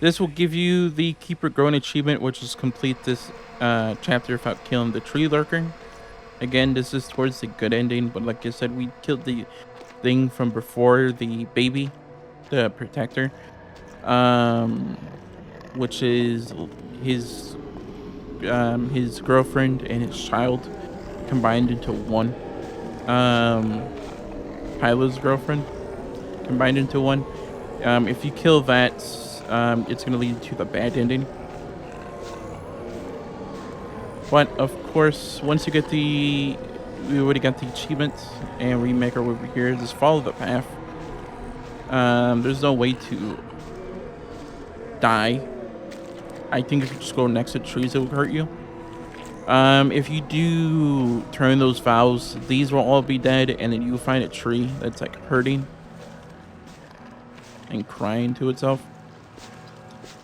This will give you the Keeper Grown achievement, which is complete this chapter without killing the tree lurker. Again, this is towards the good ending, but like I said, we killed the thing from before, the baby, the protector, which is his girlfriend and his child combined into one. Pyla's girlfriend combined into one. If you kill that, it's going to lead to the bad ending. But of course, once you get we already got the achievement, and we make our way over here. Just follow the path. There's no way to die. I think if you just go next to trees, it will hurt you. If you do turn those valves, these will all be dead, and then you find a tree that's like hurting and crying to itself.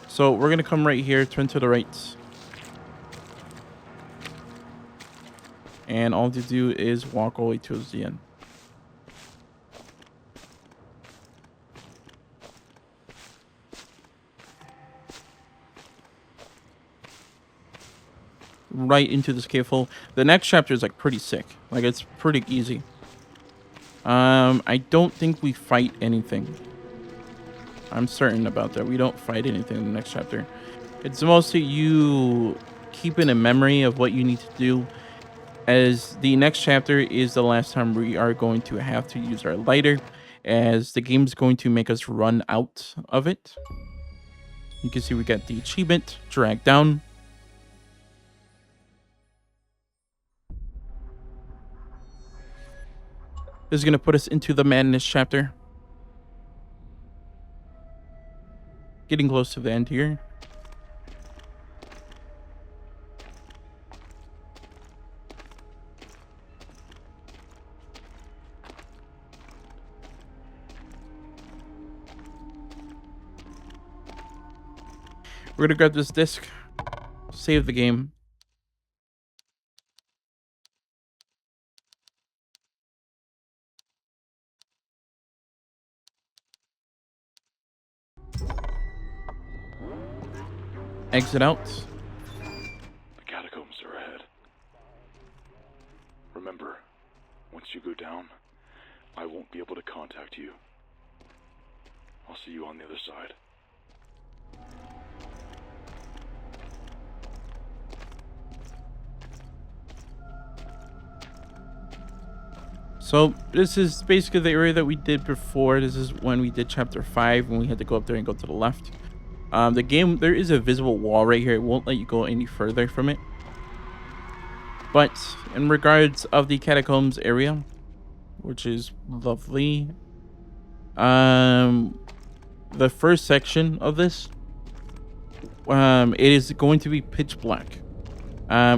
So we're gonna come right here, turn to the right, and all to do is walk all the way towards the end. Right into this cave hole. The next chapter is like pretty sick. Like it's pretty easy. I don't think we fight anything. I'm certain about that. We don't fight anything in the next chapter. It's mostly you keeping a memory of what you need to do, as the next chapter is the last time we are going to have to use our lighter, as the game's going to make us run out of it. You can see we got the achievement, drag down. This is going to put us into the madness chapter. Getting close to the end here. We're going to grab this disc, save the game. Exit out. The catacombs are ahead. Remember, once you go down, I won't be able to contact you. I'll see you on the other side. So this is basically the area that we did before. This is when we did chapter 5, when we had to go up there and go to the left. The game, there is a visible wall right here. It won't let you go any further from it. But in regards of the catacombs area, which is lovely, the first section of this, it is going to be pitch black.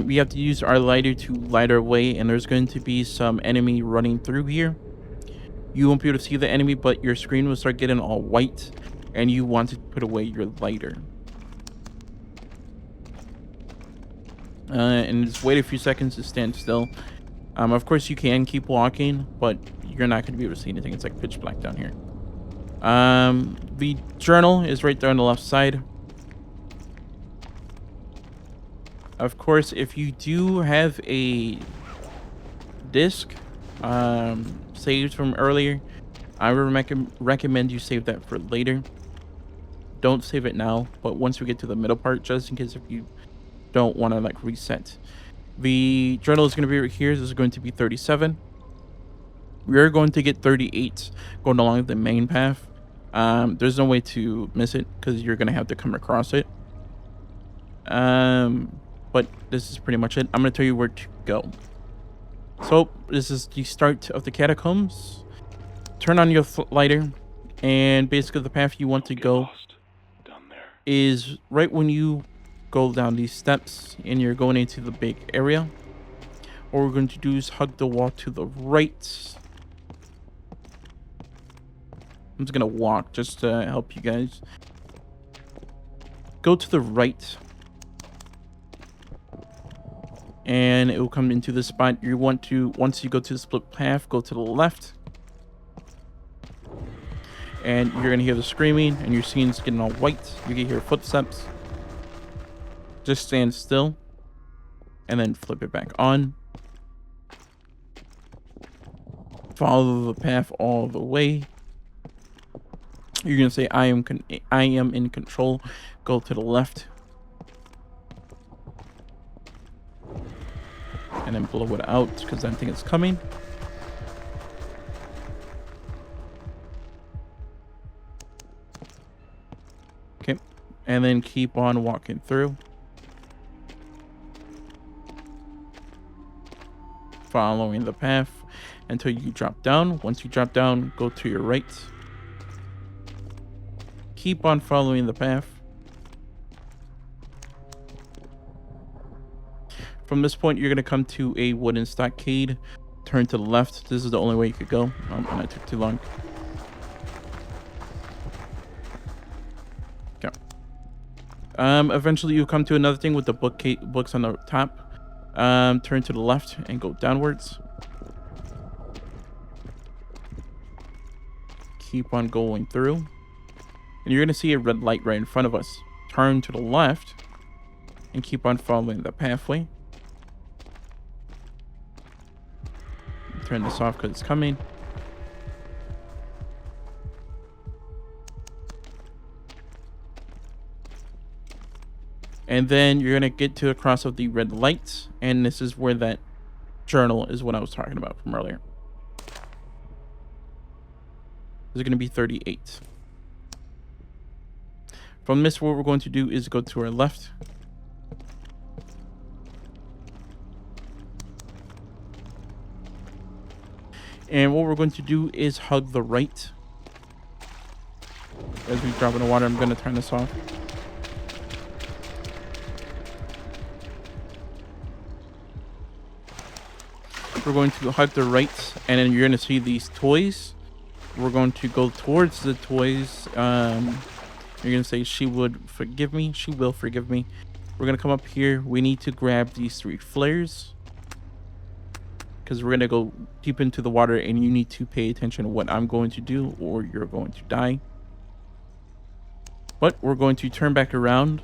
We have to use our lighter to light our way, and there's going to be some enemy running through here. You won't be able to see the enemy, but your screen will start getting all white, and you want to put away your lighter. And just wait a few seconds to stand still. Of course, you can keep walking, but you're not going to be able to see anything. It's like pitch black down here. The journal is right there on the left side. Of course, if you do have a disc saved from earlier, I would recommend you save that for later. Don't save it now, but once we get to the middle part, just in case if you don't want to like reset. The journal is going to be right here. This is going to be 37. We are going to get 38 going along the main path. There's no way to miss it because you're going to have to come across it. But this is pretty much it. I'm going to tell you where to go. So this is the start of the catacombs. Turn on your lighter, and basically the path you want to go is right when you go down these steps and you're going into the big area. What we're going to do is hug the wall to the right. I'm just going to walk just to help you guys. Go to the right, and it will come into the spot you want to. Once you go to the split path, go to the left, and you're gonna hear the screaming, and your scene's getting all white. You can hear footsteps. Just stand still, and then flip it back on. Follow the path all the way. You're gonna say, I am in control. Go to the left, and then blow it out because I think it's coming. Okay, and then keep on walking through. Following the path until you drop down. Once you drop down, go to your right. keep on following the path. From this point, you're going to come to a wooden stockade. Turn to the left. This is the only way you could go. And I took too long. Okay. Eventually, you come to another thing with the books on the top. Turn to the left and go downwards. Keep on going through. And you're going to see a red light right in front of us. Turn to the left and keep on following the pathway. Turn this off because it's coming. And then you're going to get to the cross of the red lights. And this is where that journal is what I was talking about from earlier. This is going to be 38. From this, what we're going to do is go to our left. And what we're going to do is hug the right. As we drop in the water, I'm going to turn this off. We're going to hug the right, and then you're going to see these toys. We're going to go towards the toys. You're going to say, she would forgive me. She will forgive me. We're going to come up here. We need to grab these 3 flares. Because we're going to go deep into the water, and you need to pay attention to what I'm going to do, or you're going to die. But we're going to turn back around,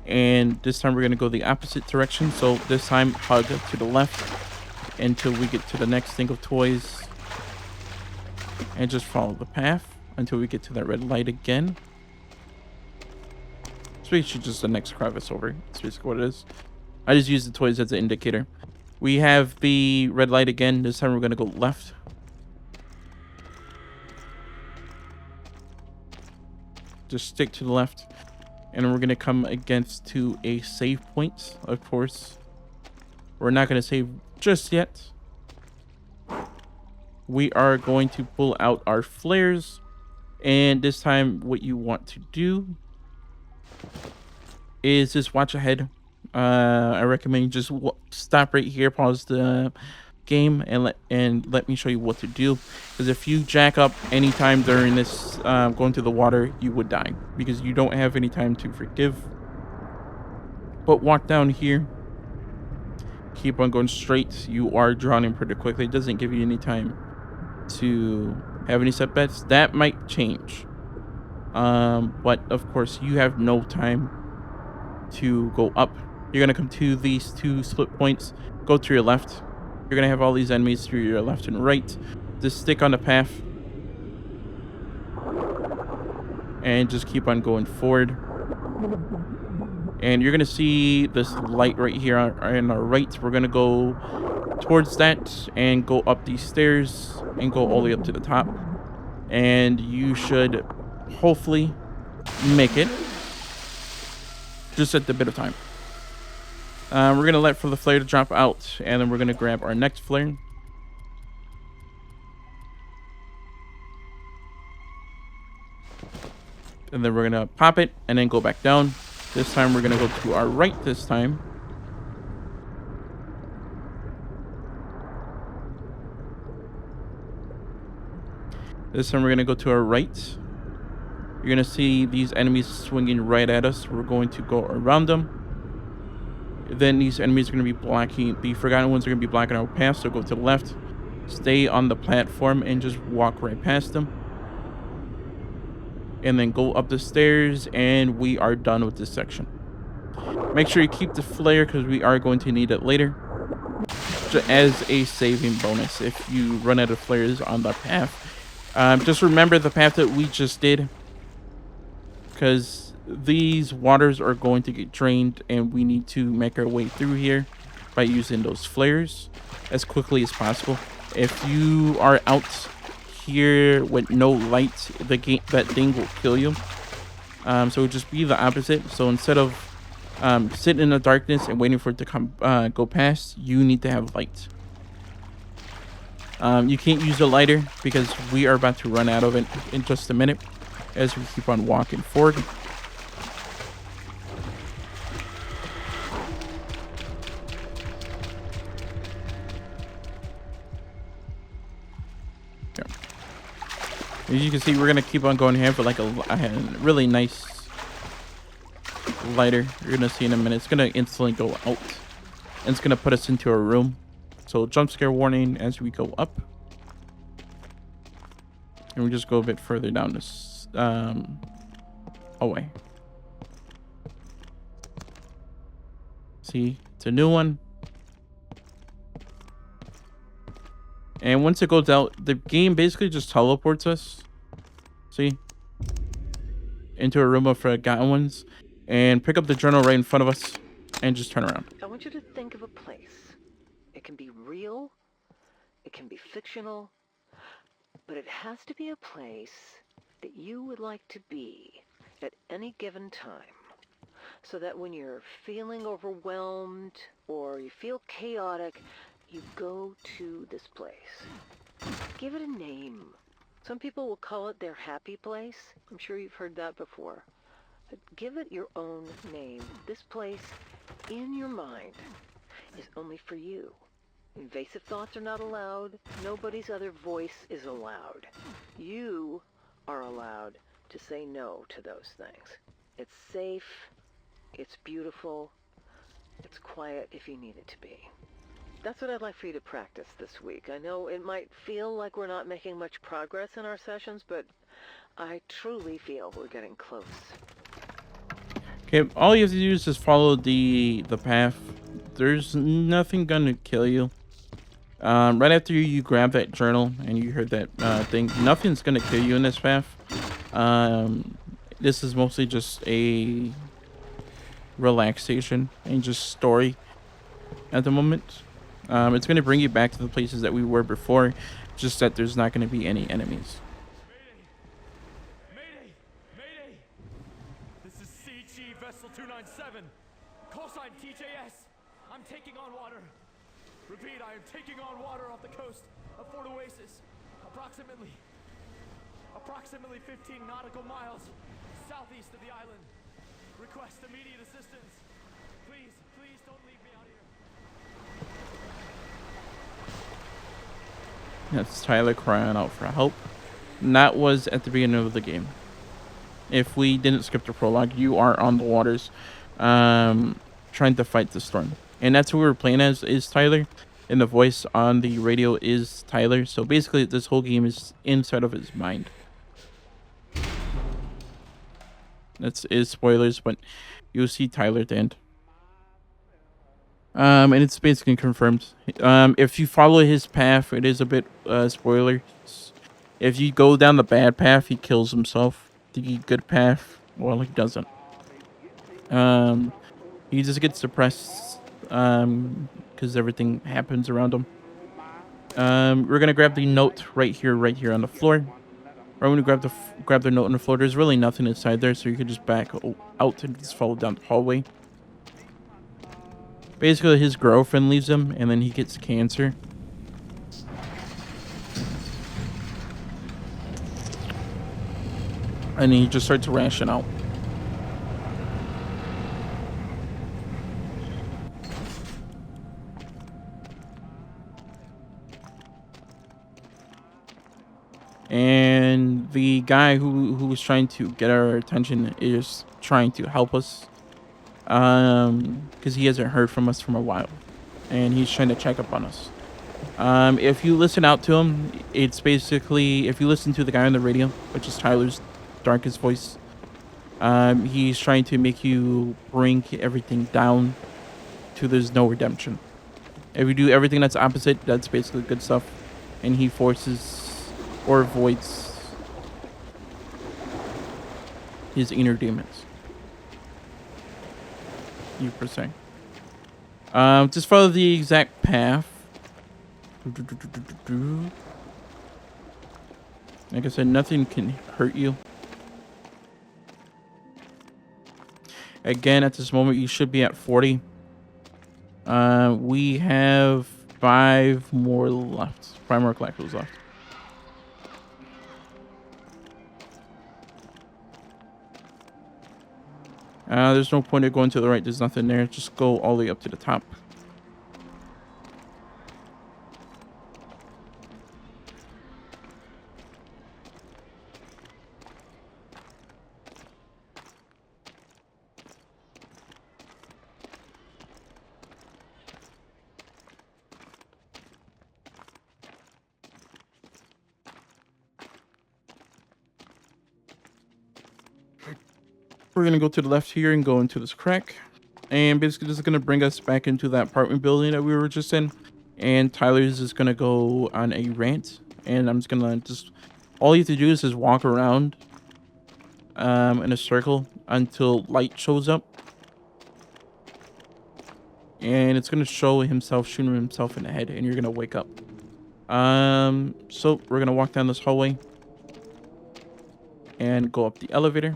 and this time we're going to go the opposite direction. So this time, hug to the left until we get to the next thing of toys. And just follow the path until we get to that red light again. It's basically just the next crevice over. That's basically what it is. I just use the toys as an indicator. We have the red light again. This time we're going to go left. Just stick to the left. And we're going to come against to a save point, of course. We're not going to save just yet. We are going to pull out our flares. And this time what you want to do is just watch ahead. I recommend you just stop right here, pause the game, and let me show you what to do. Because if you jack up anytime during this going through the water, you would die because you don't have any time to forgive. But walk down here, keep on going straight. You are drowning pretty quickly. It doesn't give you any time to have any setbacks. That might change, but of course you have no time to go up. You're going to come to these 2 split points, go to your left. You're going to have all these enemies to your left and right. Just stick on the path and just keep on going forward. And you're going to see this light right here on our right. We're going to go towards that and go up these stairs and go all the way up to the top. And you should hopefully make it just at the bit of time. We're going to let for the flare to drop out, and then we're going to grab our next flare. And then we're going to pop it and then go back down. This time we're going to go to our right this time. This time we're going to go to our right. You're going to see these enemies swinging right at us. We're going to go around them. Then these enemies are going to be blocking, the forgotten ones are going to be blocking our path, so go to the left, stay on the platform, and just walk right past them. And then go up the stairs, and we are done with this section. Make sure you keep the flare, because we are going to need it later, as a saving bonus if you run out of flares on the path. Just remember the path that we just did, because these waters are going to get drained, and we need to make our way through here by using those flares as quickly as possible. If you are out here with no light, that thing will kill you. So just be the opposite. So instead of sitting in the darkness and waiting for it to go past, you need to have light. You can't use a lighter because we are about to run out of it in just a minute. as we keep on walking forward. Yeah. As you can see, we're gonna keep on going here for like a really nice lighter. You're gonna see in a minute. It's gonna instantly go out, and it's gonna put us into a room. So jump scare warning as we go up, and we just go a bit further down this hallway. See, it's a new one. And once it goes out, the game basically just teleports us, see, into a room of forgotten ones, and pick up the journal right in front of us, and just turn around. I want you to think of a place. It can be real, it can be fictional, but it has to be a place that you would like to be at any given time. So that when you're feeling overwhelmed or you feel chaotic, you go to this place. Give it a name. Some people will call it their happy place. I'm sure you've heard that before. But give it your own name. This place in your mind is only for you. Invasive thoughts are not allowed. Nobody's other voice is allowed. You are allowed to say no to those things. It's safe. It's beautiful. It's quiet if you need it to be. That's what I'd like for you to practice this week. I know it might feel like we're not making much progress in our sessions, but I truly feel we're getting close. Okay, all you have to do is just follow the path. There's nothing gonna kill you. Right after you grab that journal and you heard that thing, nothing's gonna kill you in this path. This is mostly just a relaxation and just story at the moment. It's going to bring you back to the places that we were before, just that there's not going to be any enemies. Mayday! Mayday! This is CG Vessel 297. Callsign TJS. I'm taking on water. Repeat, I am taking on water off the coast of Fort Oasis. Approximately 15 nautical miles southeast of the island. Request immediate assistance. Please, please don't leave me out here. That's Tyler crying out for help. And that was at the beginning of the game. If we didn't skip the prologue, you are on the waters trying to fight the storm. And that's who we were playing as, is Tyler. And the voice on the radio is Tyler. So basically this whole game is inside of his mind. That's spoilers, but you'll see Tyler at the end. And it's basically confirmed. If you follow his path, it is a bit spoilers. If you go down the bad path, he kills himself. The good path, well, he doesn't. He just gets depressed because everything happens around him. We're gonna grab the note right here on the floor. Right when you grab the note on the floor, there's really nothing inside there, so you can just back out and just follow down the hallway. Basically, his girlfriend leaves him, and then he gets cancer. And he just starts to ration out. And the guy who was trying to get our attention is trying to help us. Because he hasn't heard from us for a while. And he's trying to check up on us. If you listen out to him, it's basically, if you listen to the guy on the radio, which is Tyler's darkest voice, he's trying to make you bring everything down to there's no redemption. If you do everything that's opposite, that's basically good stuff. And he forces or avoids his inner demons. You per se. Just follow the exact path. Like I said, nothing can hurt you. Again, at this moment, you should be at 40. We have 5 more left. 5 more collectibles left. There's no point in going to the right. There's nothing there. Just go all the way up to the top. We're gonna go to the left here and go into this crack. And basically this is gonna bring us back into that apartment building that we were just in. And Tyler's just gonna go on a rant. And I'm just gonna all you have to do is just walk around in a circle until light shows up. And it's gonna show himself shooting himself in the head, and you're gonna wake up. So we're gonna walk down this hallway and go up the elevator.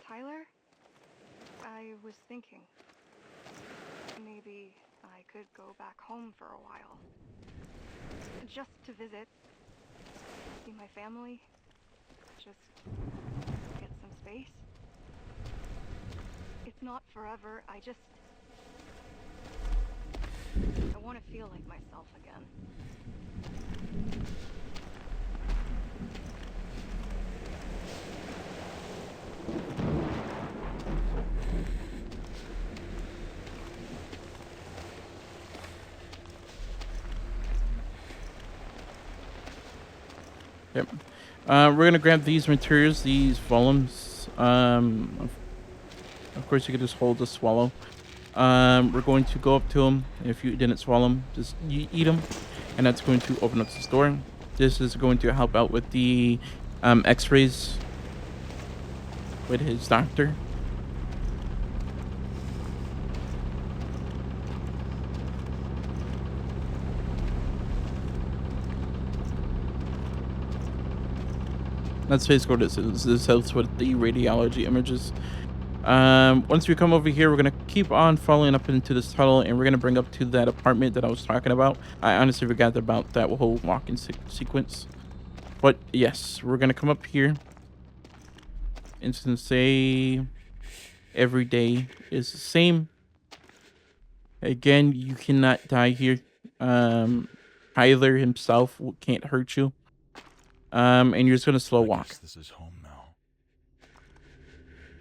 Tyler? I was thinking maybe I could go back home for a while. Just to visit. See my family. Just get some space. It's not forever. I want to feel like myself again. Yep. We're gonna grab these materials, these volumes. Of course, you could just hold the swallow. We're going to go up to them. If you didn't swallow them, just eat them, and that's going to open up this door. This is going to help out with the X-rays with his doctor. That's basically what this is. This helps with the radiology images. Once we come over here, we're gonna keep on following up into this tunnel, and we're gonna bring up to that apartment that I was talking about. I honestly forgot about that whole walking sequence, but yes, we're gonna come up here. It's gonna say every day is the same. Again, you cannot die here. Tyler himself can't hurt you. And you're just gonna slow walk. This is home now.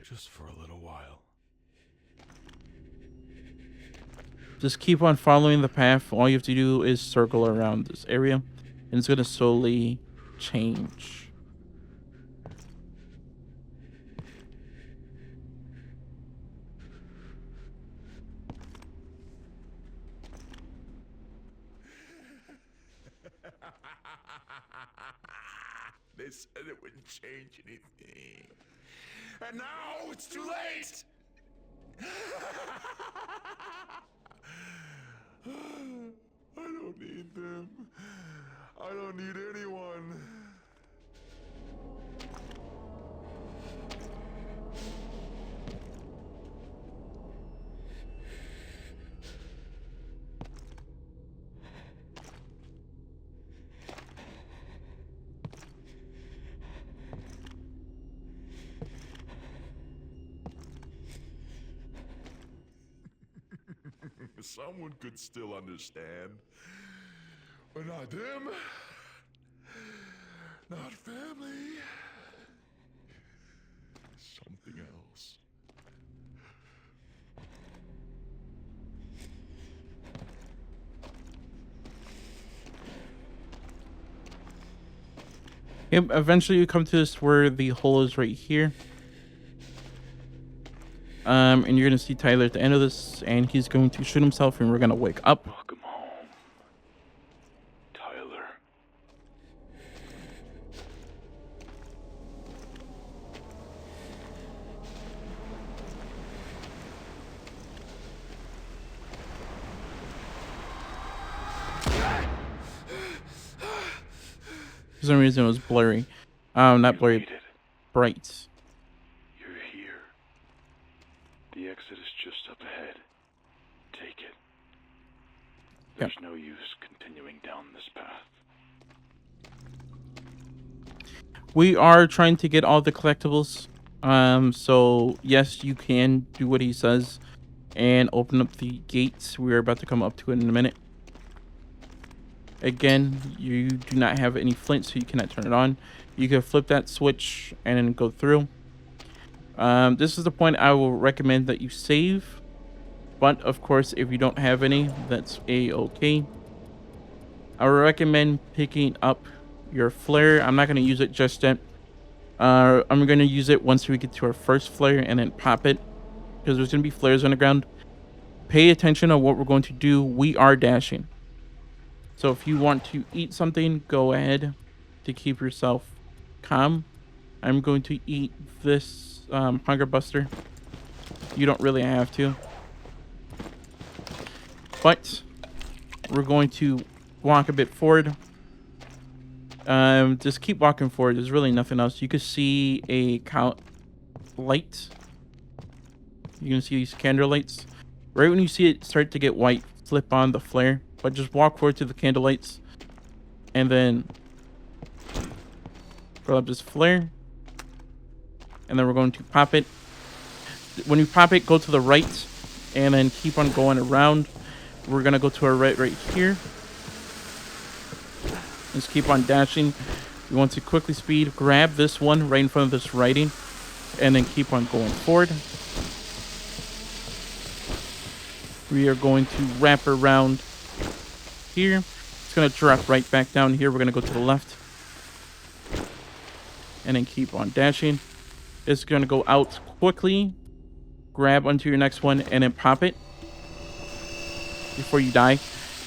Just for a little while. Just keep on following the path. All you have to do is circle around this area, and it's gonna slowly change. They said it wouldn't change anything. And now it's too late! I don't need them. I don't need anyone. Someone could still understand, but not them, not family, something else. Yep, eventually you come to this where the hole is right here. And you're gonna see Tyler at the end of this, and he's going to shoot himself, and we're gonna wake up. Welcome home, Tyler. For some reason, it was blurry. Not blurry. Made it. Bright. You're here. The exit is just up ahead. Take it. There's no use continuing down this path. We are trying to get all the collectibles. So yes, you can do what he says and open up the gates. We're about to come up to it in a minute. Again, you do not have any flint, so you cannot turn it on. You can flip that switch and then go through. This is the point I will recommend that you save. But of course, if you don't have any, that's a-okay. I would recommend picking up your flare. I'm not going to use it just yet. I'm going to use it once we get to our first flare and then pop it, because there's going to be flares on the ground. Pay attention on what we're going to do. We are dashing. So if you want to eat something, go ahead to keep yourself calm. I'm going to eat this Hunger Buster. You don't really have to. But we're going to walk a bit forward. Just keep walking forward. There's really nothing else. You can see a light. You can see these candle lights. Right when you see it start to get white, flip on the flare. But just walk forward to the candle lights. And then grab this flare. And then we're going to pop it. When you pop it, go to the right. And then keep on going around. We're going to go to our right here. Just keep on dashing. You want to quickly speed. Grab this one right in front of this writing. And then keep on going forward. We are going to wrap around here. It's going to drop right back down here. We're going to go to the left. And then keep on dashing. It's going to go out quickly. Grab onto your next one and then pop it before you die.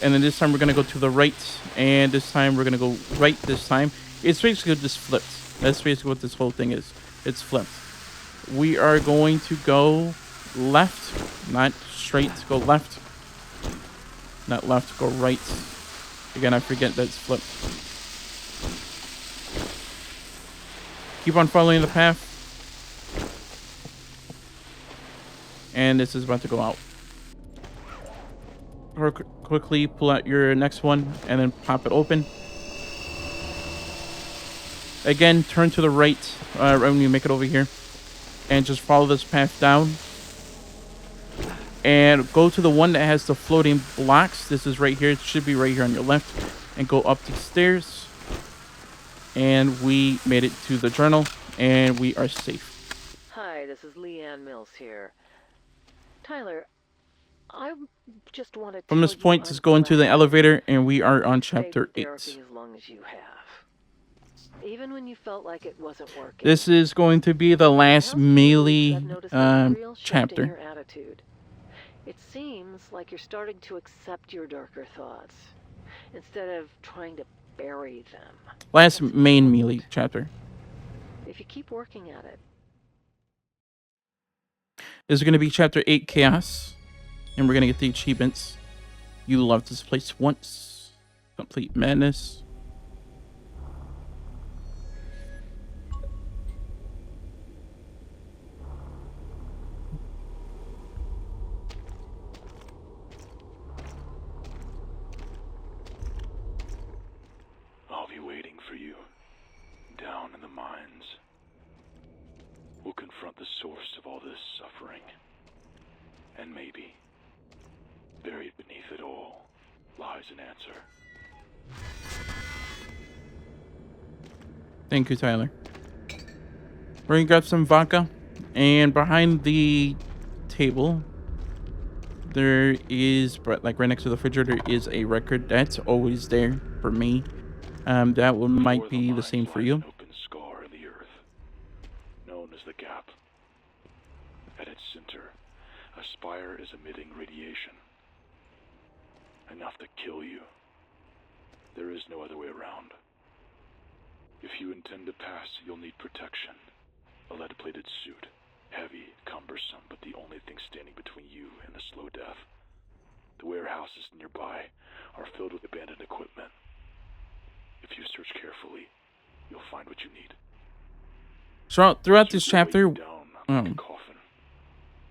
And then this time we're going to go to the right. And this time we're going to go right this time. It's basically just flipped. That's basically what this whole thing is. It's flipped. We are going to go left. Not straight. Go left. Not left. Go right. Again, I forget that it's flipped. Keep on following the path. And this is about to go out. Or quickly pull out your next one and then pop it open. Again, turn to the right when you make it over here. And just follow this path down. And go to the one that has the floating blocks. This is right here. It should be right here on your left. And go up the stairs. And we made it to the journal. And we are safe. Hi, this is Leanne Mills here. Tyler, I just wanted to From this point, just go into the elevator. And we are on chapter 8. As long as you have. Even when you felt like it wasn't working. This is going to be the last melee chapter. It seems like you're starting to accept your darker thoughts instead of trying to bury them. Last main melee chapter. If you keep working at it. This is going to be chapter 8 Chaos. And we're going to get the achievements. You loved this place once. Complete madness. I'll be waiting for you, down in the mines. We'll confront the source of all this suffering. And maybe, buried beneath it all, lies an answer. Thank you, Tyler. We're going to grab some vodka. And behind the table, there is, like right next to the refrigerator, is a record. That's always there for me. That one might be the same for you. An open scar in the earth, known as the Gap. At its center, a spire is emitting radiation. Enough to kill you. There is no other way around. If you intend to pass, you'll need protection. A lead-plated suit. Heavy, cumbersome, but the only thing standing between you and a slow death. The warehouses nearby are filled with abandoned equipment. If you search carefully, you'll find what you need. So throughout this You can chapter, weigh you down like a coffin.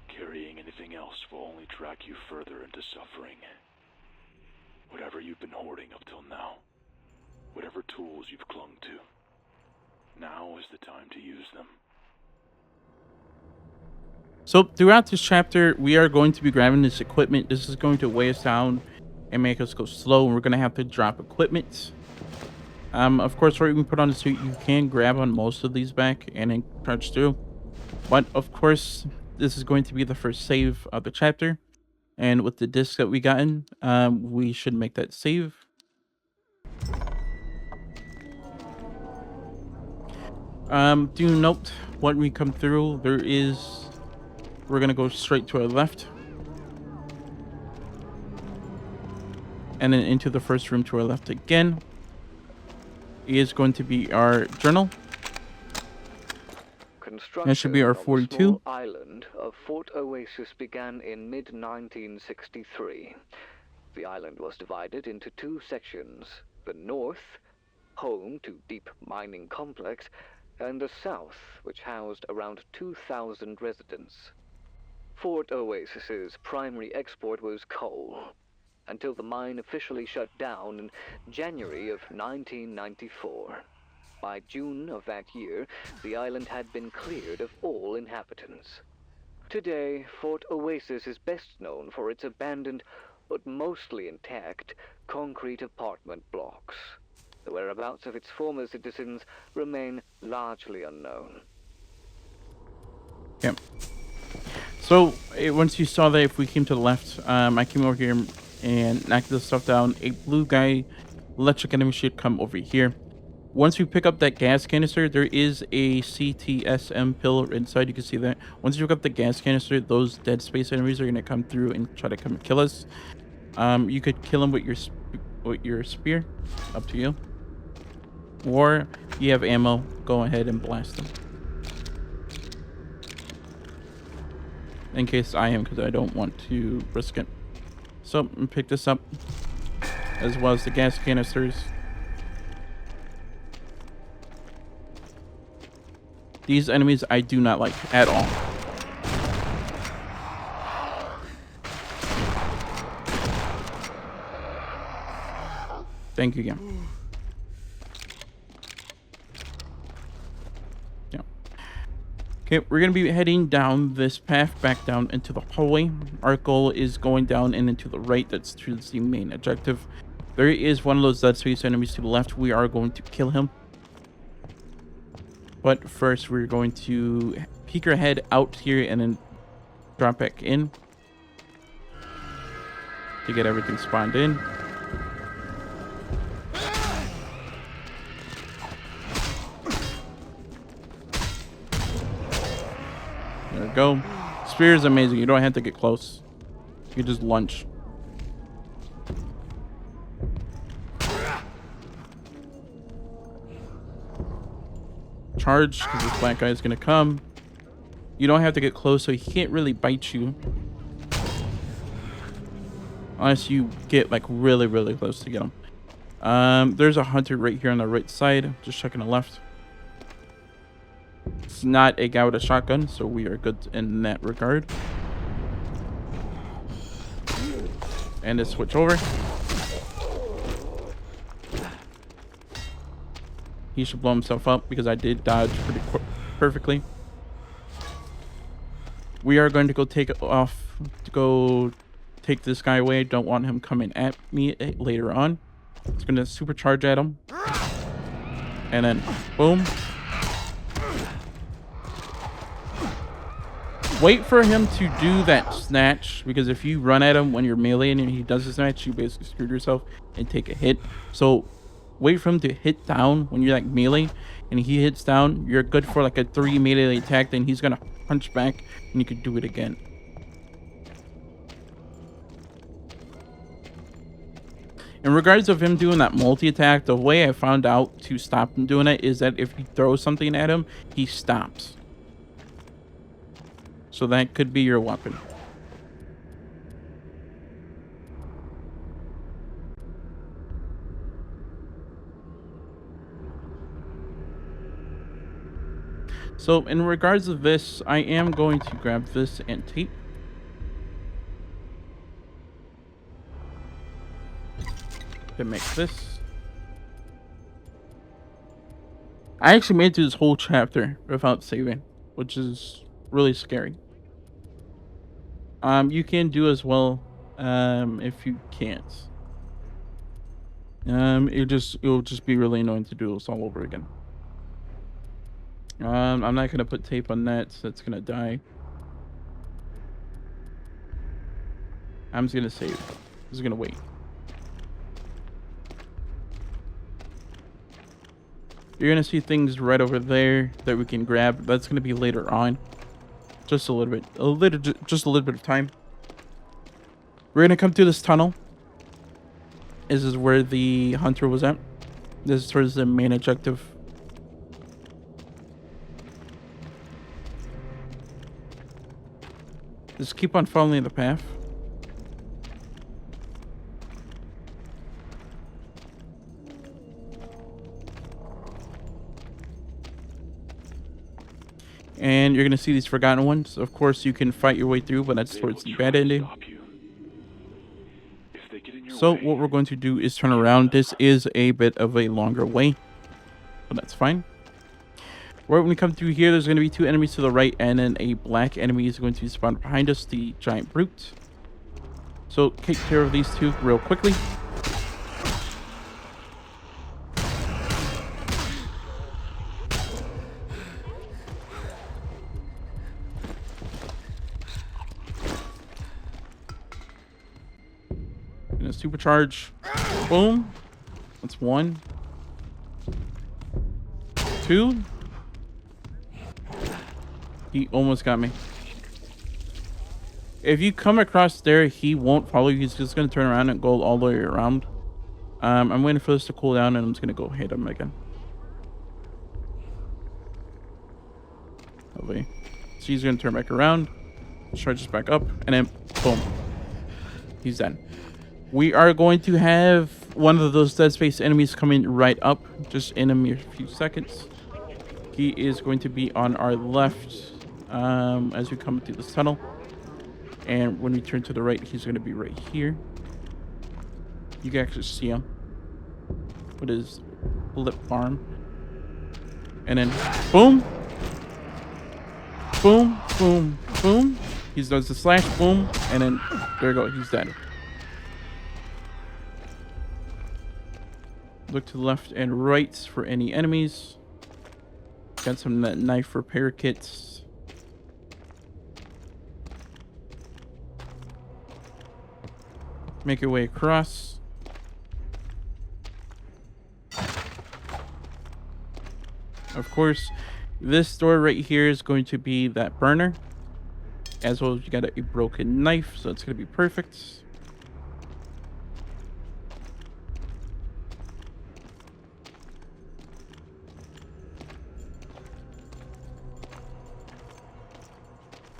Carrying anything else will only drag you further into suffering. Whatever you've been hoarding up till now, whatever tools you've clung to, now is the time to use them. so throughout this chapter, we are going to be grabbing this equipment. This is going to weigh us down and make us go slow, and we're going to have to drop equipment. Of course, where you can put on the suit, you can grab on most of these back and then charge through. But of course, this is going to be the first save of the chapter. And with the disc that we gotten, we should make that save. Do note when we come through, we're gonna go straight to our left. And then into the first room to our left again is going to be our journal. That should be our 42. The small island of Fort Oasis began in mid-1963. The island was divided into two sections: the north, home to deep mining complex, and the south, which housed around 2,000 residents. Fort Oasis's primary export was coal, until the mine officially shut down in January of 1994. By June of that year, the island had been cleared of all inhabitants. Today, Fort Oasis is best known for its abandoned, but mostly intact, concrete apartment blocks. The whereabouts of its former citizens remain largely unknown. Yep. So, once you saw that, if we came to the left, I came over here and knocked this stuff down. A blue guy, electric enemy should come over here. Once we pick up that gas canister, there is a CTSM pill inside. You can see that. Once you pick up the gas canister, those dead space enemies are going to come through and try to come and kill us. You could kill them with your spear. Up to you. Or you have ammo, go ahead and blast them. In case I am, because I don't want to risk it. So, pick this up, as well as the gas canisters. These enemies I do not like at all. Thank you again. Yeah. Okay, we're going to be heading down this path back down into the hallway. Our goal is going down and into the right. That's the main objective. There is one of those dead space enemies to the left. We are going to kill him. But first, we're going to peek our head out here and then drop back in to get everything spawned in. There we go. Spear is amazing. You don't have to get close. You just lunge. Charge, because this black guy is going to come. You don't have to get close, so he can't really bite you. Unless you get like really, really close to get him. There's a hunter right here on the right side. Just checking the left. It's not a guy with a shotgun, so we are good in that regard. And let's switch over. He should blow himself up because I did dodge pretty perfectly. We are going to go take off to go take this guy away. Don't want him coming at me later on. It's going to supercharge at him. And then boom. Wait for him to do that snatch, because if you run at him when you're melee and he does the snatch, you basically screwed yourself and take a hit. So wait for him to hit down when you're like melee, and he hits down, you're good for like a 3 melee attack, then he's gonna punch back and you can do it again. In regards of him doing that multi-attack, the way I found out to stop him doing it is that if you throw something at him, he stops. So that could be your weapon. So So in regards to this, I am going to grab this and tape. To make this. I actually made it through this whole chapter without saving, which is really scary. You can do as well, if you can't. It'll just be really annoying to do this all over again. I'm not gonna put tape on that, so it's gonna die. I'm just gonna save. I'm just gonna wait. You're gonna see things right over there that we can grab. That's gonna be later on. Just a little bit, just a little bit of time. We're gonna come through this tunnel. This is where the hunter was at. This is towards the main objective. Just keep on following the path. And you're going to see these forgotten ones. Of course, you can fight your way through, but that's towards the bad ending. So what we're going to do is turn around. This is a bit of a longer way, but that's fine. Right when we come through here, there's going to be two enemies to the right, and then a black enemy is going to spawn behind us, the giant brute. So take care of these two real quickly. Gonna supercharge. Boom. That's 1. 2. He almost got me. If you come across there, he won't follow you. He's just gonna turn around and go all the way around. I'm waiting for this to cool down, and I'm just gonna go hit him again. Lovely. So he's gonna turn back around, charges back up, and then boom. He's dead. We are going to have one of those Dead Space enemies coming right up just in a mere few seconds. He is going to be on our left as we come through this tunnel. And when we turn to the right, he's going to be right here. You can actually see him with his lip arm. And then boom. Boom, boom, boom. He does the slash, boom. And then there we go. He's dead. Look to the left and right for any enemies. Got some knife repair kits. Make your way across. Of course, this door right here is going to be that burner. As well as you got a broken knife, so it's going to be perfect.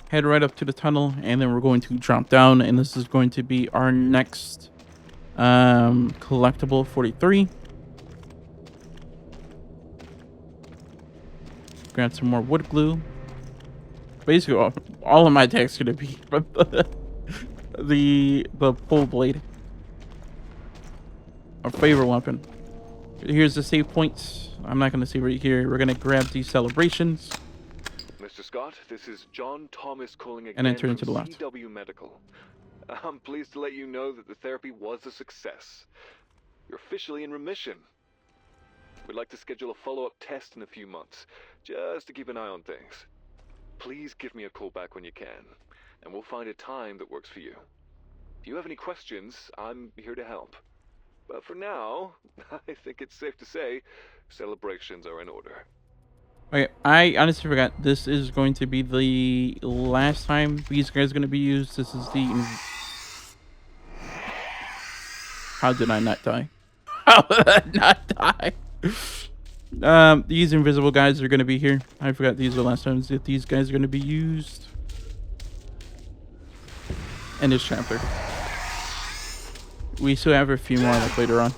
Head right up to the tunnel, and then we're going to drop down, and this is going to be our next collectible 43. Grab some more wood glue. Basically, all of my attacks are going to be the pull blade. Our favorite weapon. Here's the save points. I'm not going to save right here. We're going to grab these celebrations. Mr. Scott, this is John Thomas calling again And then turn from to the left. CW Medical. I'm pleased to let you know that the therapy was a success. You're officially in remission. We'd like to schedule a follow-up test in a few months, just to keep an eye on things. Please give me a call back when you can, and we'll find a time that works for you. If you have any questions, I'm here to help. But for now, I think it's safe to say celebrations are in order. Okay, I honestly forgot. This is going to be the last time these guys are going to be used. This is the... How did I not die? How did I not die? These invisible guys are going to be here. I forgot these are the last times that these guys are going to be used. In this chapter. We still have a few more like later on.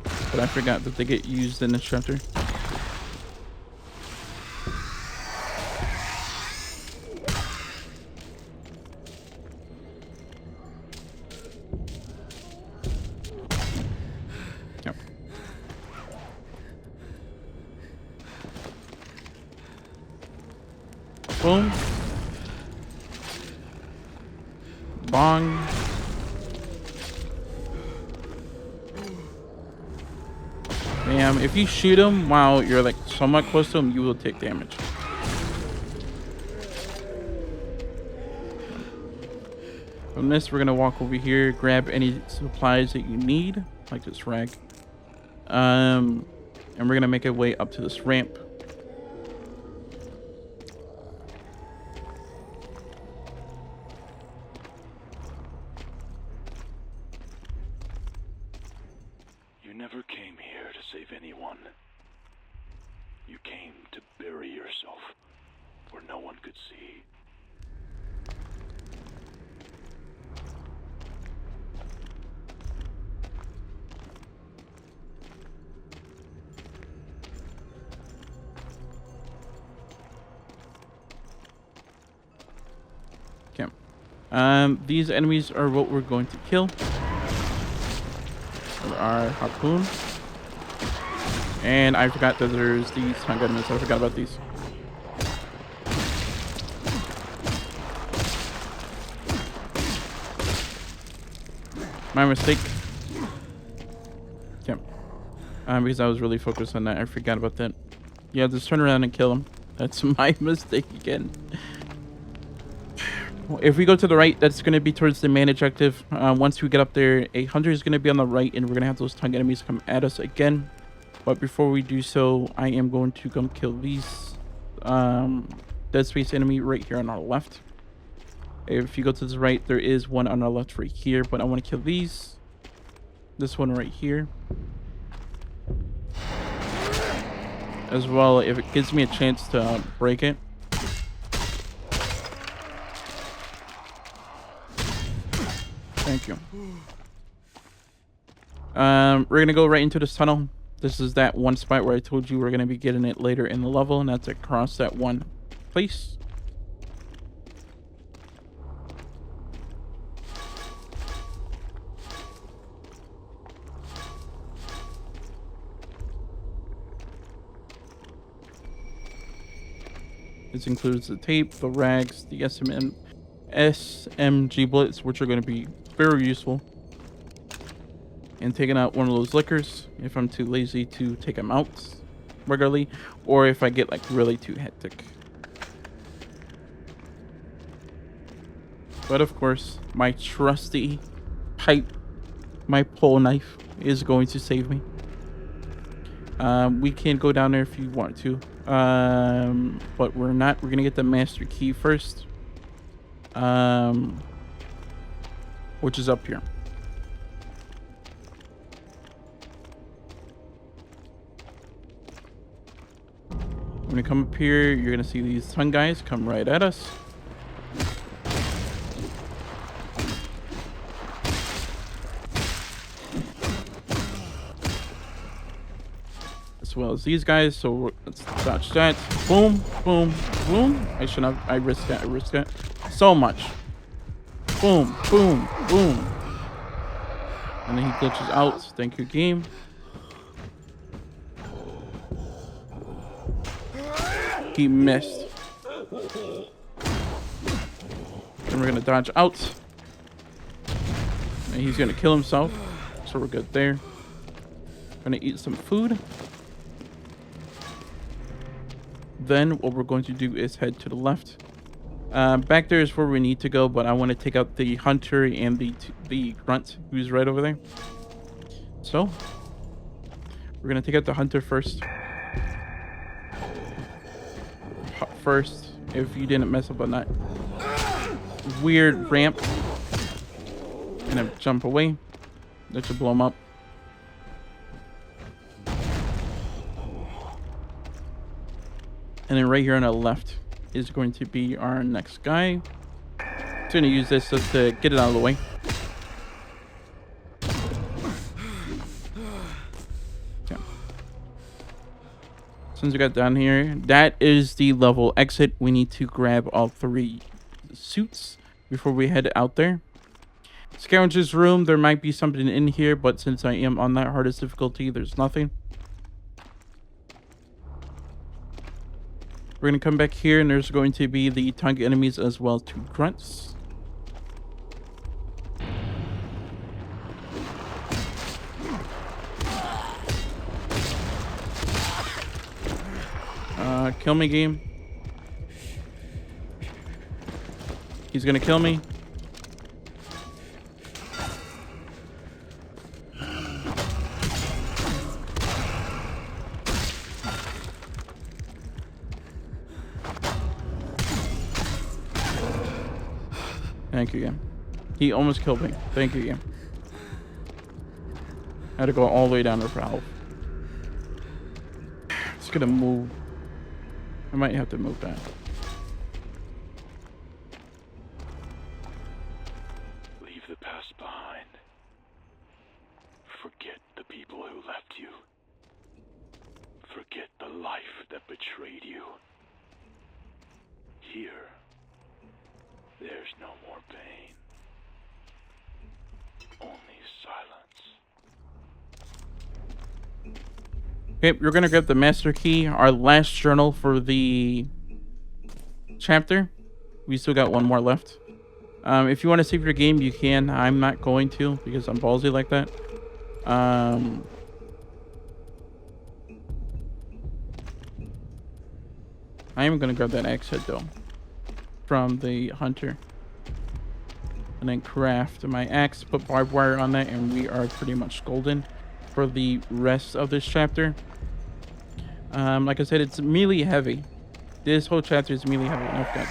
But I forgot that they get used in this chapter. Boom. Bong. Bam. If you shoot him while you're like somewhat close to him, you will take damage. From this, we're gonna walk over here, grab any supplies that you need, like this rag. And we're gonna make our way up to this ramp. You never came here to save anyone. You came to bury yourself where no one could see. These enemies are what we're going to kill. Our harpoon. And I forgot that there's these tongue enemies. I forgot about these. My mistake. Okay. Because I was really focused on that. I forgot about that. Yeah, just turn around and kill him. That's my mistake again. If we go to the right, that's going to be towards the main objective. Once we get up there, a hunter is going to be on the right, and we're going to have those tongue enemies come at us again. But before we do so, I am going to come kill these dead space enemy right here on our left. If you go to the right, there is one on our left right here, but I want to kill these. This one right here. As well, if it gives me a chance to break it. Thank you. We're gonna go right into this tunnel. This is that one spot where I told you we're gonna be getting it later in the level, and that's across that one place. This includes the tape, the rags, the SMG bullets, which are going to be very useful. And taking out one of those liquors if I'm too lazy to take them out regularly, or if I get like really too hectic. But of course, my trusty pipe, my pole knife, is going to save me. We can go down there if you want to, but we're not. We're gonna get the master key first, which is up here. When you come up here, you're gonna see these tongue guys come right at us. As well as these guys, so let's dodge that. Boom, boom, boom. I shouldn't have. I risked that. I risked that so much. Boom, boom, boom. And then he glitches out. Thank you, game. He missed. And we're gonna dodge out. And he's gonna kill himself. So we're good there. Gonna eat some food. Then what we're going to do is head to the left. Back there is where we need to go, but I want to take out the hunter and the grunt who's right over there. So we're gonna take out the hunter first. First, if you didn't mess up on that weird ramp, and then jump away. That should blow him up. And then right here on the left is going to be our next guy. Just gonna use this just to get it out of the way. Okay. Since we got down here, that is the level exit. We need to grab all 3 suits before we head out there. Scavenger's room, there might be something in here, but since I am on that hardest difficulty, there's nothing. We're We're gonna come back here, and there's going to be the tongue enemies as well, 2 grunts. Kill me, game. He's gonna kill me. Thank you, game. He almost killed me. Thank you, game. I had to go all the way down to health. It's gonna move. I might have to move that. Leave the past behind. Forget the people who left you. Forget the life that betrayed you. Here, there's no more pain. Only silence. Okay, we're gonna grab the master key, our last journal for the chapter. We still got one more left. If you want to save your game, you can. I'm not going to because I'm ballsy like that. I am gonna grab that axe head though from the hunter, and then craft my axe, put barbed wire on that, and we are pretty much golden for the rest of this chapter. Like I said, it's melee heavy. This whole chapter is melee heavy. Oh god,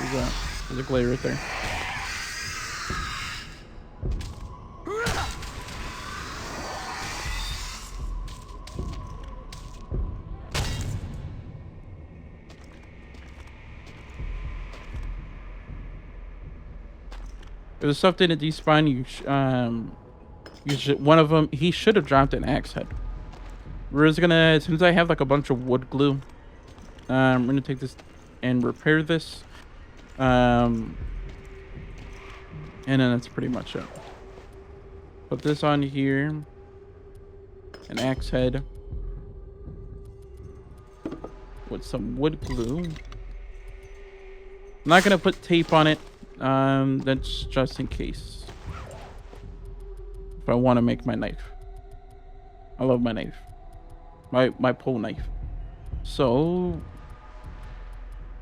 there's a glare right there. If the stuff didn't despawn, you should, one of them, he should have dropped an axe head. We're just gonna, since I have like a bunch of wood glue, we're gonna take this and repair this. And then that's pretty much it. Put this on here. An axe head. With some wood glue. I'm not gonna put tape on it. That's just in case. If I want to make my knife. I love my knife. My pole knife. So,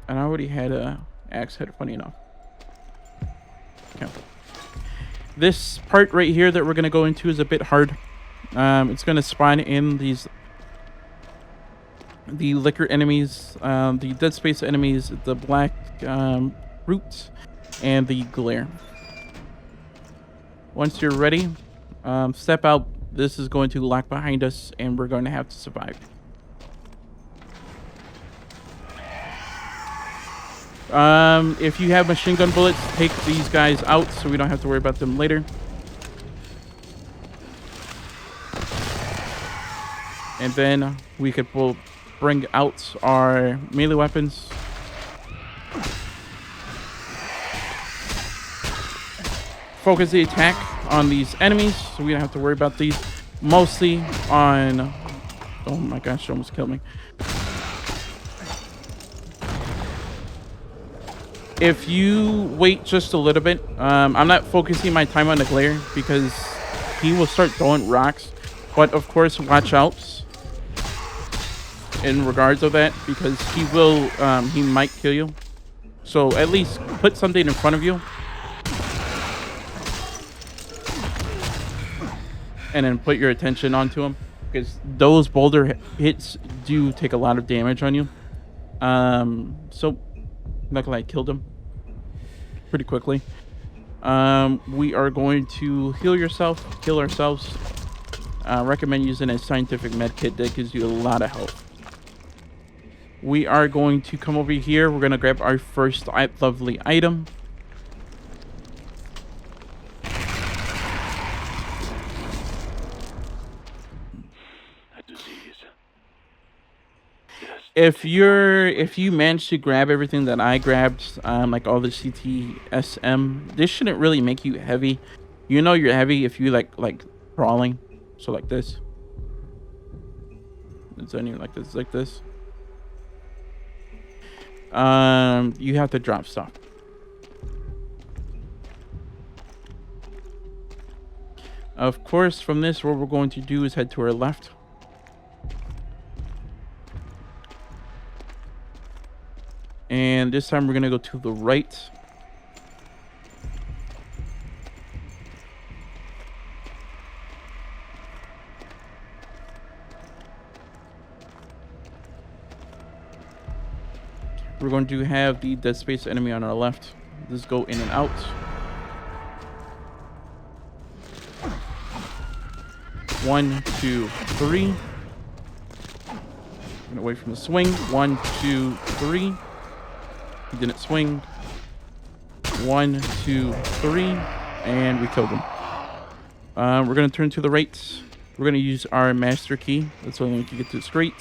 and I already had a axe head, funny enough. Okay. This part right here that we're gonna go into is a bit hard. It's gonna spawn in the liquor enemies, the dead space enemies, the black roots, and the glare. Once you're ready, step out. This is going to lock behind us, and we're going to have to survive. If you have machine gun bullets, take these guys out so we don't have to worry about them later. And then we could bring out our melee weapons. Focus the attack on these enemies so we don't have to worry about these. Mostly on... Oh my gosh, she almost killed me. If you wait just a little bit, I'm not focusing my time on the glare because he will start throwing rocks. But of course, watch out in regards of that because he will, he might kill you. So at least put something in front of you. And then put your attention onto him because those boulder hits do take a lot of damage on you. So luckily I killed him pretty quickly. We are going to heal ourselves. Recommend using a scientific med kit that gives you a lot of health. We are going to come over here. We're going to grab our first lovely item. If you manage to grab everything that I grabbed, like all the CTSM, this shouldn't really make you heavy. You know you're heavy if you like crawling. So like this. It's only like this. You have to drop stuff. Of course, from this, what we're going to do is head to our left. And this time we're going to go to the right. We're going to have the Dead Space enemy on our left. Just go in and out. One, two, three. Gonna wait from the swing. 1, 2, 3. He didn't swing. 1, 2, 3. And we killed him. We're gonna turn to the right. We're gonna use our master key. That's the only way we can get to straight.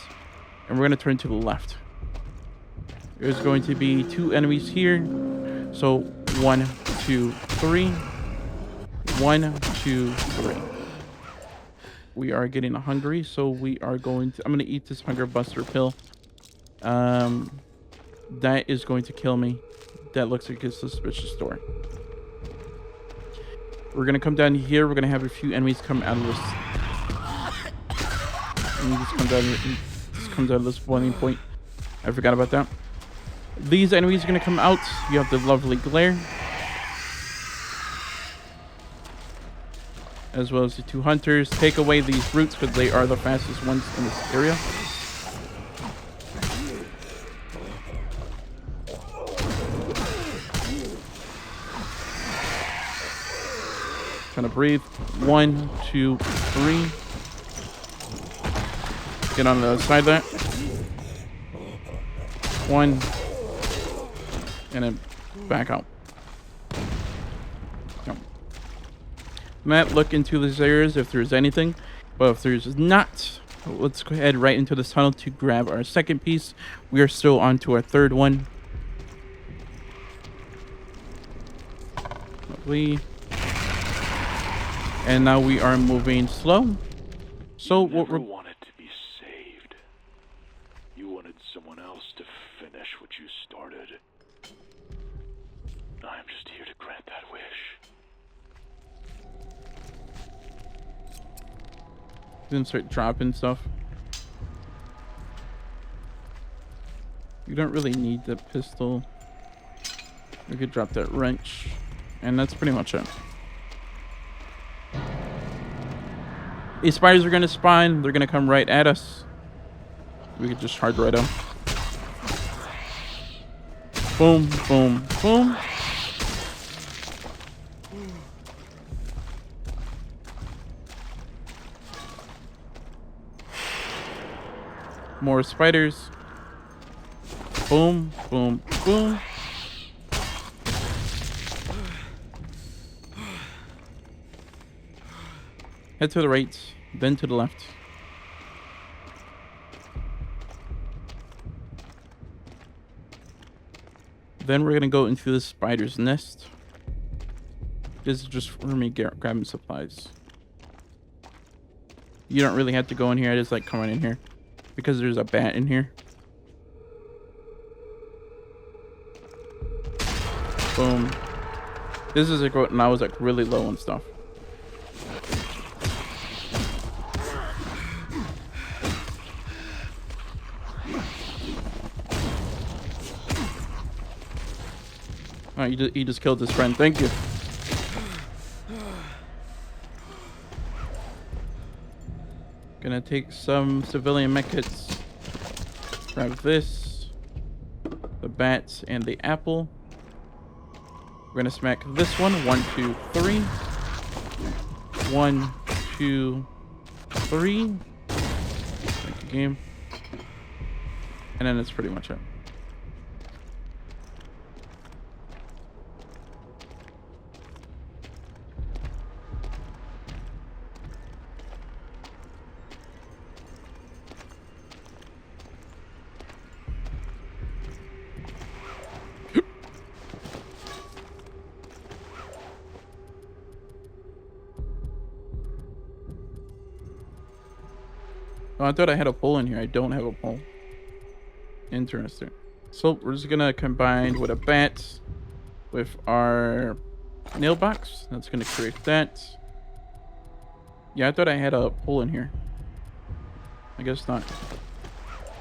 And we're gonna turn to the left. There's going to be 2 enemies here. So 1, 2, 3. 1, 2, 3. We are getting hungry, so we are going to... I'm going to eat this hunger buster pill. That is going to kill me. That looks like a suspicious door. We're going to come down here. We're going to have a few enemies come out of this. And this comes out of this boiling point. I forgot about that. These enemies are going to come out. You have the lovely glare. As well as the 2 hunters. Take away these roots because they are the fastest ones in this area. Trying to breathe. 1, 2, 3. Get on the other side of that. 1. And then back out. Matt, look into these areas if there's anything, but if there's not, let's go ahead right into this tunnel to grab our second piece. We are still on to our third one. Lovely. And now we are moving slow. So what we're... wanted to be saved. You wanted someone else to finish what you started. I'm just here to grant that wish. Then start dropping stuff. You don't really need the pistol. We could drop that wrench. And that's pretty much it. These spiders are going to spawn. They're going to come right at us. We could just charge right up. Boom, boom, boom. More spiders. Boom, boom, boom. Head to the right, then to the left. Then we're going to go into the spider's nest. This is just for me grabbing supplies. You don't really have to go in here. I just like coming in here. Because there's a bat in here. Boom. This is like when I was like really low on stuff. Alright, you just killed his friend. Thank you. Gonna take some civilian medkits. Grab this, the bats, and the apple. We're gonna smack this one. 1, 2, 3. 1, 2, 3. Thank you, game. And then that's pretty much it. Oh, I thought I had a pole in here. I don't have a pole. Interesting. So we're just gonna combine with a bat with our nail box. That's gonna create that. Yeah, I thought I had a hole in here. I guess not.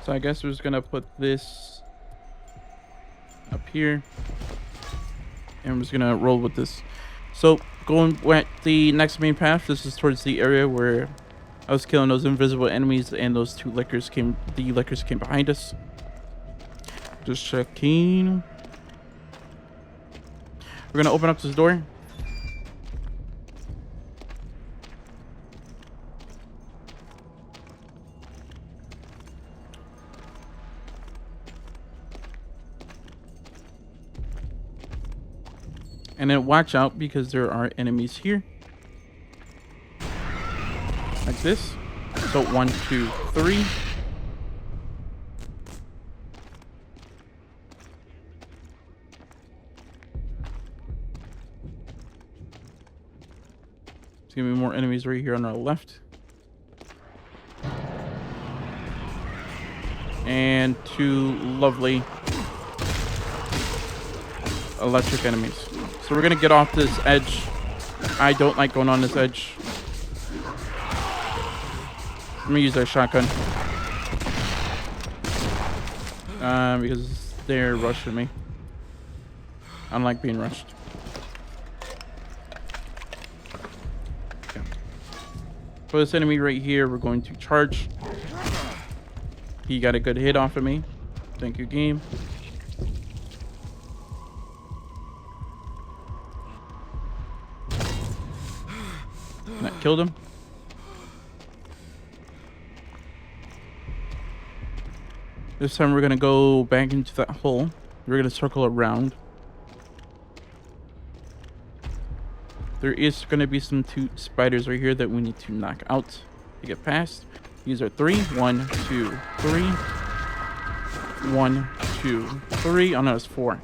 So I guess we're just gonna put this up here. And I'm just gonna roll with this. So going with the next main path, this is towards the area where I was killing those invisible enemies and those the lickers came behind us. Just checking. We're gonna open up this door. And then watch out because there are enemies here. Like this. So 1, 2, 3. There's gonna be more enemies right here on our left. And 2 lovely electric enemies. So we're gonna get off this edge. I don't like going on this edge. Let me use our shotgun. Because they're rushing me. I don't like being rushed. Okay. For this enemy right here, we're going to charge. He got a good hit off of me. Thank you, game. That killed him. This time we're gonna go back into that hole. We're gonna circle around. There is gonna be some 2 spiders right here that we need to knock out to get past. These are 3. 1, 2, 3. 1, 2, 3. Oh no, it's 4.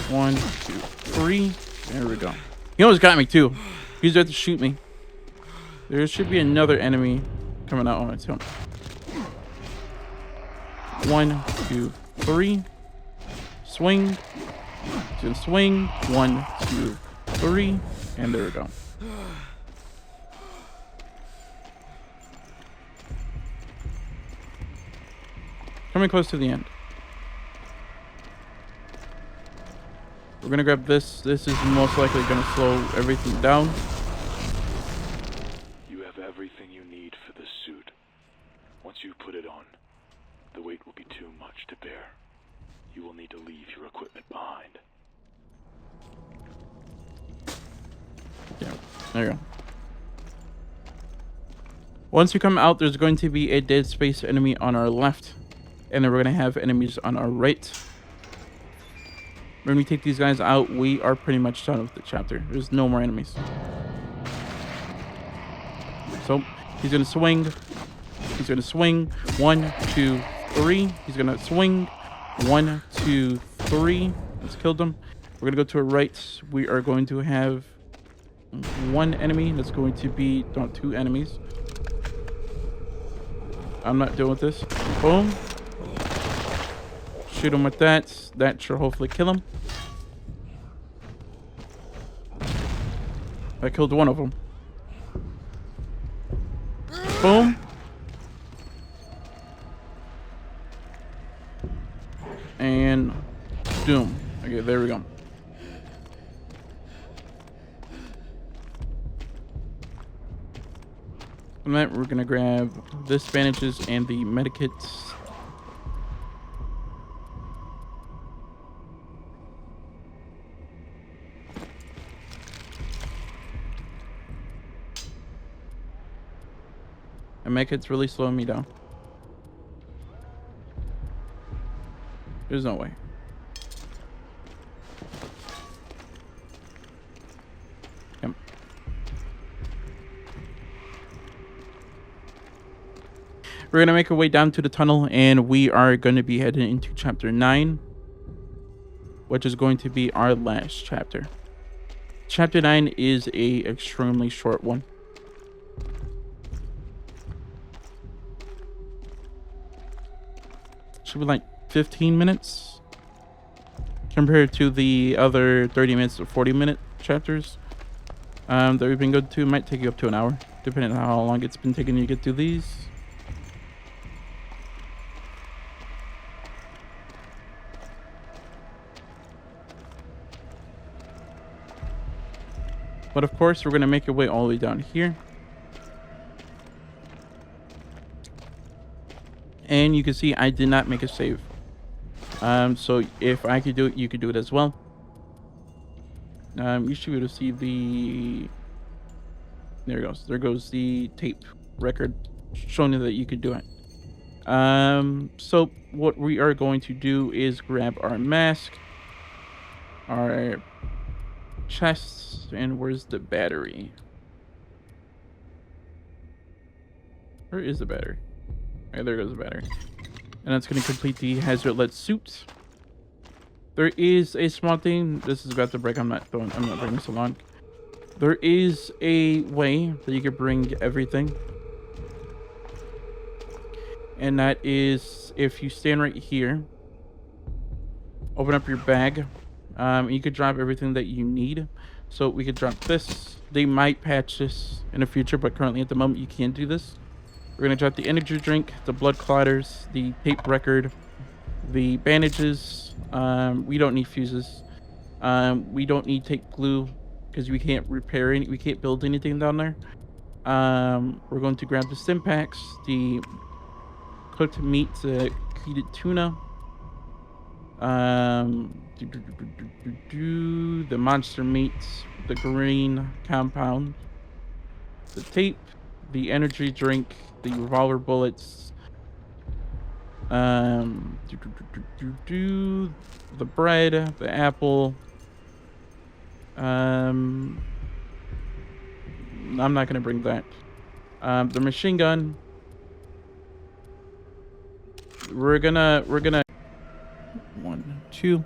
One, 2, 3. There we go. He almost got me too. He's about to shoot me. There should be another enemy coming out on its own. 1, 2, 3. Swing. He's gonna swing. 1, 2, 3. And there we go. Coming close to the end. We're gonna grab this. This is most likely gonna slow everything down. You have everything you need for the suit. Once you put it on, the weight will be too much to bear. You will need to leave your equipment behind. Yeah, there you go. Once we come out, there's going to be a dead space enemy on our left. And then we're gonna have enemies on our right. When we take these guys out, we are pretty much done with the chapter. There's no more enemies. So, he's gonna swing. He's gonna swing. 1, 2, 3. He's gonna swing. 1, 2, 3. Let's kill them. We're gonna go to our right. We are going to have 1 enemy. That's going to be 2 enemies. I'm not dealing with this. Boom. Shoot him with that. That should hopefully kill him. I killed 1 of them. Boom. And doom. Okay, there we go. From that, we're gonna grab this bandages and the medikits. And medikits really slowing me down. There's no way. Yep. We're gonna make our way down to the tunnel, and we are gonna be heading into chapter 9, which is going to be our last chapter. Chapter 9 is a extremely short one. should be like 15 minutes compared to the other 30 minutes to 40-minute chapters that we've been going to. It might take you up to an hour, depending on how long it's been taking you to get through these. But of course, we're going to make our way all the way down here. And you can see I did not make a save. So if I could do it, you could do it as well. You should be able to see the... There it goes. There goes the tape record showing you that you could do it. So what we are going to do is grab our mask, our chests, and where's the battery? Where is the battery? Okay, there goes the battery. And that's going to complete the hazard-led suit. There is a small thing. This is about to break. I'm not bringing this along. There is a way that you can bring everything. And that is if you stand right here, open up your bag, you could drop everything that you need. So we could drop this. They might patch this in the future, but currently at the moment you can't do this. We're going to drop the energy drink, the blood clotters, the tape record, the bandages. We don't need fuses. We don't need tape glue because we can't repair any, we can't build anything down there. We're going to grab the stim packs, the cooked meat, heated tuna, the monster meat, the green compound, the tape, the energy drink, the revolver bullets, the bread, the apple. I'm not gonna bring that. The machine gun. We're gonna 1, 2.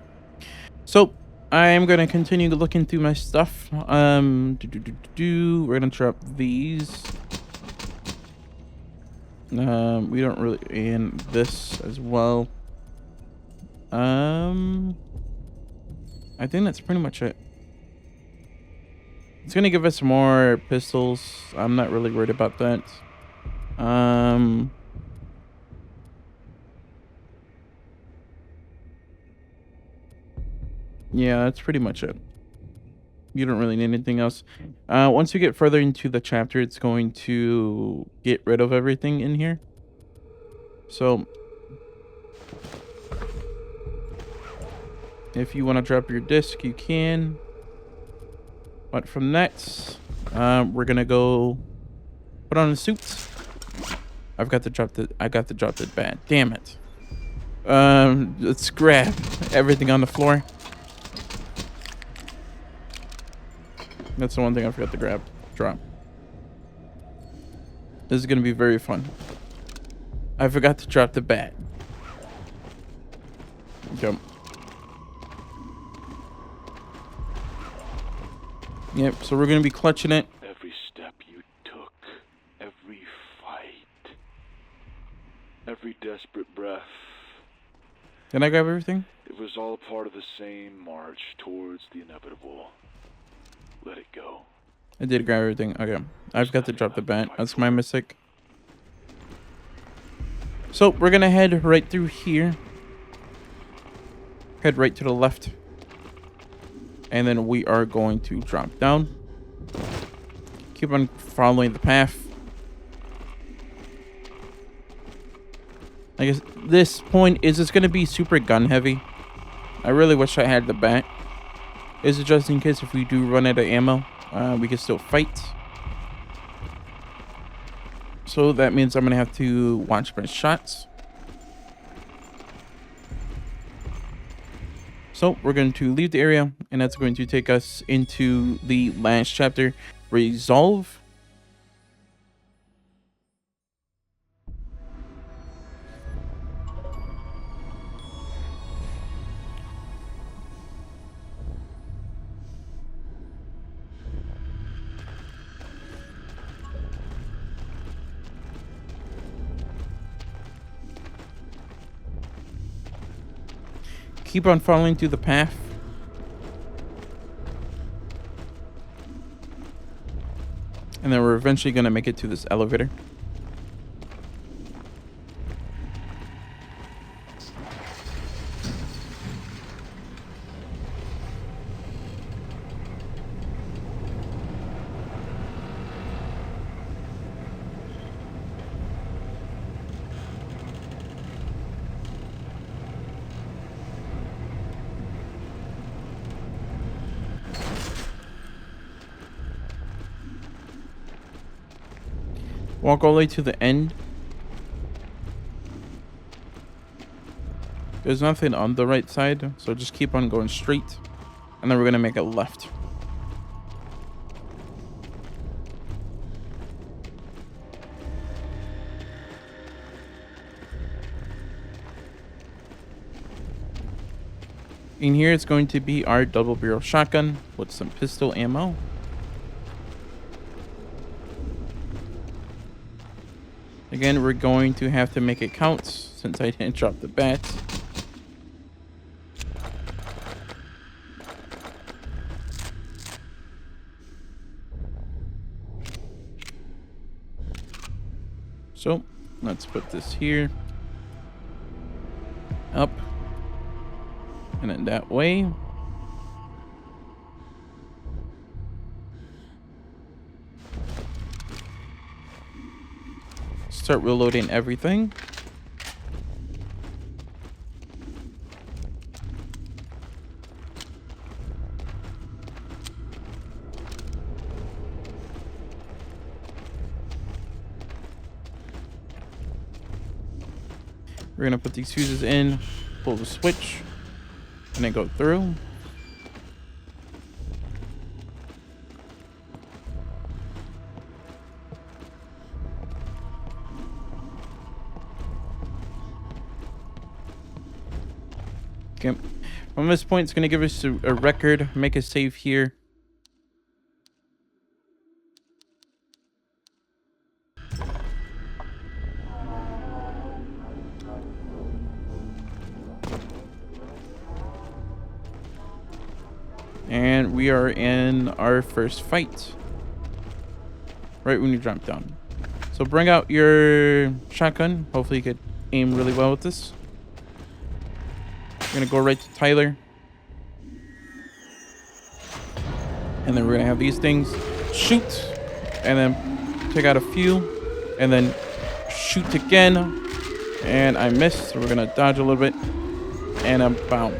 So I am gonna continue looking through my stuff. We're gonna drop these. We don't really, and this as well. I think that's pretty much it. It's gonna give us more pistols. I'm not really worried about that. Yeah, that's pretty much it. You don't really need anything else. Once you get further into the chapter, it's going to get rid of everything in here. So if you want to drop your disc, you can. But from that, we're gonna go put on the suits. I got to drop the bat. Damn it. Let's grab everything on the floor. That's the one thing I forgot to drop. This is gonna be very fun. I forgot to drop the bat. Jump. Yep, so we're gonna be clutching it. Every step you took, every fight, every desperate breath. Can I grab everything? It was all part of the same march towards the inevitable. Let it go. I did grab everything. Okay. I've got to drop the bat. That's my mistake. So we're gonna head right through here. Head right to the left. And then we are going to drop down. Keep on following the path. I guess this point, is this going to be super gun heavy? I really wish I had the bat. Is it just in case if we do run out of ammo, we can still fight. So that means I'm going to have to watch my shots. So we're going to leave the area, and that's going to take us into the last chapter, Resolve. keep on following through the path. And then we're eventually going to make it to this elevator. Walk all the way to the end. There's nothing on the right side, so just keep on going straight. And then we're going to make a left. In here, it's going to be our double barrel shotgun with some pistol ammo. Again, we're going to have to make it count since I didn't drop the bats. So, let's put this here. Up. And then that way. Start reloading everything. We're gonna put these fuses in, pull the switch, and then go through. Okay. From this point, it's going to give us a record, make a save here. And we are in our first fight. Right when you jump down. So bring out your shotgun. Hopefully you could aim really well with this. We're going to go right to Tyler. And then we're going to have these things shoot. And then take out a few. And then shoot again. And I missed. So we're going to dodge a little bit. And I'm bound.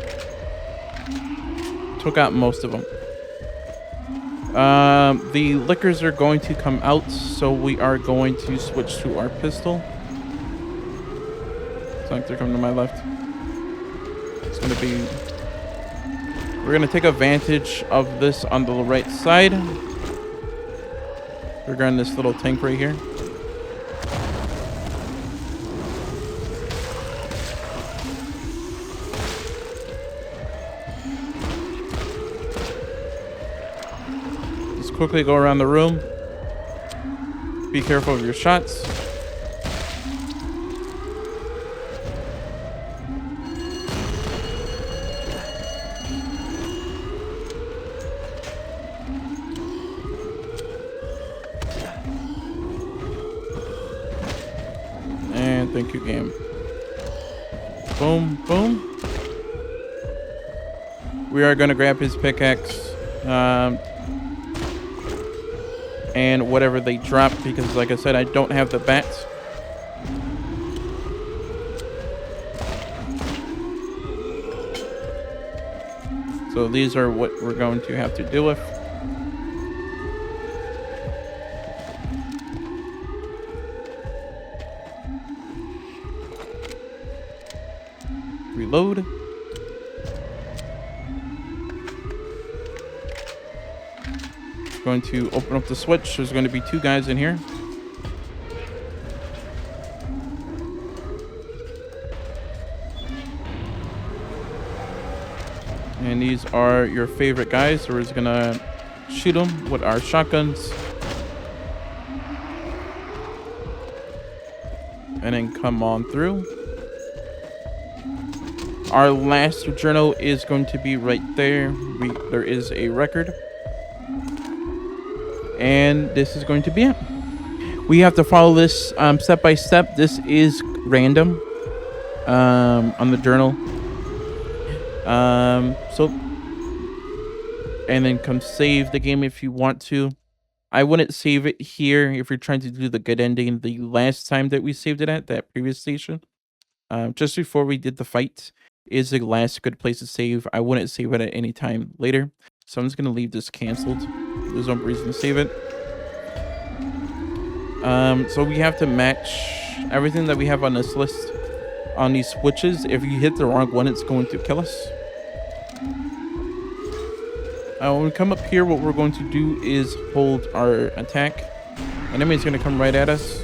Took out most of them. The liquors are going to come out. So we are going to switch to our pistol. It's like they're coming to my left. It's going to be... We're going to take advantage of this on the right side. We're going this little tank right here. Just quickly go around the room. Be careful of your shots. Thank you, game. Boom, boom. We are going to grab his pickaxe. And whatever they drop, because like I said, I don't have the bats. So these are what we're going to have to deal with. Reload. Going to open up the switch. There's going to be 2 guys in here. And these are your favorite guys. So we're just going to shoot them with our shotguns. And then come on through. Our last journal is going to be right there. There is a record. And this is going to be it. We have to follow this step by step. This is random on the journal. And then come save the game if you want to. I wouldn't save it here if you're trying to do the good ending. The last time that we saved it at that previous station, just before we did the fight, is the last good place to save. I wouldn't save it at any time later. So I'm just gonna leave this canceled. There's no reason to save it. So we have to match everything that we have on this list on these switches. If you hit the wrong one, it's going to kill us. When we come up here, what we're going to do is hold our attack. Enemy's going to come right at us.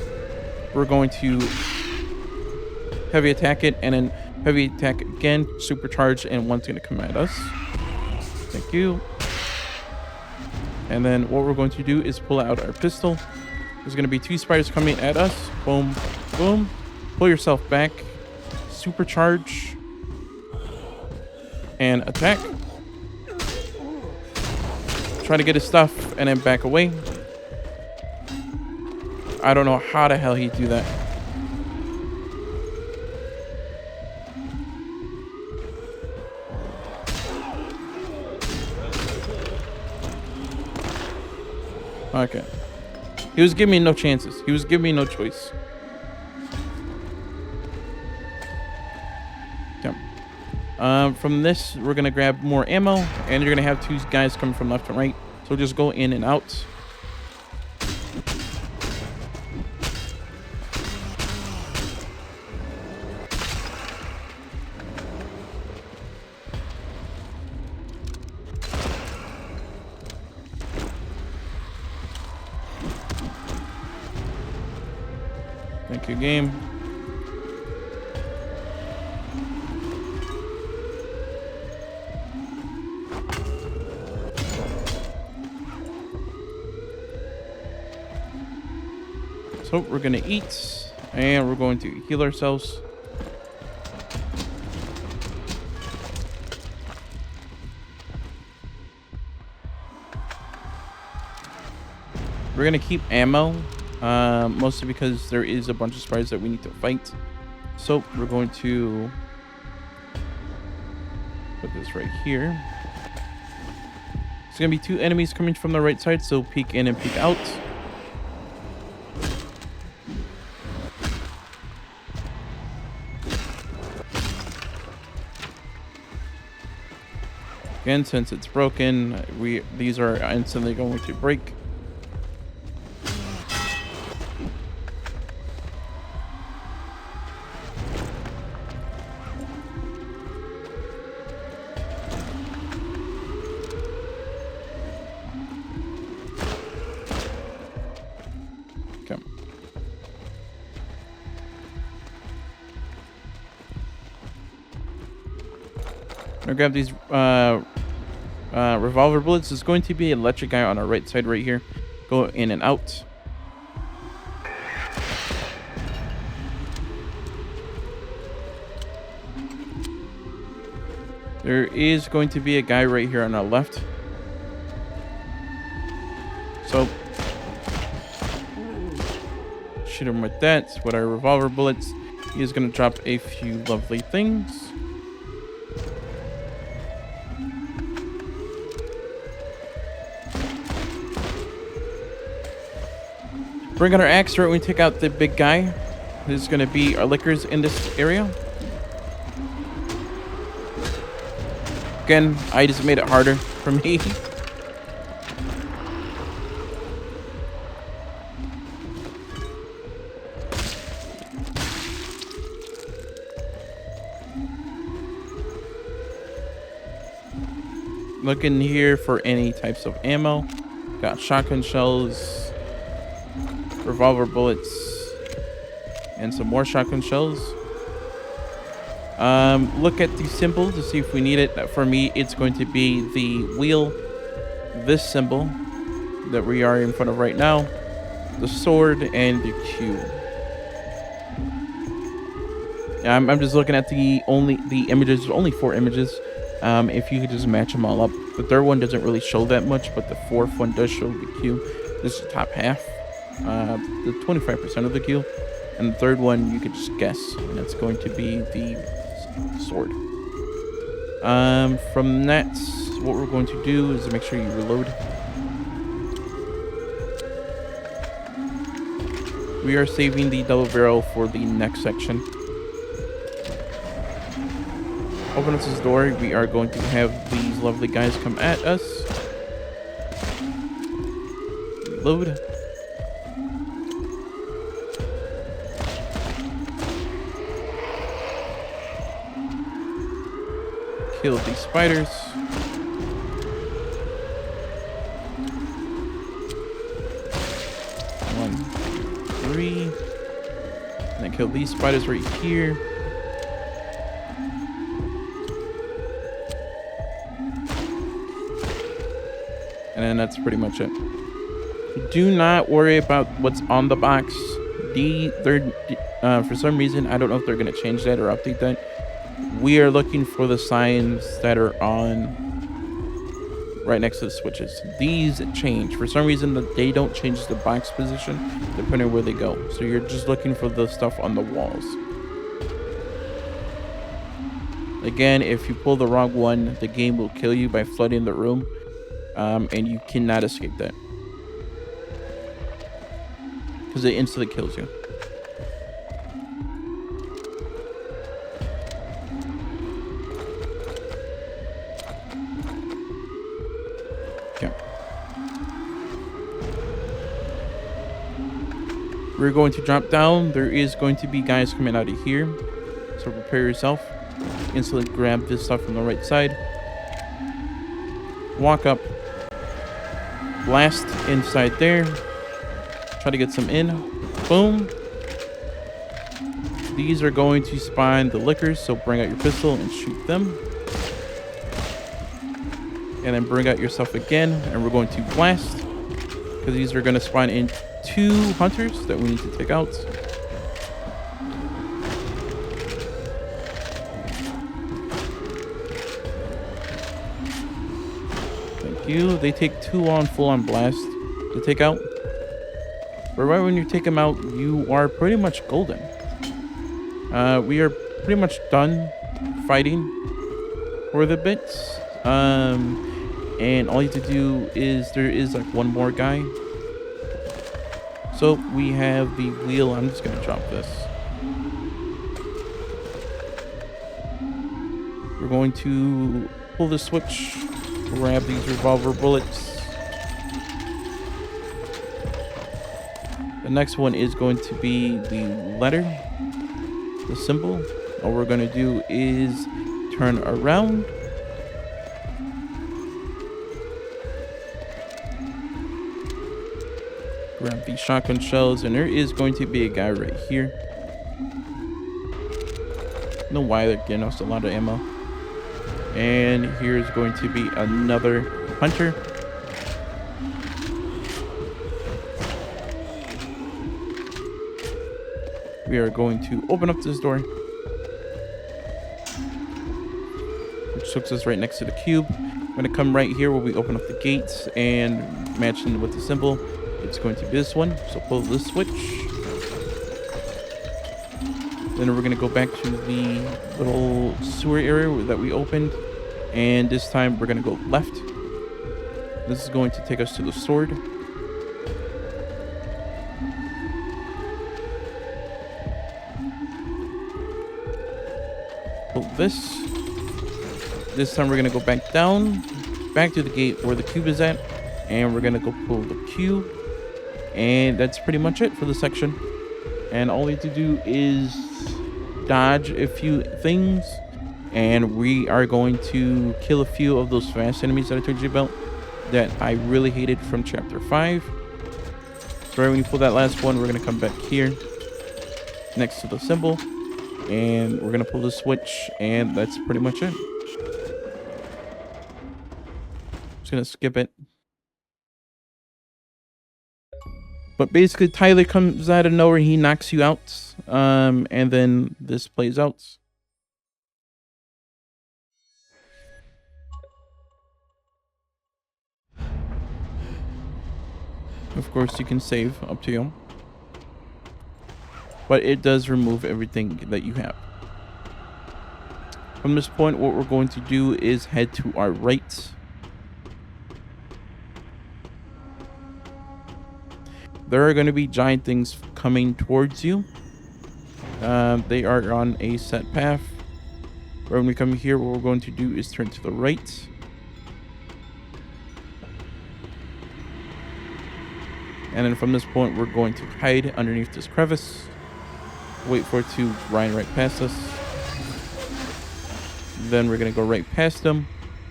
We're going to heavy attack it, and then heavy attack again, supercharge, and one's going to come at us. Thank you. And then what we're going to do is pull out our pistol. There's going to be 2 spiders coming at us. Boom, boom. Pull yourself back. Supercharge. And attack. Try to get his stuff and then back away. I don't know how the hell he'd do that. Okay. He was giving me no chances. He was giving me no choice. Okay. From this, we're going to grab more ammo. And you're going to have 2 guys coming from left and right. So just go in and out. Thank you, game. So we're gonna eat, and we're going to heal ourselves. We're gonna keep ammo. Mostly because there is a bunch of spiders that we need to fight. So we're going to put this right here. There's going to be 2 enemies coming from the right side, so peek in and peek out. Again, since it's broken, these are instantly going to break. I'm gonna grab these revolver bullets. There's going to be an electric guy on our right side right here. Go in and out. There is going to be a guy right here on our left. So shoot him with that. With our revolver bullets, he is going to drop a few lovely things. Bring out our axe right when we take out the big guy. This is going to be our liquors in this area. Again, I just made it harder for me. Look in here for any types of ammo. Got shotgun shells, revolver bullets, and some more shotgun shells. Look at the symbol to see if we need it. For me, it's going to be the wheel, this symbol that we are in front of right now, the sword, and the Q. I'm just looking at the images. There's only 4 images. If you could just match them all up. The third one doesn't really show that much, but the fourth one does show the queue. This is the top half, the 25% of the queue, and the third one you could just guess, and it's going to be the sword. From that, what we're going to do is make sure you reload. We are saving the double barrel for the next section. Open up this door. We are going to have these lovely guys come at us. Reload. Kill these spiders. One, 3. And then kill these spiders right here. And then that's pretty much it. Do not worry about what's on the box. For some reason, I don't know if they're going to change that or update that. We are looking for the signs that are on right next to the switches. These change. For some reason, they don't change the box position depending on where they go. So you're just looking for the stuff on the walls. Again, if you pull the wrong one, the game will kill you by flooding the room. And you cannot escape that. Because it instantly kills you. Okay. We're going to drop down. There is going to be guys coming out of here. So prepare yourself. Instantly grab this stuff from the right side. Walk up. Blast inside there. Try to get some in. Boom. These are going to spawn the lickers, so bring out your pistol and shoot them. And then bring out your stuff again, and we're going to blast. Because these are going to spawn in 2 hunters that we need to take out. They take too long full-on blast to take out. But right when you take them out, you are pretty much golden. We are pretty much done fighting for the bits. And all you have to do is, there is like one more guy. So we have the wheel. I'm just going to drop this. We're going to pull the switch. Grab these revolver bullets. The next one is going to be the letter, the symbol. All we're going to do is turn around. Grab these shotgun shells, and there is going to be a guy right here. I don't know why they're getting us a lot of ammo. And here's going to be another hunter. We are going to open up this door, which takes us right next to the cube. I'm going to come right here where we open up the gates, and matching with the symbol, it's going to be this one. So pull this switch. Then we're going to go back to the little sewer area that we opened. And this time we're going to go left. This is going to take us to the sword. Pull this. This time we're going to go back down. Back to the gate where the cube is at. And we're going to go pull the cube. And that's pretty much it for the section. And all we have to do is dodge a few things. And we are going to kill a few of those fast enemies that I told you about that I really hated from Chapter 5. So right when you pull that last one, we're going to come back here next to the symbol. And we're going to pull the switch. And that's pretty much it. Just going to skip it. But basically, Tyler comes out of nowhere. He knocks you out. And then this plays out. Of course, you can save up to you. But it does remove everything that you have. From this point, what we're going to do is head to our right. There are going to be giant things coming towards you. They are on a set path. When we come here, what we're going to do is turn to the right. And then from this point, we're going to hide underneath this crevice. Wait for it to run right past us. Then we're going to go right past them.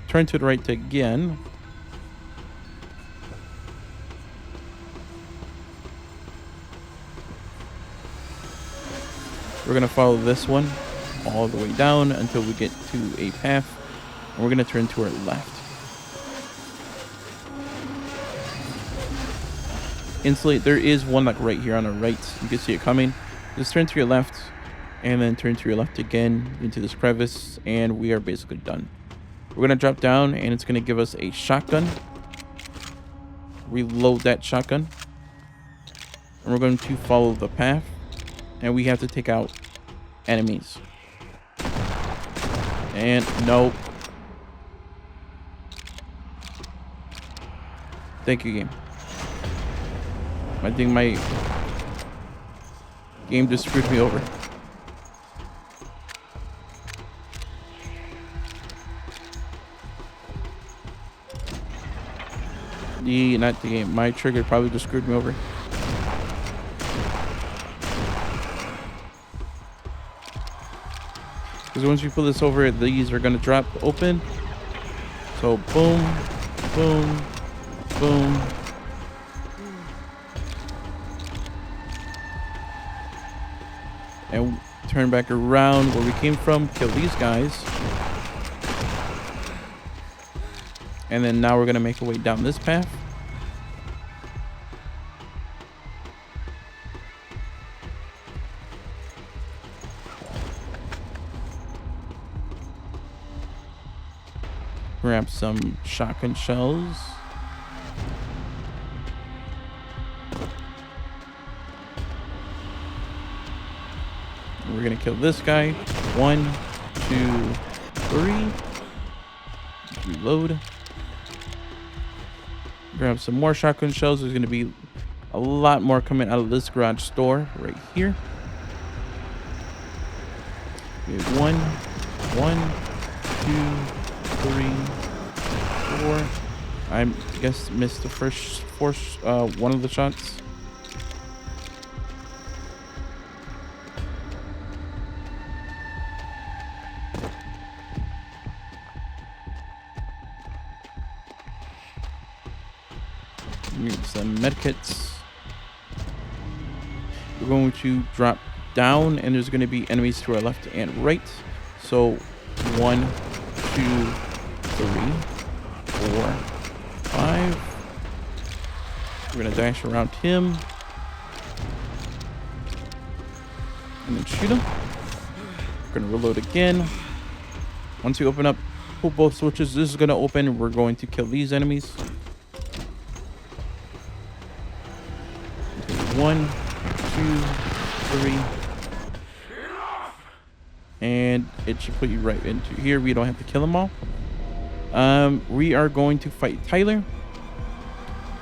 Turn to the right again. We're going to follow this one all the way down until we get to a path. And we're going to turn to our left. Instantly, there is one like right here on our right. You can see it coming. Just turn to your left and then turn to your left again into this crevice, and we are basically done. We're going to drop down and it's going to give us a shotgun. Reload that shotgun. And we're going to follow the path, and we have to take out enemies. And no. Thank you, game. I think my game just screwed me over. Not the game. My trigger probably just screwed me over. Because once you pull this over, these are going to drop open. So boom, boom, boom. And turn back around where we came from, kill these guys. And then now we're going to make our way down this path. Grab some shotgun shells. We're gonna kill this guy. 1, 2, 3. Reload. Grab some more shotgun shells. There's gonna be a lot more coming out of this garage door right here. We have 1, 2, 3, 4. I guess missed the first one of the shots. Need some medkits. We're going to drop down, and there's going to be enemies to our left and right. So 1, 2, 3, 4, 5. We're going to dash around him and then shoot him. We're going to reload again. Once you open up, pull both switches. This is going to open. We're going to kill these enemies. 1, 2, 3. And it should put you right into here. We don't have to kill them all. We are going to fight Tyler.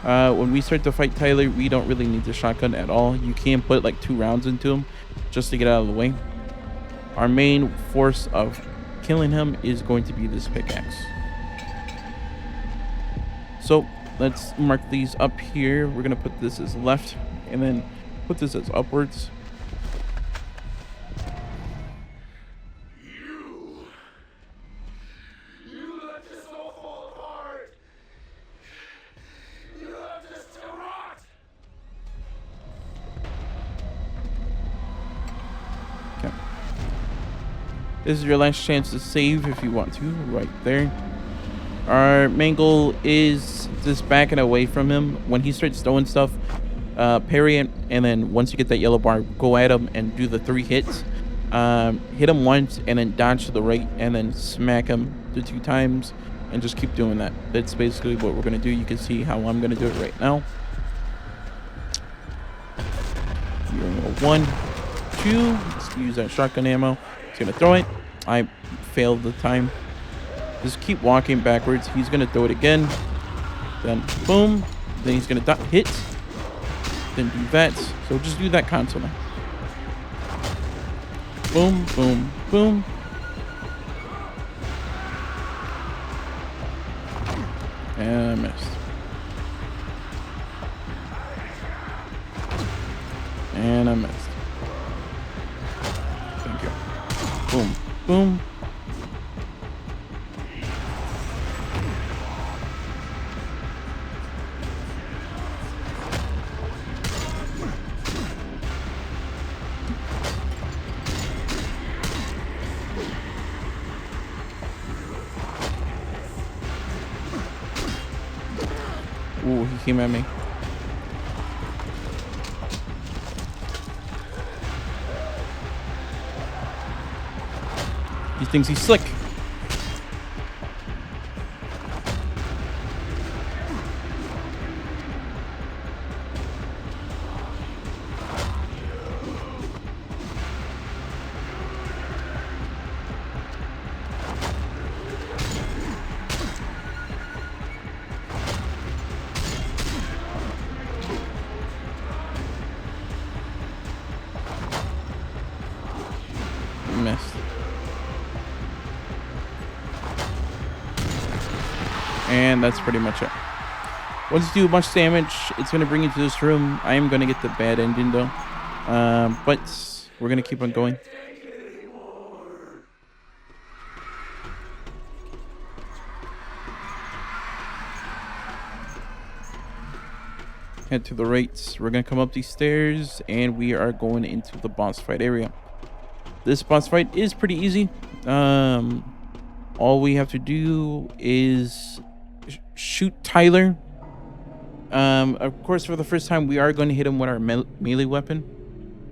When we start to fight Tyler, we don't really need the shotgun at all. You can put like 2 rounds into him just to get out of the way. Our main force of killing him is going to be this pickaxe. So let's mark these up here. We're going to put this as left and then put this as upwards. You let this all fall apart. You left us to rot. Okay. This is your last chance to save if you want to, right there. Our main goal is just backing away from him. When he starts throwing stuff, parry it, and then once you get that yellow bar, go at him and do the 3 hits. Hit him once, and then dodge to the right, and then smack him the 2 times, and just keep doing that. That's basically what we're gonna do. You can see how I'm gonna do it right now. You're gonna go 1, 2. Let's use that shotgun ammo. He's gonna throw it. I failed the time. Just keep walking backwards. He's gonna throw it again. Then boom. Then he's gonna hit. Then do that. So just do that constantly. Boom, boom, boom. And I missed. And I missed. Thank you. Boom, boom. Ooh, he came at me. He thinks he's slick. Missed. And that's pretty much it. Once you do much damage, it's going to bring you to this room. I am going to get the bad ending though. But we're going to keep on going. Head to the right. We're going to come up these stairs and we are going into the boss fight area. This boss fight is pretty easy. All we have to do is shoot Tyler. Of course, for the first time, we are going to hit him with our melee weapon.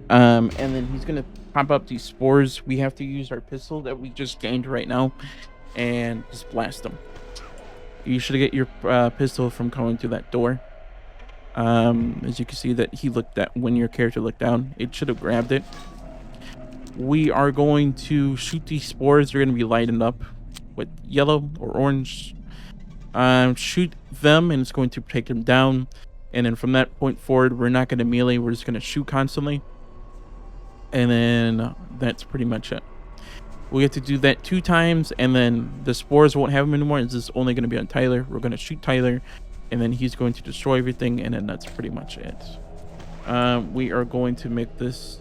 And then he's going to pop up these spores. We have to use our pistol that we just gained right now and just blast him. You should get your pistol from coming through that door. As you can see that he looked at when your character looked down, it should have grabbed it. We are going to shoot these spores. They're going to be lightened up with yellow or orange. Shoot them and it's going to take them down. And then from that point forward, we're not going to melee. We're just going to shoot constantly. And then that's pretty much it. We have to do that 2 times. And then the spores won't have them anymore. It's just only going to be on Tyler. We're going to shoot Tyler. And then he's going to destroy everything. And then that's pretty much it. We are going to make this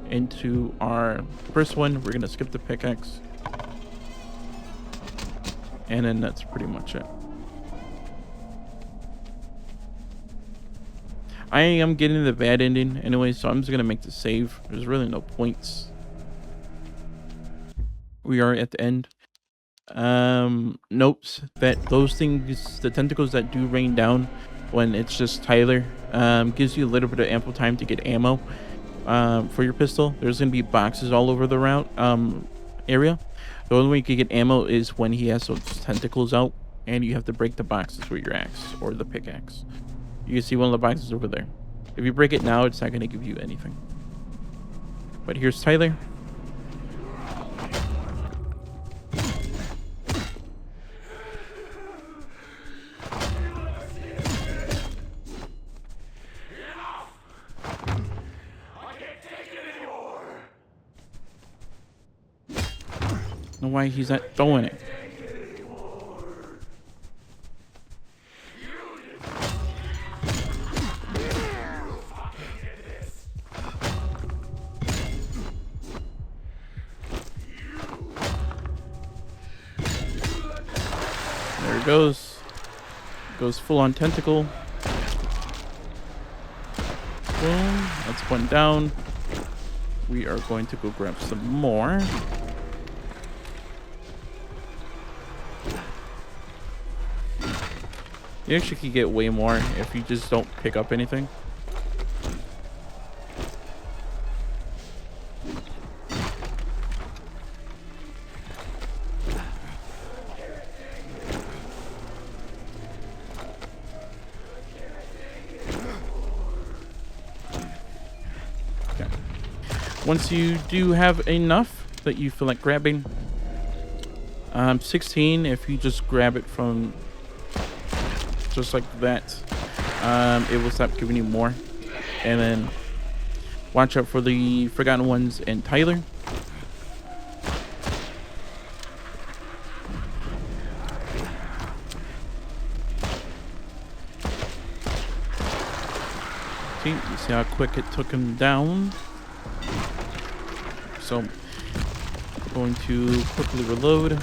into our first one. We're gonna skip the pickaxe, and then that's pretty much it. I am getting the bad ending anyway, so I'm just gonna make the save. There's really no points. We are at the end. Note that those things, the tentacles that do rain down when it's just Tyler, gives you a little bit of ample time to get ammo. For your pistol. There's gonna be boxes all over the route area. The only way you can get ammo is when he has those tentacles out, and you have to break the boxes with your axe or the pickaxe. You can see one of the boxes over there. If you break it now, it's not gonna give you anything. But here's Tyler. Know why he's not throwing it. There it goes. Goes full on tentacle. Boom. That's one down. We are going to go grab some more. You actually can get way more if you just don't pick up anything. Once you do have enough that you feel like grabbing, 16, if you just grab it from just like that, it will stop giving you more. And then watch out for the Forgotten Ones and Tyler. See, you see how quick it took him down. So, going to quickly reload.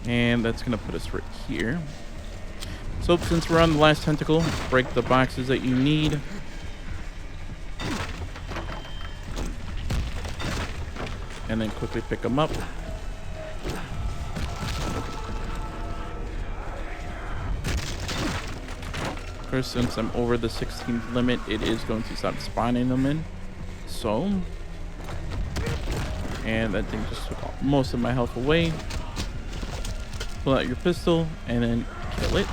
And that's going to put us right here. So since we're on the last tentacle, break the boxes that you need. And then quickly pick them up. First, since I'm over the 16th limit, it is going to stop spawning them in. So, and that thing just took most of my health away. Pull out your pistol and then kill it.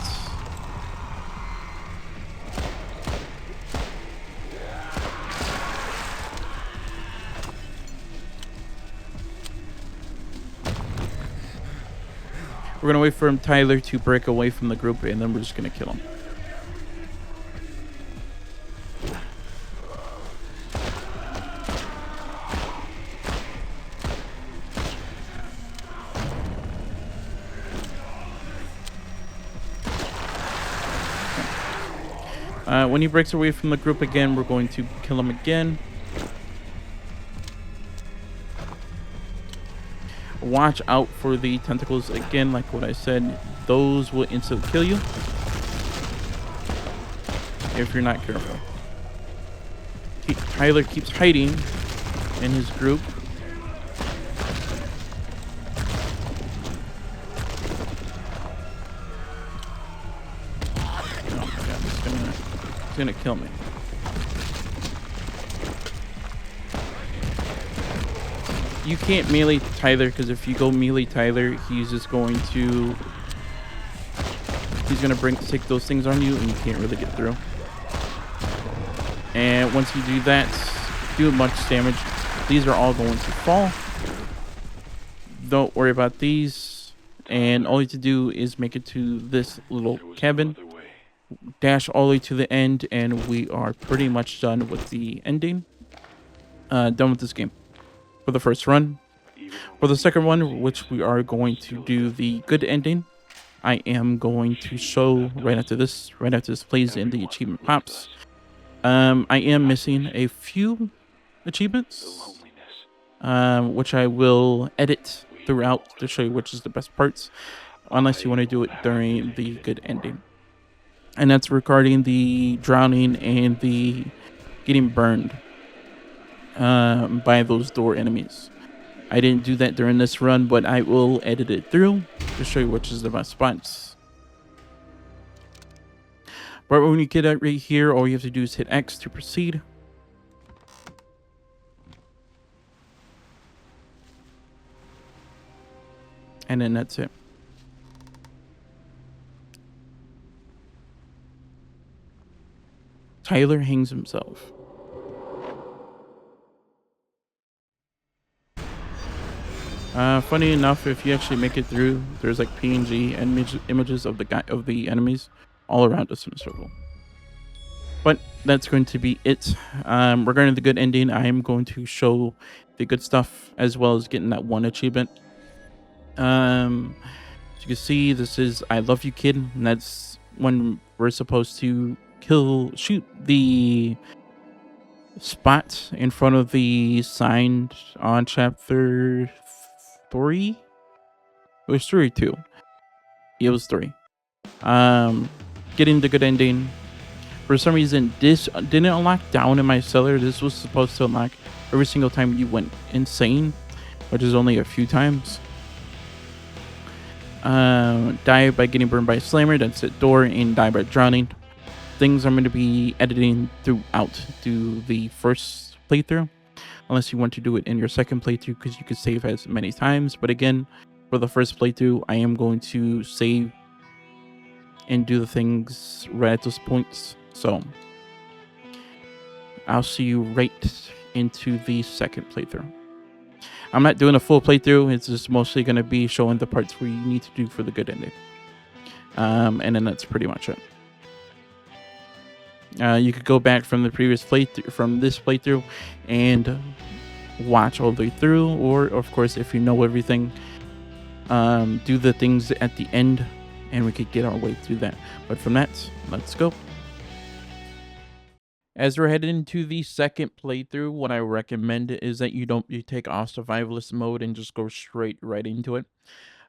We're gonna wait for Tyler to break away from the group, and then we're just gonna kill him. When he breaks away from the group again, we're going to kill him again. Watch out for the tentacles again, like what I said. Those will instantly kill you if you're not careful. Tyler keeps hiding in his group. He's gonna kill me. You can't melee Tyler, because if you go melee Tyler, he's just going to... He's gonna take those things on you, and you can't really get through. And once you do that, do much damage. These are all going to fall. Don't worry about these. And all you have to do is make it to this little cabin. Dash all the way to the end, and we are pretty much done with the ending. Done with this game for the first run. For the second one, which we are going to do the good ending, I am going to show right after this plays and the achievement pops. I am missing a few achievements, which I will edit throughout to show you which is the best parts, unless you want to do it during the good ending. And that's regarding the drowning and the getting burned by those door enemies. I didn't do that during this run, but I will edit it through to show you which is the best spots. But when you get out right here, all you have to do is hit X to proceed. And then that's it. Tyler hangs himself. Funny enough, if you actually make it through, there's like PNG and images of the enemies all around us in a circle. But that's going to be it. Regarding the good ending, I am going to show the good stuff as well as getting that one achievement. As you can see, this is I Love You Kid, and that's when we're supposed to shoot the spot in front of the sign on chapter 3. It was 3 or 2. It was 3. Getting the good ending. For some reason, this didn't unlock down in my cellar. This was supposed to unlock every single time you went insane, which is only a few times. Die by getting burned by a slammer, that's it, door, and die by drowning. Things I'm going to be editing throughout the first playthrough. unless you want to do it in your second playthrough, because you could save as many times. But again, for the first playthrough, I am going to save and do the things right at those points. So I'll see you right into the second playthrough. I'm not doing a full playthrough. It's just mostly going to be showing the parts where you need to do for the good ending. And then that's pretty much it. You could go back from the previous playthrough, from this playthrough, and watch all the way through. Or, of course, if you know everything, do the things at the end, and we could get our way through that. But from that, let's go. As we're heading into the second playthrough, what I recommend is that you take off survivalist mode and just go straight right into it.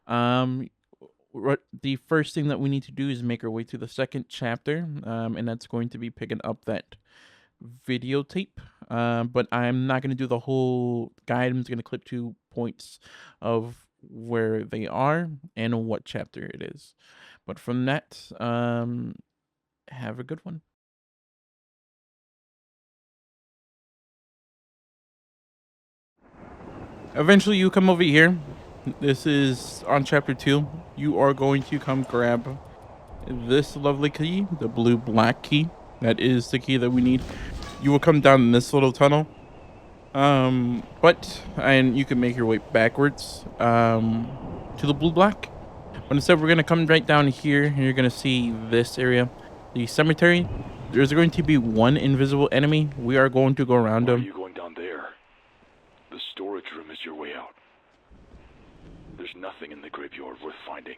The first thing that we need to do is make our way to the second chapter, and that's going to be picking up that videotape. But I'm not going to do the whole guide. I'm just going to clip 2 points of where they are and what chapter it is. But from that, have a good one. Eventually, you come over here. This is on chapter 2. You are going to come grab this lovely key, the blue-black key. That is the key that we need. You will come down this little tunnel. And you can make your way backwards to the blue-black. But instead, we're going to come right down here, and you're going to see this area, the cemetery. There's going to be one invisible enemy. We are going to go around him. Why are you going down there? The storage room is your way out. There's nothing in the graveyard worth finding.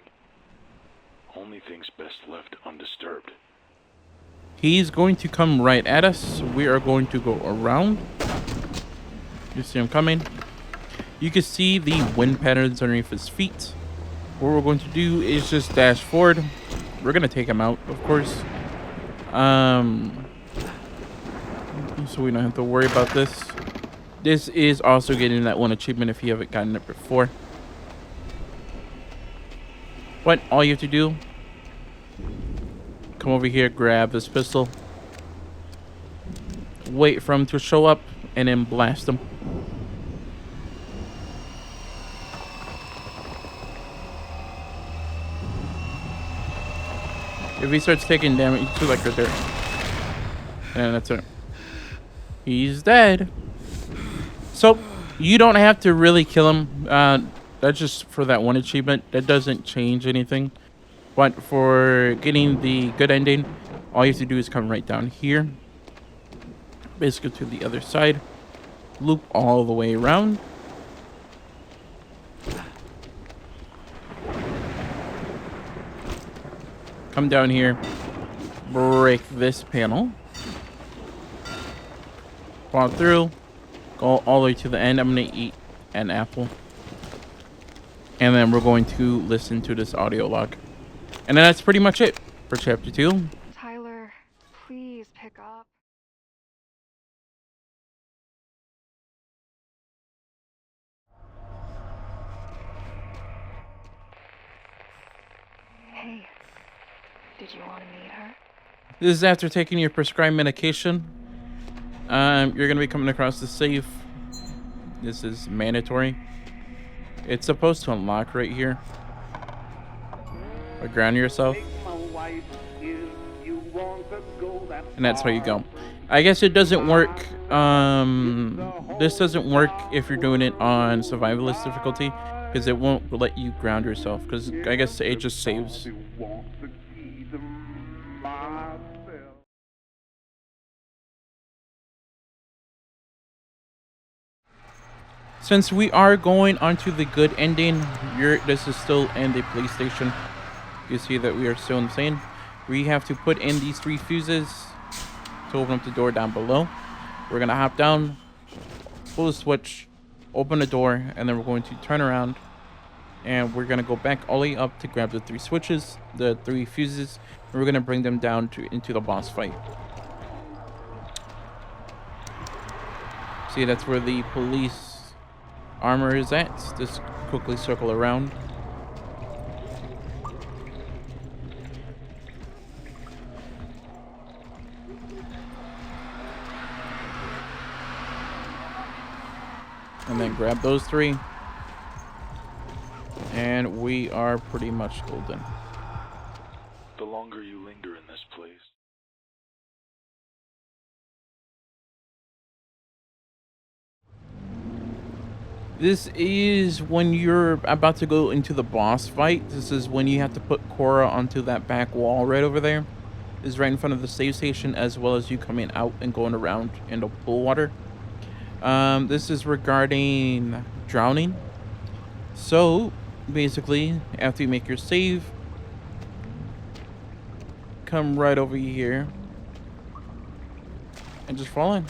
Only things best left undisturbed. He's going to come right at us. We are going to go around. You see him coming. You can see the wind patterns underneath his feet. What we're going to do is just dash forward. We're going to take him out, of course. So we don't have to worry about this. This is also getting that one achievement if you haven't gotten it before. But all you have to do, come over here, grab this pistol, wait for him to show up, and then blast him. If he starts taking damage, he's like right there. And that's it. He's dead. So, you don't have to really kill him. That's just for that one achievement. That doesn't change anything. But for getting the good ending, all you have to do is come right down here. Basically to the other side. Loop all the way around. Come down here. Break this panel. Fall through. Go all the way to the end. I'm going to eat an apple. And then we're going to listen to this audio log. And then that's pretty much it for chapter 2. Tyler, please pick up. Hey, did you want to meet her? This is after taking your prescribed medication. You're going to be coming across the safe. This is mandatory. It's supposed to unlock right here. Or ground yourself. And that's how you go. I guess it doesn't work. This doesn't work if you're doing it on survivalist difficulty, because it won't let you ground yourself. Because I guess it just saves. Since we are going onto the good ending, this is still in the police station. You see that we are still in the same. We have to put in these 3 fuses to open up the door down below. We're going to hop down, pull the switch, open the door, and then we're going to turn around. And we're going to go back all the way up to grab the 3 switches, the 3 fuses, and we're going to bring them down into the boss fight. See, that's where the police armor is at. Just quickly circle around. And then grab those 3. And we are pretty much golden. The longer you linger in this place, this is when you're about to go into the boss fight. This is when you have to put Cora onto that back wall right over there. This is right in front of the save station, as well as you coming out and going around in the pool water. This is regarding drowning. So basically, after you make your save, come right over here and just fall in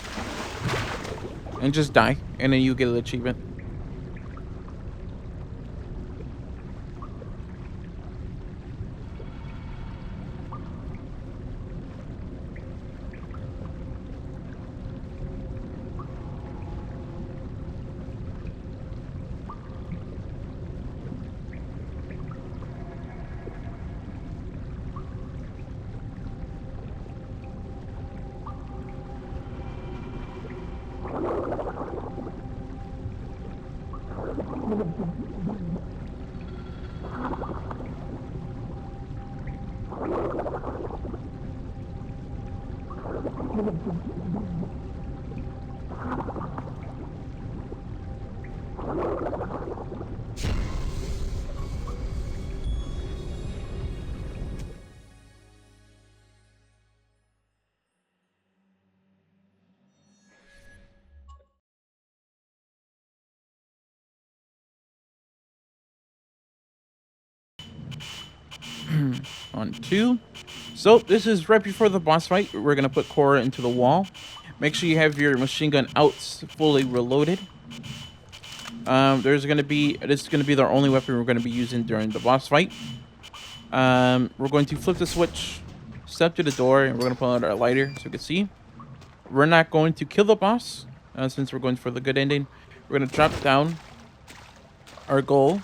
and just die, and then you get an achievement. On 2. So this is right before the boss fight. We're gonna put Cora into the wall. Make sure you have your machine gun out fully reloaded. This is gonna be the only weapon we're gonna be using during the boss fight. We're going to flip the switch, step to the door, and we're gonna pull out our lighter so you can see. We're not going to kill the boss since we're going for the good ending. We're gonna drop down. Our goal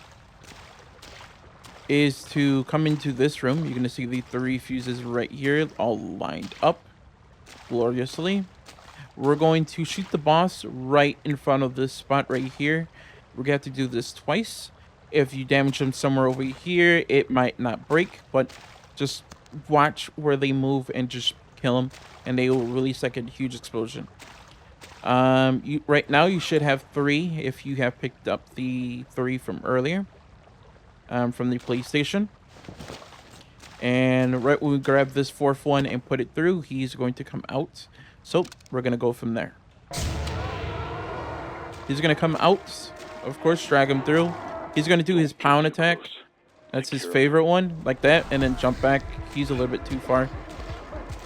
is to come into this room. You're gonna see the 3 fuses right here, all lined up gloriously. We're going to shoot the boss right in front of this spot right here. We're gonna have to do this twice. If you damage them somewhere over here, it might not break, but just watch where they move and just kill them, and they will release like a huge explosion. Right now you should have 3 if you have picked up the 3 from earlier. From the PlayStation. And right when we grab this 4th one and put it through, he's going to come out. So we're gonna go from there. He's gonna come out, of course, drag him through. He's gonna do his pound attack. That's his favorite one, like that, and then jump back. He's a little bit too far.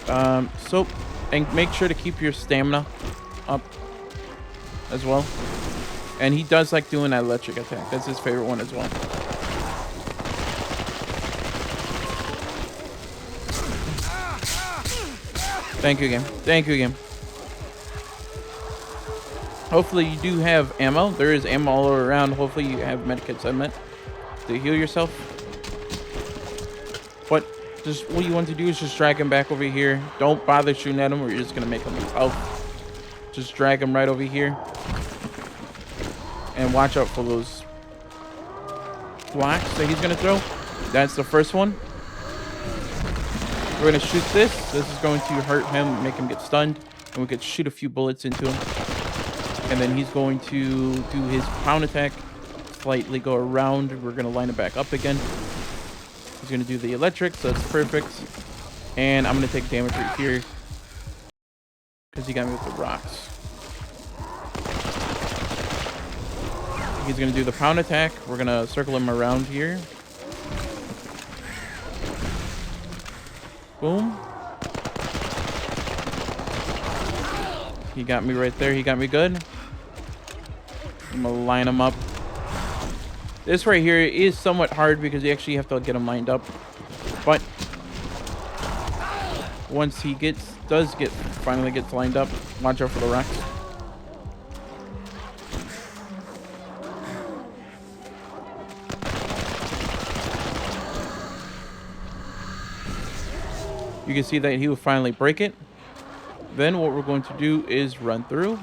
And make sure to keep your stamina up as well. And he does like doing that electric attack. That's his favorite one as well. Thank you again. Thank you again. Hopefully you do have ammo. There is ammo all around. Hopefully you have medikits, I meant, to heal yourself. But just what you want to do is just drag him back over here. Don't bother shooting at him or you're just going to make him out. Just drag him right over here. And watch out for those blocks that he's going to throw. That's the first one. We're going to shoot this. This is going to hurt him, make him get stunned. And we could shoot a few bullets into him. And then he's going to do his pound attack. Slightly go around. We're going to line it back up again. He's going to do the electric, so that's perfect. And I'm going to take damage right here. Because he got me with the rocks. He's going to do the pound attack. We're going to circle him around here. Boom. He got me right there. He got me good. I'm going to line him up. This right here is somewhat hard because you actually have to get him lined up. But once he finally gets lined up, watch out for the rocks. You can see that he will finally break it. Then what we're going to do is run through.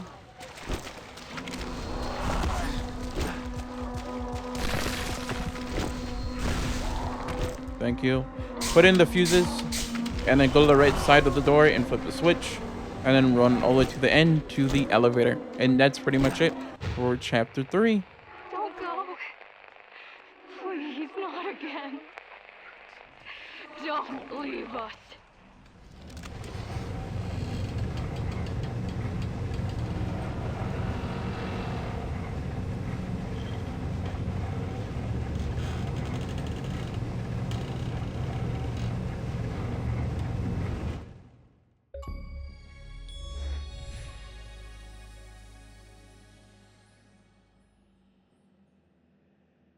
Thank you. Put in the fuses, and then go to the right side of the door and flip the switch, and then run all the way to the end to the elevator. And that's pretty much it for chapter 3. Don't go. Please, not again. Don't leave us.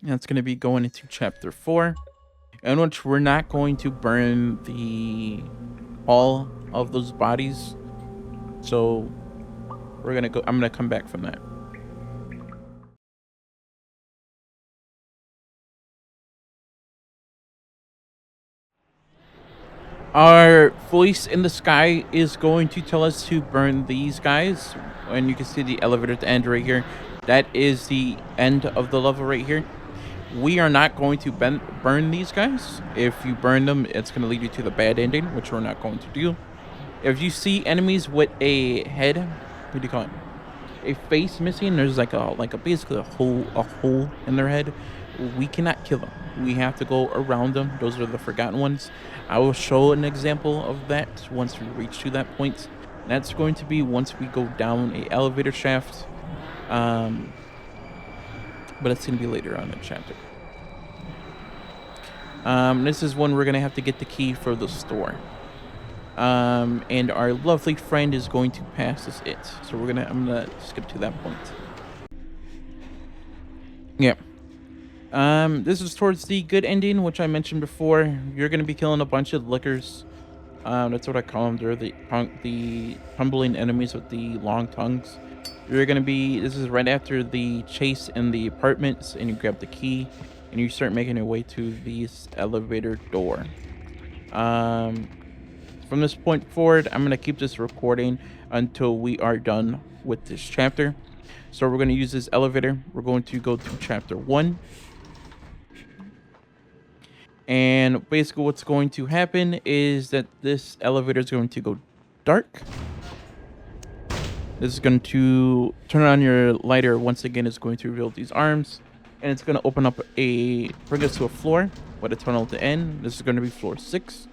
That's going to be going into chapter 4, in which we're not going to burn all of those bodies. So we're going to go. I'm going to come back from that. Our voice in the sky is going to tell us to burn these guys. And you can see the elevator at the end right here. That is the end of the level right here. We are not going to burn these guys. If you burn them, it's going to lead you to the bad ending, which we're not going to do. If you see enemies with a head, what do you call it? A face missing. There's like a basically a hole in their head. We cannot kill them. We have to go around them. Those are the forgotten ones. I will show an example of that once we reach to that point. That's going to be once we go down a elevator shaft. But it's going to be later on in the chapter. This is when we're going to have to get the key for the store. And our lovely friend is going to pass us it. So I'm going to skip to that point. Yeah. This is towards the good ending, which I mentioned before. You're going to be killing a bunch of lickers. That's what I call them. They're the tumbling enemies with the long tongues. This is right after the chase in the apartments, and you grab the key, and you start making your way to this elevator door. From this point forward, I'm going to keep this recording until we are done with this chapter. So we're going to use this elevator. We're going to go to chapter 1. And basically what's going to happen is that this elevator is going to go dark. This is going to turn on your lighter. Once again, it's going to reveal these arms. And it's going to open up bring us to a floor with a tunnel at the end. This is going to be floor 6.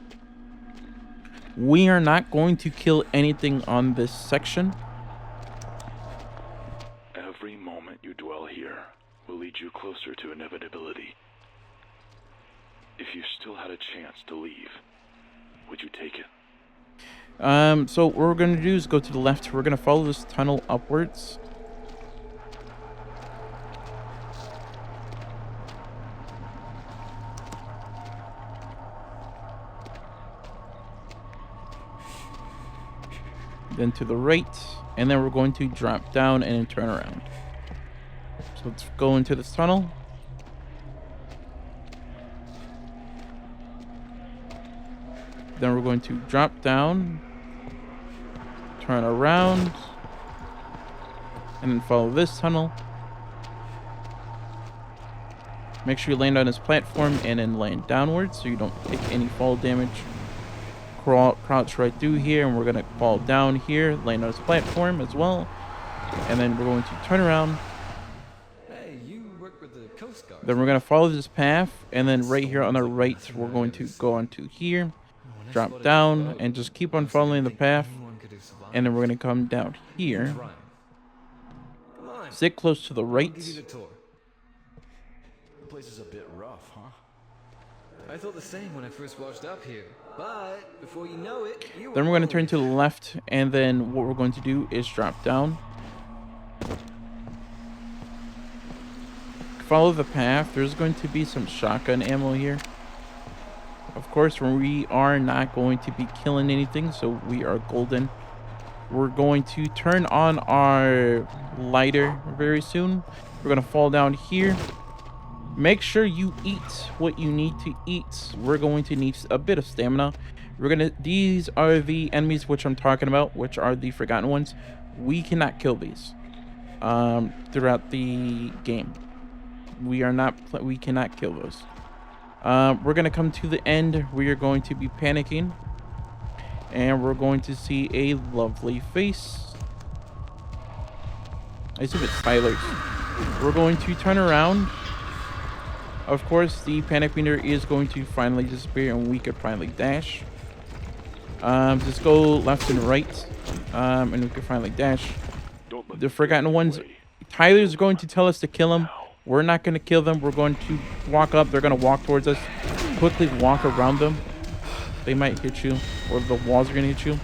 We are not going to kill anything on this section. Every moment you dwell here will lead you closer to inevitability. If you still had a chance to leave, would you take it? So what we're going to do is go to the left. We're going to follow this tunnel upwards. Then to the right, and then we're going to drop down and then turn around. So let's go into this tunnel. Then we're going to drop down, turn around, and then follow this tunnel. Make sure you land on this platform and then land downwards so you don't take any fall damage. Crouch right through here, and we're going to fall down here, land on this platform as well. And then we're going to turn around. Hey, you work with the Coast Guard. Then we're going to follow this path, and then right here on our right, we're going to go onto here. Drop down and just keep on following the path, and then we're going to come down here, sit close to the right. The place is a bit rough, huh? I thought the same when I first washed up here, but before you know it, Then we're going to turn to the left, and then what we're going to do is drop down, follow the path. There's going to be some shotgun ammo here. Of course, we are not going to be killing anything, so we are golden. We're going to turn on our lighter very soon. We're going to fall down here. Make sure you eat what you need to eat. We're going to need a bit of stamina. These are the enemies which I'm talking about, which are the forgotten ones. We cannot kill these throughout the game. We cannot kill those. We're gonna come to the end. We are going to be panicking, and we're going to see a lovely face. I assume it's Tyler's. We're going to turn around. Of course, the panic meter is going to finally disappear, and we could finally dash. Just go left and right, and we can finally dash. The Forgotten Ones. Tyler's going to tell us to kill them. We're not going to kill them. We're going to walk up. They're going to walk towards us. Quickly walk around them. They might hit you, or the walls are going to hit you.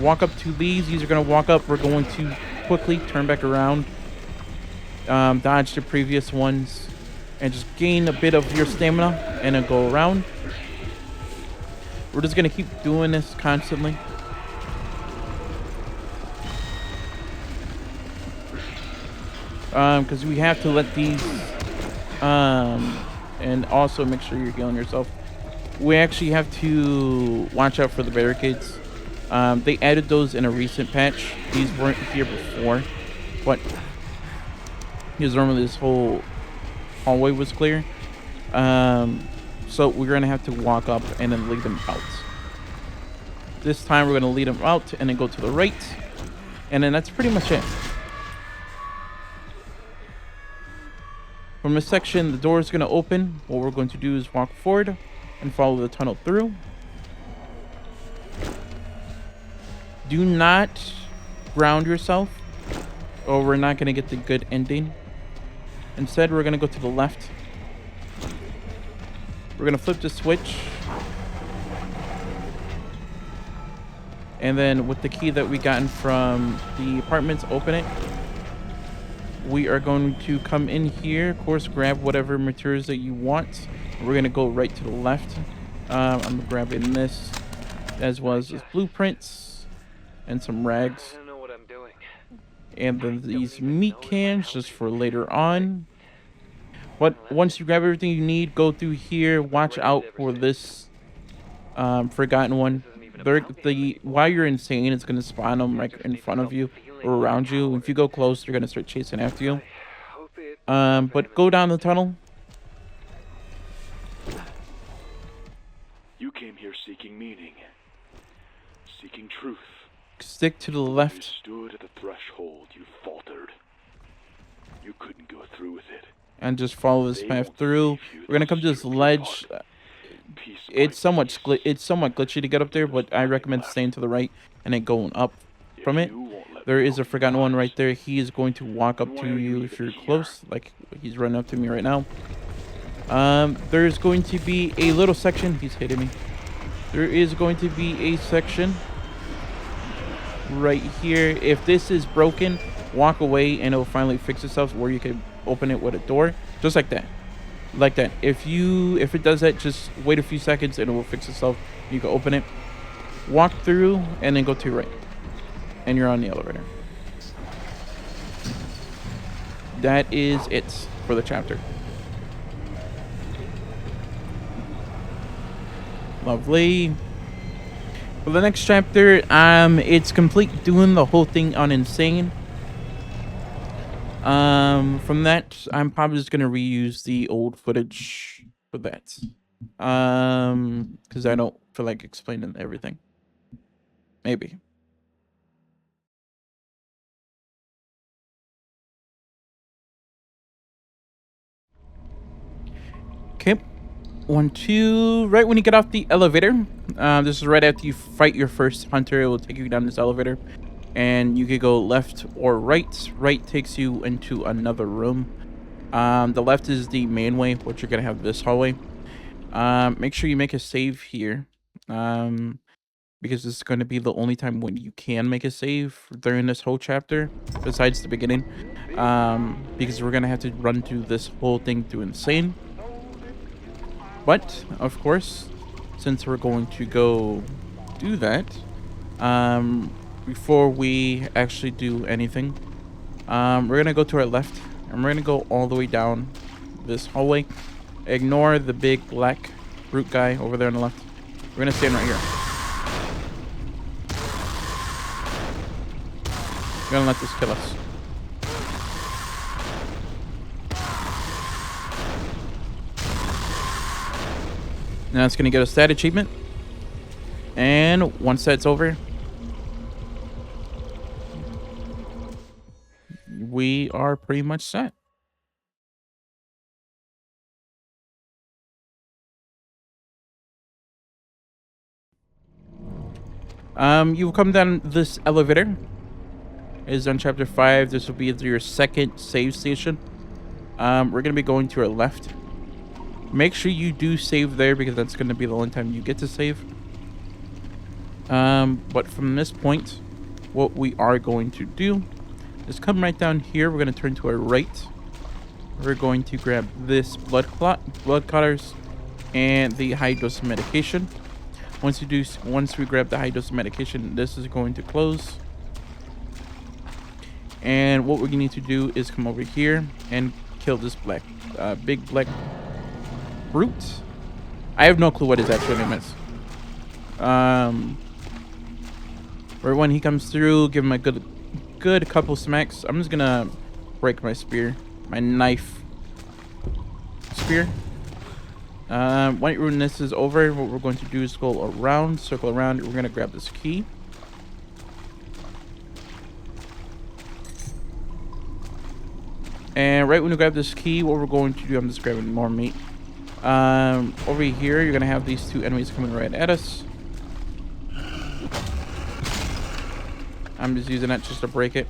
Walk up to these. These are going to walk up. We're going to quickly turn back around. Dodge the previous ones. And just gain a bit of your stamina. And then go around. We're just going to keep doing this constantly. Because we have to let these, and also make sure you're healing yourself. We actually have to watch out for the barricades. They added those in a recent patch. These weren't here before, but because normally this whole hallway was clear. So we're gonna have to walk up and then lead them out. This time we're gonna lead them out and then go to the right, and then that's pretty much it. From this section, the door is going to open. What we're going to do is walk forward and follow the tunnel through. Do not ground yourself, or we're not going to get the good ending. Instead, we're going to go to the left. We're going to flip the switch. And then with the key that we gotten from the apartments, open it. We are going to come in here, of course, grab whatever materials that you want. We're going to go right to the left. I'm grabbing this, as well as blueprints and some rags. I don't know what I'm doing. And then these meat cans just for later on. But once you grab everything you need, go through here. Watch out for this Forgotten One. While you're insane, it's going to spawn them right in front of you or around you. If you go close, they're going to start chasing after you. But go down the tunnel. You came here seeking meaning, seeking truth. Stick to the left. You stood at the threshold. You faltered. You couldn't go through with it. And just follow this path through. We're going to come to this ledge. It's somewhat glitchy to get up there, but I recommend staying to the right and then going up from it. There is a Forgotten One right there. He is going to walk up to you if you're close, like he's running up to me right now. There's going to be a little section. He's hitting me. There is going to be a section right here. If this is broken, walk away and it will finally fix itself, where you can open it with a door, just like that. Like that. If it does that, just wait a few seconds and it will fix itself. You can open it, walk through, and then go to your right, and you're on the elevator. That is it for the chapter. Lovely. For the next chapter, it's complete doing the whole thing on insane. From that, I'm probably just gonna reuse the old footage for that. Because I don't feel like explaining everything. Maybe. Okay. 1, 2. Right when you get off the elevator. This is right after you fight your first hunter. It will take you down this elevator. And you could go left or right. Right takes you into another room. The left is the main way, which you're going to have this hallway. Make sure you make a save here. Because this is going to be the only time when you can make a save during this whole chapter. Besides the beginning. Because we're going to have to run through this whole thing through insane. But, of course, since we're going to go do that, before we actually do anything, we're going to go to our left, and we're going to go all the way down this hallway. Ignore the big black brute guy over there on the left. We're going to stand right here. We're going to let this kill us. Now it's going to get us that achievement. And once that's over, we are pretty much set. You'll come down this elevator. It is on chapter 5. This will be your second save station. We're gonna be going to our left. Make sure you do save there because that's gonna be the only time you get to save. But from this point, what we are going to do is come right down here. We're gonna turn to our right. We're going to grab this blood cutters, and the high dose of medication. Once we grab the high dose of medication, this is going to close. And what we're going to need to do is come over here and kill this big black brute. I have no clue what his actual name is. Right when he comes through, give him a good couple smacks. I'm just gonna break my spear, my knife spear. When this is over, what we're going to do is go around, circle around. We're gonna grab this key. And right when you grab this key, what we're going to do, I'm just grabbing more meat. Over here, you're gonna have these two enemies coming right at us. I'm just using that just to break it.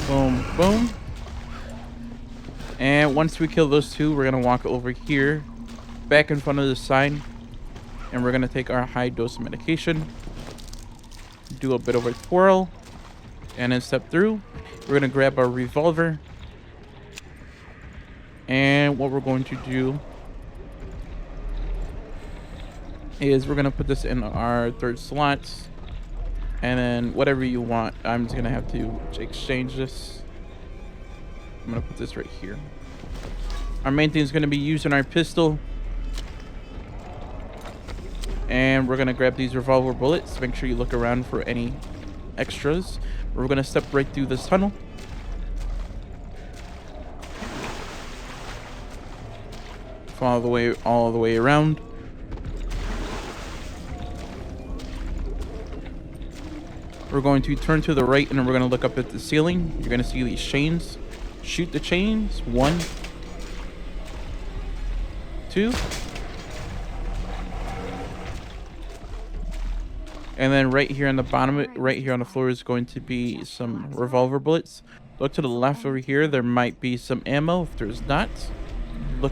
Boom, boom. And once we kill those two, we're gonna walk over here, back in front of the sign, and we're gonna take our high dose of medication, do a bit of a twirl, and then step through. We're gonna grab our revolver, and what we're going to do is we're gonna put this in our third slot, and then whatever you want. I'm just gonna have to exchange this. I'm gonna put this right here. Our main thing is gonna be using our pistol, and we're gonna grab these revolver bullets. Make sure you look around for any extras. We're gonna step right through this tunnel. Follow all the way around. We're going to turn to the right, and then we're going to look up at the ceiling. You're going to see these chains. Shoot the chains. 1, 2. And then right here on the bottom, right here on the floor is going to be some revolver bullets. Look to the left over here. There might be some ammo. If there's not,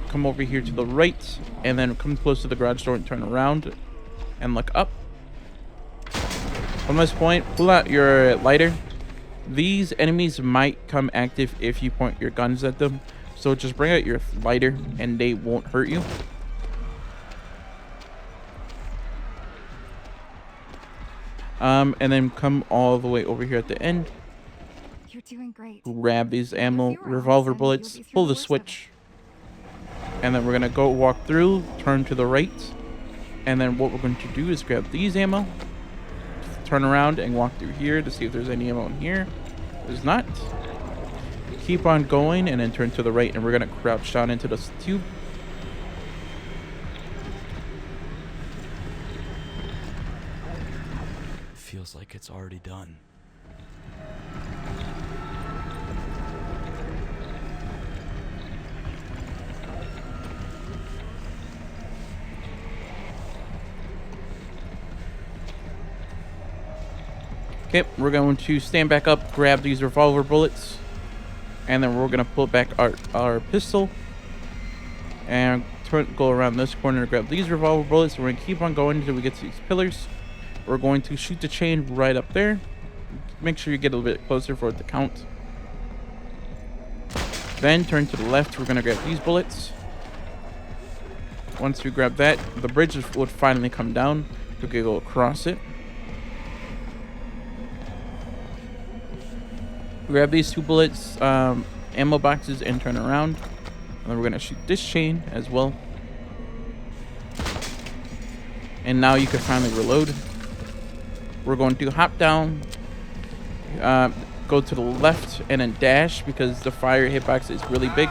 come over here to the right, and then come close to the garage door and turn around and look up. From this point, pull out your lighter. These enemies might come active if you point your guns at them, so just bring out your lighter and they won't hurt you. And then come all the way over here at the end. You're doing great. Grab these ammo, revolver bullets, pull the switch, and then we're gonna go walk through, turn to the right, and then what we're going to do is grab these ammo, turn around and walk through here to see if there's any ammo in here. There's not. Keep on going and then turn to the right, and we're gonna crouch down into this tube. Feels like it's already done. Okay, we're going to stand back up, grab these revolver bullets, and then we're going to pull back our pistol and go around this corner and grab these revolver bullets. We're going to keep on going until we get to these pillars. We're going to shoot the chain right up there. Make sure you get a little bit closer for it to count. Then turn to the left. We're going to grab these bullets. Once we grab that, the bridge would finally come down. We can go across it. Grab these 2 bullets, ammo boxes, and turn around. And then we're going to shoot this chain as well. And now you can finally reload. We're going to hop down go to the left and then dash because the fire hitbox is really big.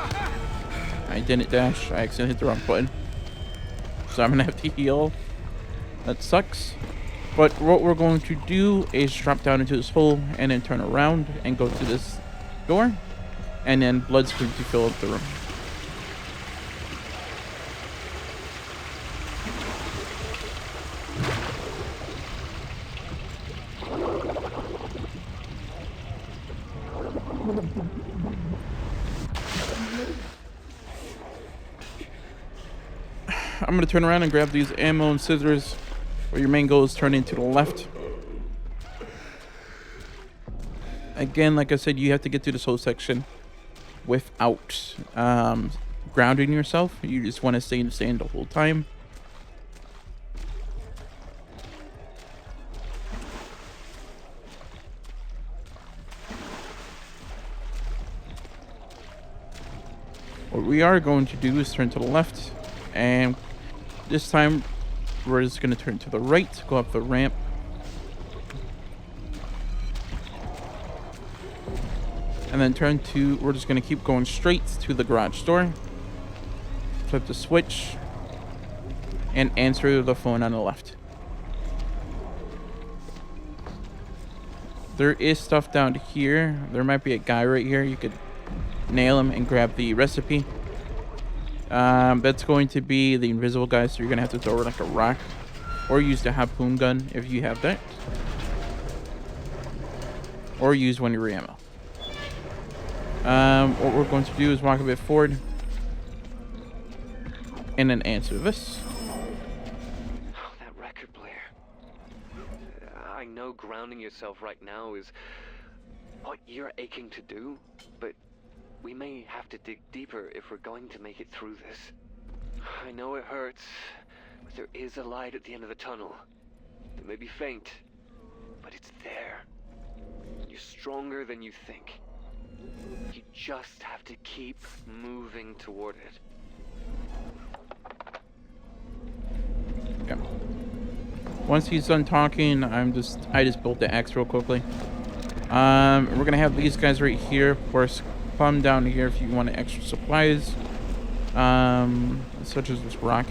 I didn't dash. I accidentally hit the wrong button. So I'm gonna have to heal. That sucks. But what we're going to do is drop down into this hole and then turn around and go to this door. And then blood's going to fill up the room. I'm gonna turn around and grab these ammo and scissors. Where your main goal is turning to the left. Again, like I said, you have to get to this whole section without grounding yourself. You just want to stay in the sand the whole time. What we are going to do is turn to the left, and this time we're just going to turn to the right, go up the ramp. And then we're just going to keep going straight to the garage door. Flip the switch. And answer the phone on the left. There is stuff down here. There might be a guy right here. You could nail him and grab the recipe. That's going to be the invisible guy, so you're going to have to throw like a rock. Or use the harpoon gun if you have that. Or use one of your ammo. What we're going to do is walk a bit forward. And then answer this. Oh, that record player. I know grounding yourself right now is what you're aching to do, but we may have to dig deeper if we're going to make it through this. I know it hurts, but there is a light at the end of the tunnel. It may be faint, but it's there. You're stronger than you think. You just have to keep moving toward it. Okay. Once he's done talking, I just built the axe real quickly. We're gonna have these guys right here. Of course, come down here if you want extra supplies, such as this rock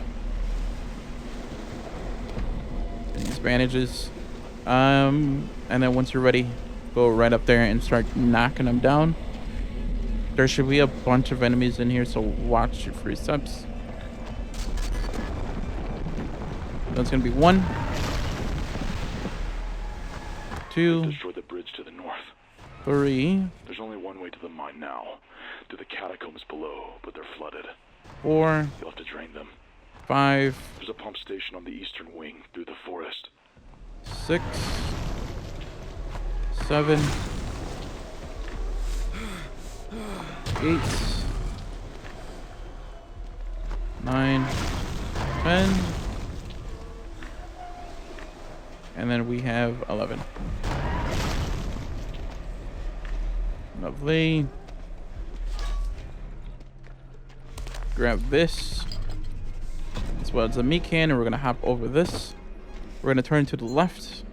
and these bandages. And then once you're ready, go right up there and start knocking them down. There should be a bunch of enemies in here, so watch your free steps. That's gonna be 1, 2, Destroy the bridge to the north. 3. There's only one way to the mine now, to the catacombs below, but they're flooded. 4. You'll have to drain them. 5. There's a pump station on the eastern wing through the forest. 6. 7. 8. 9. 10. And then we have 11. Lovely. Grab this as well as the meat can, and we're gonna hop over this. We're gonna turn to the left.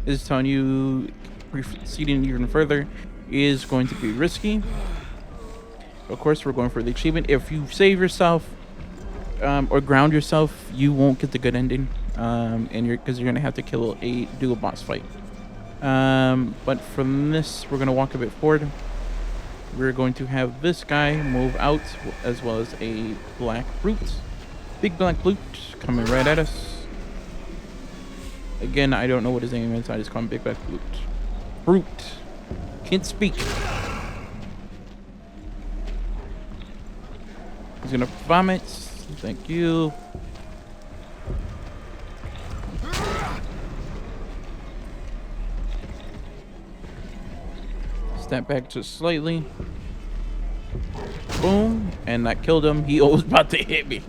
This is telling you proceeding even further is going to be risky. Of course, we're going for the achievement. If you save yourself or ground yourself, you won't get the good ending. Because you're gonna have to do a boss fight. But from this, we're gonna walk a bit forward. We're going to have this guy move out, as well as a black brute, big black brute, coming right at us. Again, I don't know what his name is. I just call him Big Black Brute. Brute can't speak. He's gonna vomit. Thank you. Step back just slightly. Boom. And that killed him. He was about to hit me.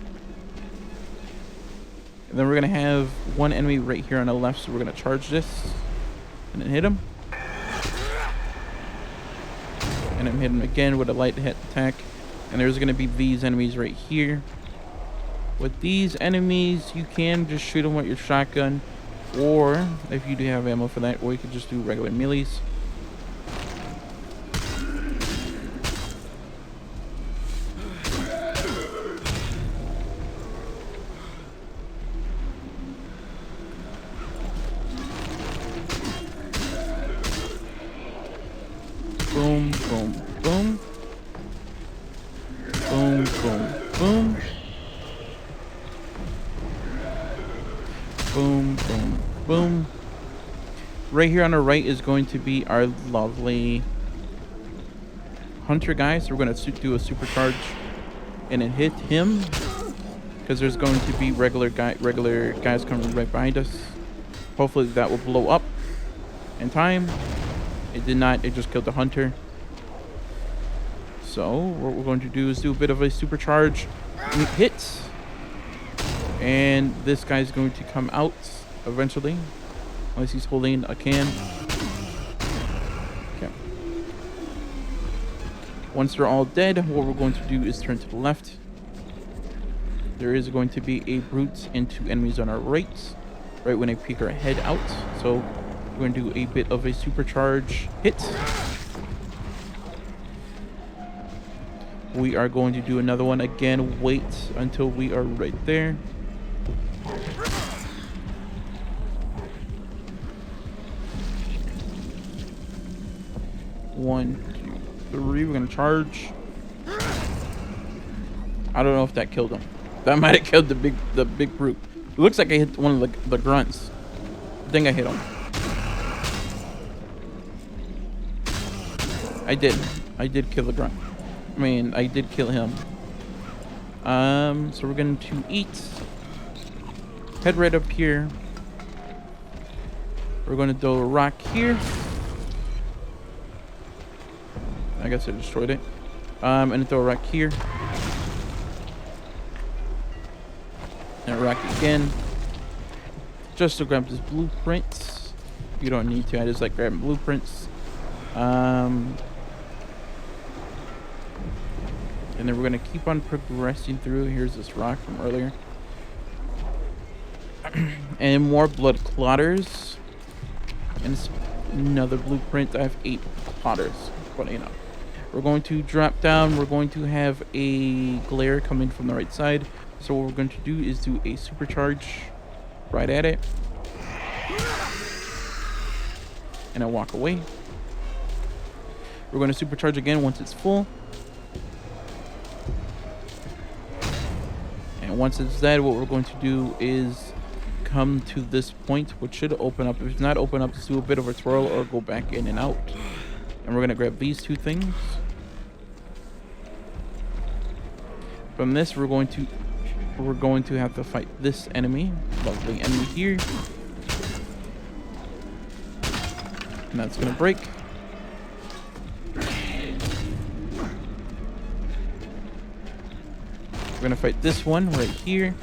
And then we're going to have one enemy right here on the left. So we're going to charge this. And then hit him. And then hit him again with a light hit attack. And there's going to be these enemies right here. With these enemies, you can just shoot them with your shotgun. Or, if you do have ammo for that, or you could just do regular melees. Boom, boom, boom. Boom, boom, boom. Boom, boom, boom. Right here on our right is going to be our lovely hunter guy. So we're going to do a supercharge and then hit him, because there's going to be regular guys coming right behind us. Hopefully that will blow up in time. It did not. It just killed the hunter. So what we're going to do is do a bit of a supercharge hit, and this guy's going to come out eventually, unless he's holding a can. Okay. Once they're all dead, what we're going to do is turn to the left. There is going to be a brute and 2 enemies on our right when I peek our head out. So we're going to do a bit of a supercharge hit. We are going to do another one again. Wait until we are right there. One, 2, 3. We're gonna charge. I don't know if that killed him. That might have killed the big brute. It looks like I hit one of the grunts. I think I hit him. I did. I did kill the grunt. I mean, I did kill him. So we're going to eat. Head right up here. We're going to throw a rock here. I guess I destroyed it. And throw a rock here. And a rock again. Just to grab this blueprint. You don't need to. I just like grabbing blueprints. And then we're going to keep on progressing through. Here's this rock from earlier. And more blood clotters. And another blueprint. I have 8 clotters. Funny enough. We're going to drop down. We're going to have a glare coming from the right side. So what we're going to do is do a supercharge right at it. And I walk away. We're going to supercharge again once it's full. And once it's dead, what we're going to do is come to this point, which should open up. If it's not open up, just do a bit of a twirl or go back in and out. And we're going to grab these 2 things. From this, we're going to have to fight this enemy, lovely enemy here. And that's going to break. We're going to fight this one right here.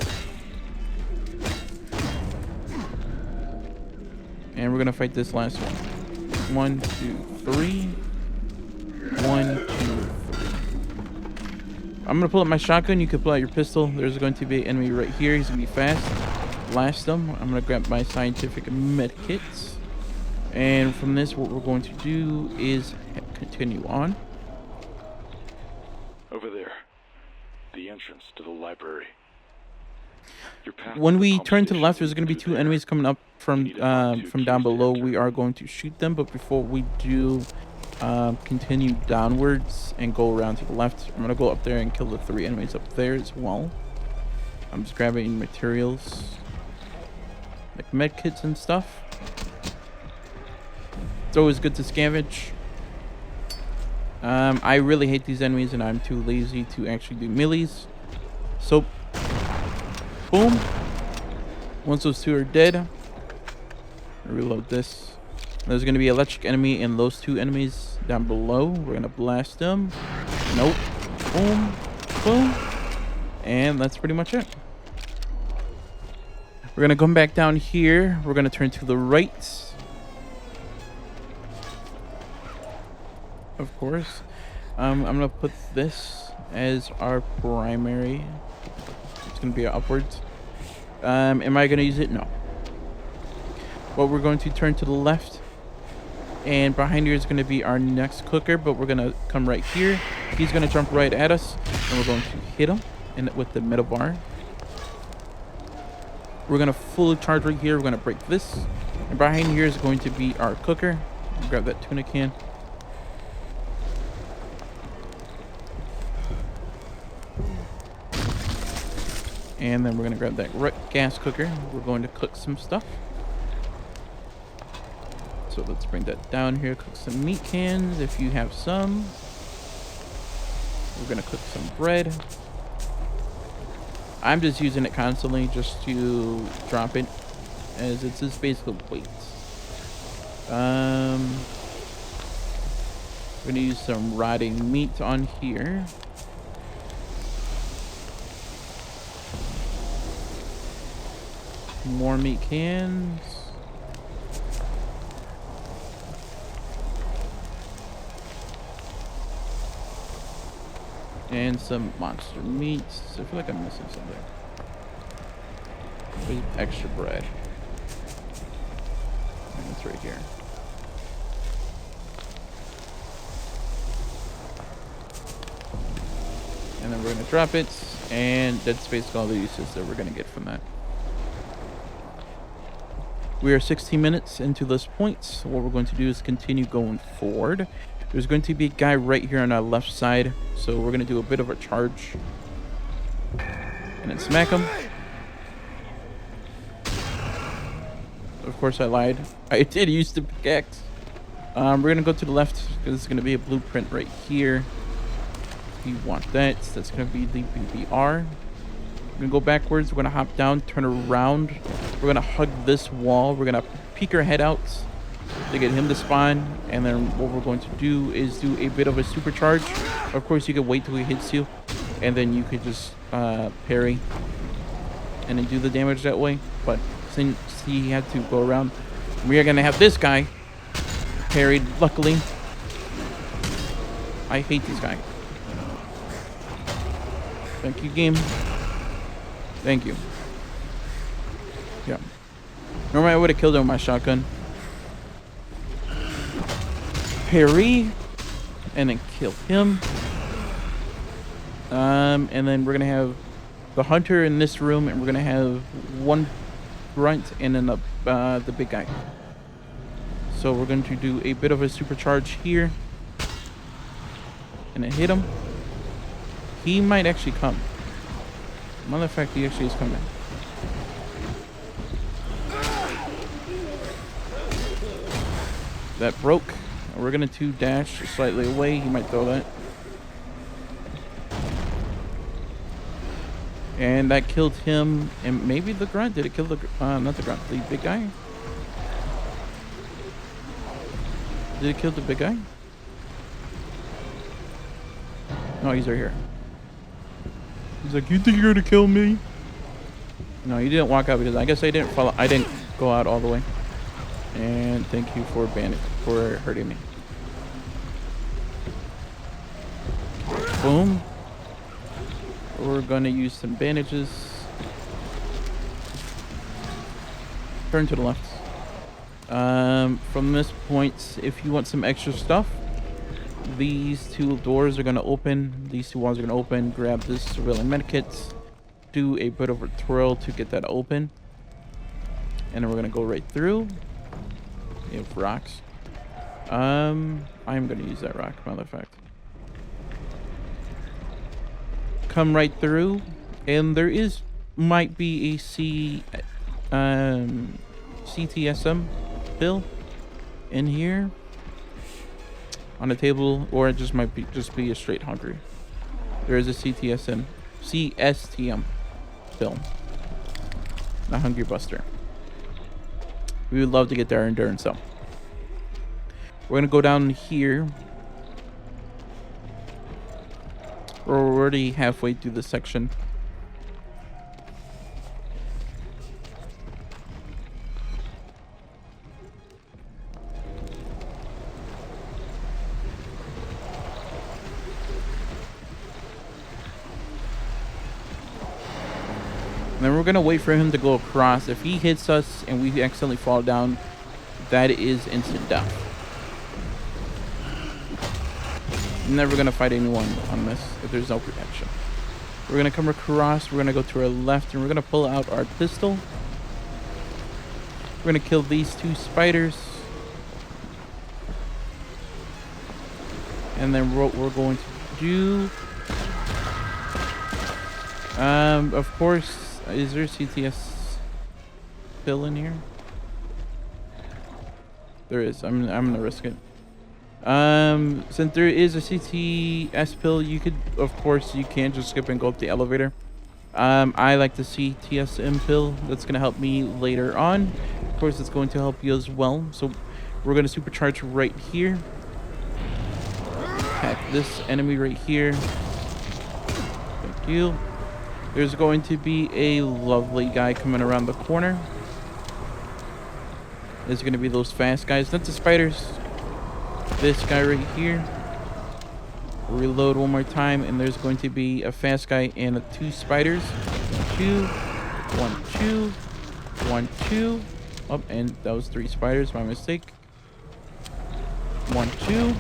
And we're going to fight this last one. 1, 2, 3. 1, 2, 3. I'm going to pull out my shotgun. You can pull out your pistol. There's going to be an enemy right here. He's going to be fast. Blast him. I'm going to grab my scientific med kits. And from this, what we're going to do is continue on. Over there. The entrance to the library. When we turn to the left, there's going to be 2 enemies coming up from down below. We are going to shoot them, but before we do, continue downwards and go around to the left. I'm going to go up there and kill the 3 enemies up there as well. I'm just grabbing materials like med kits and stuff. It's always good to scavenge. I really hate these enemies and I'm too lazy to actually do melees. So, boom. Once those 2 are dead, reload this. There's going to be an electric enemy and those 2 enemies down below. We're going to blast them. Nope. Boom. Boom. And that's pretty much it. We're going to come back down here. We're going to turn to the right. Of course. I'm going to put this as our primary. It's going to be upwards. Am I going to use it? No. But we're going to turn to the left. And behind here is going to be our next cooker. But we're going to come right here. He's going to jump right at us. And we're going to hit him with the middle bar. We're going to fully charge right here. We're going to break this. And behind here is going to be our cooker. Grab that tuna can. And then we're gonna grab that gas cooker. We're going to cook some stuff. So let's bring that down here. Cook some meat cans if you have some. We're gonna cook some bread. I'm just using it constantly just to drop it, as it's just basic weight. We're gonna use some rotting meat on here. More meat cans. And some monster meats. I feel like I'm missing something. With extra bread. And it's right here. And then we're gonna drop it, and that's basically all the uses that we're gonna get from that. We are 16 minutes into this point, so what we're going to do is continue going forward. There's going to be a guy right here on our left side, so we're going to do a bit of a charge. And then smack him. Of course I lied. I did use the pickaxe. We're going to go to the left, because it's going to be a blueprint right here. If you want that, that's going to be the BBR. We're going to go backwards, we're going to hop down, turn around. We're going to hug this wall. We're going to peek our head out to get him to spawn, and then what we're going to do is do a bit of a supercharge. Of course, you can wait till he hits you, and then you could just parry and then do the damage that way. But since he had to go around, we are going to have this guy parried, luckily. I hate this guy. Thank you, game. Thank you. Yeah. Normally I would have killed him with my shotgun. Parry. And then kill him. And then we're gonna have the hunter in this room, and we're gonna have one grunt and then the big guy. So we're going to do a bit of a supercharge here. And then hit him. He might actually come. Matter of fact, he actually is coming. That broke. We're gonna 2-dash slightly away. He might throw that. And that killed him. And maybe the grunt. Did it kill the not the grunt, the big guy? Did it kill the big guy? No, he's right here. He's like, you think you're gonna kill me? No, he didn't walk out because I guess I didn't follow. I didn't go out all the way. And thank you for hurting me. Boom. We're gonna use some bandages. Turn to the left. From this point, if you want some extra stuff, these two doors are gonna open. These two walls are gonna open. Grab this civilian medkit. Do a bit of a twirl to get that open. And then we're gonna go right through. We have rocks. I'm gonna use that rock, matter of fact. Come right through, and there might be a CTSM bill in here on the table, or it just might be a straight hungry. There is a CSTM bill, not Hungry Buster. We would love to get their endurance up. We're gonna go down here. We're already halfway through the section. And then we're gonna wait for him to go across. If he hits us and we accidentally fall down, that is instant death. I'm never gonna fight anyone on this if there's no protection. We're gonna come across, we're gonna go to our left, and we're gonna pull out our pistol. We're gonna kill these two spiders. And then what we're going to do, of course, Is there a CTS pill in here? There is. I'm gonna risk it. Since there is a CTS pill, you could, of course, you can just skip and go up the elevator. I like the CTSM pill. That's gonna help me later on. Of course, it's going to help you as well. So we're gonna supercharge right here. Attack this enemy right here. Thank you. There's going to be a lovely guy coming around the corner. There's going to be those fast guys, not the spiders. This guy right here. Reload one more time, and there's going to be a fast guy and 2 spiders. 2, 1, 2, 1, 2. Oh, and that was 3 spiders, my mistake. 1, 2.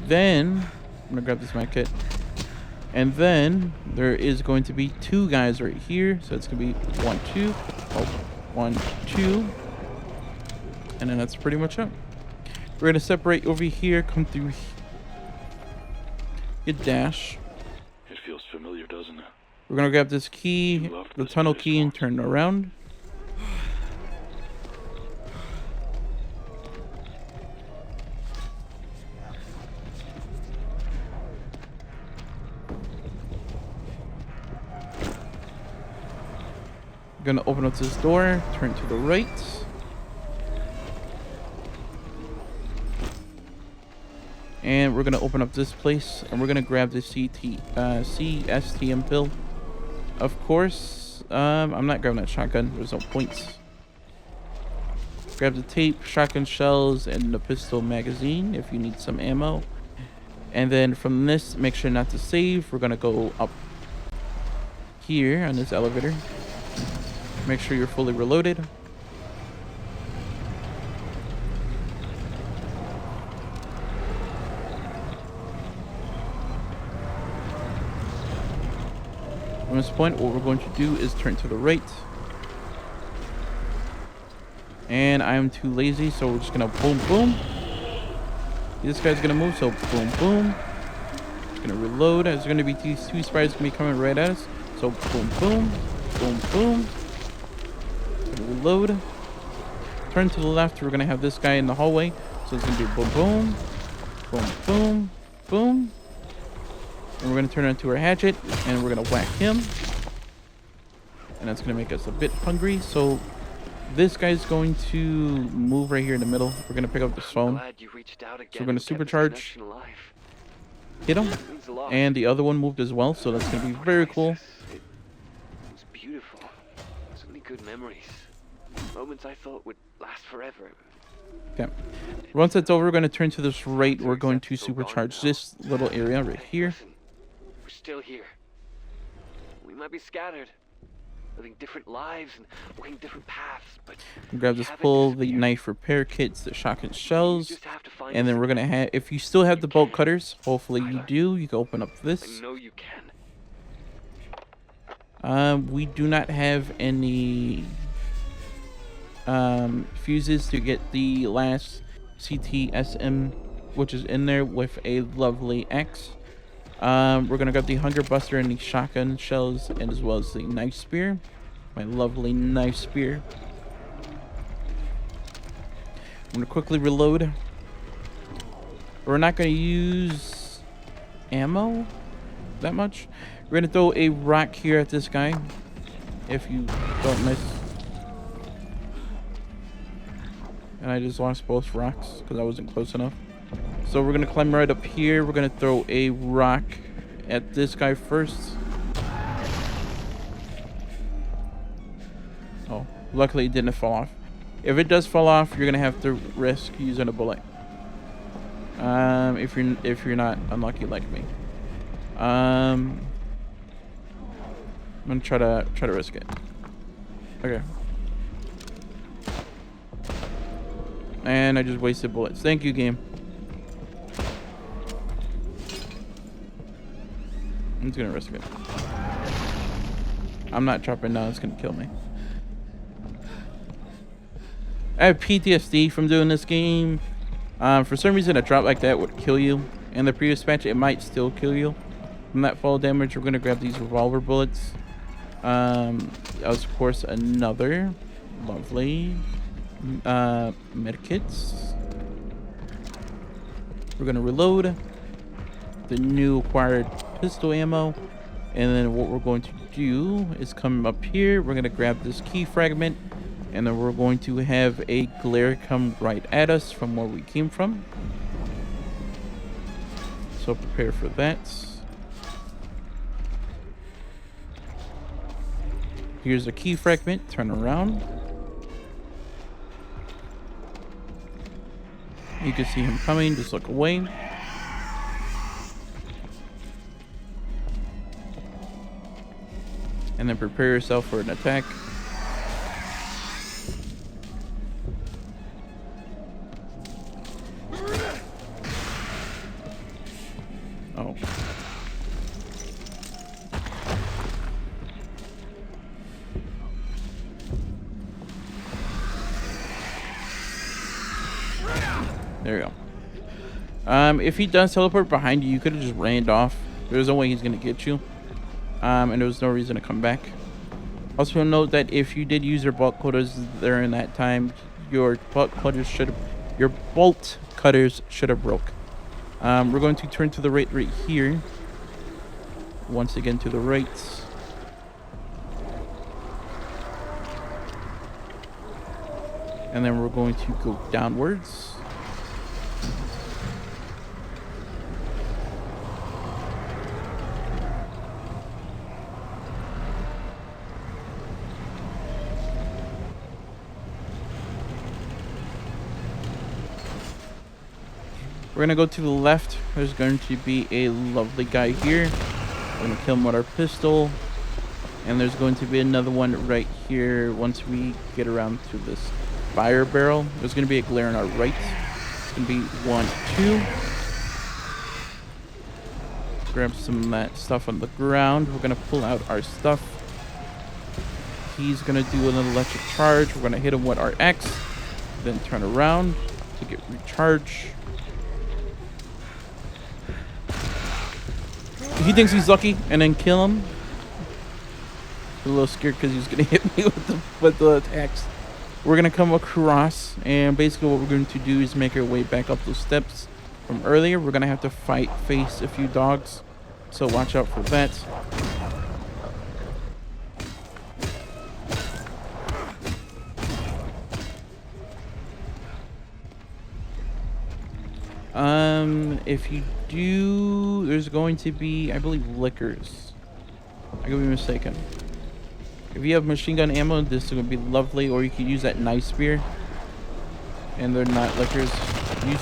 Then I'm gonna grab this med kit. And then there is going to be 2 guys right here. So it's gonna be 1, 2. Oh, 1, 2. And then that's pretty much it. We're gonna separate over here, come through hit dash. It feels familiar, doesn't it? We're gonna grab this key, the tunnel key, and turn around. Gonna open up this door, turn to the right. And we're gonna open up this place, and we're gonna grab the CSTM pill. Of course, I'm not grabbing that shotgun. There's no points. Grab the tape, shotgun shells, and the pistol magazine if you need some ammo. And then from this, make sure not to save. We're gonna go up here on this elevator. Make sure you're fully reloaded. From this point, what we're going to do is turn to the right. And I am too lazy, so we're just gonna boom, boom. This guy's gonna move, so boom, boom. Just gonna reload. There's gonna be these 2 spiders gonna be coming right at us. So boom, boom, boom, boom. Reload. Turn to the left. We're gonna have this guy in the hallway, so it's gonna be boom, boom, boom, boom, boom. And we're gonna turn onto our hatchet, and we're gonna whack him. And that's gonna make us a bit hungry. So this guy's going to move right here in the middle. We're gonna pick up this phone. So we're gonna supercharge. Hit him. And the other one moved as well, so that's gonna be very cool. It was beautiful. So many good memories. Moments I thought would last forever. Okay. Once that's over, we're going to turn to this right. We're going to supercharge this little area right here. We're still here. We might be scattered, living different lives and walking different paths, but grab this pull, the knife repair kits, the shotgun shells, and then we're going to have, if you still have the bolt cutters, hopefully you do, you can open up this. I know you can. We do not have any fuses to get the last CTSM, which is in there with a lovely axe. We're gonna grab the hunger buster and the shotgun shells, and as well as the knife spear, my lovely knife spear. I'm gonna quickly reload. We're not gonna use ammo that much. We're gonna throw a rock here at this guy. If you don't miss. And I just lost both rocks because I wasn't close enough. So we're gonna climb right up here. We're gonna throw a rock at this guy first. Oh, luckily it didn't fall off. If it does fall off, you're gonna have to risk using a bullet. If you're not unlucky like me. I'm gonna try to risk it. Okay. And I just wasted bullets. Thank you, game. I'm just gonna risk it. I'm not dropping down. It's gonna kill me. I have PTSD from doing this game. For some reason, a drop like that would kill you. In the previous patch, it might still kill you from that fall damage. We're gonna grab these revolver bullets. Of course, another lovely medkits. We're gonna reload the new acquired pistol ammo, and then what we're going to do is come up here. We're gonna grab this key fragment, and then we're going to have a glare come right at us from where we came from. So prepare for that. Here's a key fragment. Turn around. You can see him coming. Just look away. And then prepare yourself for an attack. Oh. There you go. If he does teleport behind you, you could have just ran off. There's no way he's gonna get you. And there was no reason to come back. Also note that if you did use your bolt cutters during that time, your bolt cutters should have broke. We're going to turn to the right here. Once again to the right. And then we're going to go downwards. We're gonna go to the left. There's going to be a lovely guy here. We're gonna kill him with our pistol. And there's going to be another one right here once we get around to this fire barrel. There's gonna be a glare on our right. It's gonna be 1, 2. Grab some of that stuff on the ground. We're gonna pull out our stuff. He's gonna do an electric charge. We're gonna hit him with our X. Then turn around to get recharge. He thinks he's lucky, and then kill him. I'm a little scared because he's gonna hit me with the attacks. We're gonna come across, and basically what we're going to do is make our way back up those steps from earlier. We're gonna have to face a few dogs, so watch out for that. If you do, there's going to be, I believe, liquors. I could be mistaken. If you have machine gun ammo, this is going to be lovely, or you could use that knife spear. And they're not liquors.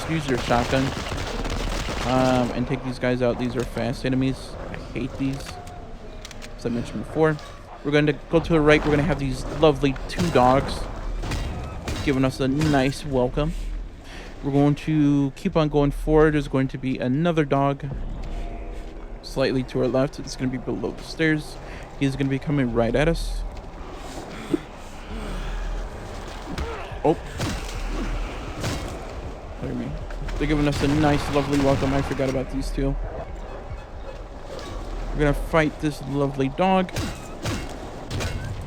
Use your shotgun. And take these guys out. These are fast enemies. I hate these, as I mentioned before. We're going to go to the right. We're going to have these lovely 2 dogs giving us a nice welcome. We're going to keep on going forward. There's going to be another dog slightly to our left. It's going to be below the stairs. He's going to be coming right at us. Oh. Look at me. They're giving us a nice, lovely welcome. I forgot about these 2. We're going to fight this lovely dog.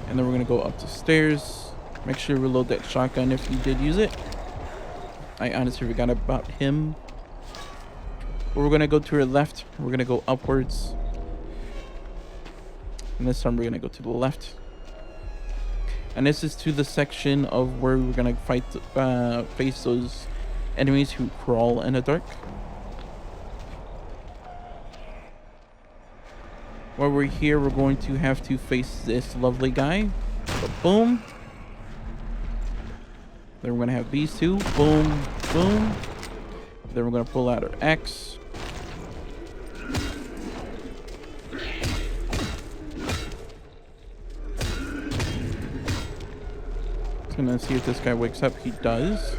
And then we're going to go up the stairs. Make sure you reload that shotgun if you did use it. I honestly forgot about him. But we're going to go to our left. We're going to go upwards. And this time we're going to go to the left. And this is to the section of where we're going to face those enemies who crawl in the dark. While we're here, we're going to have to face this lovely guy. So boom. Then we're going to have these 2. Boom, boom. Then we're going to pull out our axe. I'm going to see if this guy wakes up. He does.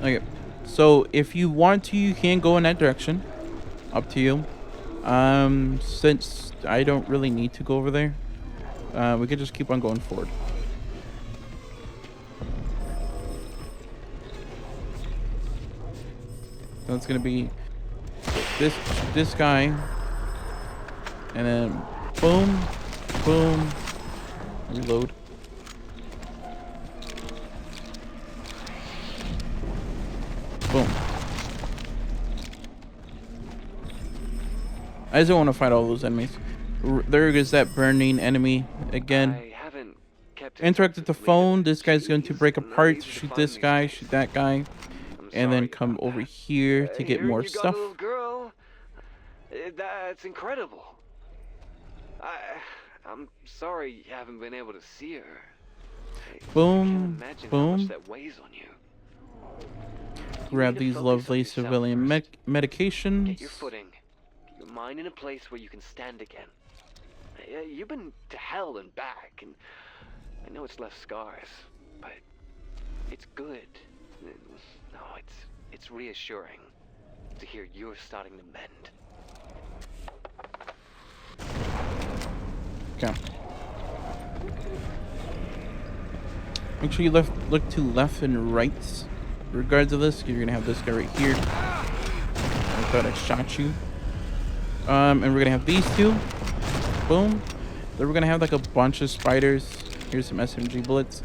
Okay. So if you want to, you can go in that direction. Up to you. Since I don't really need to go over there, we could just keep on going forward. That's gonna be this guy, and then boom, boom, reload. Boom. I just don't want to fight all those enemies. There is that burning enemy again. Interact with the phone. This guy's going to break apart. Shoot this guy. Shoot that guy. And then come over here to get more stuff. Little girl. That's incredible. I'm sorry you haven't been able to see her. Boom. Imagine Boom. how much that weighs on you. Grab these lovely civilian medications. Get your footing. Get your mind in a place where you can stand again. You've been to hell and back, and I know it's left scars, but it's good. No, it's reassuring to hear you're starting to mend. Okay. Make sure you look to left and right. Regards of this, you're gonna have this guy right here. I thought I shot you. And we're gonna have these two. Boom. Then we're gonna have like a bunch of spiders. Here's some SMG bullets.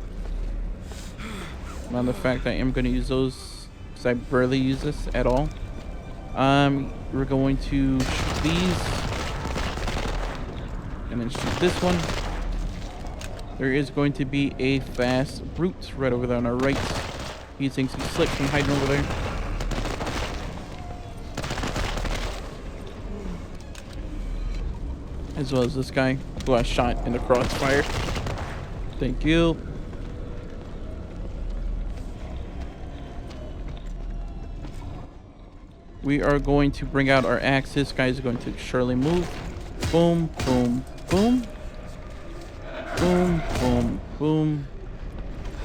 Not the fact that I am gonna use those because I barely use this at all. We're going to shoot these. And then shoot this one. There is going to be a fast brute right over there on our right. He thinks he's slick from hiding over there. As well as this guy who I shot in the crossfire. Thank you. We are going to bring out our axe. This guy is going to surely move. Boom, boom, boom. Boom, boom, boom.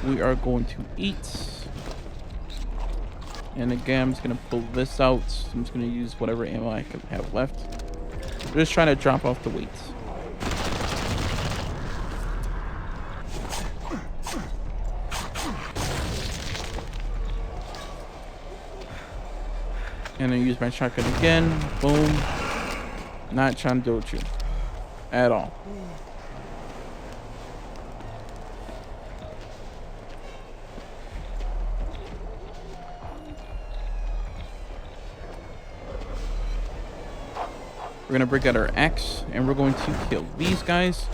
We are going to eat. And again, I'm just going to pull this out. I'm just going to use whatever ammo I can have left. We're just trying to drop off the weights. And then use my shotgun again. Boom. Not trying to do with you at all. We're gonna break out our axe and we're going to kill these guys.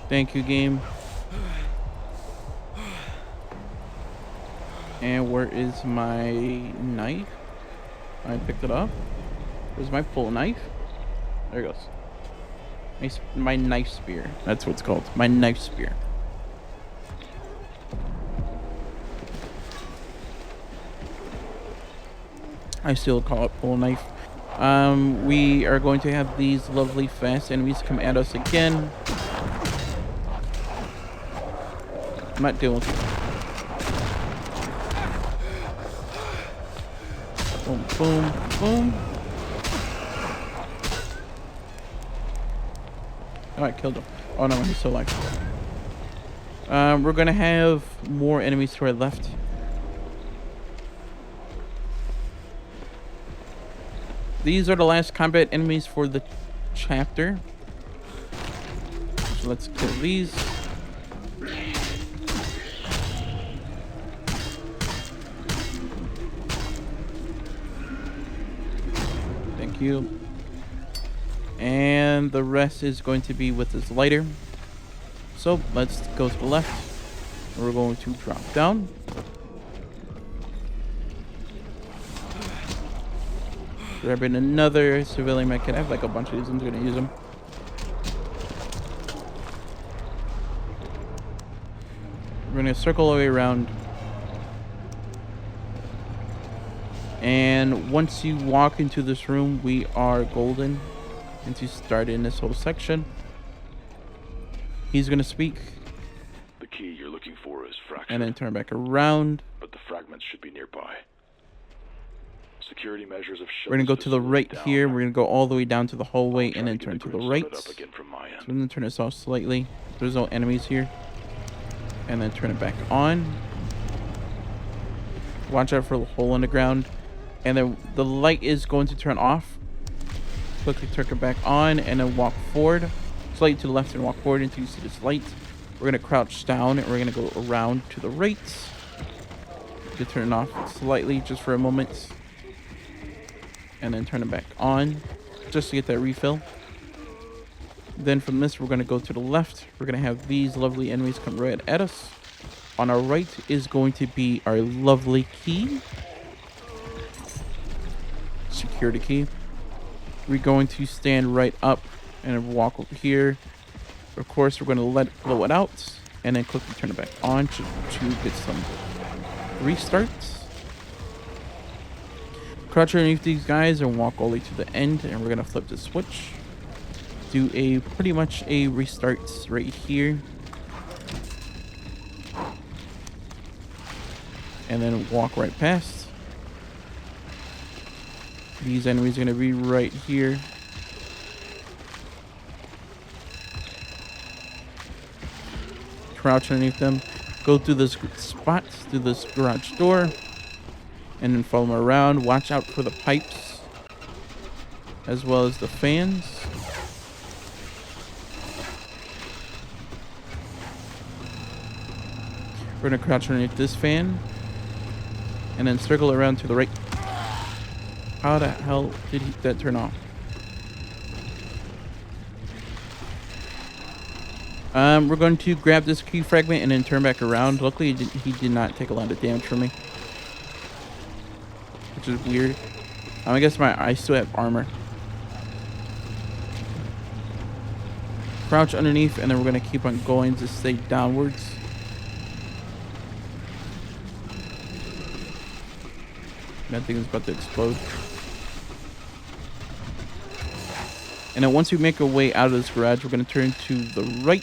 Thank you, game. And where is my knife? I picked it up. Where's my pull knife? There it goes. My knife spear. That's what it's called. My knife spear. I still call it pull knife. We are going to have these lovely fast enemies come at us again. I'm not dealing with you. Boom, boom, boom. Oh, I killed him. Oh no, he's still alive. We're gonna have more enemies to our left. These are the last combat enemies for the chapter. So let's kill these. Thank you. And the rest is going to be with this lighter. So let's go to the left. We're going to drop down. Grabbing another civilian med kit. I have like a bunch of these. I'm going to use them. We're going to circle all the way around. And once you walk into this room, we are golden. And to start in this whole section, he's going to speak. The key you're looking for is fractured. And then turn back around. But the fragments should be nearby. Security measures have We're going to go to the right here. We're going to go all the way down to the hallway and then turn to the right. So I'm going to turn this off slightly. There's no enemies here. And then turn it back on. Watch out for the hole in the ground. And then the light is going to turn off. Quickly turn it back on and then walk forward. Slightly to the left and walk forward until you see this light. We're going to crouch down and we're going to go around to the right. You can turn it off slightly just for a moment. And then turn it back on just to get that refill. Then from this, we're going to go to the left. We're going to have these lovely enemies come right at us. On our right is going to be our lovely key. Security key. We're going to stand right up and walk over here. Of course, we're going to blow it out and then quickly turn it back on to get some restarts. Crouch underneath these guys and walk all the way to the end, and we're going to flip the switch. Do pretty much a restart right here. And then walk right past. These enemies are going to be right here. Crouch underneath them. Go through this spot, through this garage door. And then follow them around. Watch out for the pipes. As well as the fans. We're going to crouch underneath this fan. And then circle around to the right. How the hell did that turn off? We're going to grab this key fragment and then turn back around. Luckily, he did not take a lot of damage from me. Which is weird. I guess I still have armor. Crouch underneath, and then we're going to keep on going to stay downwards. That thing is about to explode. And then once we make our way out of this garage, we're going to turn to the right.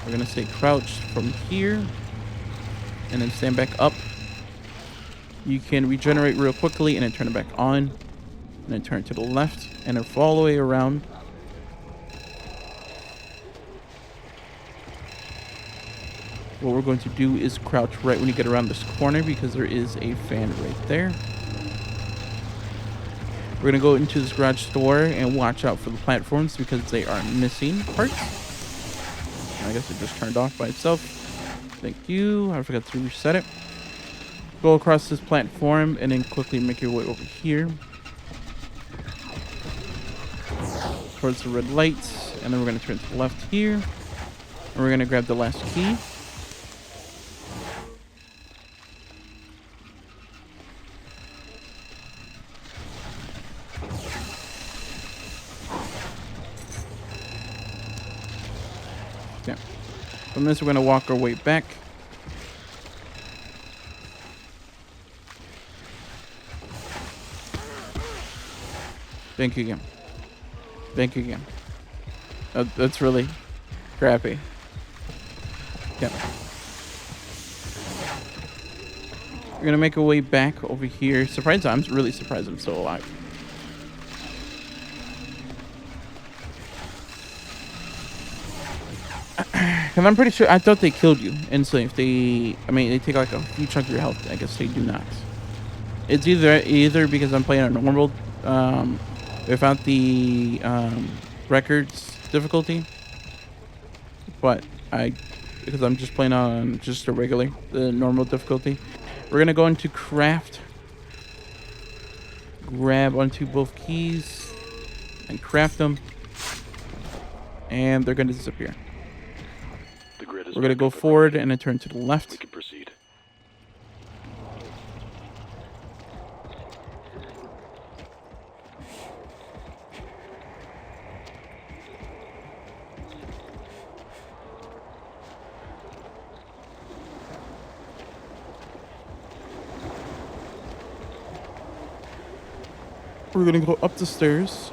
We're going to stay crouched from here. And then stand back up. You can regenerate real quickly and then turn it back on. And then turn to the left. And then follow the way around. What we're going to do is crouch right when you get around this corner because there is a fan right there. We're going to go into this garage door and watch out for the platforms because they are missing parts. I guess it just turned off by itself. Thank you. I forgot to reset it. Go across this platform and then quickly make your way over here. Towards the red lights. And then we're going to turn to the left here. And we're going to grab the last key. Yeah. From this, we're going to walk our way back. Thank you again. Thank you again. That's really crappy. Yeah. We're going to make our way back over here. I'm really surprised I'm still alive. And I'm pretty sure, I thought they killed you instantly. If they take like a few chunks of your health. I guess they do not. It's either because I'm playing on normal, without the records difficulty, but because I'm just playing on just a the normal difficulty. We're gonna go into craft, grab onto both keys, and craft them, and they're gonna disappear. We're going to go forward and then turn to the left. We can proceed. We're going to go up the stairs.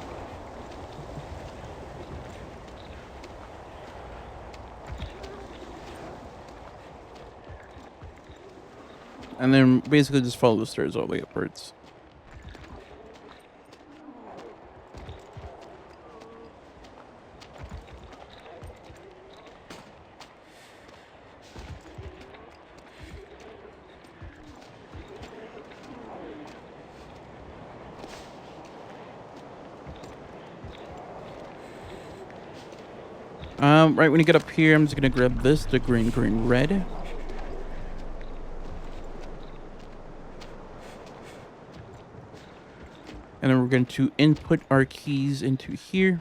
And then basically just follow the stairs all the way upwards. Right when you get up here, I'm just gonna grab this, the green, red. And then we're going to input our keys into here.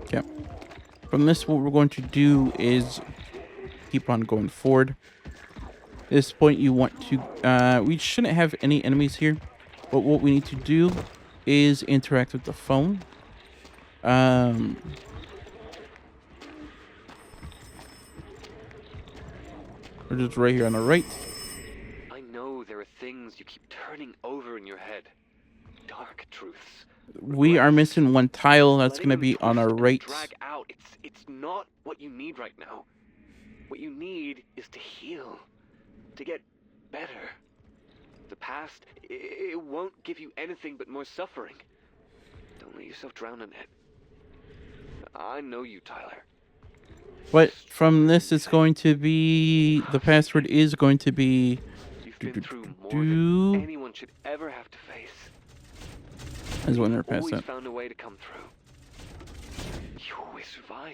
Okay. From this, what we're going to do is keep on going forward. At this point, you want to... we shouldn't have any enemies here. But what we need to do is interact with the phone. We're just right here on the right. I know there are things you keep turning over in your head. Dark truths. We are missing one tile. That's going to be on our right. Drag out. It's not what you need right now. What you need is to heal. To get better. The past, it won't give you anything but more suffering. Don't let yourself drown in it. I know you, Tyler. But from this, it's going to be... The password is going to be... You've been through more than anyone should ever have to face. I just want to pass Always that. found a way to come through. You always survive.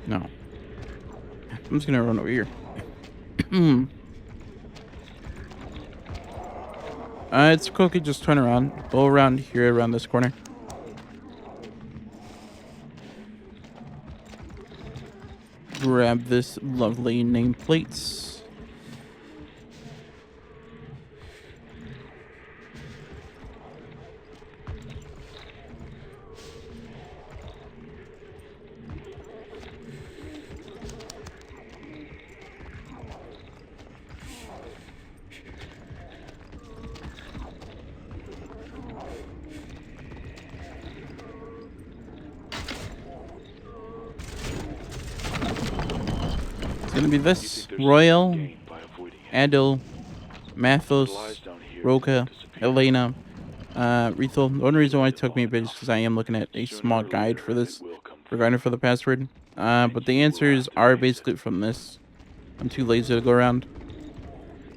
No. I'm just gonna run over here. It's quickly just turn around. Go around here, around this corner. Grab this lovely nameplates. Gonna be this Royal, Adil, Mathos, Roka, Elena, Rethel. The only reason why it took me a bit is because I am looking at a small guide for this regarding for the password. But the answers are basically from this. I'm too lazy to go around.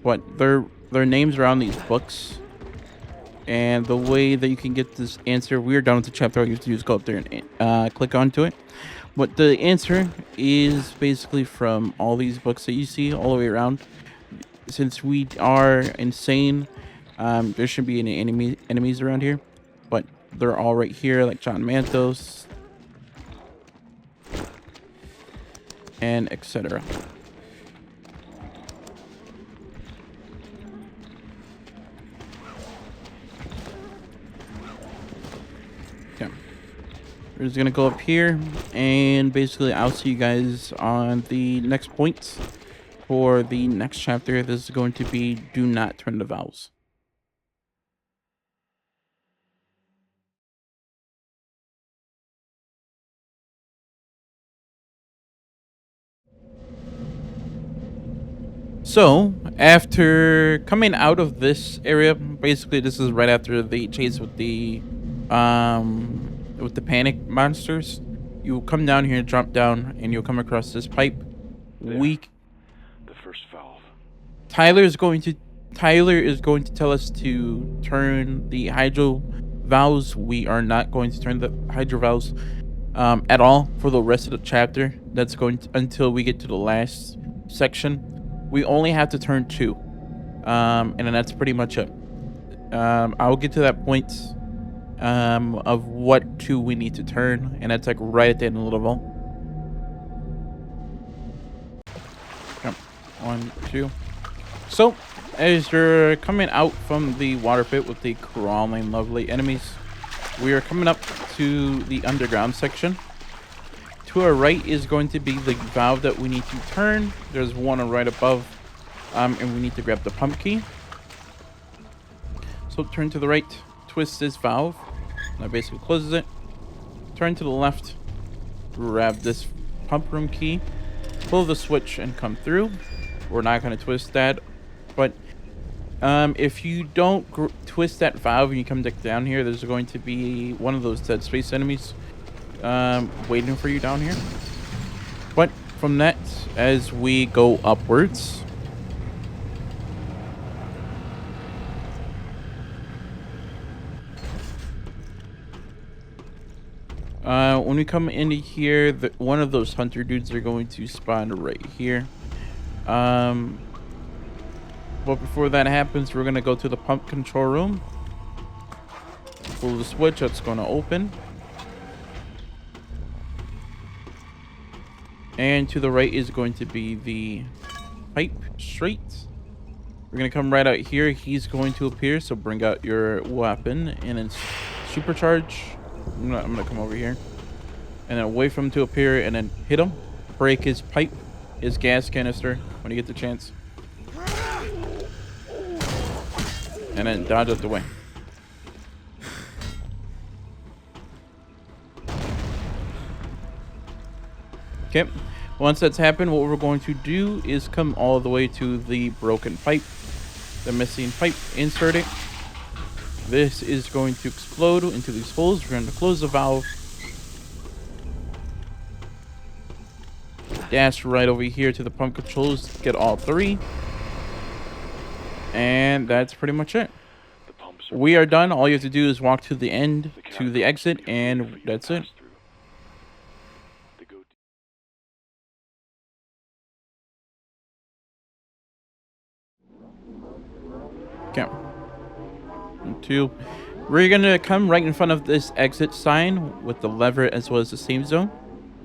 But their names are on these books. And the way that you can get this answer, we're done with the chapter. All you have to do is go up there and click onto it. But the answer is basically from all these books that you see all the way around. Since we are insane, there shouldn't be any enemies around here. But they're all right here, like John Mantos. And etc. Okay. We're just gonna go up here, and basically I'll see you guys on the next point for the next chapter. This is going to be Do Not Turn the Valves. So, after coming out of this area, basically this is right after the chase with the panic monsters. You come down here, drop down, and you'll come across this pipe. The first valve. Tyler is going to tell us to turn the hydro valves. We are not going to turn the hydro valves at all for the rest of the chapter. That's going to, until we get to the last section. We only have to turn 2, and then that's pretty much it. I'll get to that point of what 2 we need to turn, and that's like right at the end of the level. 1, 2. So, as you're coming out from the water pit with the crawling lovely enemies, we are coming up to the underground section. To our right is going to be the valve that we need to turn. There's one right above And we need to grab the pump key. So turn to the right, twist this valve. That basically closes it. Turn to the left, grab this pump room key, pull the switch and come through. We're not going to twist that, but if you don't twist that valve and you come down here, there's going to be one of those Dead Space enemies waiting for you down here. But from that, as we go upwards, when we come into here, one of those hunter dudes are going to spawn right here. But before that happens, we're going to go to the pump control room. Pull the switch, that's going to open. And to the right is going to be the pipe straight. We're going to come right out here. He's going to appear, so bring out your weapon and then supercharge. I'm going to come over here. And then wait for him to appear and then hit him. Break his pipe, his gas canister when you get the chance. And then dodge out the way. Okay. Once that's happened, what we're going to do is come all the way to the broken pipe. The missing pipe. Insert it. This is going to explode into these holes. We're going to close the valve. Dash right over here to the pump controls. Get all three. And that's pretty much it. We are done. All you have to do is walk to the end, to the exit, and that's it. Okay. 2. We're gonna come right in front of this exit sign with the lever as well as the save zone.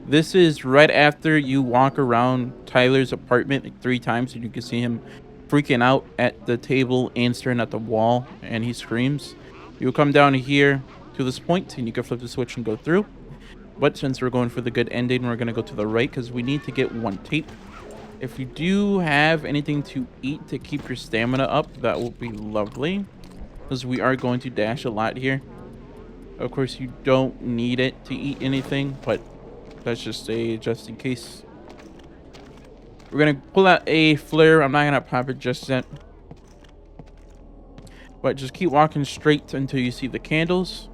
This is right after you walk around Tyler's apartment like 3 times, and you can see him freaking out at the table and staring at the wall, and he screams. You'll come down here to this point, and you can flip the switch and go through. But since we're going for the good ending, we're gonna go to the right because we need to get 1 tape. If you do have anything to eat to keep your stamina up, that will be lovely, because we are going to dash a lot here. Of course, you don't need it to eat anything, but that's just in case. We're gonna pull out a flare. I'm not gonna pop it just yet, but just keep walking straight until you see the candles.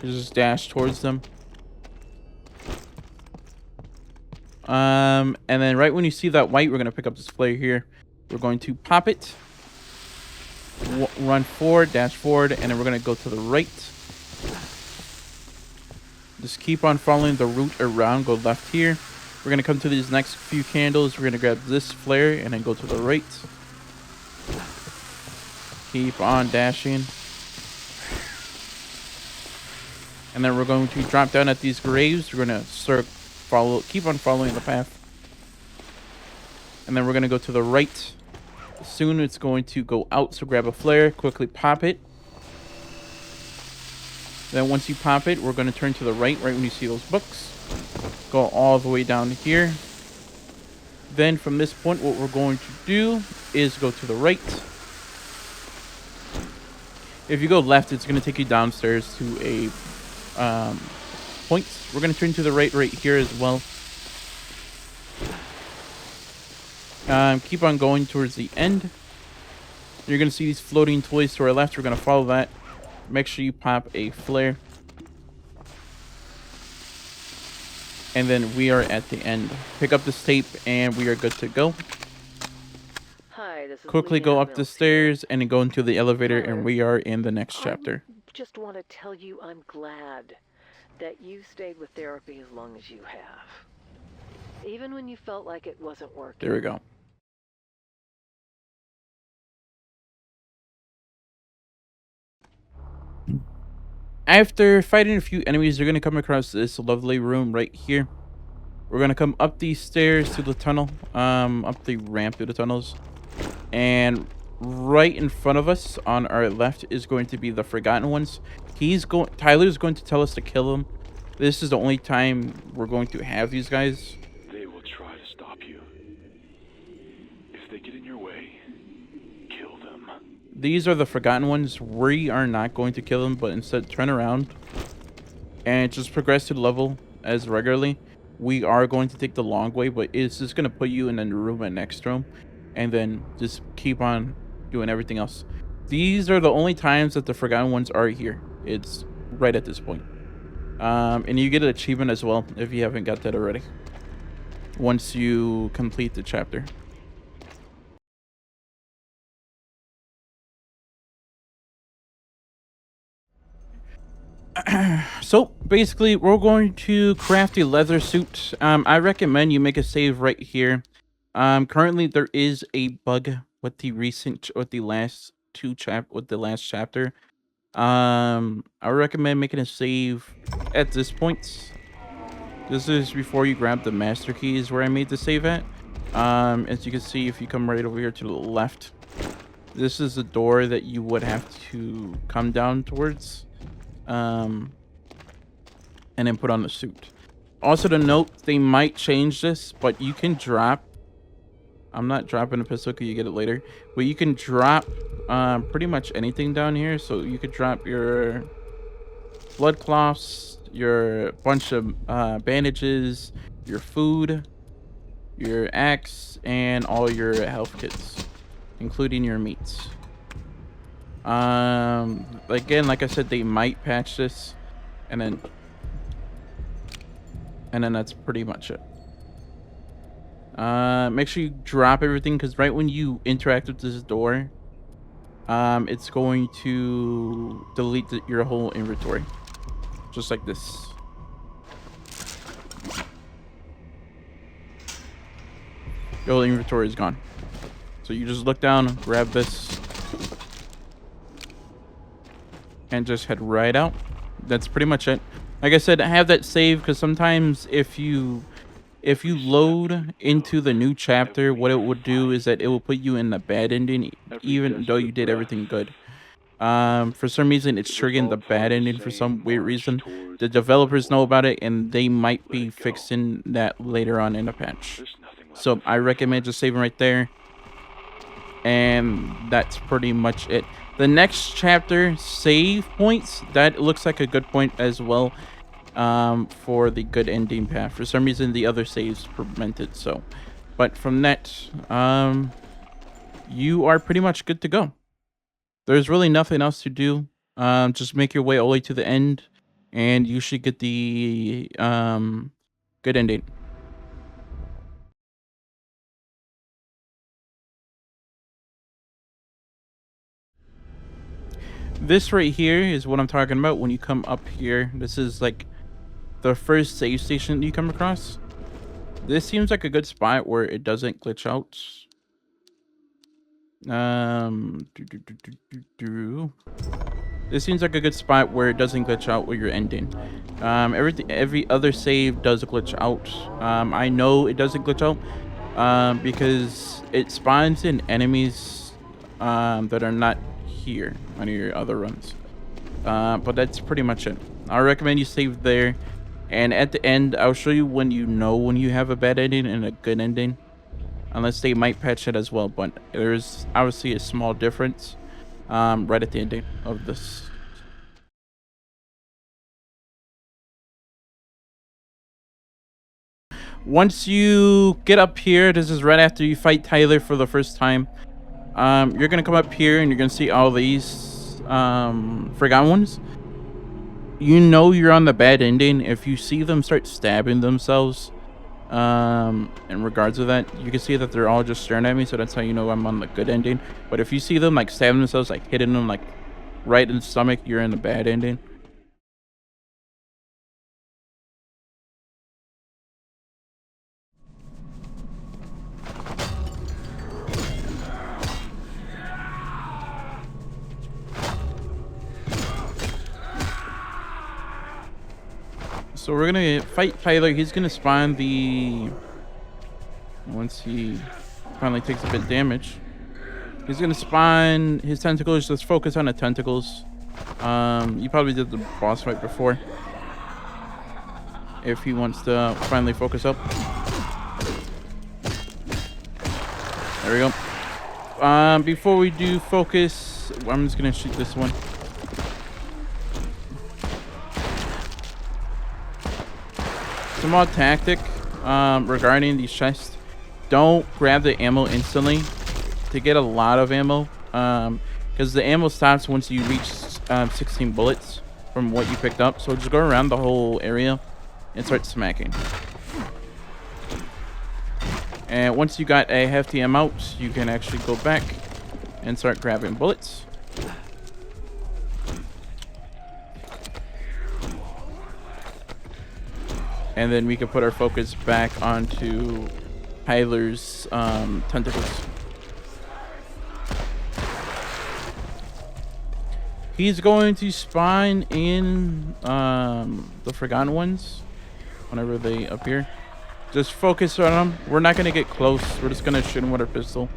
Just dash towards them. And then right when you see that white, we're gonna pick up this flare here. We're going to pop it. Run forward, dash forward, and then we're gonna go to the right. Just keep on following the route around. Go left here. We're gonna come to these next few candles. We're gonna grab this flare and then go to the right. Keep on dashing. And then we're going to drop down at these graves. We're gonna keep on following the path. And then we're gonna go to the right. Soon it's going to go out, so grab a flare, quickly pop it. Then once you pop it, we're going to turn to the right when you see those books. Go all the way down here. Then from this point, what we're going to do is go to the right. If you go left, it's going to take you downstairs to a point. We're going to turn to the right here as well. Keep on going towards the end. You're going to see these floating toys to our left. We're going to follow that. Make sure you pop a flare. And then we are at the end. Pick up this tape and we are good to go. Hi, this is Quickly go up the stairs and then go into the elevator, and we are in the next chapter. Just want to tell you I'm glad that you stayed with therapy as long as you have. Even when you felt like it wasn't working. There we go. After fighting a few enemies, you're going to come across this lovely room right here. We're going to come up these stairs to the tunnel, up the ramp to the tunnels. And right in front of us on our left is going to be the Forgotten Ones. Tyler's going to tell us to kill them. This is the only time we're going to have these guys. They will try to stop you. If If they get in your way, kill them. These are the forgotten ones. We are not going to kill them, but instead turn around and just progress to the level as regularly. We are going to take the long way, but it's just going to put you in the room and next room, and then just keep on doing everything else. These are the only times that the forgotten ones are here. It's right at this point. And you get an achievement as well if you haven't got that already, once you complete the chapter. So basically, we're going to craft a leather suit. I recommend you make a save right here. Currently there is a bug with the last chapter. I recommend making a save at this point. This is before you grab the master keys where I made the save at. As you can see, if you come right over here to the left, this is the door that you would have to come down towards. And then put on the suit. Also to note, they might change this, but you can drop. I'm not dropping a pistol because you get it later, but you can drop pretty much anything down here. So you could drop your blood cloths, your bunch of bandages, your food, your axe, and all your health kits, including your meats. Again, like I said, they might patch this, and then that's pretty much it. Make sure you drop everything, because right when you interact with this door, it's going to delete your whole inventory, just like this. Your whole inventory is gone. So you just look down, grab this, and just head right out. That's pretty much it. Like I said, have that save, because sometimes if you load into the new chapter, what it would do is that it will put you in the bad ending, even though you did everything good. For some reason, it's triggering the bad ending for some weird reason. The developers know about it, and they might be fixing that later on in a patch. So I recommend just saving right there. And that's pretty much it. The next chapter, save points, that looks like a good point as well, for the good ending path. For some reason, the other saves prevent it, so. But from that, you are pretty much good to go. There's really nothing else to do. Just make your way all the way to the end, and you should get the good ending. This right here is what I'm talking about when you come up here. This is like the first save station you come across. This seems like a good spot where it doesn't glitch out. This seems like a good spot where it doesn't glitch out where you're ending. Every other save does glitch out. I know it doesn't glitch out because it spawns in enemies that are not here on your other runs. But that's pretty much it. I recommend you save there, and at the end I'll show you when you have a bad ending and a good ending, unless they might patch it as well, but there's obviously a small difference right at the ending of this. Once you get up here, this is right after you fight Tyler for the first time. You're gonna come up here and you're gonna see all these forgotten ones. You know you're on the bad ending if you see them start stabbing themselves. In regards to that, you can see that they're all just staring at me, so that's how you know I'm on the good ending. But if you see them like stabbing themselves, like hitting them like right in the stomach, you're in the bad ending. So we're gonna fight Tyler. He's gonna spawn once he finally takes a bit of damage, he's gonna spawn his tentacles. Let's focus on the tentacles. You probably did the boss fight before. If he wants to finally focus up. There we go. Before we do focus, I'm just gonna shoot this one. Small tactic regarding these chests: don't grab the ammo instantly to get a lot of ammo, because the ammo stops once you reach 16 bullets from what you picked up. So just go around the whole area and start smacking. And once you got a hefty amount, you can actually go back and start grabbing bullets. And then we can put our focus back onto Tyler's tentacles. He's going to spawn in the Forgotten Ones whenever they appear. Just focus on them. We're not going to get close. We're just going to shoot him with our pistol.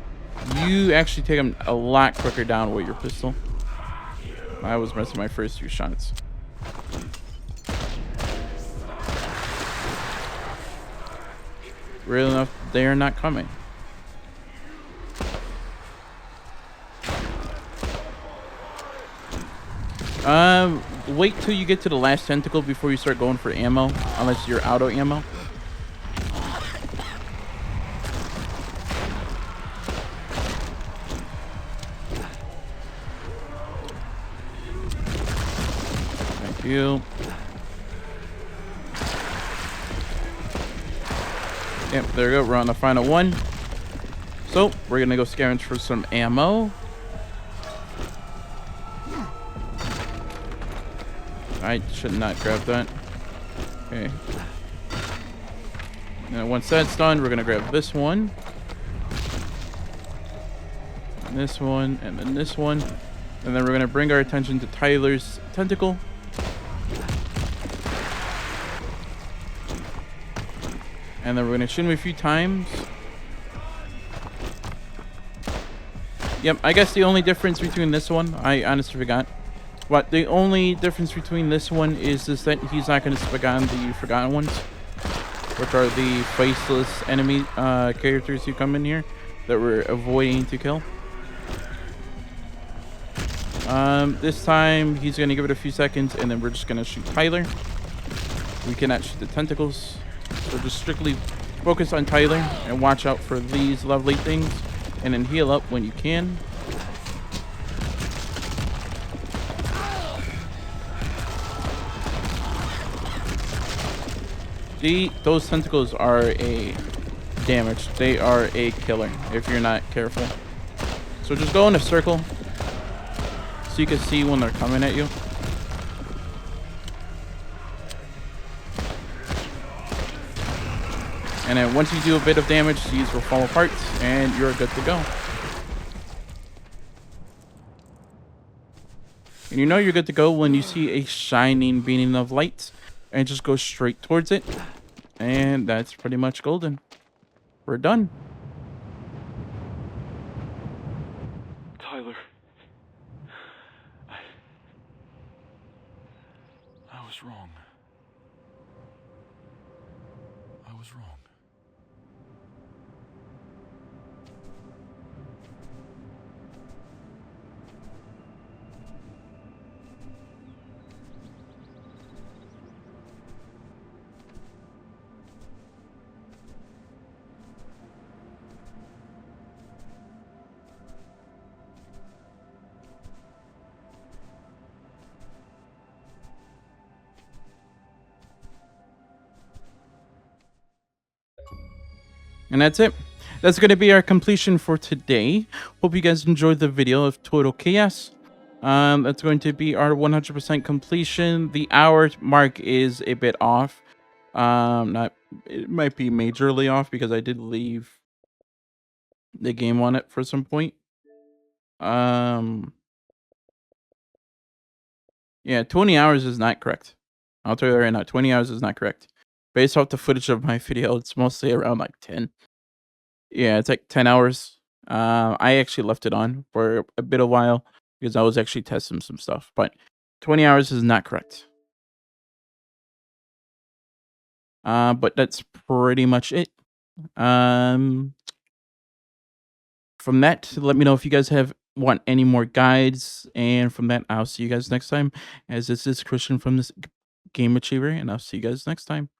You actually take him a lot quicker down with your pistol. I was missing my first few shots. Real enough, they are not coming. Wait till you get to the last tentacle before you start going for ammo, unless you're out of ammo. Thank you. Yep, there we go. We're on the final one. So, we're going to go scavenge for some ammo. I should not grab that. Okay. And once that's done, we're going to grab this one. And this one, and then this one. And then we're going to bring our attention to Tyler's tentacle. And then we're going to shoot him a few times. Yep, I guess the only difference between this one, I honestly forgot. But the only difference between this one is that he's not going to stick on the Forgotten Ones, which are the faceless enemy characters who come in here that we're avoiding to kill. This time he's going to give it a few seconds, and then we're just going to shoot Tyler. We cannot shoot the tentacles, so just strictly focus on Tyler and watch out for these lovely things, and then heal up when you can. Those tentacles are a damage. They are a killer if you're not careful. So just go in a circle so you can see when they're coming at you. And then once you do a bit of damage, these will fall apart and you're good to go. And you know you're good to go when you see a shining beam of light and just go straight towards it. And that's pretty much golden. We're done. Tyler. I was wrong. I was wrong. And that's it. That's going to be our completion for today. Hope you guys enjoyed the video of Total Chaos. That's going to be our 100% completion. The hour mark is a bit off. It might be majorly off because I did leave the game on it for some point. Yeah, 20 hours is not correct. I'll tell you right now, 20 hours is not correct. Based off the footage of my video, it's mostly around like 10. Yeah, it's like 10 hours. I actually left it on for a bit of while because I was actually testing some stuff. But 20 hours is not correct. But that's pretty much it. from that, let me know if you guys want any more guides. And from that, I'll see you guys next time. As this is Christian from this Game Achiever, and I'll see you guys next time.